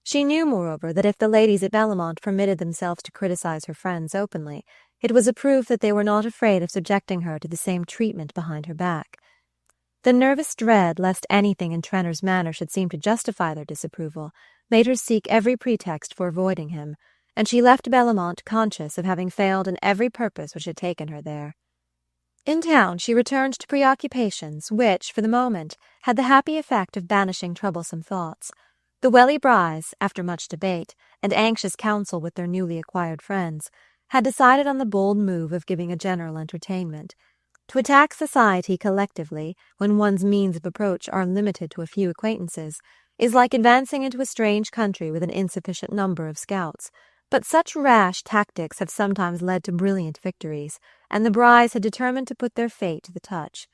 She knew, moreover, that if the ladies at Bellamont permitted themselves to criticize her friends openly, it was a proof that they were not afraid of subjecting her to the same treatment behind her back. The nervous dread lest anything in Trenor's manner should seem to justify their disapproval made her seek every pretext for avoiding him, and she left Bellamont conscious of having failed in every purpose which had taken her there. In town she returned to preoccupations which, for the moment, had the happy effect of banishing troublesome thoughts. The Welly Brys, after much debate and anxious counsel with their newly acquired friends, had decided on the bold move of giving a general entertainment. To attack society collectively, when one's means of approach are limited to a few acquaintances, is like advancing into a strange country with an insufficient number of scouts. But such rash tactics have sometimes led to brilliant victories, and the Brys had determined to put their fate to the touch.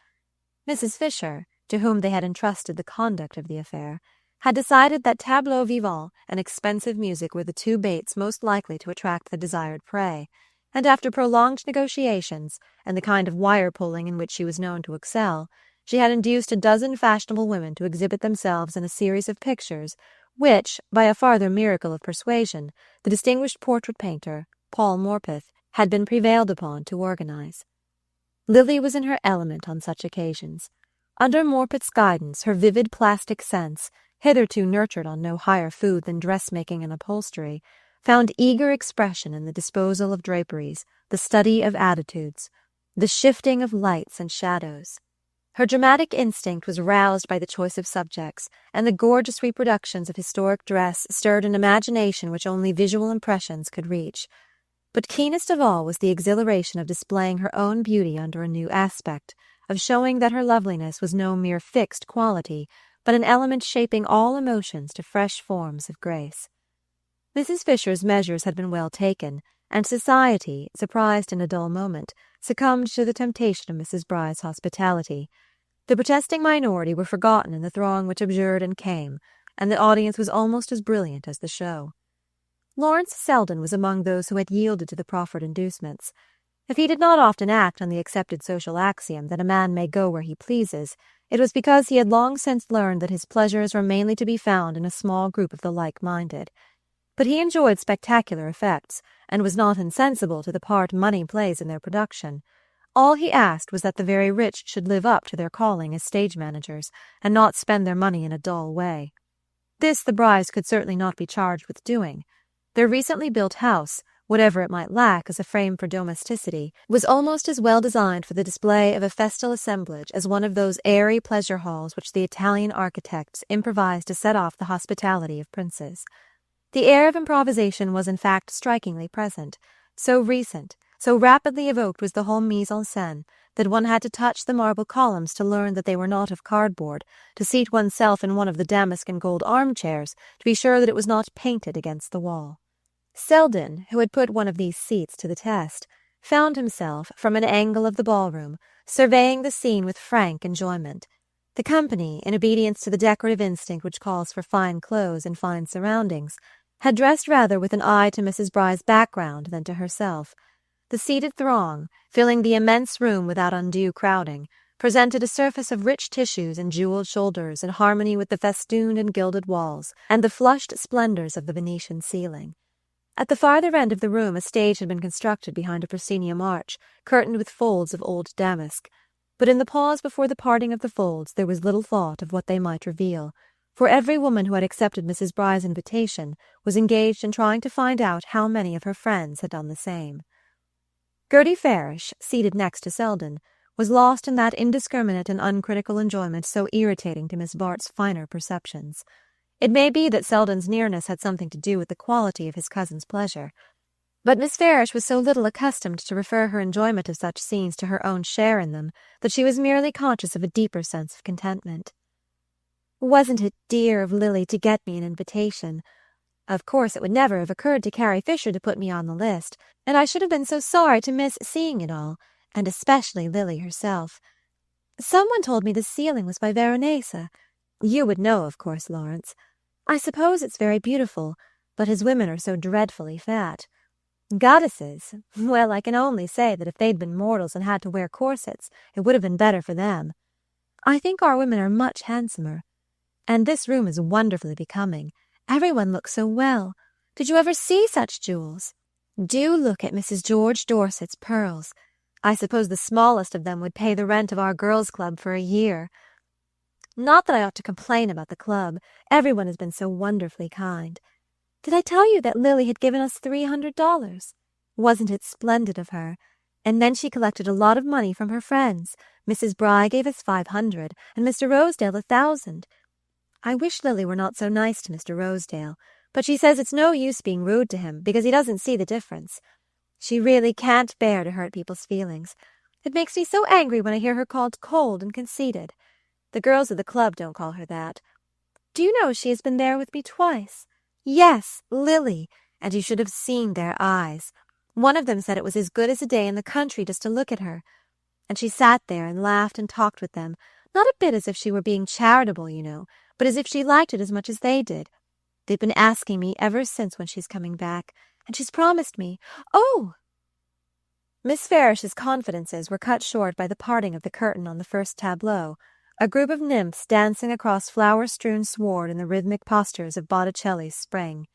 Mrs. Fisher, to whom they had entrusted the conduct of the affair, had decided that tableaux vivants and expensive music were the two baits most likely to attract the desired prey, and after prolonged negotiations, and the kind of wire-pulling in which she was known to excel, she had induced a dozen fashionable women to exhibit themselves in a series of pictures which, by a farther miracle of persuasion, the distinguished portrait painter, Paul Morpeth, had been prevailed upon to organize. Lily was in her element on such occasions. Under Morpeth's guidance, her vivid plastic sense, hitherto nurtured on no higher food than dressmaking and upholstery, found eager expression in the disposal of draperies, the study of attitudes, the shifting of lights and shadows. Her dramatic instinct was roused by the choice of subjects, and the gorgeous reproductions of historic dress stirred an imagination which only visual impressions could reach. But keenest of all was the exhilaration of displaying her own beauty under a new aspect, of showing that her loveliness was no mere fixed quality, but an element shaping all emotions to fresh forms of grace. Mrs. Fisher's measures had been well taken, and society, surprised in a dull moment, succumbed to the temptation of Mrs. Bry's hospitality. The protesting minority were forgotten in the throng which abjured and came, and the audience was almost as brilliant as the show. Lawrence Selden was among those who had yielded to the proffered inducements. If he did not often act on the accepted social axiom that a man may go where he pleases, it was because he had long since learned that his pleasures were mainly to be found in a small group of the like-minded. But he enjoyed spectacular effects, and was not insensible to the part money plays in their production. All he asked was that the very rich should live up to their calling as stage managers, and not spend their money in a dull way. This the Brys could certainly not be charged with doing. Their recently built house, whatever it might lack as a frame for domesticity, was almost as well designed for the display of a festal assemblage as one of those airy pleasure halls which the Italian architects improvised to set off the hospitality of princes. The air of improvisation was in fact strikingly present, so recent, so rapidly evoked was the whole mise-en-scène, that one had to touch the marble columns to learn that they were not of cardboard, to seat oneself in one of the damask and gold armchairs to be sure that it was not painted against the wall. Selden, who had put one of these seats to the test, found himself, from an angle of the ballroom, surveying the scene with frank enjoyment. The company, in obedience to the decorative instinct which calls for fine clothes and fine surroundings, had dressed rather with an eye to Mrs. Bry's background than to herself. The seated throng, filling the immense room without undue crowding, presented a surface of rich tissues and jewelled shoulders in harmony with the festooned and gilded walls and the flushed splendors of the Venetian ceiling. At the farther end of the room a stage had been constructed behind a proscenium arch, curtained with folds of old damask. But in the pause before the parting of the folds there was little thought of what they might reveal, for every woman who had accepted Mrs. Bry's invitation was engaged in trying to find out how many of her friends had done the same. Gertie Farish, seated next to Selden, was lost in that indiscriminate and uncritical enjoyment so irritating to Miss Bart's finer perceptions. It may be that Selden's nearness had something to do with the quality of his cousin's pleasure, but Miss Farish was so little accustomed to refer her enjoyment of such scenes to her own share in them that she was merely conscious of a deeper sense of contentment. "Wasn't it dear of Lily to get me an invitation? Of course it would never have occurred to Carrie Fisher to put me on the list, and I should have been so sorry to miss seeing it all, and especially Lily herself. Someone told me the ceiling was by Veronese. You would know, of course, Lawrence. I suppose it's very beautiful, but his women are so dreadfully fat. Goddesses, well, I can only say that if they'd been mortals and had to wear corsets, it would have been better for them. I think our women are much handsomer. And this room is wonderfully becoming. Everyone looks so well. Did you ever see such jewels? Do look at Mrs. George Dorset's pearls. I suppose the smallest of them would pay the rent of our girls' club for a year. Not that I ought to complain about the club. Everyone has been so wonderfully kind. Did I tell you that Lily had given us $300? Wasn't it splendid of her? And then she collected a lot of money from her friends. Mrs. Bry gave us $500, and Mr. Rosedale $1,000. I wish Lily were not so nice to Mr. Rosedale, but she says it's no use being rude to him because he doesn't see the difference. She really can't bear to hurt people's feelings. It makes me so angry when I hear her called cold and conceited. The girls of the club don't call her that. Do you know she has been there with me twice? Yes, Lily, and you should have seen their eyes. One of them said it was as good as a day in the country just to look at her. And she sat there and laughed and talked with them, not a bit as if she were being charitable, you know, but as if she liked it as much as they did. They've been asking me ever since when she's coming back, and she's promised me. Oh!" Miss Farish's confidences were cut short by the parting of the curtain on the first tableau, a group of nymphs dancing across flower-strewn sward in the rhythmic postures of Botticelli's Spring.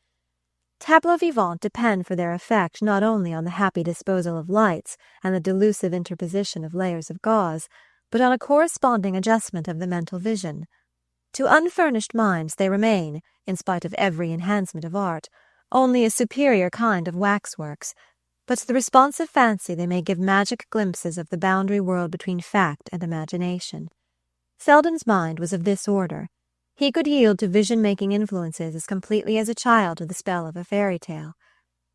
Tableaux vivants depend for their effect not only on the happy disposal of lights and the delusive interposition of layers of gauze, but on a corresponding adjustment of the mental vision. To unfurnished minds they remain, in spite of every enhancement of art, only a superior kind of waxworks, but to the responsive fancy they may give magic glimpses of the boundary world between fact and imagination. Selden's mind was of this order. He could yield to vision-making influences as completely as a child to the spell of a fairy tale.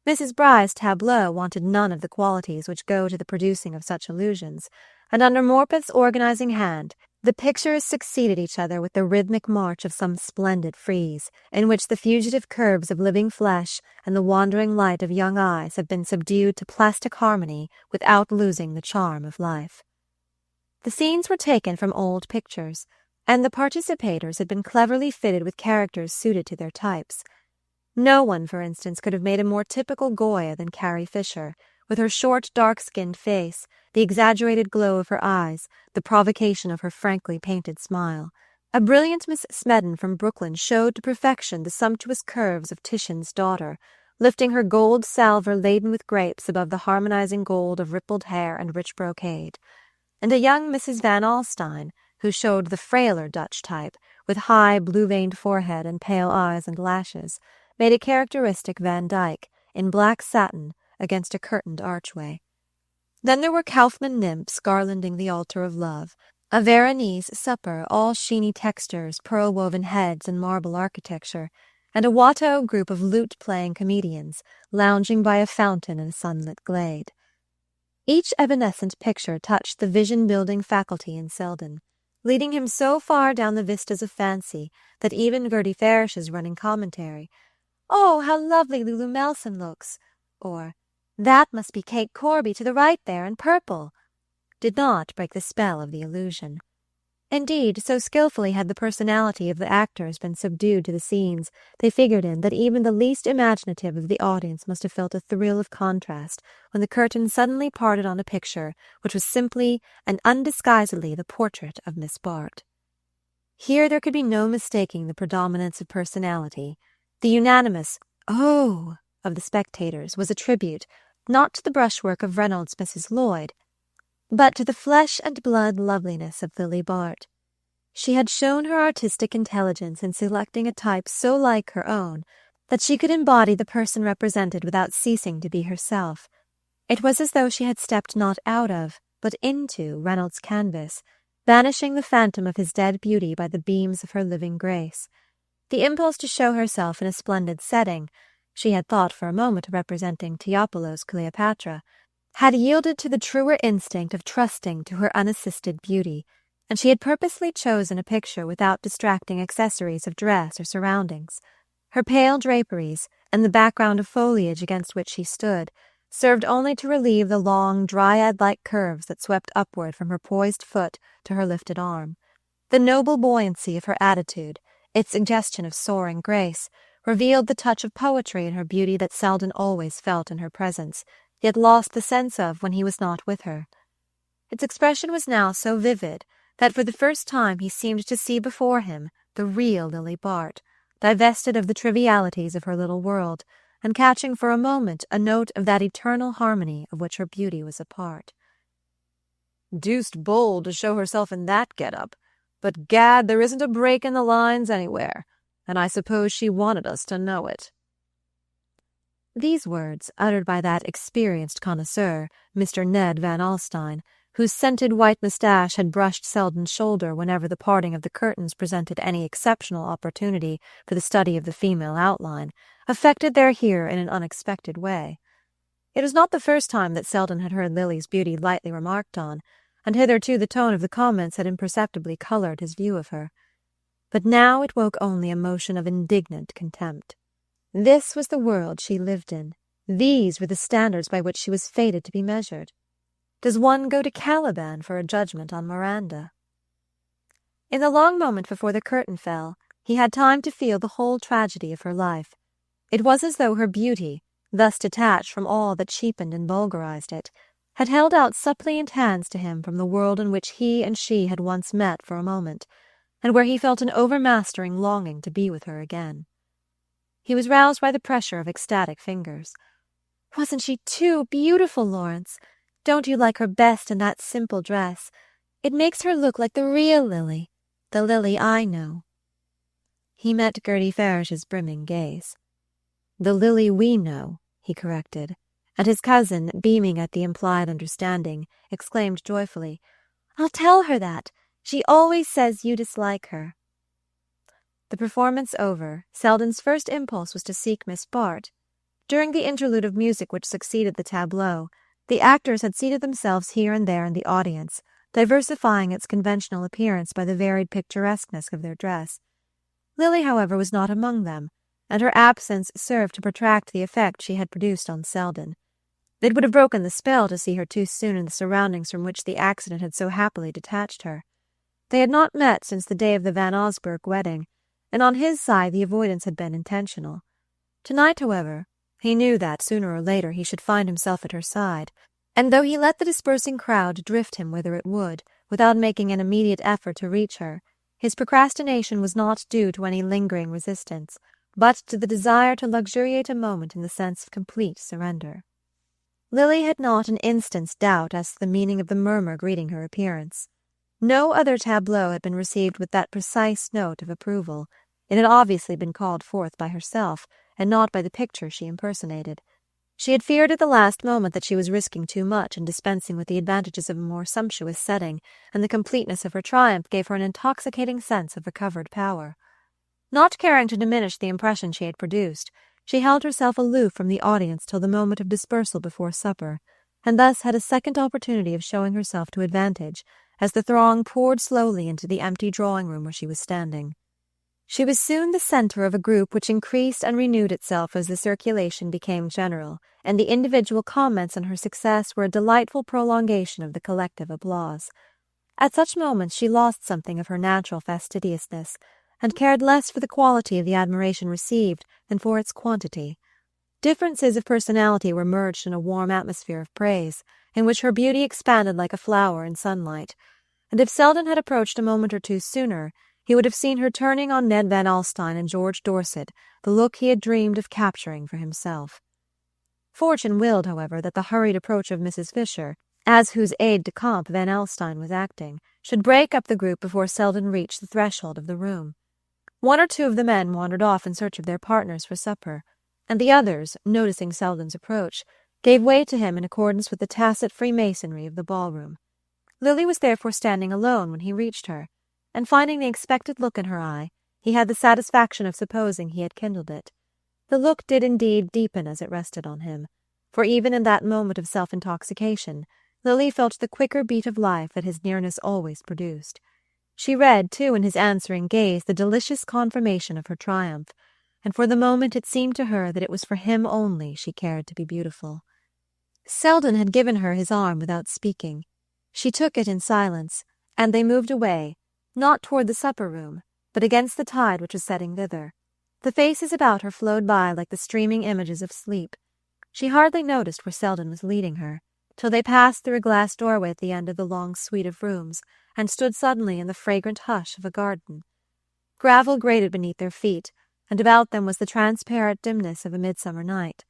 Mrs. Bry's tableau wanted none of the qualities which go to the producing of such illusions, and under Morpeth's organizing hand the pictures succeeded each other with the rhythmic march of some splendid frieze, in which the fugitive curves of living flesh and the wandering light of young eyes have been subdued to plastic harmony without losing the charm of life. The scenes were taken from old pictures, and the participators had been cleverly fitted with characters suited to their types. No one, for instance, could have made a more typical Goya than Carrie Fisher, with her short, dark-skinned face, the exaggerated glow of her eyes, the provocation of her frankly painted smile. A brilliant Miss Smedden from Brooklyn showed to perfection the sumptuous curves of Titian's daughter, lifting her gold salver laden with grapes above the harmonizing gold of rippled hair and rich brocade. And a young Mrs. Van Alstyne, who showed the frailer Dutch type, with high, blue-veined forehead and pale eyes and lashes, made a characteristic Van Dyck, in black satin, against a curtained archway. Then there were Kaufmann nymphs garlanding the altar of love, a Veronese supper, all sheeny textures, pearl-woven heads, and marble architecture, and a Watteau group of lute-playing comedians, lounging by a fountain in a sunlit glade. Each evanescent picture touched the vision-building faculty in Selden, leading him so far down the vistas of fancy that even Gertie Farish's running commentary, "Oh, how lovely Lulu Melson looks," or "That must be Kate Corby to the right there in purple," did not break the spell of the illusion. Indeed, so skillfully had the personality of the actors been subdued to the scenes they figured in that even the least imaginative of the audience must have felt a thrill of contrast when the curtain suddenly parted on a picture which was simply and undisguisedly the portrait of Miss Bart. Here there could be no mistaking the predominance of personality. The unanimous "Oh!" of the spectators was a tribute, not to the brushwork of Reynolds' Mrs. Lloyd, but to the flesh-and-blood loveliness of Lily Bart. She had shown her artistic intelligence in selecting a type so like her own that she could embody the person represented without ceasing to be herself. It was as though she had stepped not out of, but into Reynolds' canvas, banishing the phantom of his dead beauty by the beams of her living grace. The impulse to show herself in a splendid setting, she had thought for a moment of representing Tiepolo's Cleopatra, had yielded to the truer instinct of trusting to her unassisted beauty, and she had purposely chosen a picture without distracting accessories of dress or surroundings. Her pale draperies, and the background of foliage against which she stood, served only to relieve the long, dryad-like curves that swept upward from her poised foot to her lifted arm. The noble buoyancy of her attitude, its suggestion of soaring grace, revealed the touch of poetry in her beauty that Selden always felt in her presence, yet lost the sense of when he was not with her. Its expression was now so vivid that for the first time he seemed to see before him the real Lily Bart, divested of the trivialities of her little world, and catching for a moment a note of that eternal harmony of which her beauty was a part. "Deuced bold to show herself in that get-up, but gad, there isn't a break in the lines anywhere, and I suppose she wanted us to know it." These words, uttered by that experienced connoisseur, Mr. Ned Van Alstyne, whose scented white moustache had brushed Selden's shoulder whenever the parting of the curtains presented any exceptional opportunity for the study of the female outline, affected their hearer in an unexpected way. It was not the first time that Selden had heard Lily's beauty lightly remarked on, and hitherto the tone of the comments had imperceptibly coloured his view of her. But now it woke only a motion of indignant contempt. This was the world she lived in. These were the standards by which she was fated to be measured. Does one go to Caliban for a judgment on Miranda? In the long moment before the curtain fell, he had time to feel the whole tragedy of her life. It was as though her beauty, thus detached from all that cheapened and vulgarized it, had held out suppliant hands to him from the world in which he and she had once met for a moment, and where he felt an overmastering longing to be with her again. He was roused by the pressure of ecstatic fingers. "Wasn't she too beautiful, Lawrence? Don't you like her best in that simple dress? It makes her look like the real Lily, the Lily I know." He met Gertie Farish's brimming gaze. "The Lily we know," he corrected, and his cousin, beaming at the implied understanding, exclaimed joyfully, "I'll tell her that. She always says you dislike her." The performance over, Selden's first impulse was to seek Miss Bart. During the interlude of music which succeeded the tableau, the actors had seated themselves here and there in the audience, diversifying its conventional appearance by the varied picturesqueness of their dress. Lily, however, was not among them, and her absence served to protract the effect she had produced on Selden. It would have broken the spell to see her too soon in the surroundings from which the accident had so happily detached her. They had not met since the day of the Van Osburgh wedding, and on his side the avoidance had been intentional. Tonight, however, he knew that, sooner or later, he should find himself at her side, and though he let the dispersing crowd drift him whither it would, without making an immediate effort to reach her, his procrastination was not due to any lingering resistance, but to the desire to luxuriate a moment in the sense of complete surrender. Lily had not an instant's doubt as to the meaning of the murmur greeting her appearance. No other tableau had been received with that precise note of approval. It had obviously been called forth by herself, and not by the picture she impersonated. She had feared at the last moment that she was risking too much in dispensing with the advantages of a more sumptuous setting, and the completeness of her triumph gave her an intoxicating sense of recovered power. Not caring to diminish the impression she had produced, she held herself aloof from the audience till the moment of dispersal before supper, and thus had a second opportunity of showing herself to advantage, as the throng poured slowly into the empty drawing-room where she was standing. She was soon the centre of a group which increased and renewed itself as the circulation became general, and the individual comments on her success were a delightful prolongation of the collective applause. At such moments she lost something of her natural fastidiousness, and cared less for the quality of the admiration received than for its quantity. Differences of personality were merged in a warm atmosphere of praise, in which her beauty expanded like a flower in sunlight, and if Selden had approached a moment or two sooner, he would have seen her turning on Ned Van Alstyne and George Dorset the look he had dreamed of capturing for himself. Fortune willed, however, that the hurried approach of Mrs. Fisher, as whose aide-de-camp Van Alstyne was acting, should break up the group before Selden reached the threshold of the room. One or two of the men wandered off in search of their partners for supper, and the others, noticing Selden's approach, gave way to him in accordance with the tacit freemasonry of the ballroom. Lily was therefore standing alone when he reached her, and finding the expected look in her eye, he had the satisfaction of supposing he had kindled it. The look did indeed deepen as it rested on him, for even in that moment of self-intoxication, Lily felt the quicker beat of life that his nearness always produced. She read, too, in his answering gaze the delicious confirmation of her triumph, and for the moment it seemed to her that it was for him only she cared to be beautiful. Selden had given her his arm without speaking. She took it in silence, and they moved away, not toward the supper-room, but against the tide which was setting thither. The faces about her flowed by like the streaming images of sleep. She hardly noticed where Selden was leading her, till they passed through a glass doorway at the end of the long suite of rooms, and stood suddenly in the fragrant hush of a garden. Gravel grated beneath their feet, and about them was the transparent dimness of a midsummer night.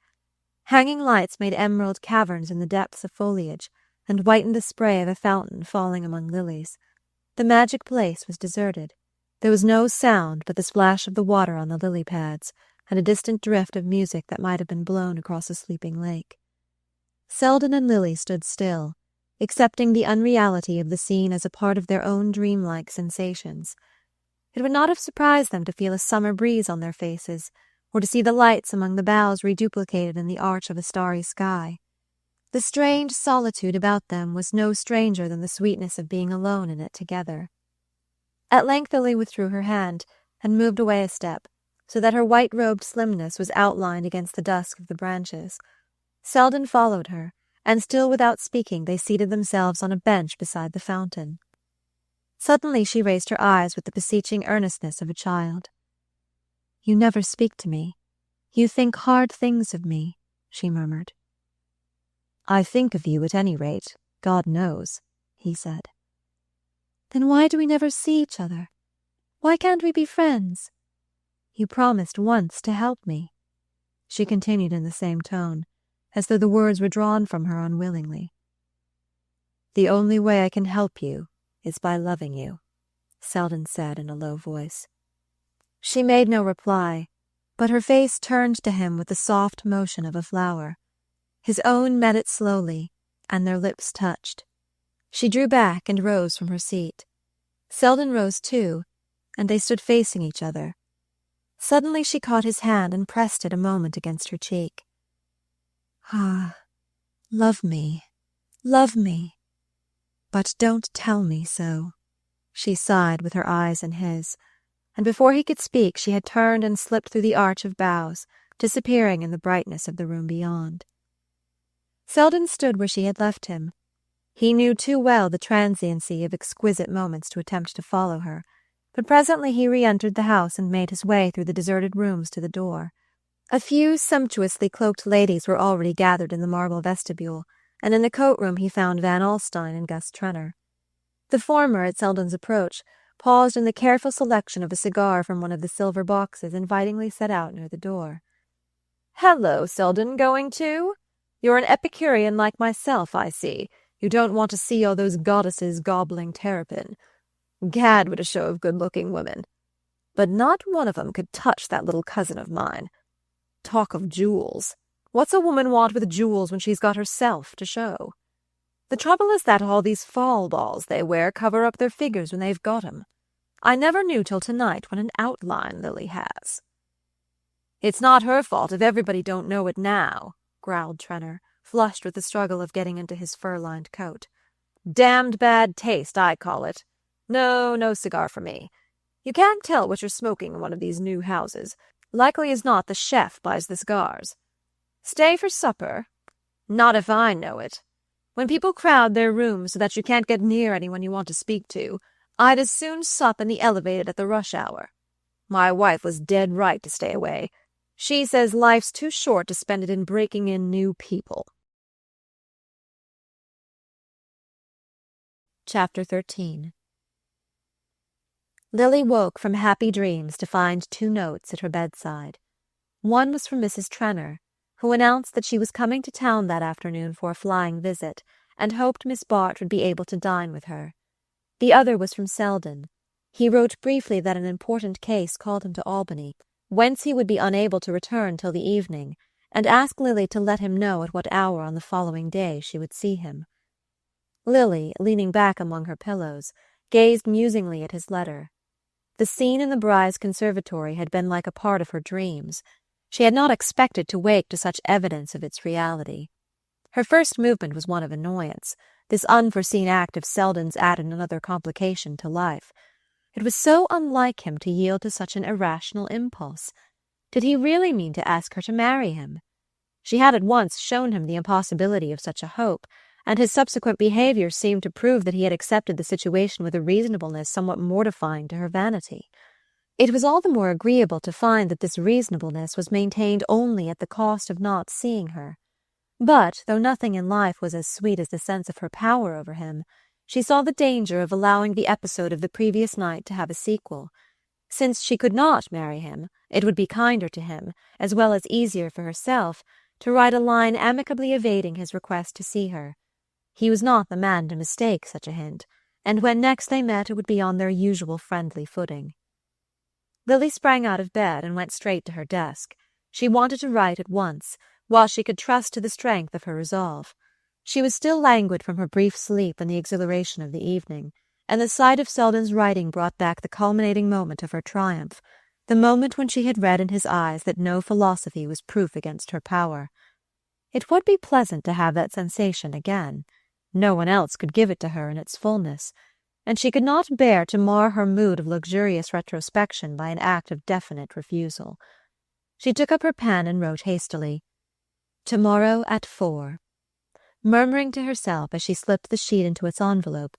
Hanging lights made emerald caverns in the depths of foliage, and whitened the spray of a fountain falling among lilies. The magic place was deserted. There was no sound but the splash of the water on the lily pads, and a distant drift of music that might have been blown across a sleeping lake. Selden and Lily stood still, accepting the unreality of the scene as a part of their own dreamlike sensations. It would not have surprised them to feel a summer breeze on their faces, or to see the lights among the boughs reduplicated in the arch of a starry sky. The strange solitude about them was no stranger than the sweetness of being alone in it together. At length Lily withdrew her hand, and moved away a step, so that her white-robed slimness was outlined against the dusk of the branches. Selden followed her, and still without speaking they seated themselves on a bench beside the fountain. Suddenly she raised her eyes with the beseeching earnestness of a child. "You never speak to me. You think hard things of me," she murmured. "I think of you at any rate, God knows," he said. "Then why do we never see each other? Why can't we be friends?" "You promised once to help me," she continued in the same tone, as though the words were drawn from her unwillingly. "The only way I can help you is by loving you," Selden said in a low voice. She made no reply, but her face turned to him with the soft motion of a flower. His own met it slowly, and their lips touched. She drew back and rose from her seat. Selden rose too, and they stood facing each other. Suddenly she caught his hand and pressed it a moment against her cheek. "Ah, love me, but don't tell me so," she sighed with her eyes in his, and before he could speak she had turned and slipped through the arch of boughs, disappearing in the brightness of the room beyond. Selden stood where she had left him. He knew too well the transiency of exquisite moments to attempt to follow her, but presently he re-entered the house and made his way through the deserted rooms to the door. A few sumptuously cloaked ladies were already gathered in the marble vestibule, and in the coat-room he found Van Alstyne and Gus Trenor. The former, at Selden's approach, paused in the careful selection of a cigar from one of the silver boxes invitingly set out near the door. "Hello, Selden, going too? You're an Epicurean like myself, I see. You don't want to see all those goddesses gobbling terrapin. Gad, what a show of good-looking women. But not one of 'em could touch that little cousin of mine. Talk of jewels. What's a woman want with jewels when she's got herself to show? The trouble is that all these fall balls they wear cover up their figures when they've got 'em. I never knew till tonight what an outline Lily has." "It's not her fault if everybody don't know it now," growled Trenor, flushed with the struggle of getting into his fur-lined coat. "Damned bad taste, I call it. No cigar for me. You can't tell what you're smoking in one of these new houses. Likely as not the chef buys the cigars. Stay for supper? Not if I know it. When people crowd their rooms so that you can't get near anyone you want to speak to, I'd as soon sup in the elevated at the rush hour. My wife was dead right to stay away. She says life's too short to spend it in breaking in new people." Chapter 13. Lily woke from happy dreams to find 2 notes at her bedside. One was from Mrs. Trenor, who announced that she was coming to town that afternoon for a flying visit, and hoped Miss Bart would be able to dine with her. The other was from Selden. He wrote briefly that an important case called him to Albany, whence he would be unable to return till the evening, and asked Lily to let him know at what hour on the following day she would see him. Lily, leaning back among her pillows, gazed musingly at his letter. The scene in the Bry's conservatory had been like a part of her dreams. She had not expected to wake to such evidence of its reality. Her first movement was one of annoyance. This unforeseen act of Selden's added another complication to life. It was so unlike him to yield to such an irrational impulse. Did he really mean to ask her to marry him? She had at once shown him the impossibility of such a hope, and his subsequent behavior seemed to prove that he had accepted the situation with a reasonableness somewhat mortifying to her vanity. It was all the more agreeable to find that this reasonableness was maintained only at the cost of not seeing her. But, though nothing in life was as sweet as the sense of her power over him, she saw the danger of allowing the episode of the previous night to have a sequel. Since she could not marry him, it would be kinder to him, as well as easier for herself, to write a line amicably evading his request to see her. He was not the man to mistake such a hint, and when next they met it would be on their usual friendly footing. Lily sprang out of bed and went straight to her desk. She wanted to write at once, while she could trust to the strength of her resolve. She was still languid from her brief sleep and the exhilaration of the evening, and the sight of Selden's writing brought back the culminating moment of her triumph, the moment when she had read in his eyes that no philosophy was proof against her power. It would be pleasant to have that sensation again. No one else could give it to her in its fullness, and she could not bear to mar her mood of luxurious retrospection by an act of definite refusal. She took up her pen and wrote hastily, "Tomorrow at 4." Murmuring to herself as she slipped the sheet into its envelope,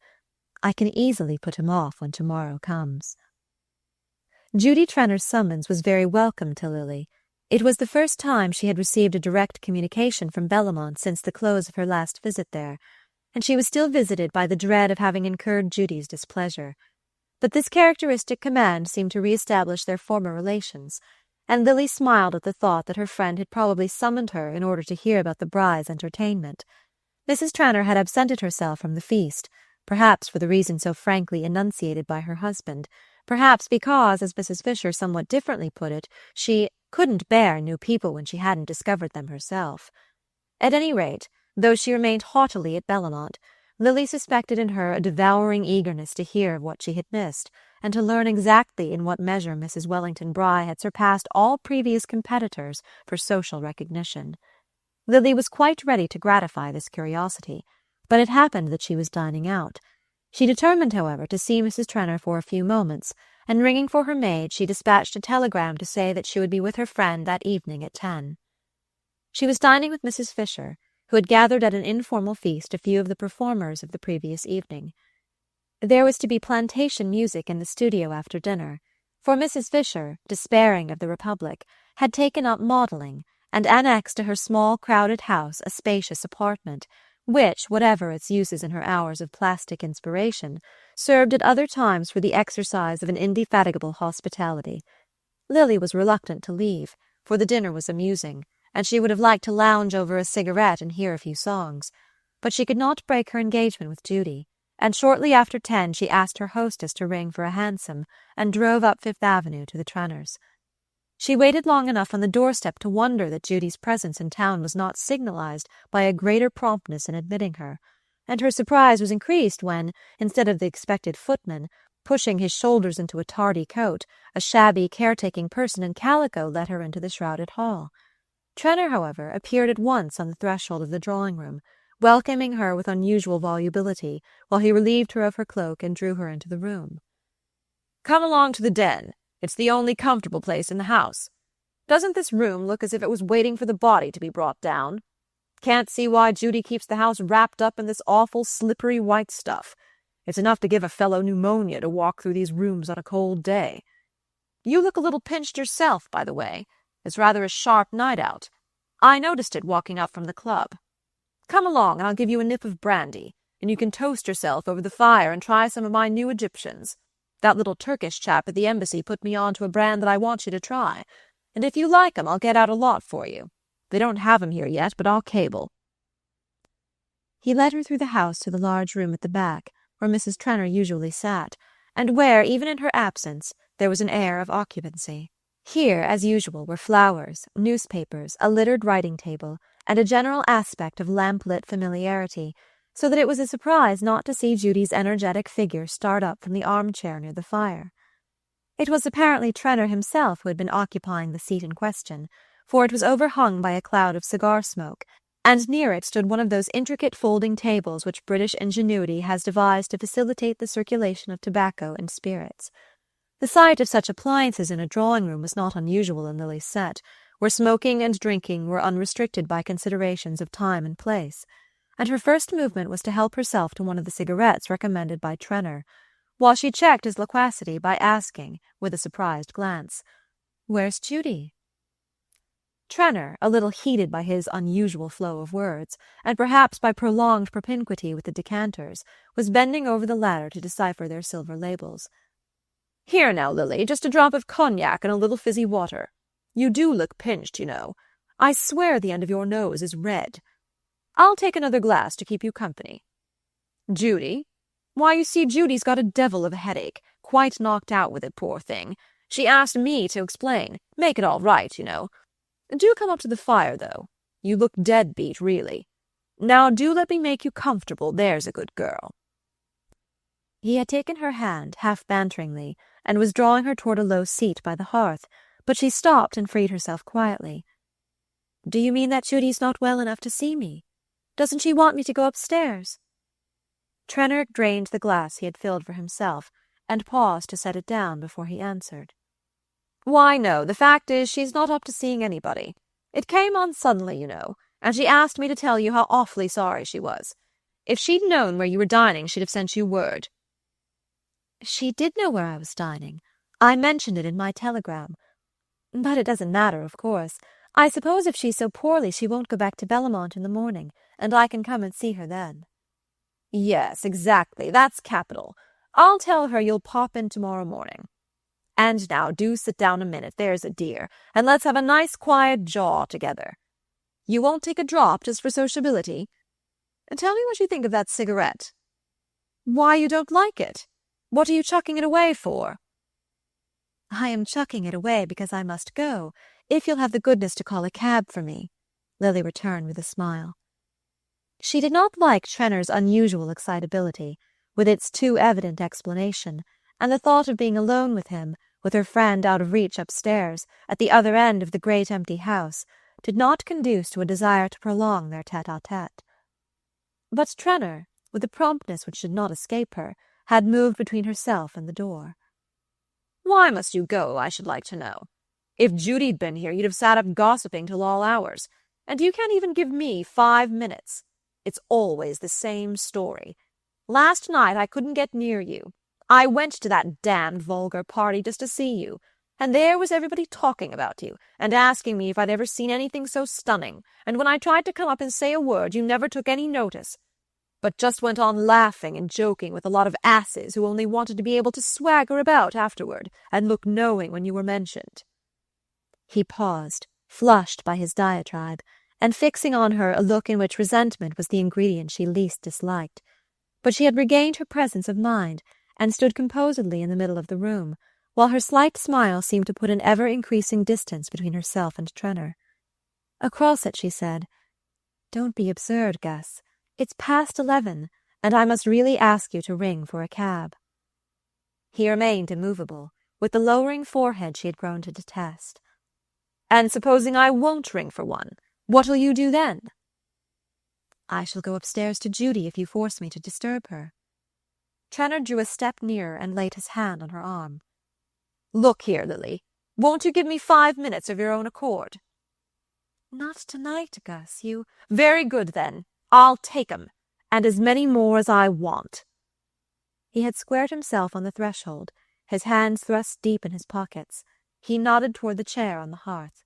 "I can easily put him off when tomorrow comes." Judy Trenor's summons was very welcome to Lily. It was the first time she had received a direct communication from Bellamont since the close of her last visit there, and she was still visited by the dread of having incurred Judy's displeasure. But this characteristic command seemed to re-establish their former relations, and Lily smiled at the thought that her friend had probably summoned her in order to hear about the bride's entertainment. Mrs. Tranter had absented herself from the feast, perhaps for the reason so frankly enunciated by her husband, perhaps because, as Mrs. Fisher somewhat differently put it, she couldn't bear new people when she hadn't discovered them herself. At any rate, though she remained haughtily at Bellamont, Lily suspected in her a devouring eagerness to hear of what she had missed, and to learn exactly in what measure Mrs. Wellington Bry had surpassed all previous competitors for social recognition. Lily was quite ready to gratify this curiosity, but it happened that she was dining out. She determined, however, to see Mrs. Tranter for a few moments, and ringing for her maid, she dispatched a telegram to say that she would be with her friend that evening at 10. She was dining with Mrs. Fisher, who had gathered at an informal feast a few of the performers of the previous evening. There was to be plantation music in the studio after dinner, for Mrs. Fisher, despairing of the Republic, had taken up modelling, and annexed to her small crowded house a spacious apartment, which, whatever its uses in her hours of plastic inspiration, served at other times for the exercise of an indefatigable hospitality. Lily was reluctant to leave, for the dinner was amusing, and she would have liked to lounge over a cigarette and hear a few songs, but she could not break her engagement with Judy, and shortly after 10 she asked her hostess to ring for a hansom, and drove up Fifth Avenue to the Trenners'. She waited long enough on the doorstep to wonder that Judy's presence in town was not signalized by a greater promptness in admitting her, and her surprise was increased when, instead of the expected footman, pushing his shoulders into a tardy coat, a shabby caretaking person in calico led her into the shrouded hall. Trenner, however, appeared at once on the threshold of the drawing-room, welcoming her with unusual volubility, while he relieved her of her cloak and drew her into the room. "Come along to the den. It's the only comfortable place in the house. Doesn't this room look as if it was waiting for the body to be brought down? Can't see why Judy keeps the house wrapped up in this awful slippery white stuff. It's enough to give a fellow pneumonia to walk through these rooms on a cold day. You look a little pinched yourself, by the way. It's rather a sharp night out. I noticed it walking up from the club. Come along and I'll give you a nip of brandy, and you can toast yourself over the fire and try some of my new Egyptians. That little Turkish chap at the embassy put me on to a brand that I want you to try, and if you like 'em, I'll get out a lot for you. They don't have 'em here yet, but I'll cable." He led her through the house to the large room at the back, where Mrs. Trenner usually sat, and where, even in her absence, there was an air of occupancy. Here, as usual, were flowers, newspapers, a littered writing-table, and a general aspect of lamp-lit familiarity, so that it was a surprise not to see Judy's energetic figure start up from the armchair near the fire. It was apparently Trenner himself who had been occupying the seat in question, for it was overhung by a cloud of cigar smoke, and near it stood one of those intricate folding tables which British ingenuity has devised to facilitate the circulation of tobacco and spirits. The sight of such appliances in a drawing-room was not unusual in Lily's set, where smoking and drinking were unrestricted by considerations of time and place, and her first movement was to help herself to one of the cigarettes recommended by Trenner, while she checked his loquacity by asking, with a surprised glance, "Where's Judy?" Trenner, a little heated by his unusual flow of words, and perhaps by prolonged propinquity with the decanters, was bending over the ladder to decipher their silver labels. "Here now, Lily, just a drop of cognac and a little fizzy water. You do look pinched, you know. I swear the end of your nose is red. I'll take another glass to keep you company. Judy? Why, you see, Judy's got a devil of a headache, quite knocked out with it, poor thing. She asked me to explain, make it all right, you know. Do come up to the fire, though. You look dead beat, really. Now do let me make you comfortable, there's a good girl." He had taken her hand, half banteringly, and was drawing her toward a low seat by the hearth, but she stopped and freed herself quietly. "Do you mean that Judy's not well enough to see me? Doesn't she want me to go upstairs?" Trenner drained the glass he had filled for himself, and paused to set it down before he answered. "Why, no, the fact is she's not up to seeing anybody. It came on suddenly, you know, and she asked me to tell you how awfully sorry she was. If she'd known where you were dining, she'd have sent you word." "She did know where I was dining. I mentioned it in my telegram. But it doesn't matter, of course. I suppose if she's so poorly she won't go back to Bellamont in the morning, and I can come and see her then. Yes, exactly. That's capital. I'll tell her you'll pop in tomorrow morning. And now do sit down a minute, there's a dear, and let's have a nice quiet jaw together. You won't take a drop just for sociability? Tell me what you think of that cigarette. Why you don't like it? What are you chucking it away for? I am chucking it away because I must go, if you'll have the goodness to call a cab for me, Lily returned with a smile. She did not like Trenner's unusual excitability, with its too evident explanation, and the thought of being alone with him, with her friend out of reach upstairs, at the other end of the great empty house, did not conduce to a desire to prolong their tete-a-tete. But Trenner, with a promptness which did not escape her, had moved between herself and the door. Why must you go, I should like to know? If Judy'd been here, you'd have sat up gossiping till all hours, and you can't even give me 5 minutes. It's always the same story. Last night I couldn't get near you. I went to that damned vulgar party just to see you, and there was everybody talking about you, and asking me if I'd ever seen anything so stunning, and when I tried to come up and say a word, you never took any notice, but just went on laughing and joking with a lot of asses who only wanted to be able to swagger about afterward and look knowing when you were mentioned. He paused, flushed by his diatribe, and fixing on her a look in which resentment was the ingredient she least disliked. But she had regained her presence of mind, and stood composedly in the middle of the room, while her slight smile seemed to put an ever-increasing distance between herself and Trenner. Across it she said, "Don't be absurd, Gus. It's past 11, and I must really ask you to ring for a cab." He remained immovable, with the lowering forehead she had grown to detest. "And supposing I won't ring for one, what'll you do then?" "I shall go upstairs to Judy if you force me to disturb her." Trenner drew a step nearer and laid his hand on her arm. "Look here, Lily, won't you give me 5 minutes of your own accord?" "Not tonight, Gus, you—" "Very good, then. I'll take 'em, and as many more as I want." He had squared himself on the threshold, his hands thrust deep in his pockets. He nodded toward the chair on the hearth.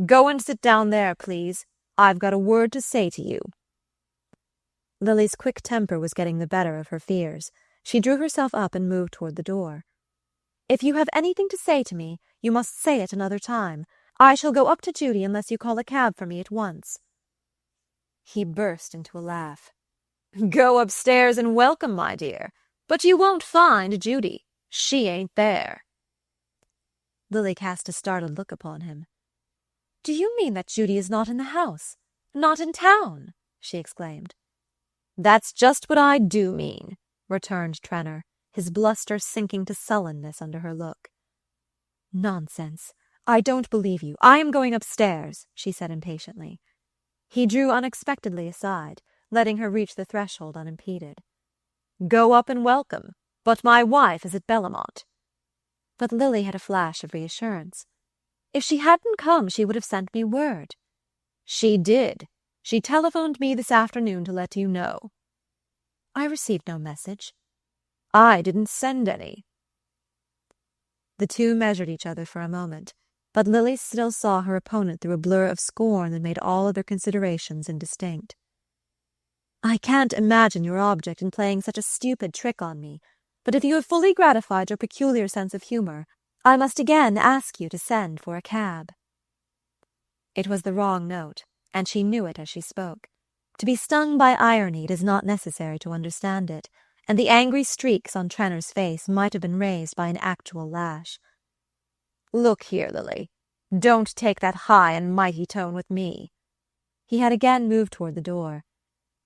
"Go and sit down there, please. I've got a word to say to you." Lily's quick temper was getting the better of her fears. She drew herself up and moved toward the door. "If you have anything to say to me, you must say it another time. I shall go up to Judy unless you call a cab for me at once." He burst into a laugh. "Go upstairs and welcome, my dear. But you won't find Judy. She ain't there." Lily cast a startled look upon him. "Do you mean that Judy is not in the house? Not in town?" she exclaimed. "That's just what I do mean," returned Trenner, his bluster sinking to sullenness under her look. "Nonsense. I don't believe you. I am going upstairs," she said impatiently. He drew unexpectedly aside, letting her reach the threshold unimpeded. "Go up and welcome, but my wife is at Bellamont." But Lily had a flash of reassurance. "If she hadn't come, she would have sent me word." "She did. She telephoned me this afternoon to let you know." "I received no message." "I didn't send any." The two measured each other for a moment, but Lily still saw her opponent through a blur of scorn that made all other considerations indistinct. "I can't imagine your object in playing such a stupid trick on me, but if you have fully gratified your peculiar sense of humour, I must again ask you to send for a cab." It was the wrong note, and she knew it as she spoke. To be stung by irony, it is not necessary to understand it, and the angry streaks on Trenner's face might have been raised by an actual lash. "Look here, Lily, don't take that high and mighty tone with me." He had again moved toward the door,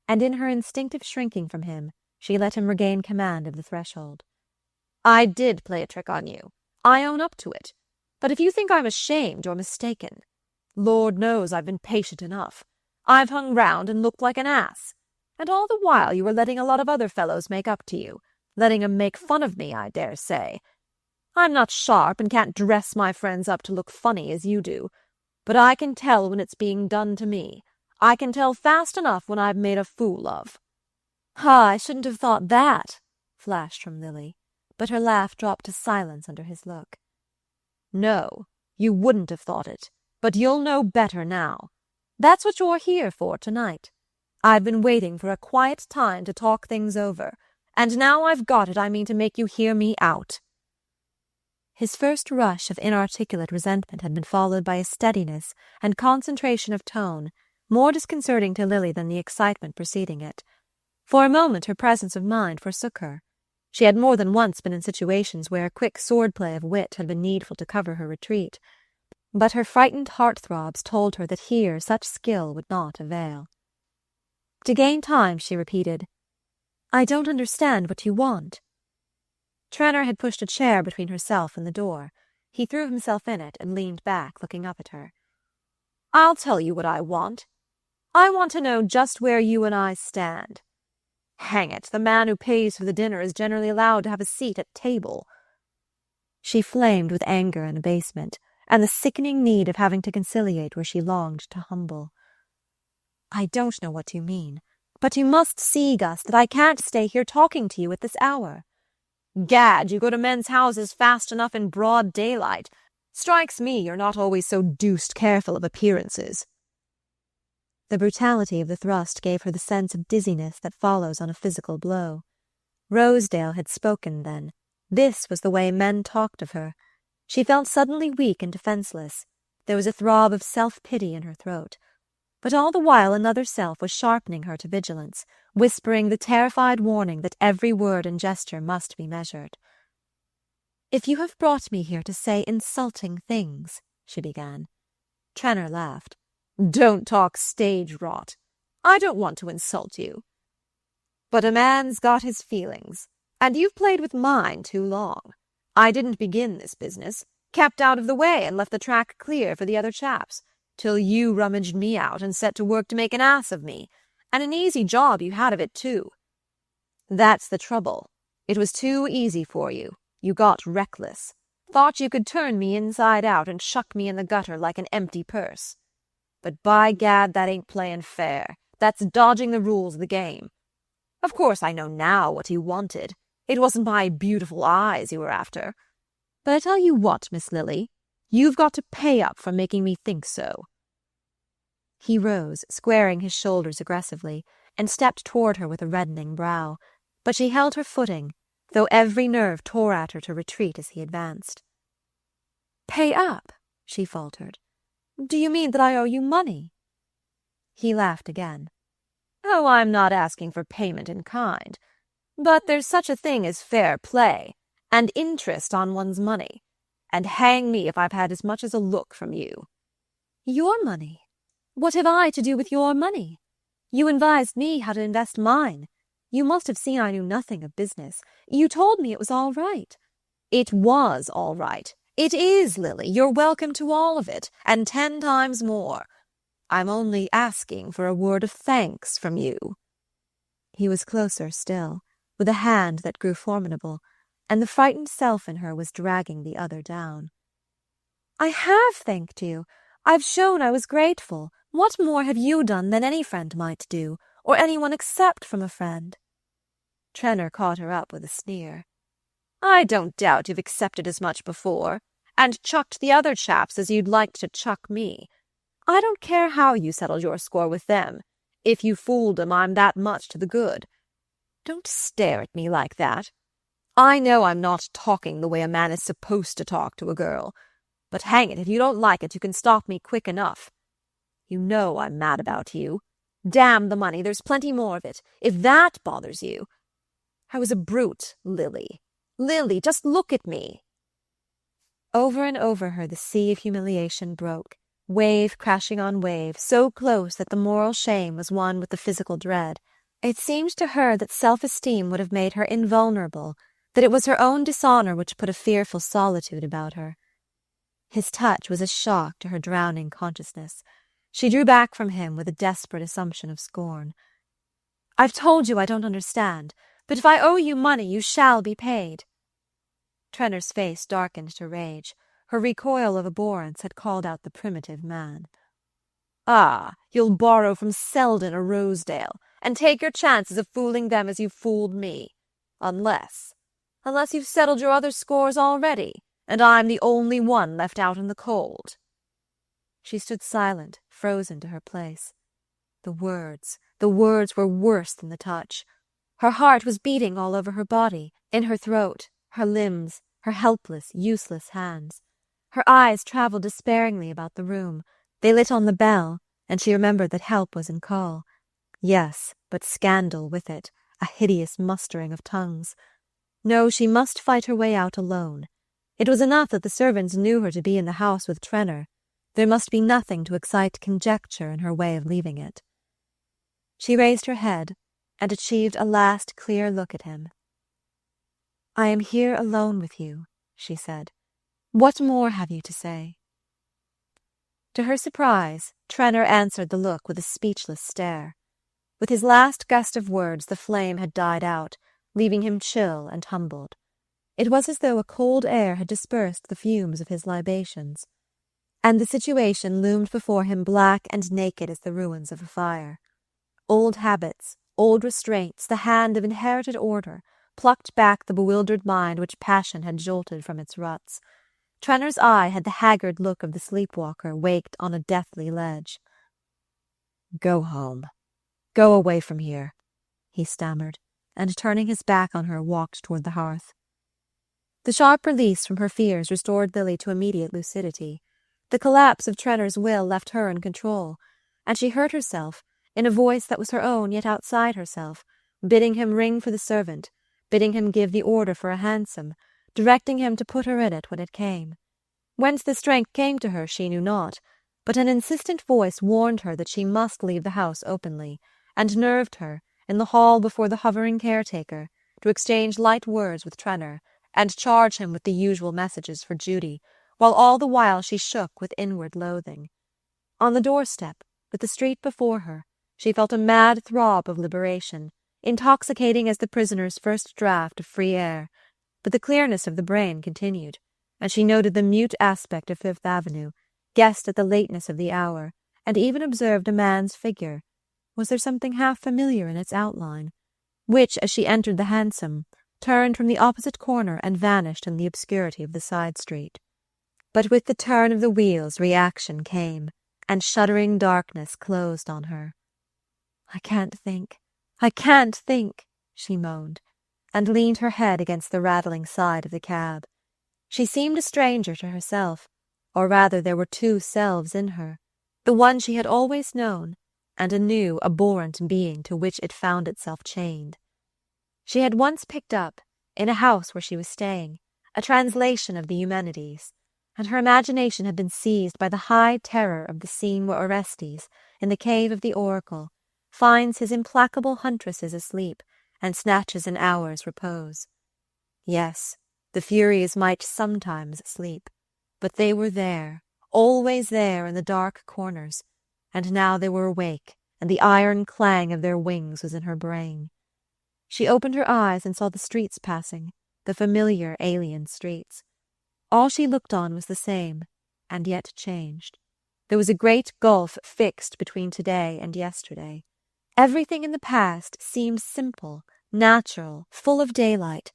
and in her instinctive shrinking from him, she let him regain command of the threshold. "I did play a trick on you. I own up to it. But if you think I'm ashamed, you're mistaken. Lord knows I've been patient enough. I've hung round and looked like an ass. And all the while you were letting a lot of other fellows make up to you, letting 'em make fun of me, I dare say. I'm not sharp and can't dress my friends up to look funny as you do, but I can tell when it's being done to me. I can tell fast enough when I've made a fool of." "Ah, I shouldn't have thought that," flashed from Lily, but her laugh dropped to silence under his look. "No, You wouldn't have thought it, but you'll know better now. That's what you're here for tonight. I've been waiting for a quiet time to talk things over, and now I've got it, I mean to make you hear me out." His first rush of inarticulate resentment had been followed by a steadiness and concentration of tone more disconcerting to Lily than the excitement preceding it. For a moment her presence of mind forsook her. She had more than once been in situations where a quick swordplay of wit had been needful to cover her retreat, but her frightened heart-throbs told her that here such skill would not avail. To gain time, she repeated, "I don't understand what you want." Trenor had pushed a chair between herself and the door. He threw himself in it and leaned back, looking up at her. "I'll tell you what I want. I want to know just where you and I stand. Hang it, the man who pays for the dinner is generally allowed to have a seat at table." She flamed with anger and abasement, and the sickening need of having to conciliate where she longed to humble. "I don't know what you mean, but you must see, Gus, that I can't stay here talking to you at this hour." "Gad, you go to men's houses fast enough in broad daylight. Strikes me you're not always so deuced careful of appearances." The brutality of the thrust gave her the sense of dizziness that follows on a physical blow. Rosedale had spoken then. This was the way men talked of her. She felt suddenly weak and defenseless. There was a throb of self-pity in her throat. But all the while another self was sharpening her to vigilance, whispering the terrified warning that every word and gesture must be measured. "If you have brought me here to say insulting things," she began. Trenor laughed. "Don't talk stage rot. I don't want to insult you. But a man's got his feelings, and you've played with mine too long. I didn't begin this business, kept out of the way and left the track clear for the other chaps, till you rummaged me out and set to work to make an ass of me, and an easy job you had of it, too. That's the trouble. It was too easy for you. You got reckless. Thought you could turn me inside out and chuck me in the gutter like an empty purse. But by gad, that ain't playing fair. That's dodging the rules of the game. Of course I know now what you wanted. It wasn't my beautiful eyes you were after. But I tell you what, Miss Lily, you've got to pay up for making me think so." He rose, squaring his shoulders aggressively, and stepped toward her with a reddening brow, but she held her footing, though every nerve tore at her to retreat as he advanced. "Pay up?" she faltered. "Do you mean that I owe you money?" He laughed again. "Oh, I'm not asking for payment in kind, but there's such a thing as fair play, and interest on one's money, and hang me if I've had as much as a look from you." "Your money? What have I to do with your money? You advised me how to invest mine. You must have seen I knew nothing of business. You told me it was all right." "It was all right. It is, Lily. You're welcome to all of it, and 10 times more. I'm only asking for a word of thanks from you." He was closer still, with a hand that grew formidable, and the frightened self in her was dragging the other down. "I have thanked you. I've shown I was grateful. What more have you done than any friend might do, or anyone except from a friend?" Trenor caught her up with a sneer. "I don't doubt you've accepted as much before, and chucked the other chaps as you'd like to chuck me. I don't care how you settled your score with them. If you fooled 'em, I'm that much to the good. Don't stare at me like that. I know I'm not talking the way a man is supposed to talk to a girl, but hang it, if you don't like it, you can stop me quick enough. You know I'm mad about you. Damn the money, there's plenty more of it, if that bothers you. I was a brute, Lily. Lily, just look at me." Over and over her the sea of humiliation broke, wave crashing on wave, so close that the moral shame was one with the physical dread. It seemed to her that self-esteem would have made her invulnerable, that it was her own dishonour which put a fearful solitude about her. His touch was a shock to her drowning consciousness. She drew back from him with a desperate assumption of scorn. "I've told you I don't understand, but if I owe you money, you shall be paid." Trenor's face darkened to rage. Her recoil of abhorrence had called out the primitive man. "Ah, you'll borrow from Selden or Rosedale, and take your chances of fooling them as you've fooled me. Unless you've settled your other scores already, and I'm the only one left out in the cold." She stood silent, frozen to her place. The words were worse than the touch. Her heart was beating all over her body, in her throat, her limbs, her helpless, useless hands. Her eyes travelled despairingly about the room. They lit on the bell, and she remembered that help was in call. Yes, but scandal with it, a hideous mustering of tongues. No, she must fight her way out alone. It was enough that the servants knew her to be in the house with Trenor. There must be nothing to excite conjecture in her way of leaving it. She raised her head and achieved a last clear look at him. "I am here alone with you," she said. "What more have you to say?" To her surprise, Trenor answered the look with a speechless stare. With his last gust of words the flame had died out, leaving him chill and humbled. It was as though a cold air had dispersed the fumes of his libations, and the situation loomed before him black and naked as the ruins of a fire. Old habits, old restraints, the hand of inherited order, plucked back the bewildered mind which passion had jolted from its ruts. Trenor's eye had the haggard look of the sleepwalker waked on a deathly ledge. "Go home. Go away from here," he stammered, and turning his back on her walked toward the hearth. The sharp release from her fears restored Lily to immediate lucidity. The collapse of Trenor's will left her in control, and she heard herself, in a voice that was her own yet outside herself, bidding him ring for the servant, bidding him give the order for a hansom, directing him to put her in it when it came. Whence the strength came to her she knew not, but an insistent voice warned her that she must leave the house openly, and nerved her, in the hall before the hovering caretaker, to exchange light words with Trenor, and charge him with the usual messages for Judy, while all the while she shook with inward loathing. On the doorstep, with the street before her, she felt a mad throb of liberation, intoxicating as the prisoner's first draught of free air, but the clearness of the brain continued, and she noted the mute aspect of Fifth Avenue, guessed at the lateness of the hour, and even observed a man's figure. Was there something half familiar in its outline, which, as she entered the hansom, turned from the opposite corner and vanished in the obscurity of the side street? But with the turn of the wheels reaction came, and shuddering darkness closed on her. I can't think, she moaned, and leaned her head against the rattling side of the cab. She seemed a stranger to herself, or rather there were two selves in her, the one she had always known, and a new, abhorrent being to which it found itself chained. She had once picked up, in a house where she was staying, a translation of the Eumenides, and her imagination had been seized by the high terror of the scene where Orestes, in the cave of the oracle, finds his implacable huntresses asleep and snatches an hour's repose. Yes, the Furies might sometimes sleep, but they were there, always there in the dark corners, and now they were awake, and the iron clang of their wings was in her brain. She opened her eyes and saw the streets passing, the familiar alien streets. All she looked on was the same, and yet changed. There was a great gulf fixed between today and yesterday. Everything in the past seemed simple, natural, full of daylight,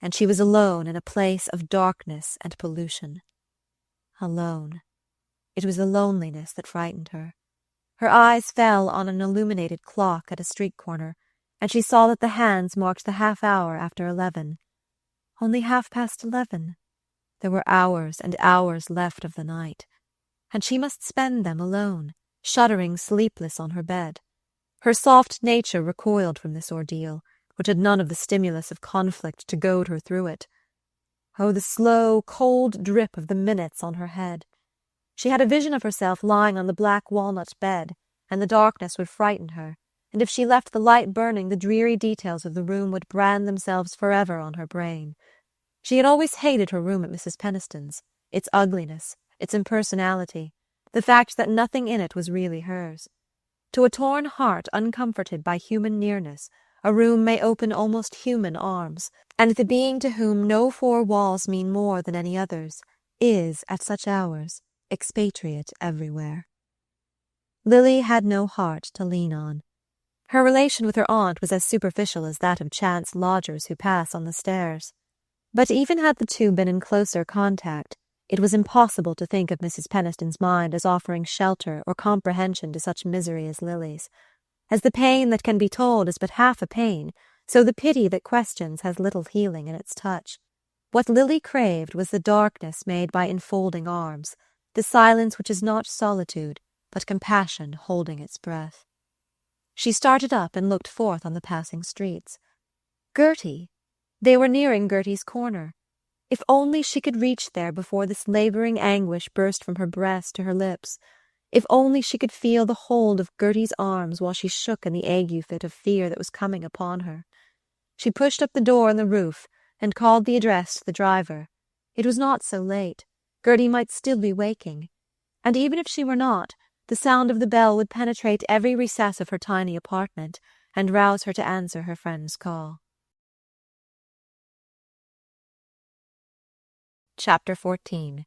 and she was alone in a place of darkness and pollution. Alone. It was the loneliness that frightened her. Her eyes fell on an illuminated clock at a street corner, and she saw that the hands marked the half-hour after 11. Only 11:30. There were hours and hours left of the night, and she must spend them alone, shuddering sleepless on her bed. Her soft nature recoiled from this ordeal, which had none of the stimulus of conflict to goad her through it. Oh, the slow, cold drip of the minutes on her head! She had a vision of herself lying on the black walnut bed, and the darkness would frighten her, and if she left the light burning, the dreary details of the room would brand themselves forever on her brain. She had always hated her room at Mrs. Peniston's, its ugliness, its impersonality, the fact that nothing in it was really hers. To a torn heart uncomforted by human nearness, a room may open almost human arms, and the being to whom no four walls mean more than any others is, at such hours, expatriate everywhere. Lily had no heart to lean on. Her relation with her aunt was as superficial as that of chance lodgers who pass on the stairs. But even had the two been in closer contact, it was impossible to think of Mrs. Peniston's mind as offering shelter or comprehension to such misery as Lily's. As the pain that can be told is but half a pain, so the pity that questions has little healing in its touch. What Lily craved was the darkness made by enfolding arms, the silence which is not solitude, but compassion holding its breath. She started up and looked forth on the passing streets. Gertie! They were nearing Gertie's corner. If only she could reach there before this labouring anguish burst from her breast to her lips. If only she could feel the hold of Gertie's arms while she shook in the ague fit of fear that was coming upon her. She pushed up the door in the roof and called the address to the driver. It was not so late. Gertie might still be waking. And even if she were not, the sound of the bell would penetrate every recess of her tiny apartment and rouse her to answer her friend's call. Chapter 14.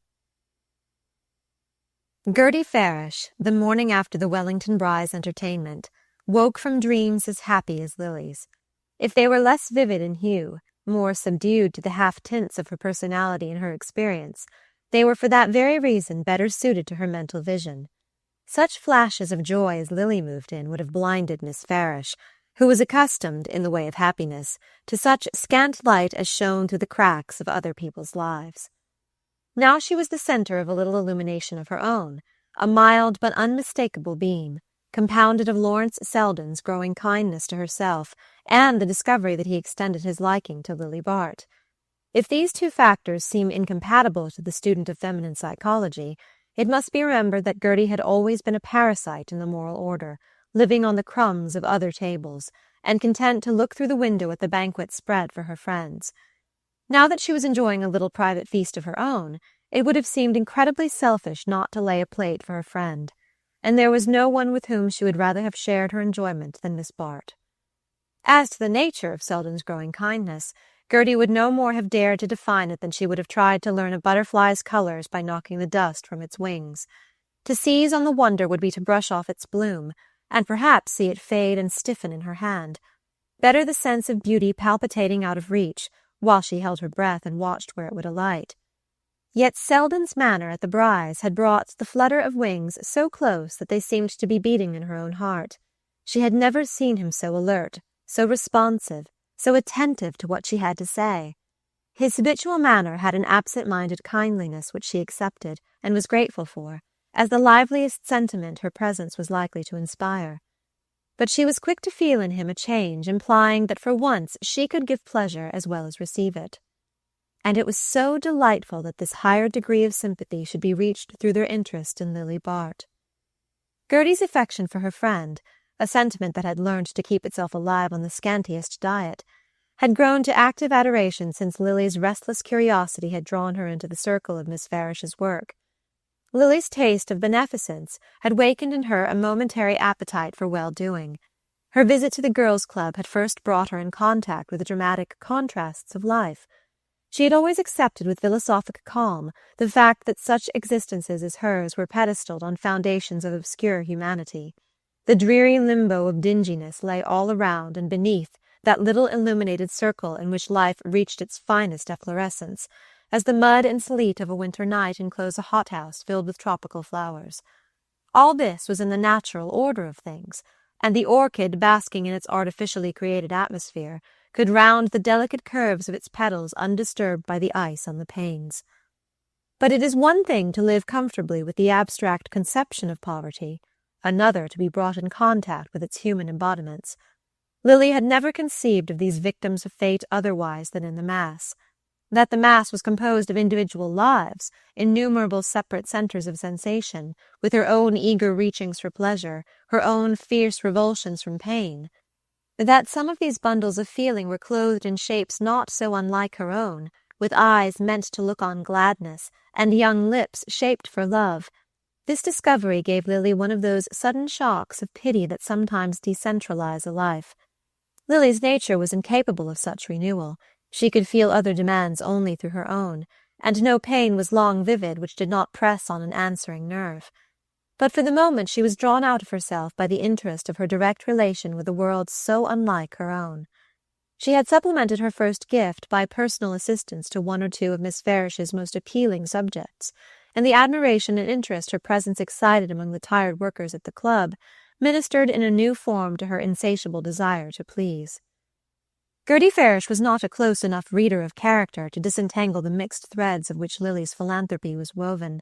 Gertie Farish, the morning after the Wellington Bry's entertainment, woke from dreams as happy as Lily's. If they were less vivid in hue, more subdued to the half-tints of her personality and her experience, they were for that very reason better suited to her mental vision. Such flashes of joy as Lily moved in would have blinded Miss Farish, who was accustomed, in the way of happiness, to such scant light as shone through the cracks of other people's lives. Now she was the centre of a little illumination of her own, a mild but unmistakable beam, compounded of Lawrence Selden's growing kindness to herself and the discovery that he extended his liking to Lily Bart. If these two factors seem incompatible to the student of feminine psychology, it must be remembered that Gertie had always been a parasite in the moral order, living on the crumbs of other tables, and content to look through the window at the banquet spread for her friends. Now that she was enjoying a little private feast of her own, it would have seemed incredibly selfish not to lay a plate for her friend, and there was no one with whom she would rather have shared her enjoyment than Miss Bart. As to the nature of Selden's growing kindness, Gertie would no more have dared to define it than she would have tried to learn a butterfly's colours by knocking the dust from its wings. To seize on the wonder would be to brush off its bloom, and perhaps see it fade and stiffen in her hand. Better the sense of beauty palpitating out of reach, while she held her breath and watched where it would alight. Yet Selden's manner at the Bry's had brought the flutter of wings so close that they seemed to be beating in her own heart. She had never seen him so alert, so responsive, so attentive to what she had to say. His habitual manner had an absent-minded kindliness which she accepted and was grateful for, as the liveliest sentiment her presence was likely to inspire. But she was quick to feel in him a change implying that for once she could give pleasure as well as receive it. And it was so delightful that this higher degree of sympathy should be reached through their interest in Lily Bart. Gertie's affection for her friend, a sentiment that had learned to keep itself alive on the scantiest diet, had grown to active adoration since Lily's restless curiosity had drawn her into the circle of Miss Farish's work. Lily's taste of beneficence had wakened in her a momentary appetite for well-doing. Her visit to the girls' club had first brought her in contact with the dramatic contrasts of life. She had always accepted with philosophic calm the fact that such existences as hers were pedestaled on foundations of obscure humanity. The dreary limbo of dinginess lay all around and beneath that little illuminated circle in which life reached its finest efflorescence, as the mud and sleet of a winter night enclose a hothouse filled with tropical flowers. All this was in the natural order of things, and the orchid, basking in its artificially created atmosphere, could round the delicate curves of its petals undisturbed by the ice on the panes. But it is one thing to live comfortably with the abstract conception of poverty, another to be brought in contact with its human embodiments. Lily had never conceived of these victims of fate otherwise than in the mass. That the mass was composed of individual lives, innumerable separate centres of sensation, with her own eager reachings for pleasure, her own fierce revulsions from pain. That some of these bundles of feeling were clothed in shapes not so unlike her own, with eyes meant to look on gladness, and young lips shaped for love. This discovery gave Lily one of those sudden shocks of pity that sometimes decentralize a life. Lily's nature was incapable of such renewal. She could feel other demands only through her own, and no pain was long vivid which did not press on an answering nerve. But for the moment she was drawn out of herself by the interest of her direct relation with a world so unlike her own. She had supplemented her first gift by personal assistance to one or two of Miss Farish's most appealing subjects, and the admiration and interest her presence excited among the tired workers at the club ministered in a new form to her insatiable desire to please. Gertie Farish was not a close enough reader of character to disentangle the mixed threads of which Lily's philanthropy was woven.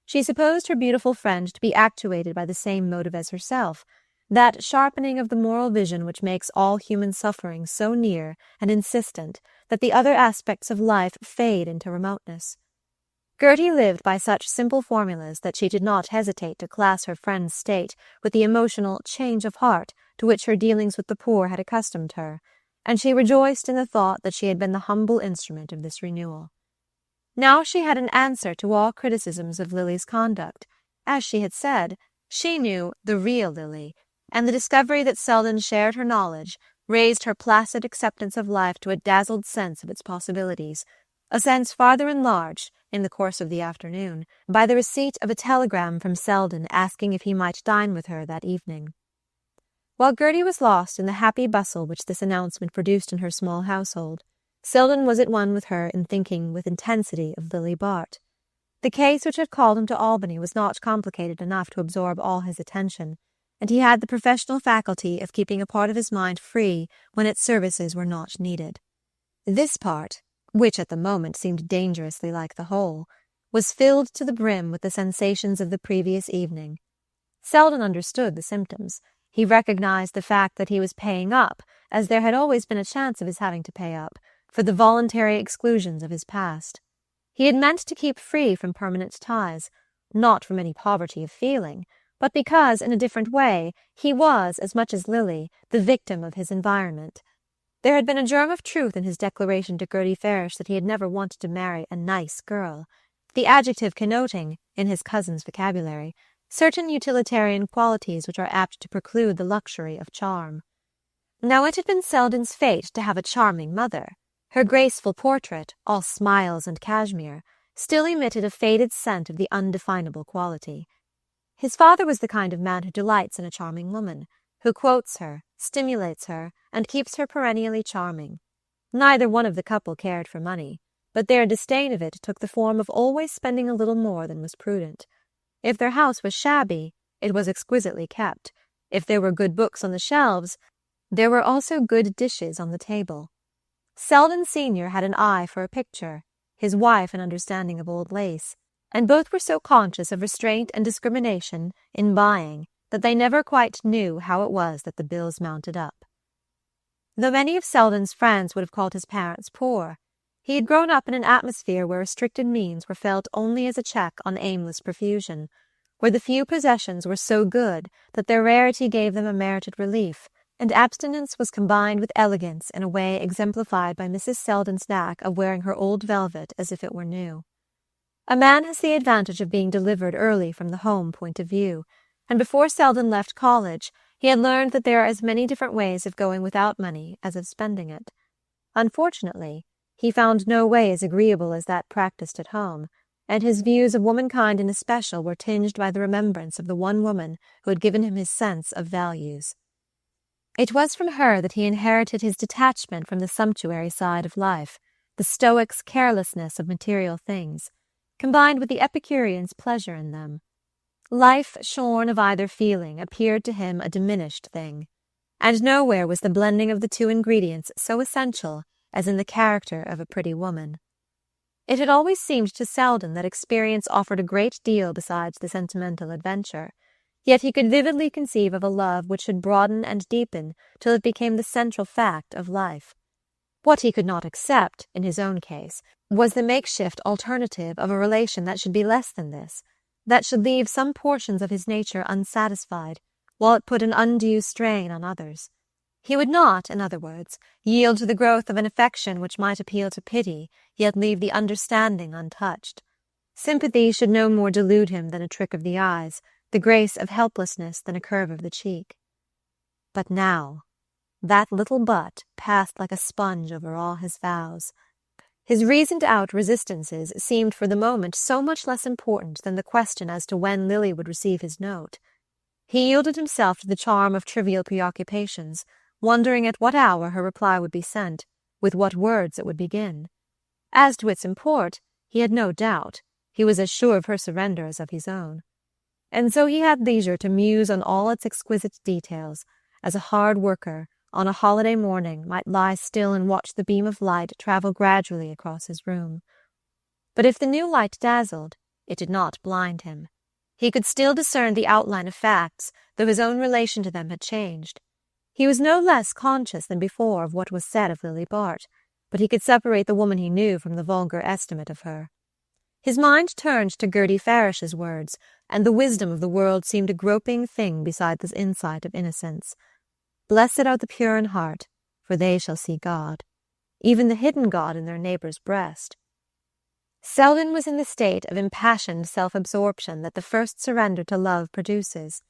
She supposed her beautiful friend to be actuated by the same motive as herself, that sharpening of the moral vision which makes all human suffering so near and insistent that the other aspects of life fade into remoteness. Gertie lived by such simple formulas that she did not hesitate to class her friend's state with the emotional change of heart to which her dealings with the poor had accustomed her, and she rejoiced in the thought that she had been the humble instrument of this renewal. Now she had an answer to all criticisms of Lily's conduct. As she had said, she knew the real Lily, and the discovery that Selden shared her knowledge raised her placid acceptance of life to a dazzled sense of its possibilities, a sense farther enlarged, in the course of the afternoon, by the receipt of a telegram from Selden asking if he might dine with her that evening. While Gertie was lost in the happy bustle which this announcement produced in her small household, Selden was at one with her in thinking with intensity of Lily Bart. The case which had called him to Albany was not complicated enough to absorb all his attention, and he had the professional faculty of keeping a part of his mind free when its services were not needed. This part, which at the moment seemed dangerously like the whole, was filled to the brim with the sensations of the previous evening. Selden understood the symptoms. He recognized the fact that he was paying up, as there had always been a chance of his having to pay up, for the voluntary exclusions of his past. He had meant to keep free from permanent ties, not from any poverty of feeling, but because, in a different way, he was, as much as Lily, the victim of his environment. There had been a germ of truth in his declaration to Gertie Farish that he had never wanted to marry a nice girl, the adjective connoting, in his cousin's vocabulary, certain utilitarian qualities which are apt to preclude the luxury of charm. Now it had been Selden's fate to have a charming mother. Her graceful portrait, all smiles and cashmere, still emitted a faded scent of the undefinable quality. His father was the kind of man who delights in a charming woman, who quotes her, stimulates her, and keeps her perennially charming. Neither one of the couple cared for money, but their disdain of it took the form of always spending a little more than was prudent. If their house was shabby, it was exquisitely kept. If there were good books on the shelves, there were also good dishes on the table. Selden Senior had an eye for a picture, his wife an understanding of old lace, and both were so conscious of restraint and discrimination in buying that they never quite knew how it was that the bills mounted up. Though many of Selden's friends would have called his parents poor, he had grown up in an atmosphere where restricted means were felt only as a check on aimless profusion, where the few possessions were so good that their rarity gave them a merited relief, and abstinence was combined with elegance in a way exemplified by Mrs. Selden's knack of wearing her old velvet as if it were new. A man has the advantage of being delivered early from the home point of view, and before Selden left college he had learned that there are as many different ways of going without money as of spending it. Unfortunately, he found no way as agreeable as that practiced at home, and his views of womankind in especial were tinged by the remembrance of the one woman who had given him his sense of values. It was from her that he inherited his detachment from the sumptuary side of life, the stoic's carelessness of material things, combined with the Epicurean's pleasure in them. Life shorn of either feeling appeared to him a diminished thing, and nowhere was the blending of the two ingredients so essential as in the character of a pretty woman. It had always seemed to Selden that experience offered a great deal besides the sentimental adventure, yet he could vividly conceive of a love which should broaden and deepen till it became the central fact of life. What he could not accept, in his own case, was the makeshift alternative of a relation that should be less than this, that should leave some portions of his nature unsatisfied, while it put an undue strain on others. He would not, in other words, yield to the growth of an affection which might appeal to pity, yet leave the understanding untouched. Sympathy should no more delude him than a trick of the eyes, the grace of helplessness than a curve of the cheek. But now, that little but passed like a sponge over all his vows. His reasoned-out resistances seemed for the moment so much less important than the question as to when Lily would receive his note. He yielded himself to the charm of trivial preoccupations, wondering at what hour her reply would be sent, with what words it would begin. As to its import, he had no doubt. He was as sure of her surrender as of his own. And so he had leisure to muse on all its exquisite details, as a hard worker, on a holiday morning, might lie still and watch the beam of light travel gradually across his room. But if the new light dazzled, it did not blind him. He could still discern the outline of facts, though his own relation to them had changed. He was no less conscious than before of what was said of Lily Bart, but he could separate the woman he knew from the vulgar estimate of her. His mind turned to Gertie Farish's words, and the wisdom of the world seemed a groping thing beside the insight of innocence. Blessed are the pure in heart, for they shall see God, even the hidden God in their neighbour's breast. Selden was in the state of impassioned self-absorption that the first surrender to love produces.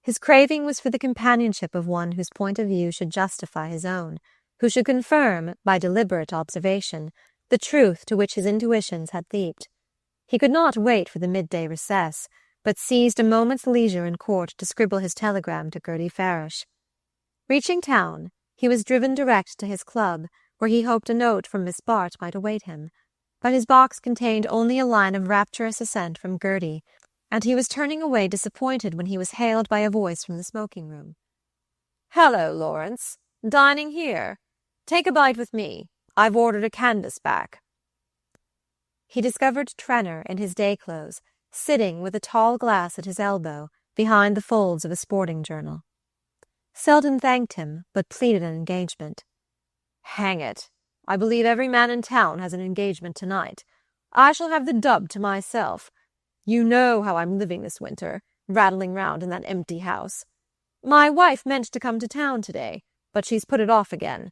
His craving was for the companionship of one whose point of view should justify his own, who should confirm, by deliberate observation, the truth to which his intuitions had leaped. He could not wait for the midday recess, but seized a moment's leisure in court to scribble his telegram to Gertie Farish. Reaching town, he was driven direct to his club, where he hoped a note from Miss Bart might await him. But his box contained only a line of rapturous assent from Gertie, and he was turning away disappointed when he was hailed by a voice from the smoking-room. "Hello, Lawrence. Dining here? Take a bite with me. I've ordered a canvas back." He discovered Trenor in his day clothes, sitting with a tall glass at his elbow, behind the folds of a sporting journal. Selden thanked him, but pleaded an engagement. "Hang it! I believe every man in town has an engagement tonight. I shall have the dub to myself. You know how I'm living this winter, rattling round in that empty house. My wife meant to come to town today, but she's put it off again.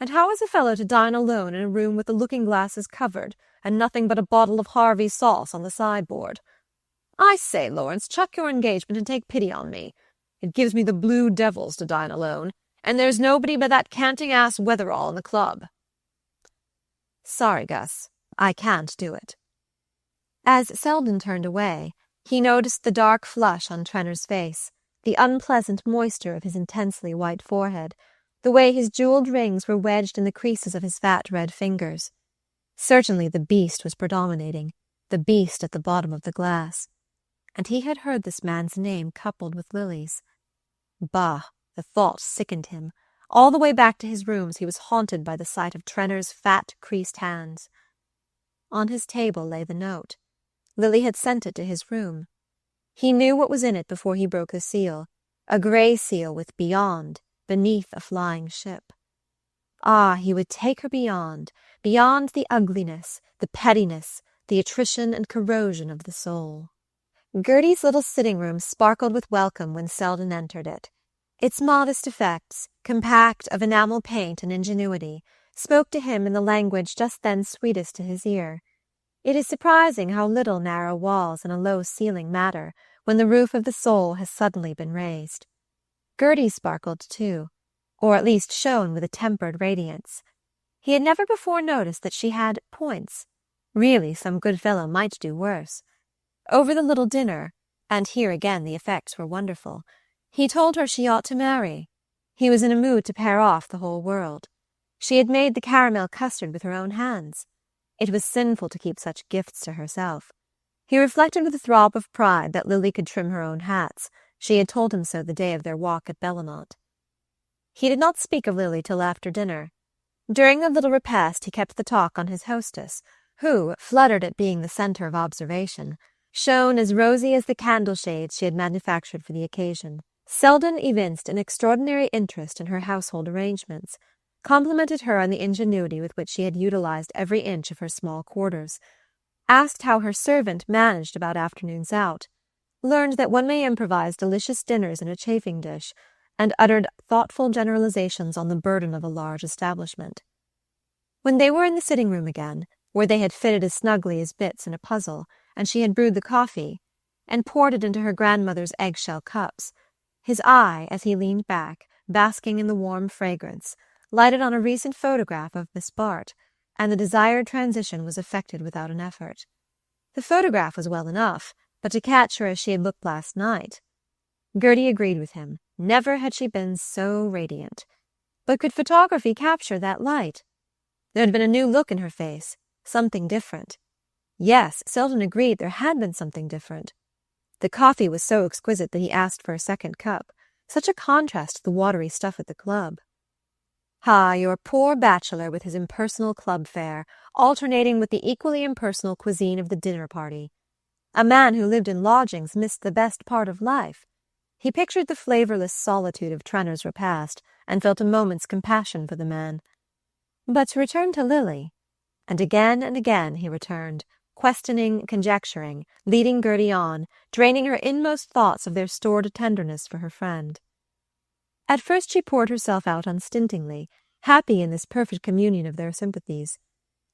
And how is a fellow to dine alone in a room with the looking-glasses covered, and nothing but a bottle of Harvey sauce on the sideboard? I say, Lawrence, chuck your engagement and take pity on me. It gives me the blue devils to dine alone, and there's nobody but that canting-ass Wetherall in the club." "Sorry, Gus. I can't do it." As Selden turned away, he noticed the dark flush on Trenor's face, the unpleasant moisture of his intensely white forehead, the way his jewelled rings were wedged in the creases of his fat red fingers. Certainly the beast was predominating, the beast at the bottom of the glass. And he had heard this man's name coupled with Lily's. Bah! The thought sickened him. All the way back to his rooms he was haunted by the sight of Trenor's fat, creased hands. On his table lay the note. Lily had sent it to his room. He knew what was in it before he broke the seal, a grey seal with "Beyond" beneath a flying ship. Ah, he would take her beyond the ugliness, the pettiness, the attrition and corrosion of the soul. Gertie's little sitting-room sparkled with welcome when Selden entered it. Its modest effects, compact of enamel paint and ingenuity, spoke to him in the language just then sweetest to his ear. It is surprising how little narrow walls and a low ceiling matter when the roof of the soul has suddenly been raised. Gertie sparkled too, or at least shone with a tempered radiance. He had never before noticed that she had points. Really, some good fellow might do worse. Over the little dinner, and here again the effects were wonderful, he told her she ought to marry. He was in a mood to pair off the whole world. She had made the caramel custard with her own hands. It was sinful to keep such gifts to herself. He reflected with a throb of pride that Lily could trim her own hats. She had told him so the day of their walk at Bellamont. He did not speak of Lily till after dinner. During the little repast he kept the talk on his hostess, who, fluttered at being the centre of observation, shone as rosy as the candle-shades she had manufactured for the occasion. Selden evinced an extraordinary interest in her household arrangements, complimented her on the ingenuity with which she had utilized every inch of her small quarters, asked how her servant managed about afternoons out, learned that one may improvise delicious dinners in a chafing dish, and uttered thoughtful generalizations on the burden of a large establishment. When they were in the sitting-room again, where they had fitted as snugly as bits in a puzzle, and she had brewed the coffee, and poured it into her grandmother's eggshell cups, his eye, as he leaned back, basking in the warm fragrance, lighted on a recent photograph of Miss Bart, and the desired transition was effected without an effort. The photograph was well enough, but to catch her as she had looked last night. Gertie agreed with him. Never had she been so radiant. But could photography capture that light? There had been a new look in her face, something different. Yes, Selden agreed there had been something different. The coffee was so exquisite that he asked for a second cup, such a contrast to the watery stuff at the club. Ah, your poor bachelor with his impersonal club fare, alternating with the equally impersonal cuisine of the dinner party. A man who lived in lodgings missed the best part of life. He pictured the flavorless solitude of Trenner's repast, and felt a moment's compassion for the man. But to return to Lily, and again he returned, questioning, conjecturing, leading Gertie on, draining her inmost thoughts of their stored tenderness for her friend. At first she poured herself out unstintingly, happy in this perfect communion of their sympathies.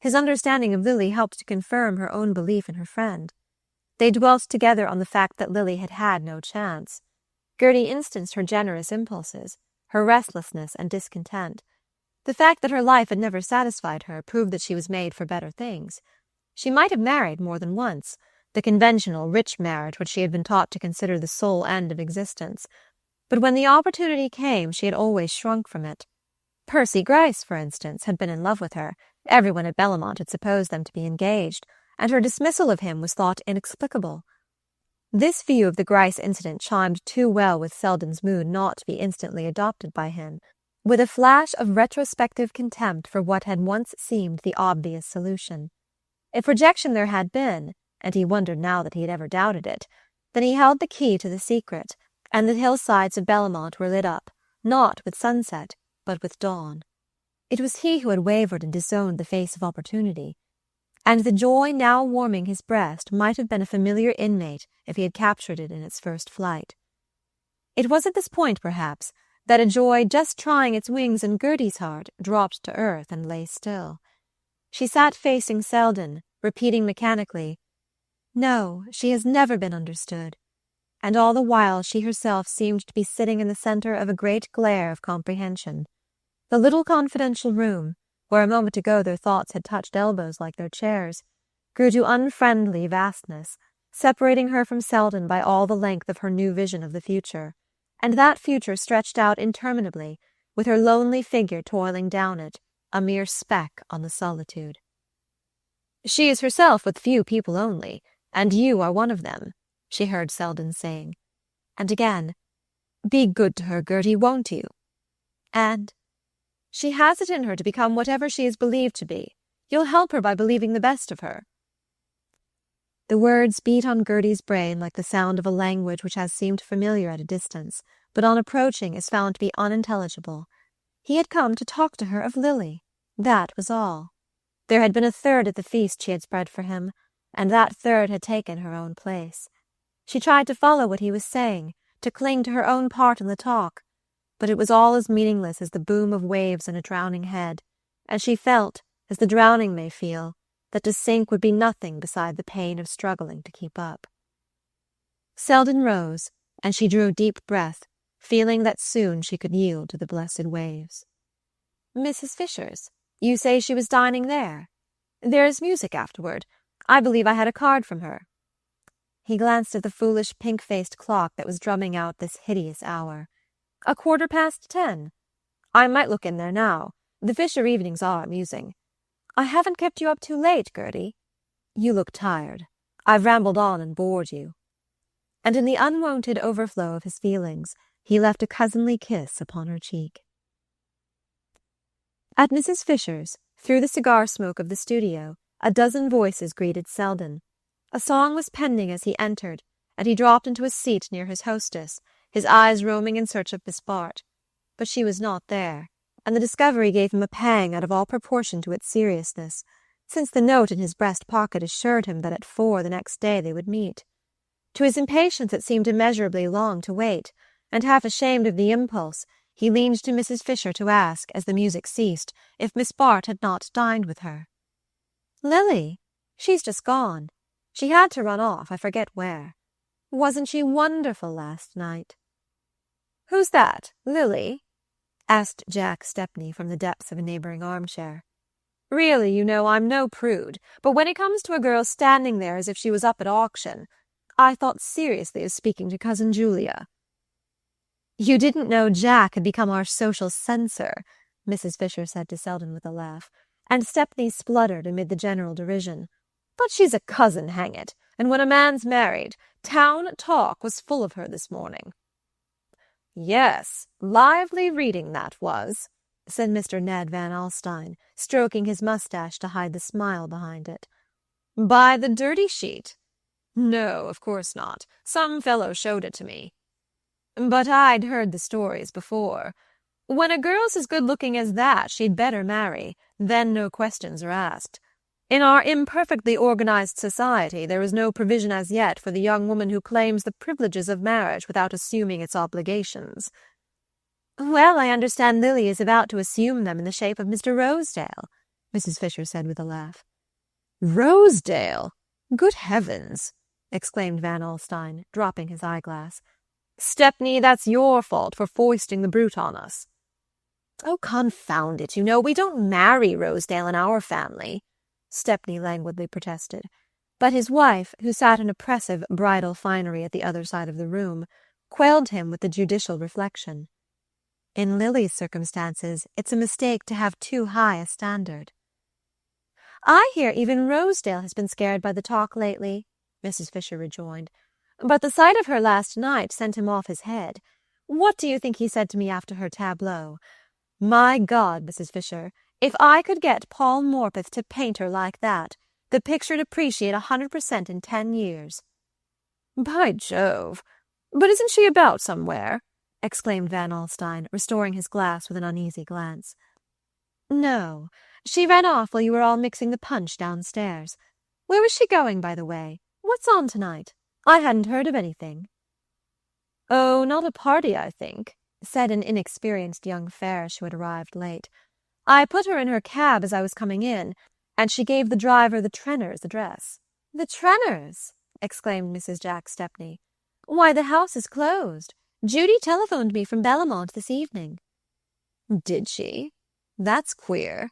His understanding of Lily helped to confirm her own belief in her friend. They dwelt together on the fact that Lily had had no chance. Gertie instanced her generous impulses, her restlessness and discontent. The fact that her life had never satisfied her proved that she was made for better things. She might have married more than once, the conventional, rich marriage which she had been taught to consider the sole end of existence. But when the opportunity came, she had always shrunk from it. Percy Gryce, for instance, had been in love with her. Everyone at Bellamont had supposed them to be engaged, and her dismissal of him was thought inexplicable. This view of the Gryce incident chimed too well with Selden's mood not to be instantly adopted by him, with a flash of retrospective contempt for what had once seemed the obvious solution. If rejection there had been, and he wondered now that he had ever doubted it, then he held the key to the secret, and the hillsides of Bellamont were lit up, not with sunset, but with dawn. It was he who had wavered and disowned the face of opportunity, and the joy now warming his breast might have been a familiar inmate if he had captured it in its first flight. It was at this point, perhaps, that a joy just trying its wings in Gertie's heart dropped to earth and lay still. She sat facing Selden, repeating mechanically, "No, she has never been understood," and all the while she herself seemed to be sitting in the centre of a great glare of comprehension. The little confidential room, where a moment ago their thoughts had touched elbows like their chairs, grew to unfriendly vastness, separating her from Selden by all the length of her new vision of the future, and that future stretched out interminably, with her lonely figure toiling down it, a mere speck on the solitude. "She is herself with few people only, and you are one of them," she heard Selden saying. And again, "Be good to her, Gertie, won't you?" And, "She has it in her to become whatever she is believed to be. You'll help her by believing the best of her." The words beat on Gertie's brain like the sound of a language which has seemed familiar at a distance, but on approaching is found to be unintelligible. He had come to talk to her of Lily. That was all. There had been a third at the feast she had spread for him, and that third had taken her own place. She tried to follow what he was saying, to cling to her own part in the talk, but it was all as meaningless as the boom of waves in a drowning head, and she felt, as the drowning may feel, that to sink would be nothing beside the pain of struggling to keep up. Selden rose, and she drew a deep breath, feeling that soon she could yield to the blessed waves. "Mrs. Fisher's? You say she was dining there? There is music afterward. I believe I had a card from her." He glanced at the foolish pink-faced clock that was drumming out this hideous hour. 10:15. I might look in there now. The Fisher evenings are amusing. I haven't kept you up too late, Gertie. You look tired. I've rambled on and bored you." And in the unwonted overflow of his feelings, he left a cousinly kiss upon her cheek. At Mrs. Fisher's, through the cigar smoke of the studio, a dozen voices greeted Selden. A song was pending as he entered, and he dropped into a seat near his hostess, his eyes roaming in search of Miss Bart. But she was not there, and the discovery gave him a pang out of all proportion to its seriousness, since the note in his breast pocket assured him that at 4 the next day they would meet. To his impatience it seemed immeasurably long to wait, and half ashamed of the impulse, he leaned to Mrs. Fisher to ask, as the music ceased, if Miss Bart had not dined with her. "Lily? She's just gone. She had to run off, I forget where. Wasn't she wonderful last night?" "Who's that? Lily?" asked Jack Stepney from the depths of a neighbouring armchair. "Really, you know, I'm no prude, but when it comes to a girl standing there as if she was up at auction, I thought seriously of speaking to Cousin Julia." "You didn't know Jack had become our social censor," Mrs. Fisher said to Selden with a laugh, and Stepney spluttered amid the general derision. "But she's a cousin, hang it, and when a man's married, town talk was full of her this morning." "Yes, lively reading that was," said Mr. Ned Van Alstyne, stroking his moustache to hide the smile behind it. "By the dirty sheet? No, of course not. Some fellow showed it to me. But I'd heard the stories before. When a girl's as good-looking as that, she'd better marry. Then no questions are asked. In our imperfectly organized society, there is no provision as yet for the young woman who claims the privileges of marriage without assuming its obligations." "Well, I understand Lily is about to assume them in the shape of Mr. Rosedale," Mrs. Fisher said with a laugh. "Rosedale? Good heavens!" exclaimed Van Alstyne, dropping his eyeglass. "Stepney, that's your fault for foisting the brute on us." "Oh, confound it, you know, we don't marry Rosedale in our family," Stepney languidly protested. But his wife, who sat in oppressive bridal finery at the other side of the room, quelled him with the judicial reflection. "In Lily's circumstances, it's a mistake to have too high a standard." "I hear even Rosedale has been scared by the talk lately," Mrs. Fisher rejoined. "But the sight of her last night sent him off his head. What do you think he said to me after her tableau? 'My God, Mrs. Fisher, if I could get Paul Morpeth to paint her like that, the picture'd appreciate 100% in 10 years. "By Jove! But isn't she about somewhere?" exclaimed Van Alstyne, restoring his glass with an uneasy glance. "No. She ran off while you were all mixing the punch downstairs. Where was she going, by the way? What's on tonight? I hadn't heard of anything." "Oh, not a party, I think," said an inexperienced young Farish who had arrived late. "I put her in her cab as I was coming in, and she gave the driver the Trenners' address." "The Trenners!" exclaimed Mrs. Jack Stepney. "Why, the house is closed. Judy telephoned me from Bellamont this evening." "Did she? That's queer.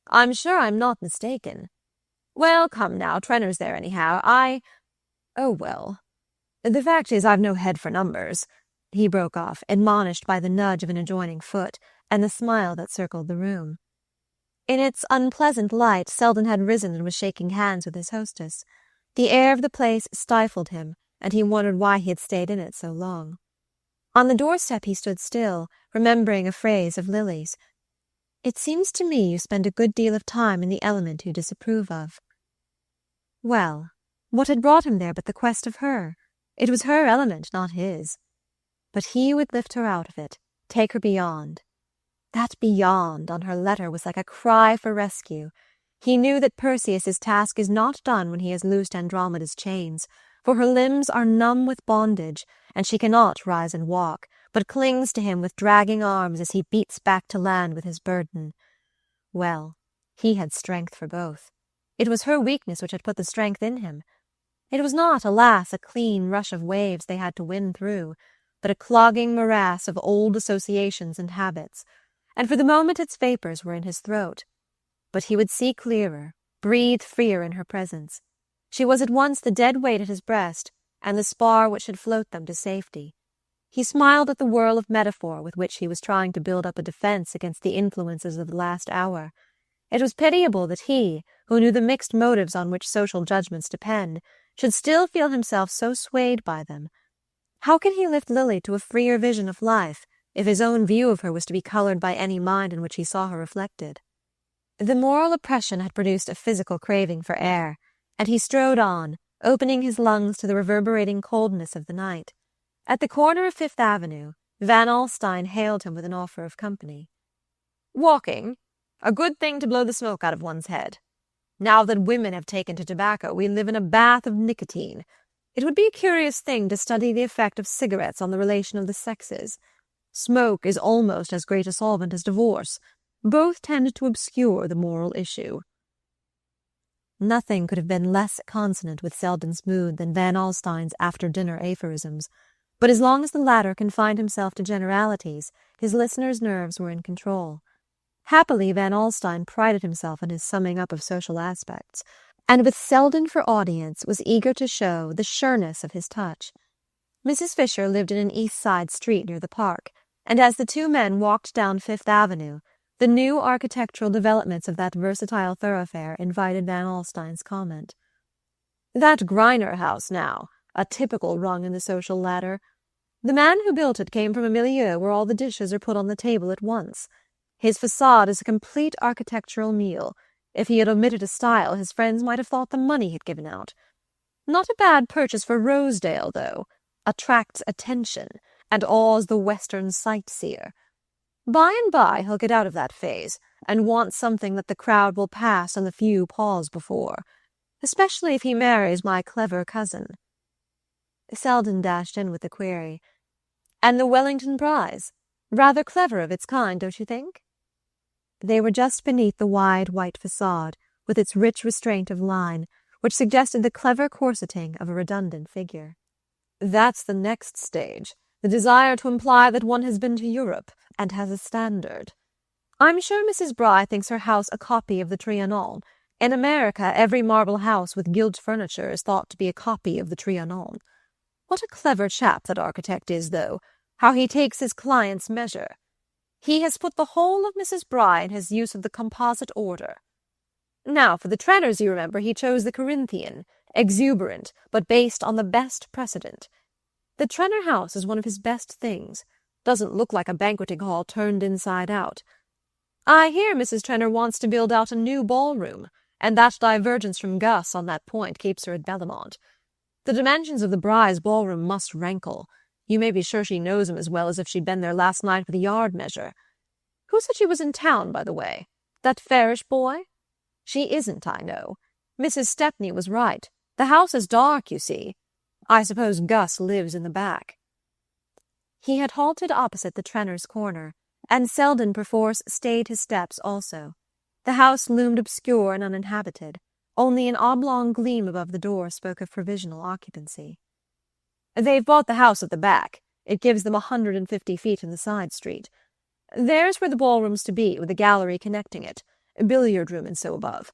I'm sure I'm not mistaken. Well, come now, Trenner's there anyhow. Oh, well. The fact is, I've no head for numbers," he broke off, admonished by the nudge of an adjoining foot and the smile that circled the room. In its unpleasant light, Selden had risen and was shaking hands with his hostess. The air of the place stifled him, and he wondered why he had stayed in it so long. On the doorstep he stood still, remembering a phrase of Lily's. "It seems to me you spend a good deal of time in the element you disapprove of." Well, what had brought him there but the quest of her? It was her element, not his. But he would lift her out of it, take her beyond. That beyond on her letter was like a cry for rescue. He knew that Perseus's task is not done when he has loosed Andromeda's chains, for her limbs are numb with bondage, and she cannot rise and walk, but clings to him with dragging arms as he beats back to land with his burden. Well, he had strength for both. It was her weakness which had put the strength in him. It was not, alas, a clean rush of waves they had to win through, but a clogging morass of old associations and habits, and for the moment its vapors were in his throat. But he would see clearer, breathe freer in her presence. She was at once the dead weight at his breast and the spar which should float them to safety. He smiled at the whirl of metaphor with which he was trying to build up a defense against the influences of the last hour. It was pitiable that he, who knew the mixed motives on which social judgments depend, should still feel himself so swayed by them. How could he lift Lily to a freer vision of life, if his own view of her was to be colored by any mind in which he saw her reflected? The moral oppression had produced a physical craving for air, and he strode on, opening his lungs to the reverberating coldness of the night. At the corner of Fifth Avenue, Van Alstyne hailed him with an offer of company. "Walking? A good thing to blow the smoke out of one's head. Now that women have taken to tobacco, we live in a bath of nicotine. It would be a curious thing to study the effect of cigarettes on the relation of the sexes. Smoke is almost as great a solvent as divorce. Both tend to obscure the moral issue." Nothing could have been less consonant with Selden's mood than Van Alstyne's after-dinner aphorisms, but as long as the latter confined himself to generalities, his listeners' nerves were in control. Happily, Van Alstyne prided himself on his summing up of social aspects, and with Selden for audience was eager to show the sureness of his touch. Mrs. Fisher lived in an East Side street near the park, and as the two men walked down Fifth Avenue, The new architectural developments of that versatile thoroughfare invited Van Alstyne's comment. "That Greiner house, now, a typical rung in the social ladder. The man who built it came from a milieu where all the dishes are put on the table at once. His facade is a complete architectural meal. If he had omitted a style, his friends might have thought the money had given out. Not a bad purchase for Rosedale, though. Attracts attention, and awes the Western sightseer. By and by he'll get out of that phase, and want something that the crowd will pass and the few pause before, especially if he marries my clever cousin." Selden dashed in with the query, "And the Wellington prize? Rather clever of its kind, don't you think?" They were just beneath the wide white facade, with its rich restraint of line, which suggested the clever corseting of a redundant figure. "That's the next stage, the desire to imply that one has been to Europe, and has a standard. I'm sure Mrs. Bry thinks her house a copy of the Trianon. In America, every marble house with gilt furniture is thought to be a copy of the Trianon. What a clever chap that architect is, though, how he takes his client's measure. He has put the whole of Mrs. Bry in his use of the composite order. Now, for the Trenners, you remember, he chose the Corinthian, exuberant, but based on the best precedent. The Trenner house is one of his best things. Doesn't look like a banqueting hall turned inside out. I hear Mrs. Trenner wants to build out a new ballroom, and that divergence from Gus on that point keeps her at Bellamont. The dimensions of the Bry's ballroom must rankle. You may be sure she knows him as well as if she'd been there last night with a yard measure. Who said she was in town, by the way? That fairish boy? She isn't, I know. Mrs. Stepney was right. The house is dark, you see. I suppose Gus lives in the back." He had halted opposite the Trenners' corner, and Selden perforce stayed his steps also. The house loomed obscure and uninhabited. Only an oblong gleam above the door spoke of provisional occupancy. "They've bought the house at the back. It gives them 150 feet in the side street. There's where the ballroom's to be, with a gallery connecting it, a billiard room and so above.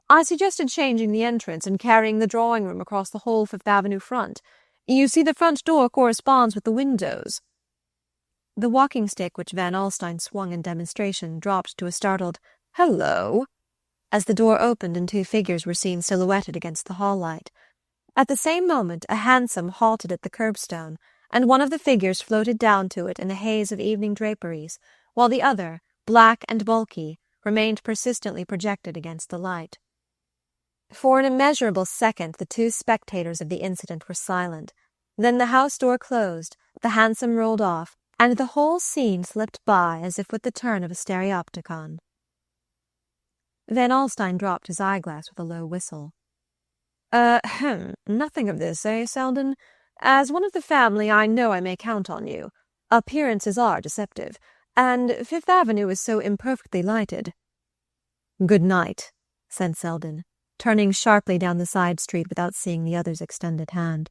I suggested changing the entrance and carrying the drawing room across the whole Fifth Avenue front. You see, the front door corresponds with the windows." The walking stick which Van Alstyne swung in demonstration dropped to a startled "Hello!" as the door opened and two figures were seen silhouetted against the hall light. At the same moment a hansom halted at the curbstone, and one of the figures floated down to it in a haze of evening draperies, while the other, black and bulky, remained persistently projected against the light. For an immeasurable second the two spectators of the incident were silent. Then the house door closed, the hansom rolled off, and the whole scene slipped by as if with the turn of a stereopticon. Van Alstyne dropped his eyeglass with a low whistle. Nothing of this, eh, Selden? As one of the family, I know I may count on you. Appearances are deceptive, and Fifth Avenue is so imperfectly lighted." "Good night," said Selden, turning sharply down the side street without seeing the other's extended hand.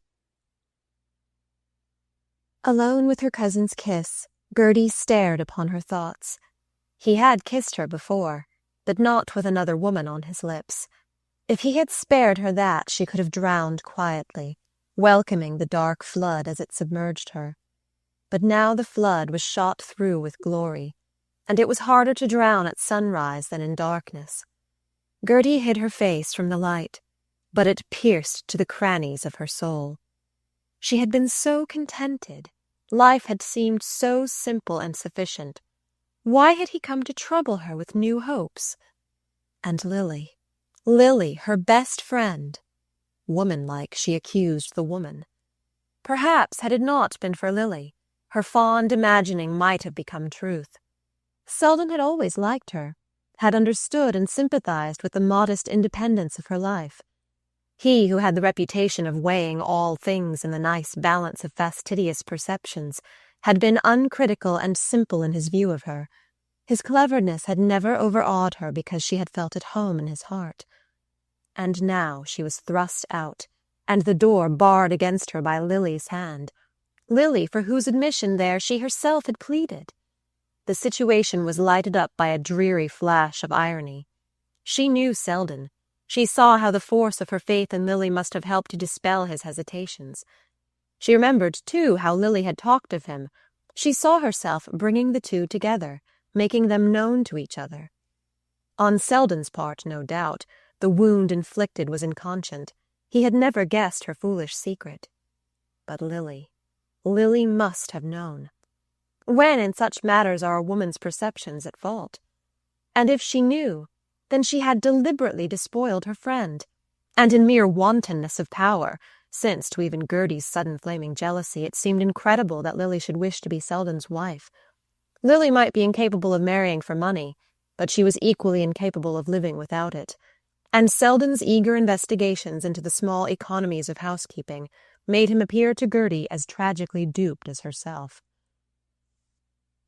Alone with her cousin's kiss, Gertie stared upon her thoughts. He had kissed her before, but not with another woman on his lips. If he had spared her that, she could have drowned quietly, welcoming the dark flood as it submerged her. But now the flood was shot through with glory, and it was harder to drown at sunrise than in darkness. Gertie hid her face from the light, but it pierced to the crannies of her soul. She had been so contented. Life had seemed so simple and sufficient. Why had he come to trouble her with new hopes? And Lily, her best friend. Woman-like, she accused the woman. Perhaps, had it not been for Lily, her fond imagining might have become truth. Selden had always liked her, had understood and sympathized with the modest independence of her life. He who had the reputation of weighing all things in the nice balance of fastidious perceptions had been uncritical and simple in his view of her. His cleverness had never overawed her because she had felt at home in his heart. And now she was thrust out, and the door barred against her by Lily's hand. Lily, for whose admission there she herself had pleaded. The situation was lighted up by a dreary flash of irony. She knew Selden. She saw how the force of her faith in Lily must have helped to dispel his hesitations. She remembered, too, how Lily had talked of him. She saw herself bringing the two together, making them known to each other. On Selden's part, no doubt, the wound inflicted was inconscient. He had never guessed her foolish secret. But Lily must have known. When in such matters are a woman's perceptions at fault? And if she knew, then she had deliberately despoiled her friend, and in mere wantonness of power, since to even Gertie's sudden flaming jealousy it seemed incredible that Lily should wish to be Selden's wife. Lily might be incapable of marrying for money, but she was equally incapable of living without it, and Selden's eager investigations into the small economies of housekeeping made him appear to Gertie as tragically duped as herself.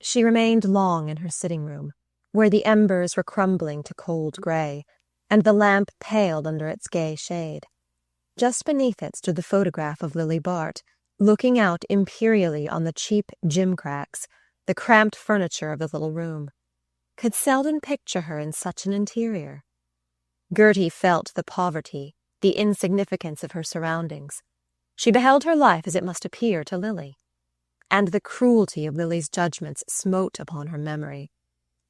She remained long in her sitting room, where the embers were crumbling to cold grey, and the lamp paled under its gay shade. Just beneath it stood the photograph of Lily Bart, looking out imperially on the cheap gimcracks, the cramped furniture of the little room. Could Selden picture her in such an interior? Gertie felt the poverty, the insignificance of her surroundings. She beheld her life as it must appear to Lily, and the cruelty of Lily's judgments smote upon her memory.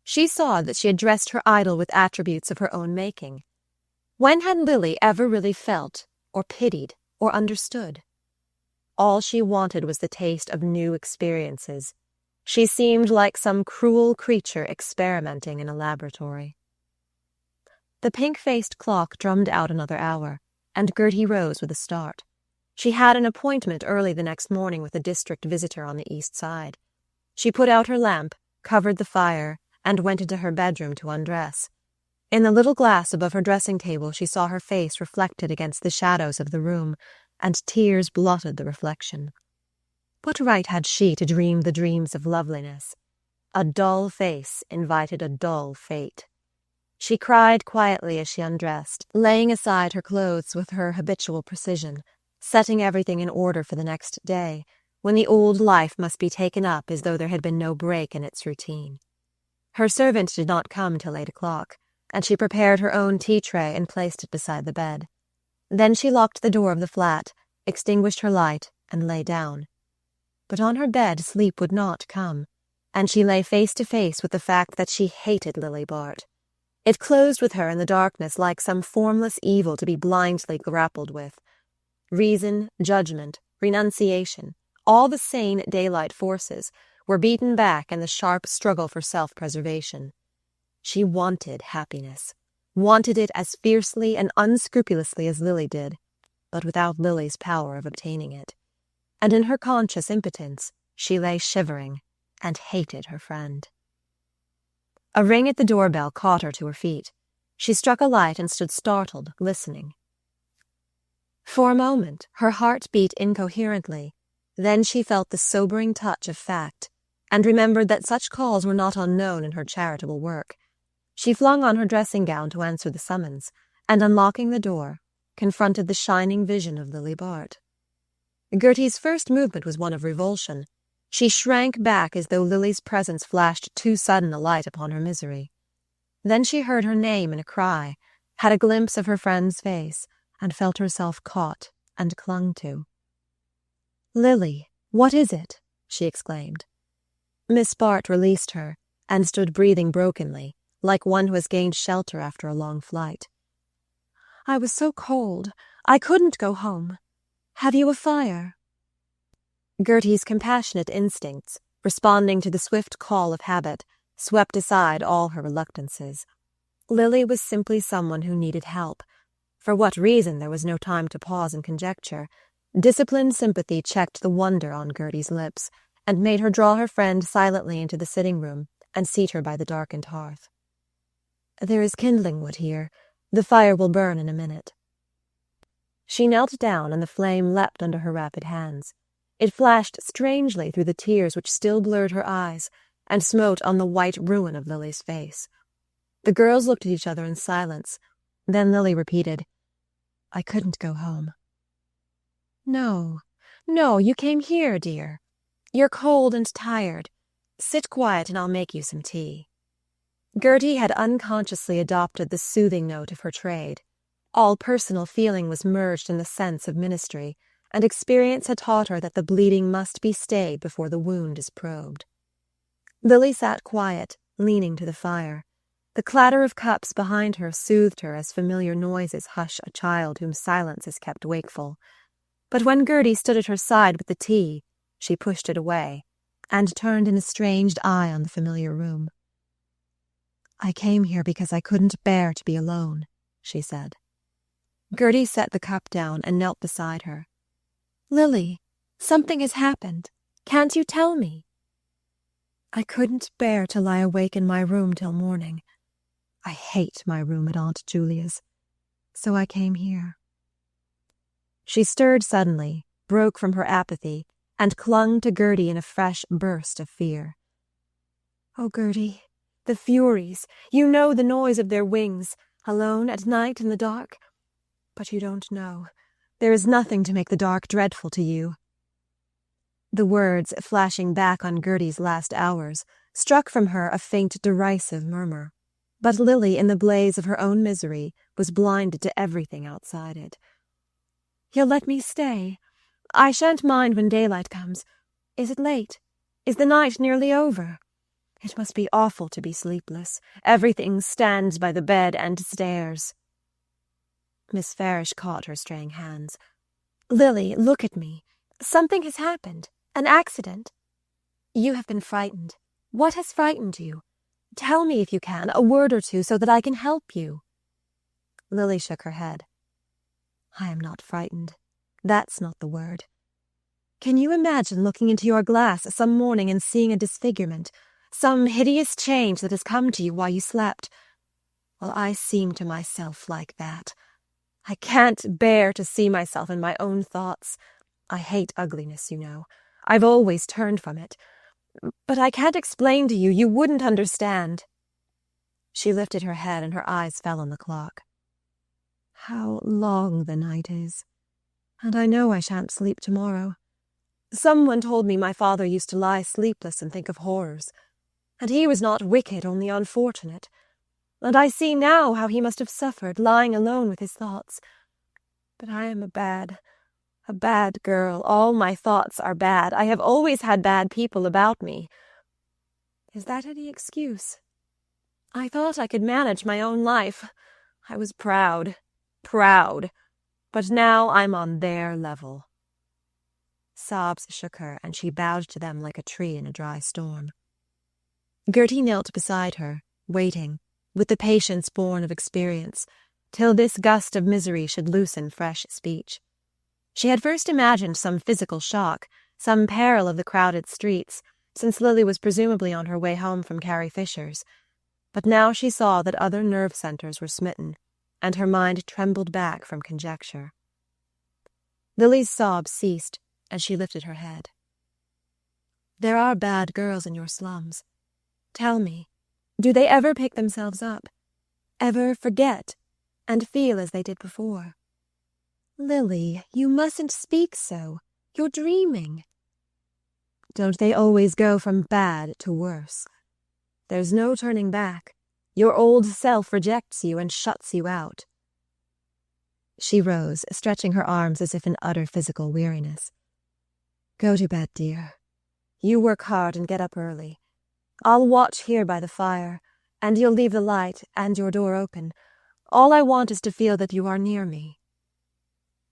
She saw that she had dressed her idol with attributes of her own making. When had Lily ever really felt, or pitied, or understood? All she wanted was the taste of new experiences. She seemed like some cruel creature experimenting in a laboratory. The pink-faced clock drummed out another hour, and Gertie rose with a start. She had an appointment early the next morning with a district visitor on the east side. She put out her lamp, covered the fire, and went into her bedroom to undress. In the little glass above her dressing-table she saw her face reflected against the shadows of the room, and tears blotted the reflection. What right had she to dream the dreams of loveliness? A dull face invited a dull fate. She cried quietly as she undressed, laying aside her clothes with her habitual precision, setting everything in order for the next day, when the old life must be taken up as though there had been no break in its routine. Her servant did not come till 8 o'clock, and she prepared her own tea-tray and placed it beside the bed. Then she locked the door of the flat, extinguished her light, and lay down. But on her bed sleep would not come, and she lay face to face with the fact that she hated Lily Bart. It closed with her in the darkness like some formless evil to be blindly grappled with. Reason, judgment, renunciation, all the sane daylight forces, were beaten back in the sharp struggle for self-preservation. She wanted happiness, wanted it as fiercely and unscrupulously as Lily did, but without Lily's power of obtaining it. And in her conscious impotence, she lay shivering and hated her friend. A ring at the doorbell caught her to her feet. She struck a light and stood startled, listening. For a moment, her heart beat incoherently. Then she felt the sobering touch of fact, and remembered that such calls were not unknown in her charitable work. She flung on her dressing gown to answer the summons, and unlocking the door, confronted the shining vision of Lily Bart. Gertie's first movement was one of revulsion. She shrank back as though Lily's presence flashed too sudden a light upon her misery. Then she heard her name in a cry, had a glimpse of her friend's face, and felt herself caught and clung to. "Lily, what is it?" she exclaimed. Miss Bart released her, and stood breathing brokenly, like one who has gained shelter after a long flight. "I was so cold, I couldn't go home. Have you a fire?" Gertie's compassionate instincts, responding to the swift call of habit, swept aside all her reluctances. Lily was simply someone who needed help. For what reason there was no time to pause and conjecture. Disciplined sympathy checked the wonder on Gertie's lips, and made her draw her friend silently into the sitting-room and seat her by the darkened hearth. "There is kindling wood here. The fire will burn in a minute." She knelt down, and the flame leapt under her rapid hands. It flashed strangely through the tears which still blurred her eyes, and smote on the white ruin of Lily's face. The girls looked at each other in silence. Then Lily repeated, "I couldn't go home." No, you came here, dear. You're cold and tired. Sit quiet and I'll make you some tea." Gertie had unconsciously adopted the soothing note of her trade. All personal feeling was merged in the sense of ministry, and experience had taught her that the bleeding must be stayed before the wound is probed. Lily sat quiet, leaning to the fire. The clatter of cups behind her soothed her as familiar noises hush a child whom silence has kept wakeful. But when Gertie stood at her side with the tea, she pushed it away and turned an estranged eye on the familiar room. "I came here because I couldn't bear to be alone," she said. Gertie set the cup down and knelt beside her. "Lily, something has happened. Can't you tell me?" "I couldn't bear to lie awake in my room till morning. I hate my room at Aunt Julia's, so I came here." She stirred suddenly, broke from her apathy, and clung to Gertie in a fresh burst of fear. "Oh, Gertie, the Furies, you know the noise of their wings, alone at night in the dark. But you don't know. There is nothing to make the dark dreadful to you." The words, flashing back on Gertie's last hours, struck from her a faint derisive murmur. But Lily, in the blaze of her own misery, was blinded to everything outside it. "You'll let me stay? I shan't mind when daylight comes. Is it late? Is the night nearly over? It must be awful to be sleepless. Everything stands by the bed and stares." Miss Farish caught her straying hands. "Lily, look at me. Something has happened. An accident. You have been frightened. What has frightened you? Tell me, if you can, a word or two so that I can help you." Lily shook her head. "I am not frightened. That's not the word. Can you imagine looking into your glass some morning and seeing a disfigurement, some hideous change that has come to you while you slept? Well, I seem to myself like that. I can't bear to see myself in my own thoughts. I hate ugliness, you know. I've always turned from it. But I can't explain to you. You wouldn't understand." She lifted her head and her eyes fell on the clock. "How long the night is. And I know I shan't sleep tomorrow. Someone told me my father used to lie sleepless and think of horrors. And he was not wicked, only unfortunate. And I see now how he must have suffered, lying alone with his thoughts. But I am a bad girl. All my thoughts are bad. I have always had bad people about me. Is that any excuse? I thought I could manage my own life. I was proud. But now I'm on their level." Sobs shook her, and she bowed to them like a tree in a dry storm. Gertie knelt beside her, waiting, with the patience born of experience, till this gust of misery should loosen fresh speech. She had first imagined some physical shock, some peril of the crowded streets, since Lily was presumably on her way home from Carrie Fisher's. But now she saw that other nerve centers were smitten, and her mind trembled back from conjecture. Lily's sobs ceased, and she lifted her head. "There are bad girls in your slums. Tell me, do they ever pick themselves up? Ever forget, and feel as they did before?" "Lily, you mustn't speak so. You're dreaming." "Don't they always go from bad to worse? There's no turning back. Your old self rejects you and shuts you out." She rose, stretching her arms as if in utter physical weariness. "Go to bed, dear. You work hard and get up early. I'll watch here by the fire, and you'll leave the light and your door open. All I want is to feel that you are near me."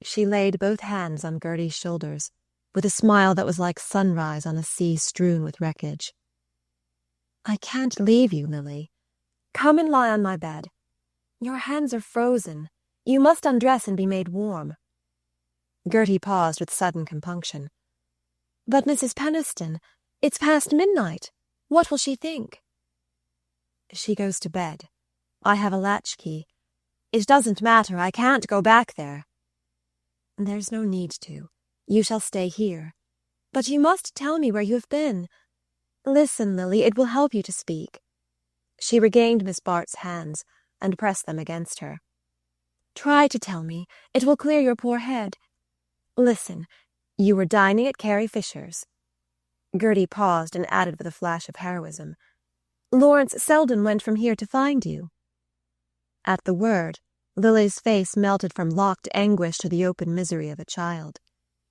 She laid both hands on Gertie's shoulders, with a smile that was like sunrise on a sea strewn with wreckage. "I can't leave you, Lily. Come and lie on my bed. Your hands are frozen. You must undress and be made warm." Gertie paused with sudden compunction. "But, Mrs. Penniston, it's past midnight. What will she think?" "She goes to bed. I have a latchkey. It doesn't matter. I can't go back there." "There's no need to. You shall stay here. But you must tell me where you have been. Listen, Lily, it will help you to speak." She regained Miss Bart's hands and pressed them against her. "Try to tell me. It will clear your poor head. Listen, you were dining at Carrie Fisher's." Gertie paused and added with a flash of heroism, "Lawrence Selden went from here to find you." At the word, Lily's face melted from locked anguish to the open misery of a child.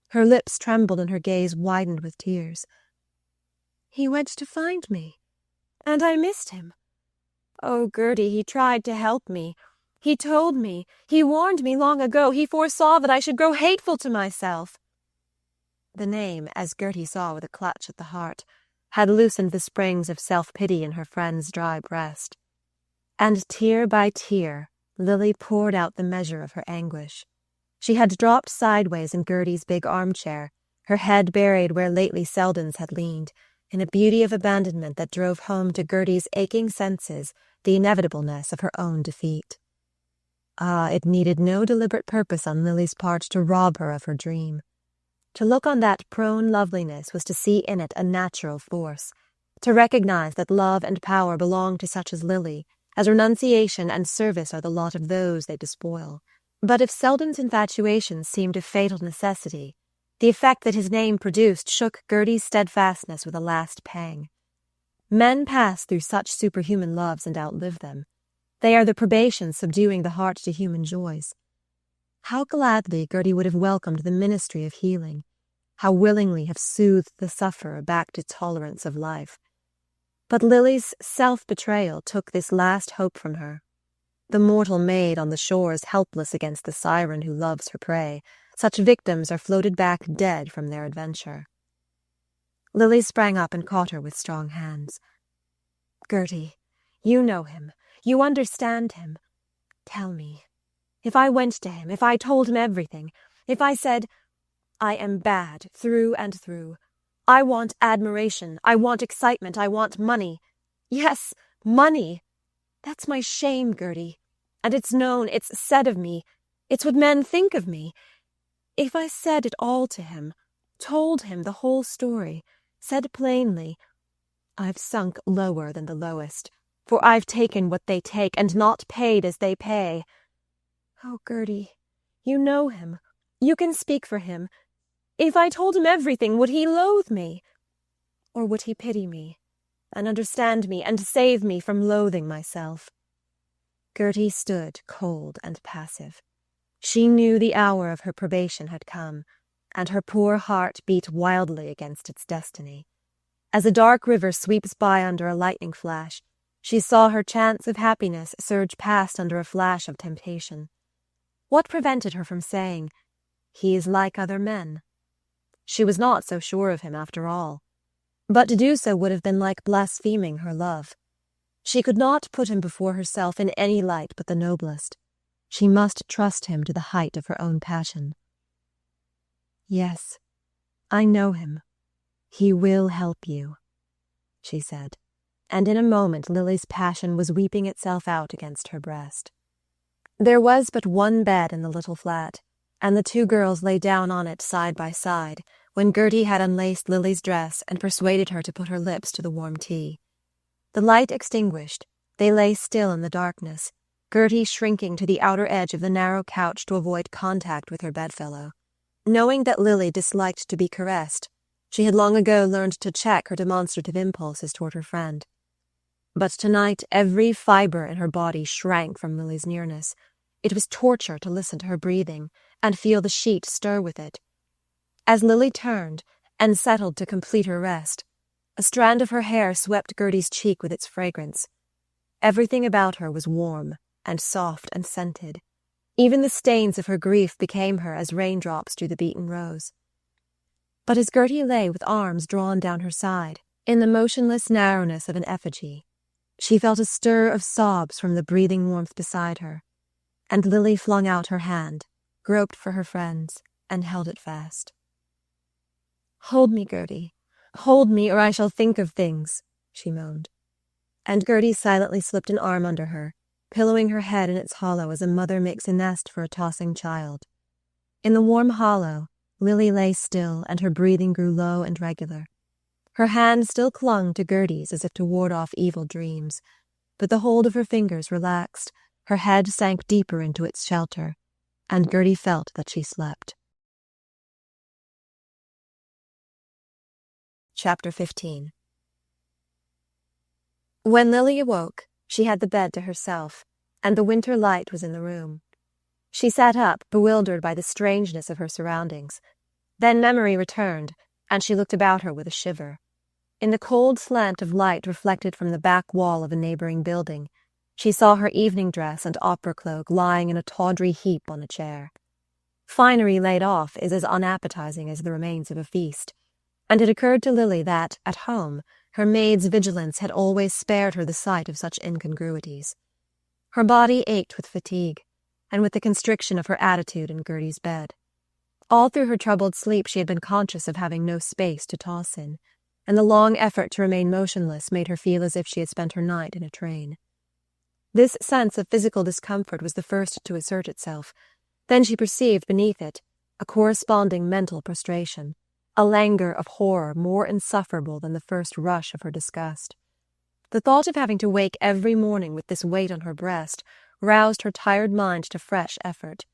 Her lips trembled and her gaze widened with tears. "He went to find me, And I missed him. Oh, Gertie, he tried to help me. He told me, he warned me long ago, he foresaw that I should grow hateful to myself. The name, as Gertie saw with a clutch at the heart, had loosened the springs of self-pity in her friend's dry breast. And tear by tear, Lily poured out the measure of her anguish. She had dropped sideways in Gertie's big armchair, her head buried where lately Selden's had leaned, in a beauty of abandonment that drove home to Gertie's aching senses the inevitableness of her own defeat. Ah, it needed no deliberate purpose on Lily's part to rob her of her dream. To look on that prone loveliness was to see in it a natural force, to recognize that love and power belong to such as Lily, as renunciation and service are the lot of those they despoil. But if Selden's infatuation seemed a fatal necessity, the effect that his name produced shook Gertie's steadfastness with a last pang. Men pass through such superhuman loves and outlive them. They are the probation subduing the heart to human joys. How gladly Gertie would have welcomed the ministry of healing, how willingly have soothed the sufferer back to tolerance of life. But Lily's self-betrayal took this last hope from her. The mortal maid on the shores helpless against the siren who loves her prey, such victims are floated back dead from their adventure. Lily sprang up and caught her with strong hands. "Gertie, you know him. You understand him. Tell me, if I went to him, if I told him everything, if I said, 'I am bad through and through. I want admiration, I want excitement, I want money.' Yes, money! That's my shame, Gertie. And it's known, it's said of me. It's what men think of me. If I said it all to him, told him the whole story, said plainly, 'I've sunk lower than the lowest, for I've taken what they take and not paid as they pay.' Oh, Gertie, you know him. You can speak for him. If I told him everything, would he loathe me? Or would he pity me, and understand me, and save me from loathing myself?" Gertie stood cold and passive. She knew the hour of her probation had come, and her poor heart beat wildly against its destiny. As a dark river sweeps by under a lightning flash, she saw her chance of happiness surge past under a flash of temptation. What prevented her from saying, "He is like other men"? She was not so sure of him after all. But to do so would have been like blaspheming her love. She could not put him before herself in any light but the noblest. She must trust him to the height of her own passion. "Yes, I know him. He will help you," she said, and in a moment Lily's passion was weeping itself out against her breast. There was but one bed in the little flat, and the two girls lay down on it side by side, when Gertie had unlaced Lily's dress and persuaded her to put her lips to the warm tea. The light extinguished, they lay still in the darkness, Gertie shrinking to the outer edge of the narrow couch to avoid contact with her bedfellow. Knowing that Lily disliked to be caressed, she had long ago learned to check her demonstrative impulses toward her friend. But tonight every fibre in her body shrank from Lily's nearness. It was torture to listen to her breathing and feel the sheet stir with it. As Lily turned and settled to complete her rest, a strand of her hair swept Gertie's cheek with its fragrance. Everything about her was warm and soft and scented. Even the stains of her grief became her as raindrops do the beaten rose. But as Gertie lay with arms drawn down her side, in the motionless narrowness of an effigy, she felt a stir of sobs from the breathing warmth beside her, and Lily flung out her hand, groped for her friend's, and held it fast. "Hold me, Gertie. Hold me, or I shall think of things," she moaned. And Gertie silently slipped an arm under her, pillowing her head in its hollow as a mother makes a nest for a tossing child. In the warm hollow, Lily lay still, and her breathing grew low and regular. Her hand still clung to Gertie's as if to ward off evil dreams, but the hold of her fingers relaxed, her head sank deeper into its shelter, and Gertie felt that she slept. Chapter 15. When Lily awoke, she had the bed to herself, and the winter light was in the room. She sat up, bewildered by the strangeness of her surroundings. Then memory returned, and she looked about her with a shiver. In the cold slant of light reflected from the back wall of a neighboring building, she saw her evening dress and opera cloak lying in a tawdry heap on a chair. Finery laid off is as unappetizing as the remains of a feast, and it occurred to Lily that, at home, her maid's vigilance had always spared her the sight of such incongruities. Her body ached with fatigue, and with the constriction of her attitude in Gertie's bed. All through her troubled sleep she had been conscious of having no space to toss in, and the long effort to remain motionless made her feel as if she had spent her night in a train. This sense of physical discomfort was the first to assert itself. Then she perceived beneath it a corresponding mental prostration, a languor of horror more insufferable than the first rush of her disgust. The thought of having to wake every morning with this weight on her breast roused her tired mind to fresh effort.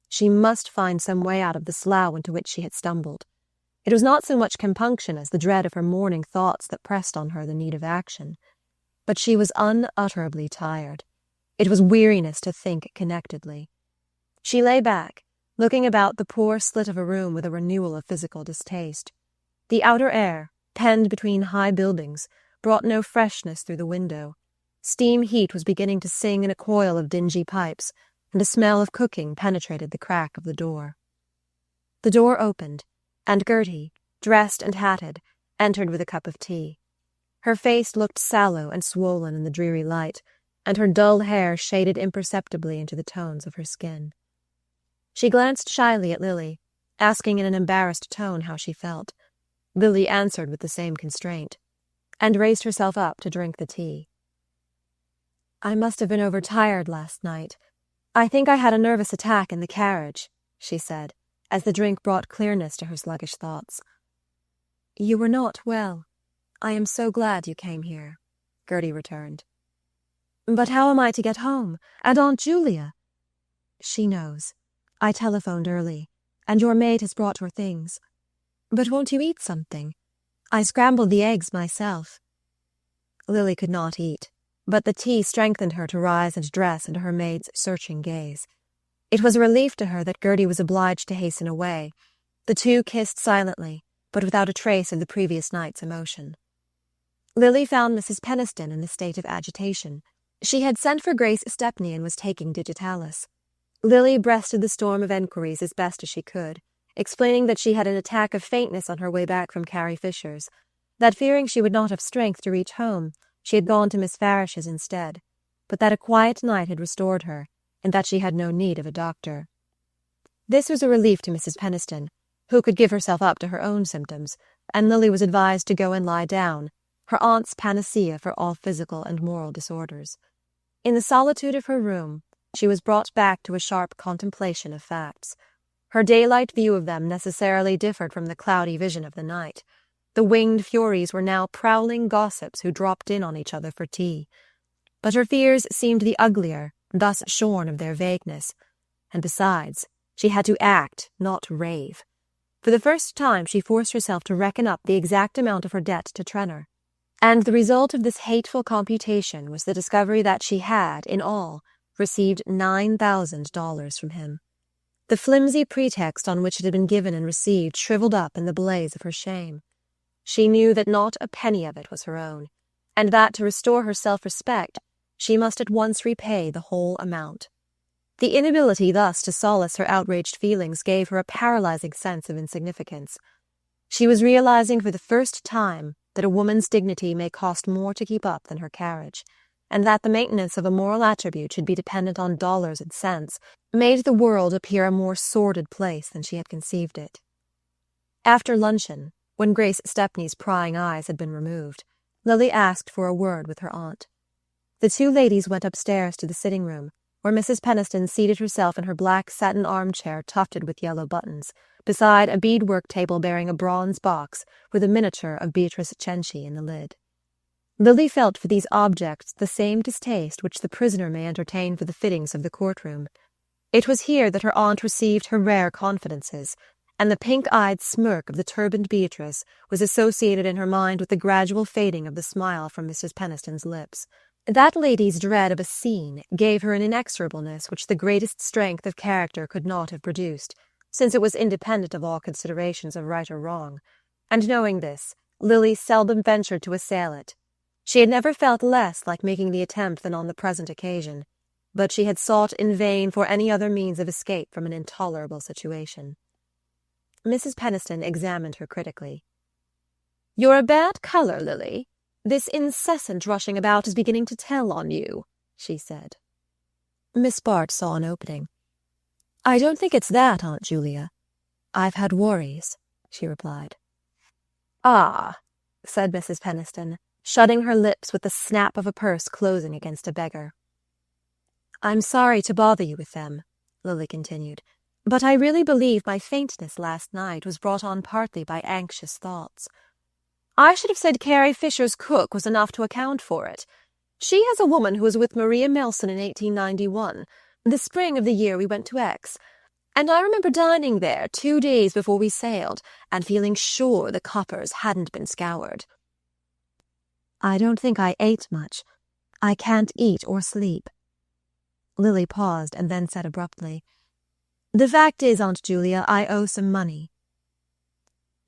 She must find some way out of the slough into which she had stumbled. It was not so much compunction as the dread of her morning thoughts that pressed on her the need of action. But she was unutterably tired. It was weariness to think connectedly. She lay back, looking about the poor slit of a room with a renewal of physical distaste. The outer air, penned between high buildings, brought no freshness through the window. Steam heat was beginning to sing in a coil of dingy pipes, and a smell of cooking penetrated the crack of the door. The door opened, and Gertie, dressed and hatted, entered with a cup of tea. Her face looked sallow and swollen in the dreary light, and her dull hair shaded imperceptibly into the tones of her skin. She glanced shyly at Lily, asking in an embarrassed tone how she felt. Lily answered with the same constraint, and raised herself up to drink the tea. "I must have been overtired last night. I think I had a nervous attack in the carriage," she said, as the drink brought clearness to her sluggish thoughts. "You were not well. I am so glad you came here," Gertie returned. "But how am I to get home? And Aunt Julia?" "She knows. I telephoned early, and your maid has brought your things. But won't you eat something? I scrambled the eggs myself." Lily could not eat, but the tea strengthened her to rise and dress under her maid's searching gaze. It was a relief to her that Gertie was obliged to hasten away. The two kissed silently, but without a trace of the previous night's emotion. Lily found Mrs. Peniston in a state of agitation. She had sent for Grace Stepney and was taking digitalis. Lily breasted the storm of enquiries as best as she could, explaining that she had an attack of faintness on her way back from Carrie Fisher's, that fearing she would not have strength to reach home, she had gone to Miss Farish's instead, but that a quiet night had restored her, and that she had no need of a doctor. This was a relief to Mrs. Peniston, who could give herself up to her own symptoms, and Lily was advised to go and lie down, her aunt's panacea for all physical and moral disorders. In the solitude of her room, she was brought back to a sharp contemplation of facts. Her daylight view of them necessarily differed from the cloudy vision of the night. The winged furies were now prowling gossips who dropped in on each other for tea. But her fears seemed the uglier, thus shorn of their vagueness. And besides, she had to act, not rave. For the first time she forced herself to reckon up the exact amount of her debt to Trenor. And the result of this hateful computation was the discovery that she had, in all, received $9,000 from him. The flimsy pretext on which it had been given and received shriveled up in the blaze of her shame. She knew that not a penny of it was her own, and that to restore her self-respect, she must at once repay the whole amount. The inability thus to solace her outraged feelings gave her a paralyzing sense of insignificance. She was realizing for the first time that a woman's dignity may cost more to keep up than her carriage, and that the maintenance of a moral attribute should be dependent on dollars and cents, made the world appear a more sordid place than she had conceived it. After luncheon, when Grace Stepney's prying eyes had been removed, Lily asked for a word with her aunt. The two ladies went upstairs to the sitting-room, where Mrs. Peniston seated herself in her black satin armchair tufted with yellow buttons, beside a beadwork table bearing a bronze box with a miniature of Beatrice Cenci in the lid. Lily felt for these objects the same distaste which the prisoner may entertain for the fittings of the courtroom. It was here that her aunt received her rare confidences, and the pink-eyed smirk of the turbaned Beatrice was associated in her mind with the gradual fading of the smile from Mrs. Peniston's lips. That lady's dread of a scene gave her an inexorableness which the greatest strength of character could not have produced, since it was independent of all considerations of right or wrong, and knowing this, Lily seldom ventured to assail it. She had never felt less like making the attempt than on the present occasion, but she had sought in vain for any other means of escape from an intolerable situation. Mrs. Peniston examined her critically. "You're a bad colour, Lily. This incessant rushing about is beginning to tell on you," she said. Miss Bart saw an opening. "I don't think it's that, Aunt Julia. I've had worries," she replied. "Ah," said Mrs. Peniston, shutting her lips with the snap of a purse closing against a beggar. "I'm sorry to bother you with them," Lily continued, "but I really believe my faintness last night was brought on partly by anxious thoughts. I should have said Carrie Fisher's cook was enough to account for it. She has a woman who was with Maria Melson in 1891, the spring of the year we went to Aix, and I remember dining there 2 days before we sailed and feeling sure the coppers hadn't been scoured." "I don't think I ate much. I can't eat or sleep." Lily paused and then said abruptly, "The fact is, Aunt Julia, I owe some money."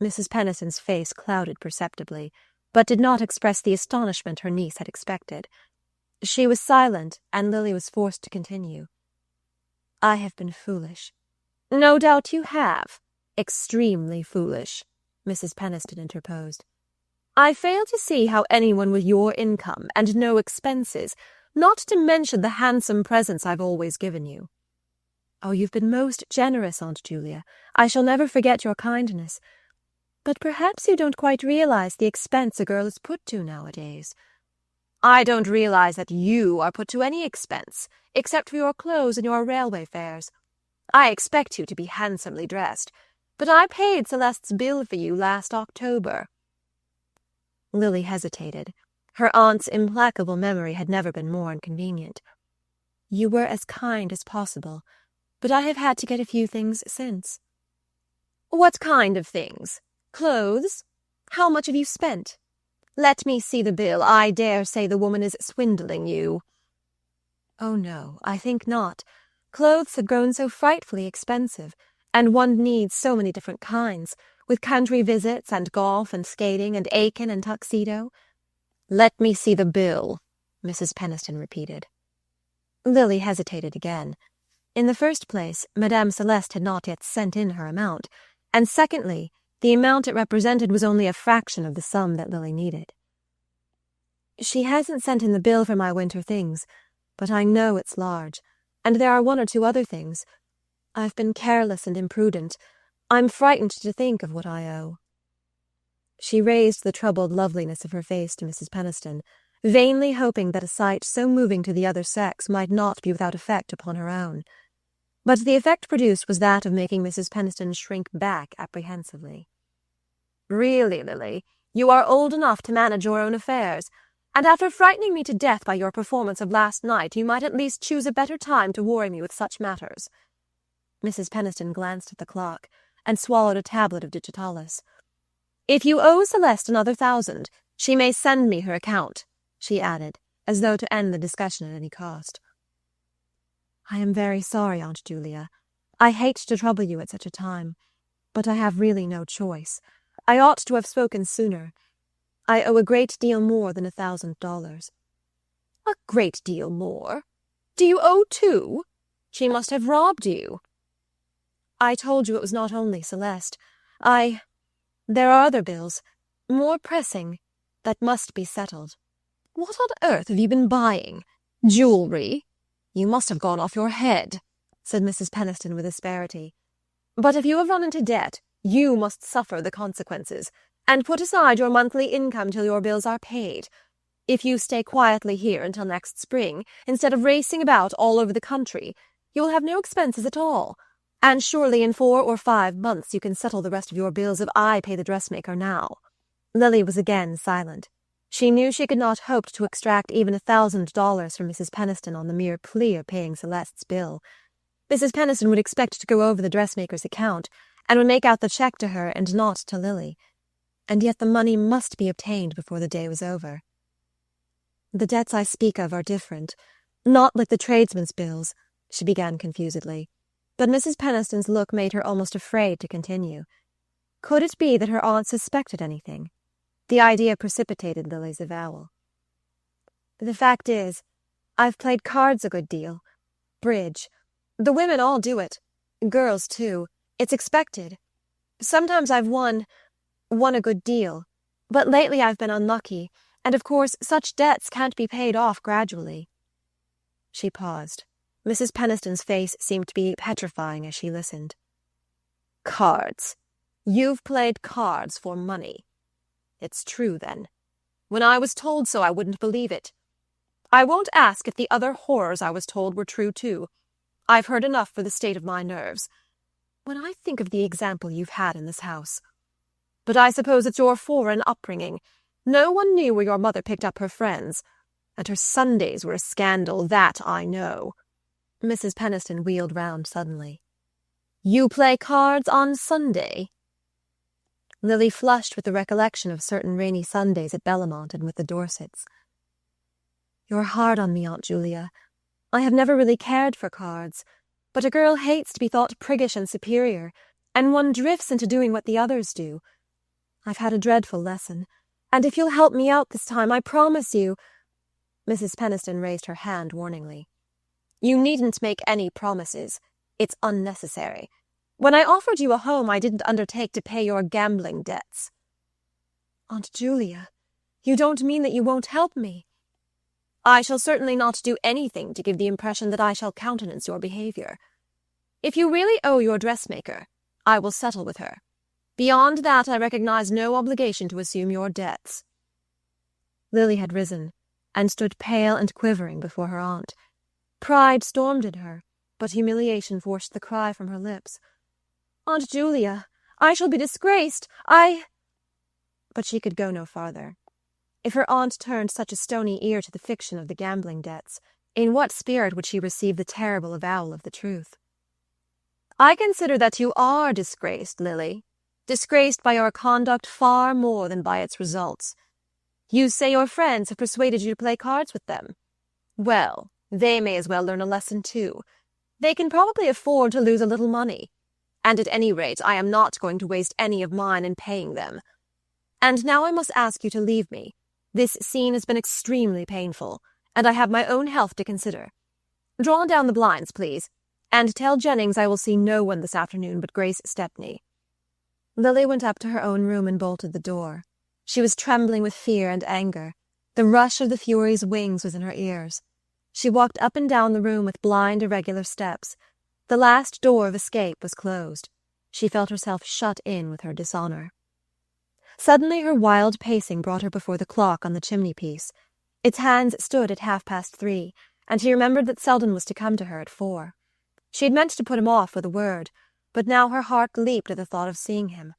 Mrs. Peniston's face clouded perceptibly, but did not express the astonishment her niece had expected. She was silent, and Lily was forced to continue. "I have been foolish." "No doubt you have. Extremely foolish," Mrs. Peniston interposed. "I fail to see how anyone with your income and no expenses, not to mention the handsome presents I've always given you—" "Oh, you've been most generous, Aunt Julia. I shall never forget your kindness. But perhaps you don't quite realize the expense a girl is put to nowadays." "I don't realize that you are put to any expense, except for your clothes and your railway fares. I expect you to be handsomely dressed, but I paid Celeste's bill for you last October." Lily hesitated. Her aunt's implacable memory had never been more inconvenient. "You were as kind as possible, but I have had to get a few things since." "What kind of things? Clothes? How much have you spent? Let me see the bill. I dare say the woman is swindling you." "Oh, no, I think not. Clothes have grown so frightfully expensive, and one needs so many different kinds, with country visits and golf and skating and Aiken and tuxedo." "Let me see the bill," Mrs. Peniston repeated. Lily hesitated again. In the first place, Madame Celeste had not yet sent in her amount, and secondly, the amount it represented was only a fraction of the sum that Lily needed. "She hasn't sent in the bill for my winter things, but I know it's large, and there are 1 or 2 other things. I've been careless and imprudent. I'm frightened to think of what I owe." She raised the troubled loveliness of her face to Mrs. Peniston, vainly hoping that a sight so moving to the other sex might not be without effect upon her own. But the effect produced was that of making Mrs. Peniston shrink back apprehensively. "Really, Lily, you are old enough to manage your own affairs, and after frightening me to death by your performance of last night, you might at least choose a better time to worry me with such matters." Mrs. Peniston glanced at the clock, and swallowed a tablet of digitalis. "If you owe Celeste another 1,000, she may send me her account," she added, as though to end the discussion at any cost. "I am very sorry, Aunt Julia. I hate to trouble you at such a time, but I have really no choice. I ought to have spoken sooner. I owe a great deal more than $1,000. "A great deal more? Do you owe 2? She must have robbed you." "I told you it was not only Celeste. There are other bills, more pressing, that must be settled." "What on earth have you been buying? Jewelry? You must have gone off your head," said Mrs. Peniston with asperity. "But if you have run into debt, you must suffer the consequences, and put aside your monthly income till your bills are paid. If you stay quietly here until next spring, instead of racing about all over the country, you will have no expenses at all, and surely in 4 or 5 months you can settle the rest of your bills if I pay the dressmaker now." Lily was again silent. She knew she could not hope to extract even $1,000 from Mrs. Peniston on the mere plea of paying Celeste's bill. Mrs. Peniston would expect to go over the dressmaker's account, and would make out the cheque to her and not to Lily. And yet the money must be obtained before the day was over. "The debts I speak of are different, not like the tradesmen's bills," she began confusedly, but Mrs. Peniston's look made her almost afraid to continue. Could it be that her aunt suspected anything? The idea precipitated Lily's avowal. "The fact is, I've played cards a good deal. Bridge. The women all do it. Girls, too. It's expected. Sometimes I've won a good deal. But lately I've been unlucky, and of course such debts can't be paid off gradually." She paused. Mrs. Peniston's face seemed to be petrifying as she listened. "Cards. You've played cards for money. It's true, then. When I was told so, I wouldn't believe it. I won't ask if the other horrors I was told were true, too. I've heard enough for the state of my nerves. When I think of the example you've had in this house. But I suppose it's your foreign upbringing. No one knew where your mother picked up her friends. And her Sundays were a scandal, that I know." Mrs. Peniston wheeled round suddenly. "You play cards on Sunday?" Lily flushed with the recollection of certain rainy Sundays at Bellamont and with the Dorsets. "You're hard on me, Aunt Julia. I have never really cared for cards, but a girl hates to be thought priggish and superior, and one drifts into doing what the others do. I've had a dreadful lesson, and if you'll help me out this time, I promise you—" Mrs. Peniston raised her hand warningly. "You needn't make any promises. It's unnecessary. When I offered you a home, I didn't undertake to pay your gambling debts." "Aunt Julia, you don't mean that you won't help me?" "I shall certainly not do anything to give the impression that I shall countenance your behaviour. If you really owe your dressmaker, I will settle with her. Beyond that, I recognize no obligation to assume your debts." Lily had risen, and stood pale and quivering before her aunt. Pride stormed in her, but humiliation forced the cry from her lips. "Aunt Julia, I shall be disgraced. But she could go no farther. If her aunt turned such a stony ear to the fiction of the gambling debts, in what spirit would she receive the terrible avowal of the truth? "I consider that you are disgraced, Lily. Disgraced by your conduct far more than by its results. You say your friends have persuaded you to play cards with them. Well, they may as well learn a lesson too. They can probably afford to lose a little money. And at any rate, I am not going to waste any of mine in paying them. And now I must ask you to leave me. This scene has been extremely painful, and I have my own health to consider. Draw down the blinds, please, and tell Jennings I will see no one this afternoon but Grace Stepney." Lily went up to her own room and bolted the door. She was trembling with fear and anger. The rush of the Fury's wings was in her ears. She walked up and down the room with blind, irregular steps. The last door of escape was closed. She felt herself shut in with her dishonour. Suddenly her wild pacing brought her before the clock on the chimney-piece. Its hands stood at 3:30, and she remembered that Selden was to come to her at 4. She had meant to put him off with a word, but now her heart leaped at the thought of seeing him.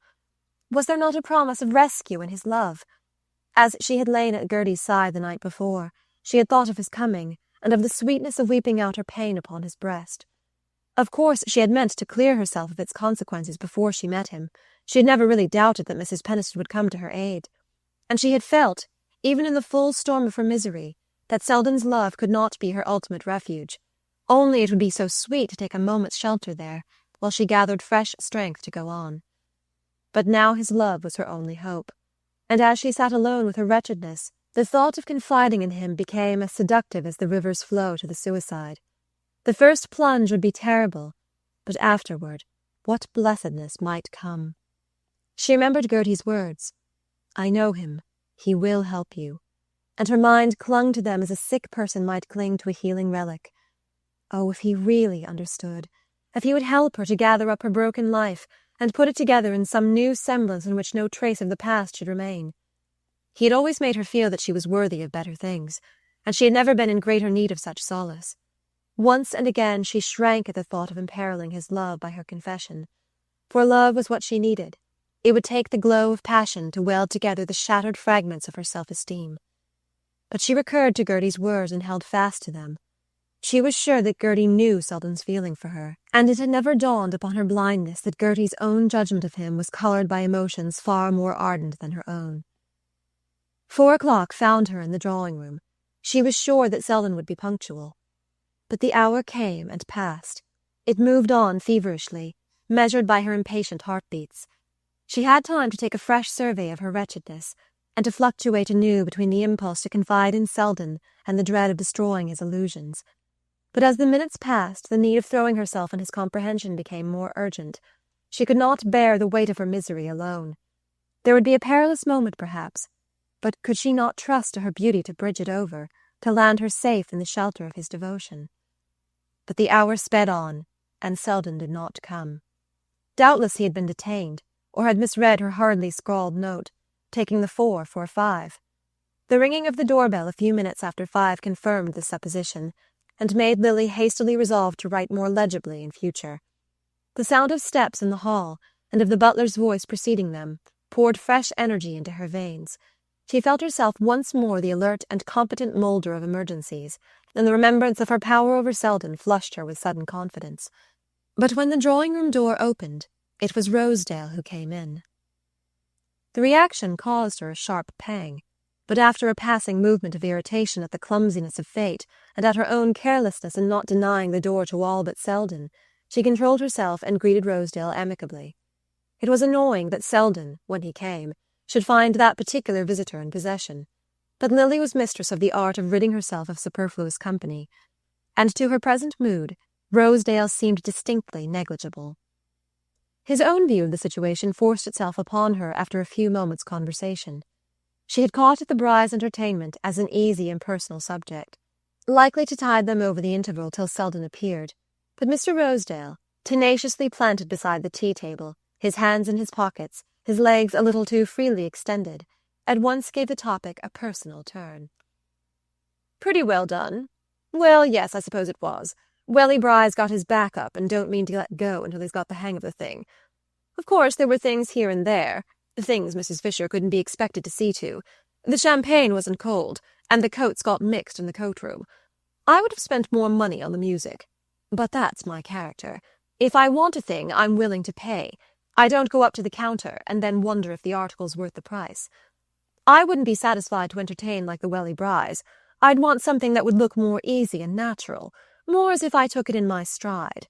Was there not a promise of rescue in his love? As she had lain at Gertie's side the night before, she had thought of his coming, and of the sweetness of weeping out her pain upon his breast. Of course she had meant to clear herself of its consequences before she met him. She had never really doubted that Mrs. Peniston would come to her aid. And she had felt, even in the full storm of her misery, that Selden's love could not be her ultimate refuge. Only it would be so sweet to take a moment's shelter there, while she gathered fresh strength to go on. But now his love was her only hope. And as she sat alone with her wretchedness, the thought of confiding in him became as seductive as the river's flow to the suicide. The first plunge would be terrible, but afterward, what blessedness might come. She remembered Gertie's words, "I know him. He will help you." And her mind clung to them as a sick person might cling to a healing relic. Oh, if he really understood! If he would help her to gather up her broken life and put it together in some new semblance in which no trace of the past should remain. He had always made her feel that she was worthy of better things, and she had never been in greater need of such solace. Once and again she shrank at the thought of imperiling his love by her confession. For love was what she needed. It would take the glow of passion to weld together the shattered fragments of her self-esteem. But she recurred to Gertie's words and held fast to them. She was sure that Gertie knew Selden's feeling for her, and it had never dawned upon her blindness that Gertie's own judgment of him was coloured by emotions far more ardent than her own. 4 o'clock found her in the drawing-room. She was sure that Selden would be punctual. But the hour came and passed. It moved on feverishly, measured by her impatient heartbeats. She had time to take a fresh survey of her wretchedness, and to fluctuate anew between the impulse to confide in Selden and the dread of destroying his illusions. But as the minutes passed, the need of throwing herself on his comprehension became more urgent. She could not bear the weight of her misery alone. There would be a perilous moment, perhaps, but could she not trust to her beauty to bridge it over, to land her safe in the shelter of his devotion? But the hours sped on, and Selden did not come. Doubtless he had been detained, or had misread her hurriedly scrawled note, taking the 4 for a 5. The ringing of the doorbell a few minutes after 5 confirmed this supposition, and made Lily hastily resolve to write more legibly in future. The sound of steps in the hall, and of the butler's voice preceding them, poured fresh energy into her veins. She felt herself once more the alert and competent moulder of emergencies, and the remembrance of her power over Selden flushed her with sudden confidence. But when the drawing-room door opened, it was Rosedale who came in. The reaction caused her a sharp pang, but after a passing movement of irritation at the clumsiness of fate, and at her own carelessness in not denying the door to all but Selden, she controlled herself and greeted Rosedale amicably. It was annoying that Selden, when he came, should find that particular visitor in possession, but Lily was mistress of the art of ridding herself of superfluous company, and to her present mood, Rosedale seemed distinctly negligible. His own view of the situation forced itself upon her after a few moments' conversation. She had caught at the Bry's entertainment as an easy, impersonal subject, likely to tide them over the interval till Selden appeared, but Mr. Rosedale, tenaciously planted beside the tea-table, his hands in his pockets, his legs a little too freely extended, at once gave the topic a personal turn. "Pretty well done. Well, yes, I suppose it was. Welly Bry's got his back up and don't mean to let go until he's got the hang of the thing. Of course, there were things here and there, things Mrs. Fisher couldn't be expected to see to. The champagne wasn't cold, and the coats got mixed in the coat-room. I would have spent more money on the music. But that's my character. If I want a thing, I'm willing to pay. I don't go up to the counter and then wonder if the article's worth the price. I wouldn't be satisfied to entertain like the Welly Brys. I'd want something that would look more easy and natural, more as if I took it in my stride.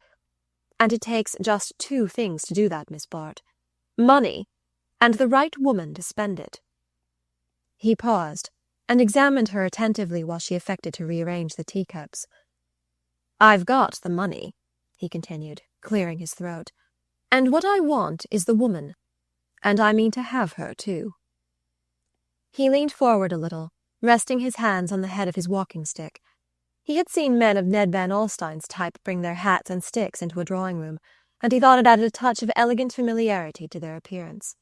And it takes just 2 things to do that, Miss Bart. Money, and the right woman to spend it." He paused, and examined her attentively while she affected to rearrange the teacups. "I've got the money," he continued, clearing his throat, "and what I want is the woman, and I mean to have her, too." He leaned forward a little, resting his hands on the head of his walking-stick. He had seen men of Ned Van Alstyne's type bring their hats and sticks into a drawing-room, and he thought it added a touch of elegant familiarity to their appearance.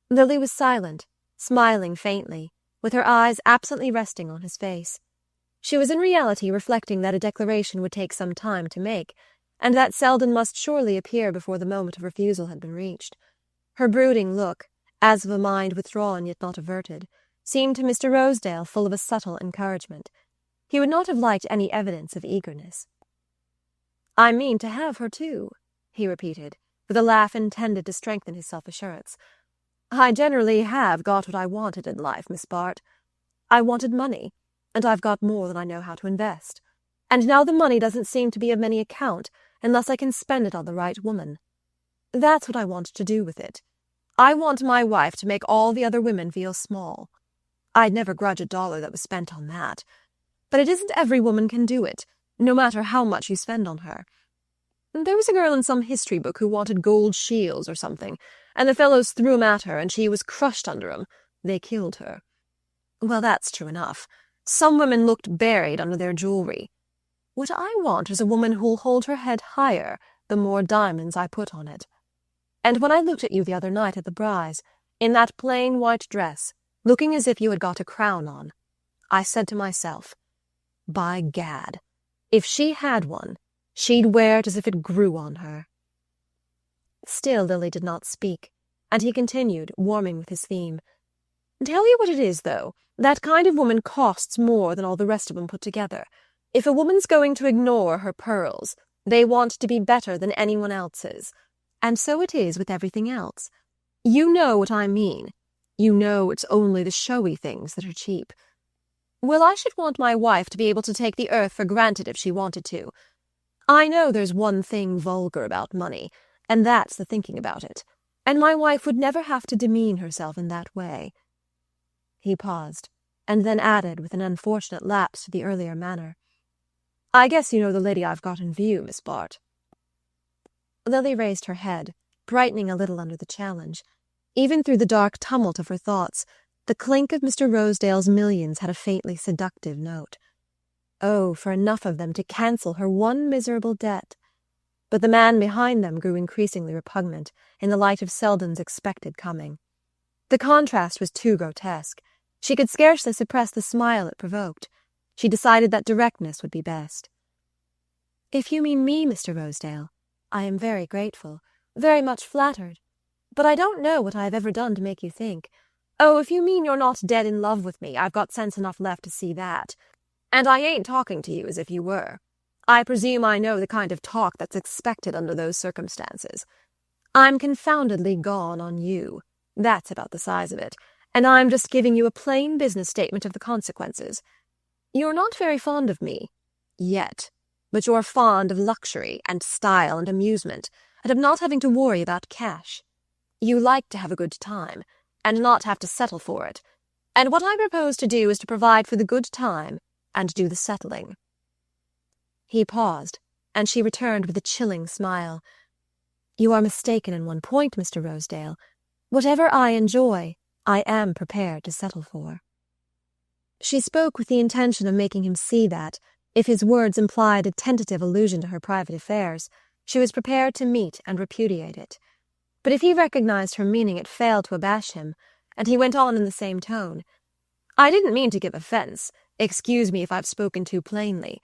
Lily was silent, smiling faintly, with her eyes absently resting on his face. She was in reality reflecting that a declaration would take some time to make, and that Selden must surely appear before the moment of refusal had been reached. Her brooding look, as of a mind withdrawn yet not averted, seemed to Mr. Rosedale full of a subtle encouragement. He would not have liked any evidence of eagerness. "I mean to have her, too," he repeated, with a laugh intended to strengthen his self-assurance. "I generally have got what I wanted in life, Miss Bart. I wanted money, and I've got more than I know how to invest. And now the money doesn't seem to be of any account unless I can spend it on the right woman. That's what I want to do with it. I want my wife to make all the other women feel small. I'd never grudge a dollar that was spent on that. But it isn't every woman can do it, no matter how much you spend on her. There was a girl in some history book who wanted gold shields or something, and the fellows threw 'em at her, and she was crushed under 'em. They killed her. Well, that's true enough. Some women looked buried under their jewelry. What I want is a woman who'll hold her head higher the more diamonds I put on it. And when I looked at you the other night at the Bry's, in that plain white dress, looking as if you had got a crown on, I said to myself, by gad, if she had one, she'd wear it as if it grew on her." Still Lily did not speak, and he continued, warming with his theme. "Tell you what it is, though, that kind of woman costs more than all the rest of 'em put together. If a woman's going to ignore her pearls, they want to be better than anyone else's. And so it is with everything else. You know what I mean. You know it's only the showy things that are cheap. Well, I should want my wife to be able to take the earth for granted if she wanted to. I know there's one thing vulgar about money, and that's the thinking about it, and my wife would never have to demean herself in that way. He paused, and then added with an unfortunate lapse to the earlier manner, "I guess you know the lady I've got in view, Miss Bart." Lily raised her head, brightening a little under the challenge. Even through the dark tumult of her thoughts, the clink of Mr. Rosedale's millions had a faintly seductive note. Oh, for enough of them to cancel her one miserable debt! But the man behind them grew increasingly repugnant in the light of Selden's expected coming. The contrast was too grotesque. She could scarcely suppress the smile it provoked. She decided that directness would be best. "If you mean me, Mr. Rosedale, I am very grateful, very much flattered. But I don't know what I have ever done to make you think. Oh, if you mean you're not dead in love with me, I've got sense enough left to see that. And I ain't talking to you as if you were. I presume I know the kind of talk that's expected under those circumstances. I'm confoundedly gone on you. That's about the size of it. And I'm just giving you a plain business statement of the consequences. You're not very fond of me. Yet. But you're fond of luxury and style and amusement, and of not having to worry about cash. You like to have a good time, and not have to settle for it. And what I propose to do is to provide for the good time and do the settling." He paused, and she returned with a chilling smile. "You are mistaken in one point, Mr. Rosedale. Whatever I enjoy, I am prepared to settle for." She spoke with the intention of making him see that, if his words implied a tentative allusion to her private affairs, she was prepared to meet and repudiate it. But if he recognized her meaning, it failed to abash him, and he went on in the same tone. "I didn't mean to give offense. Excuse me if I've spoken too plainly.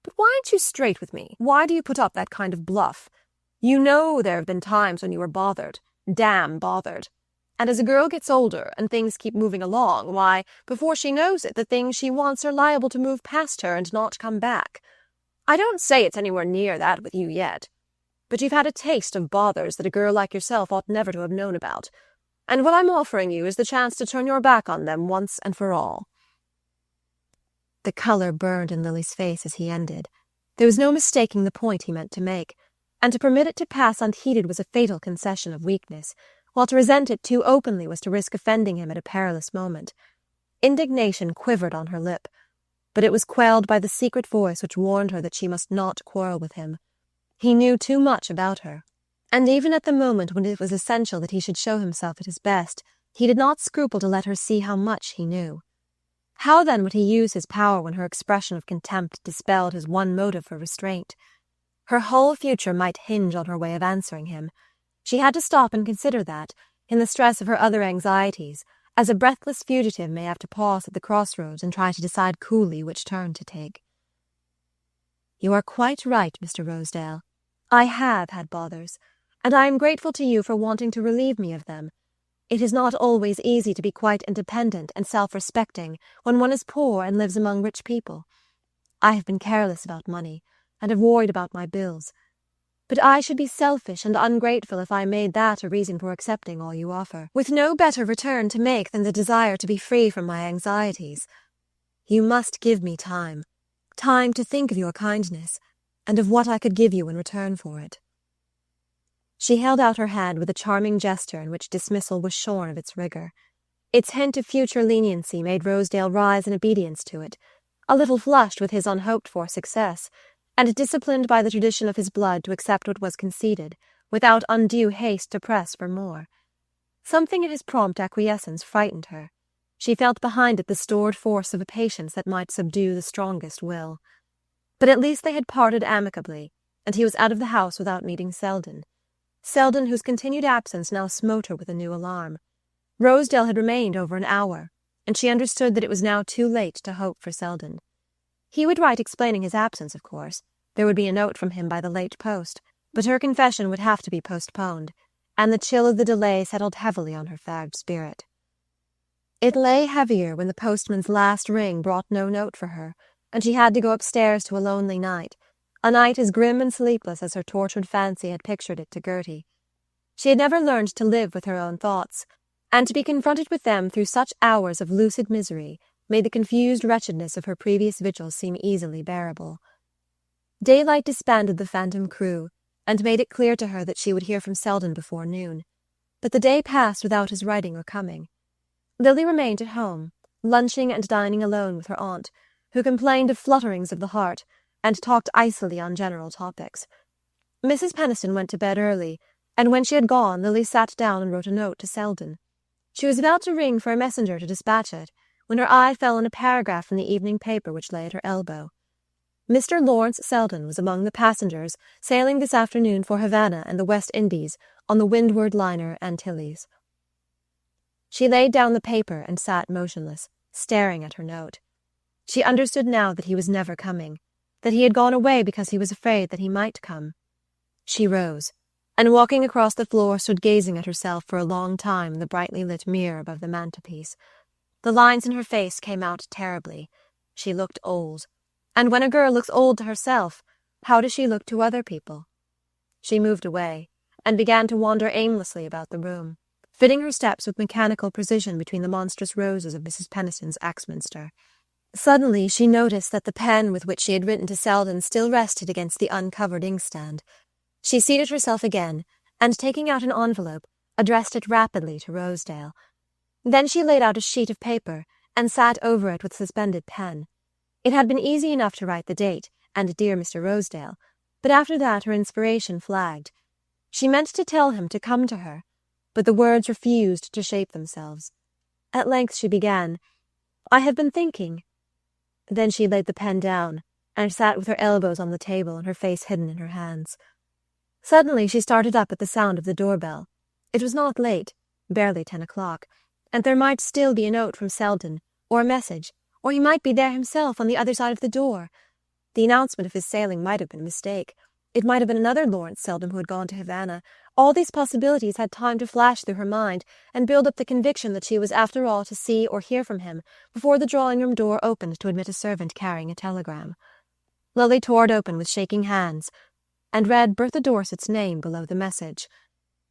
But why aren't you straight with me? Why do you put up that kind of bluff? You know there have been times when you were bothered, damn bothered. And as a girl gets older and things keep moving along, why, before she knows it, the things she wants are liable to move past her and not come back. I don't say it's anywhere near that with you yet. But you've had a taste of bothers that a girl like yourself ought never to have known about. And what I'm offering you is the chance to turn your back on them once and for all." The color burned in Lily's face as he ended. There was no mistaking the point he meant to make, and to permit it to pass unheeded was a fatal concession of weakness, while to resent it too openly was to risk offending him at a perilous moment. Indignation quivered on her lip, but it was quelled by the secret voice which warned her that she must not quarrel with him. He knew too much about her, and even at the moment when it was essential that he should show himself at his best, he did not scruple to let her see how much he knew. How then would he use his power when her expression of contempt dispelled his one motive for restraint? Her whole future might hinge on her way of answering him. She had to stop and consider that, in the stress of her other anxieties, as a breathless fugitive may have to pause at the crossroads and try to decide coolly which turn to take. "You are quite right, Mr. Rosedale. I have had bothers, and I am grateful to you for wanting to relieve me of them. It is not always easy to be quite independent and self-respecting when one is poor and lives among rich people. I have been careless about money, and have worried about my bills. But I should be selfish and ungrateful if I made that a reason for accepting all you offer, with no better return to make than the desire to be free from my anxieties. You must give me time to think of your kindness, and of what I could give you in return for it." She held out her hand with a charming gesture in which dismissal was shorn of its rigor. Its hint of future leniency made Rosedale rise in obedience to it, a little flushed with his unhoped-for success, and disciplined by the tradition of his blood to accept what was conceded, without undue haste to press for more. Something in his prompt acquiescence frightened her. She felt behind it the stored force of a patience that might subdue the strongest will. But at least they had parted amicably, and he was out of the house without meeting Selden. Selden, whose continued absence now smote her with a new alarm. Rosedale had remained over an hour, and she understood that it was now too late to hope for Selden. He would write explaining his absence, of course. There would be a note from him by the late post, but her confession would have to be postponed, and the chill of the delay settled heavily on her fagged spirit. It lay heavier when the postman's last ring brought no note for her, and she had to go upstairs to a lonely night, a night as grim and sleepless as her tortured fancy had pictured it to Gertie. She had never learned to live with her own thoughts, and to be confronted with them through such hours of lucid misery made the confused wretchedness of her previous vigils seem easily bearable. Daylight disbanded the phantom crew, and made it clear to her that she would hear from Selden before noon. But the day passed without his writing or coming. Lily remained at home, lunching and dining alone with her aunt, who complained of flutterings of the heart and talked icily on general topics. Mrs. Peniston went to bed early, and when she had gone, Lily sat down and wrote a note to Selden. She was about to ring for a messenger to dispatch it, when her eye fell on a paragraph from the evening paper which lay at her elbow. Mr. Lawrence Selden was among the passengers sailing this afternoon for Havana and the West Indies on the windward liner Antilles. She laid down the paper and sat motionless, staring at her note. She understood now that he was never coming, that he had gone away because he was afraid that he might come. She rose, and walking across the floor stood gazing at herself for a long time in the brightly lit mirror above the mantelpiece. The lines in her face came out terribly. She looked old. And when a girl looks old to herself, how does she look to other people? She moved away, and began to wander aimlessly about the room, fitting her steps with mechanical precision between the monstrous roses of Mrs. Peniston's Axminster. Suddenly she noticed that the pen with which she had written to Selden still rested against the uncovered inkstand. She seated herself again, and taking out an envelope, addressed it rapidly to Rosedale. Then she laid out a sheet of paper, and sat over it with suspended pen. It had been easy enough to write the date, and dear Mr. Rosedale, but after that her inspiration flagged. She meant to tell him to come to her, but the words refused to shape themselves. At length she began, "I have been thinking." Then she laid the pen down, and sat with her elbows on the table and her face hidden in her hands. Suddenly she started up at the sound of the doorbell. It was not late, barely 10 o'clock, and there might still be a note from Selden, or a message, or he might be there himself on the other side of the door. The announcement of his sailing might have been a mistake. It might have been another Lawrence Selden who had gone to Havana. All these possibilities had time to flash through her mind and build up the conviction that she was after all to see or hear from him before the drawing-room door opened to admit a servant carrying a telegram. Lily tore it open with shaking hands and read Bertha Dorset's name below the message.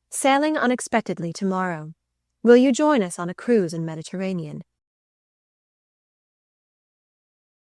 "Sailing unexpectedly tomorrow. Will you join us on a cruise in Mediterranean?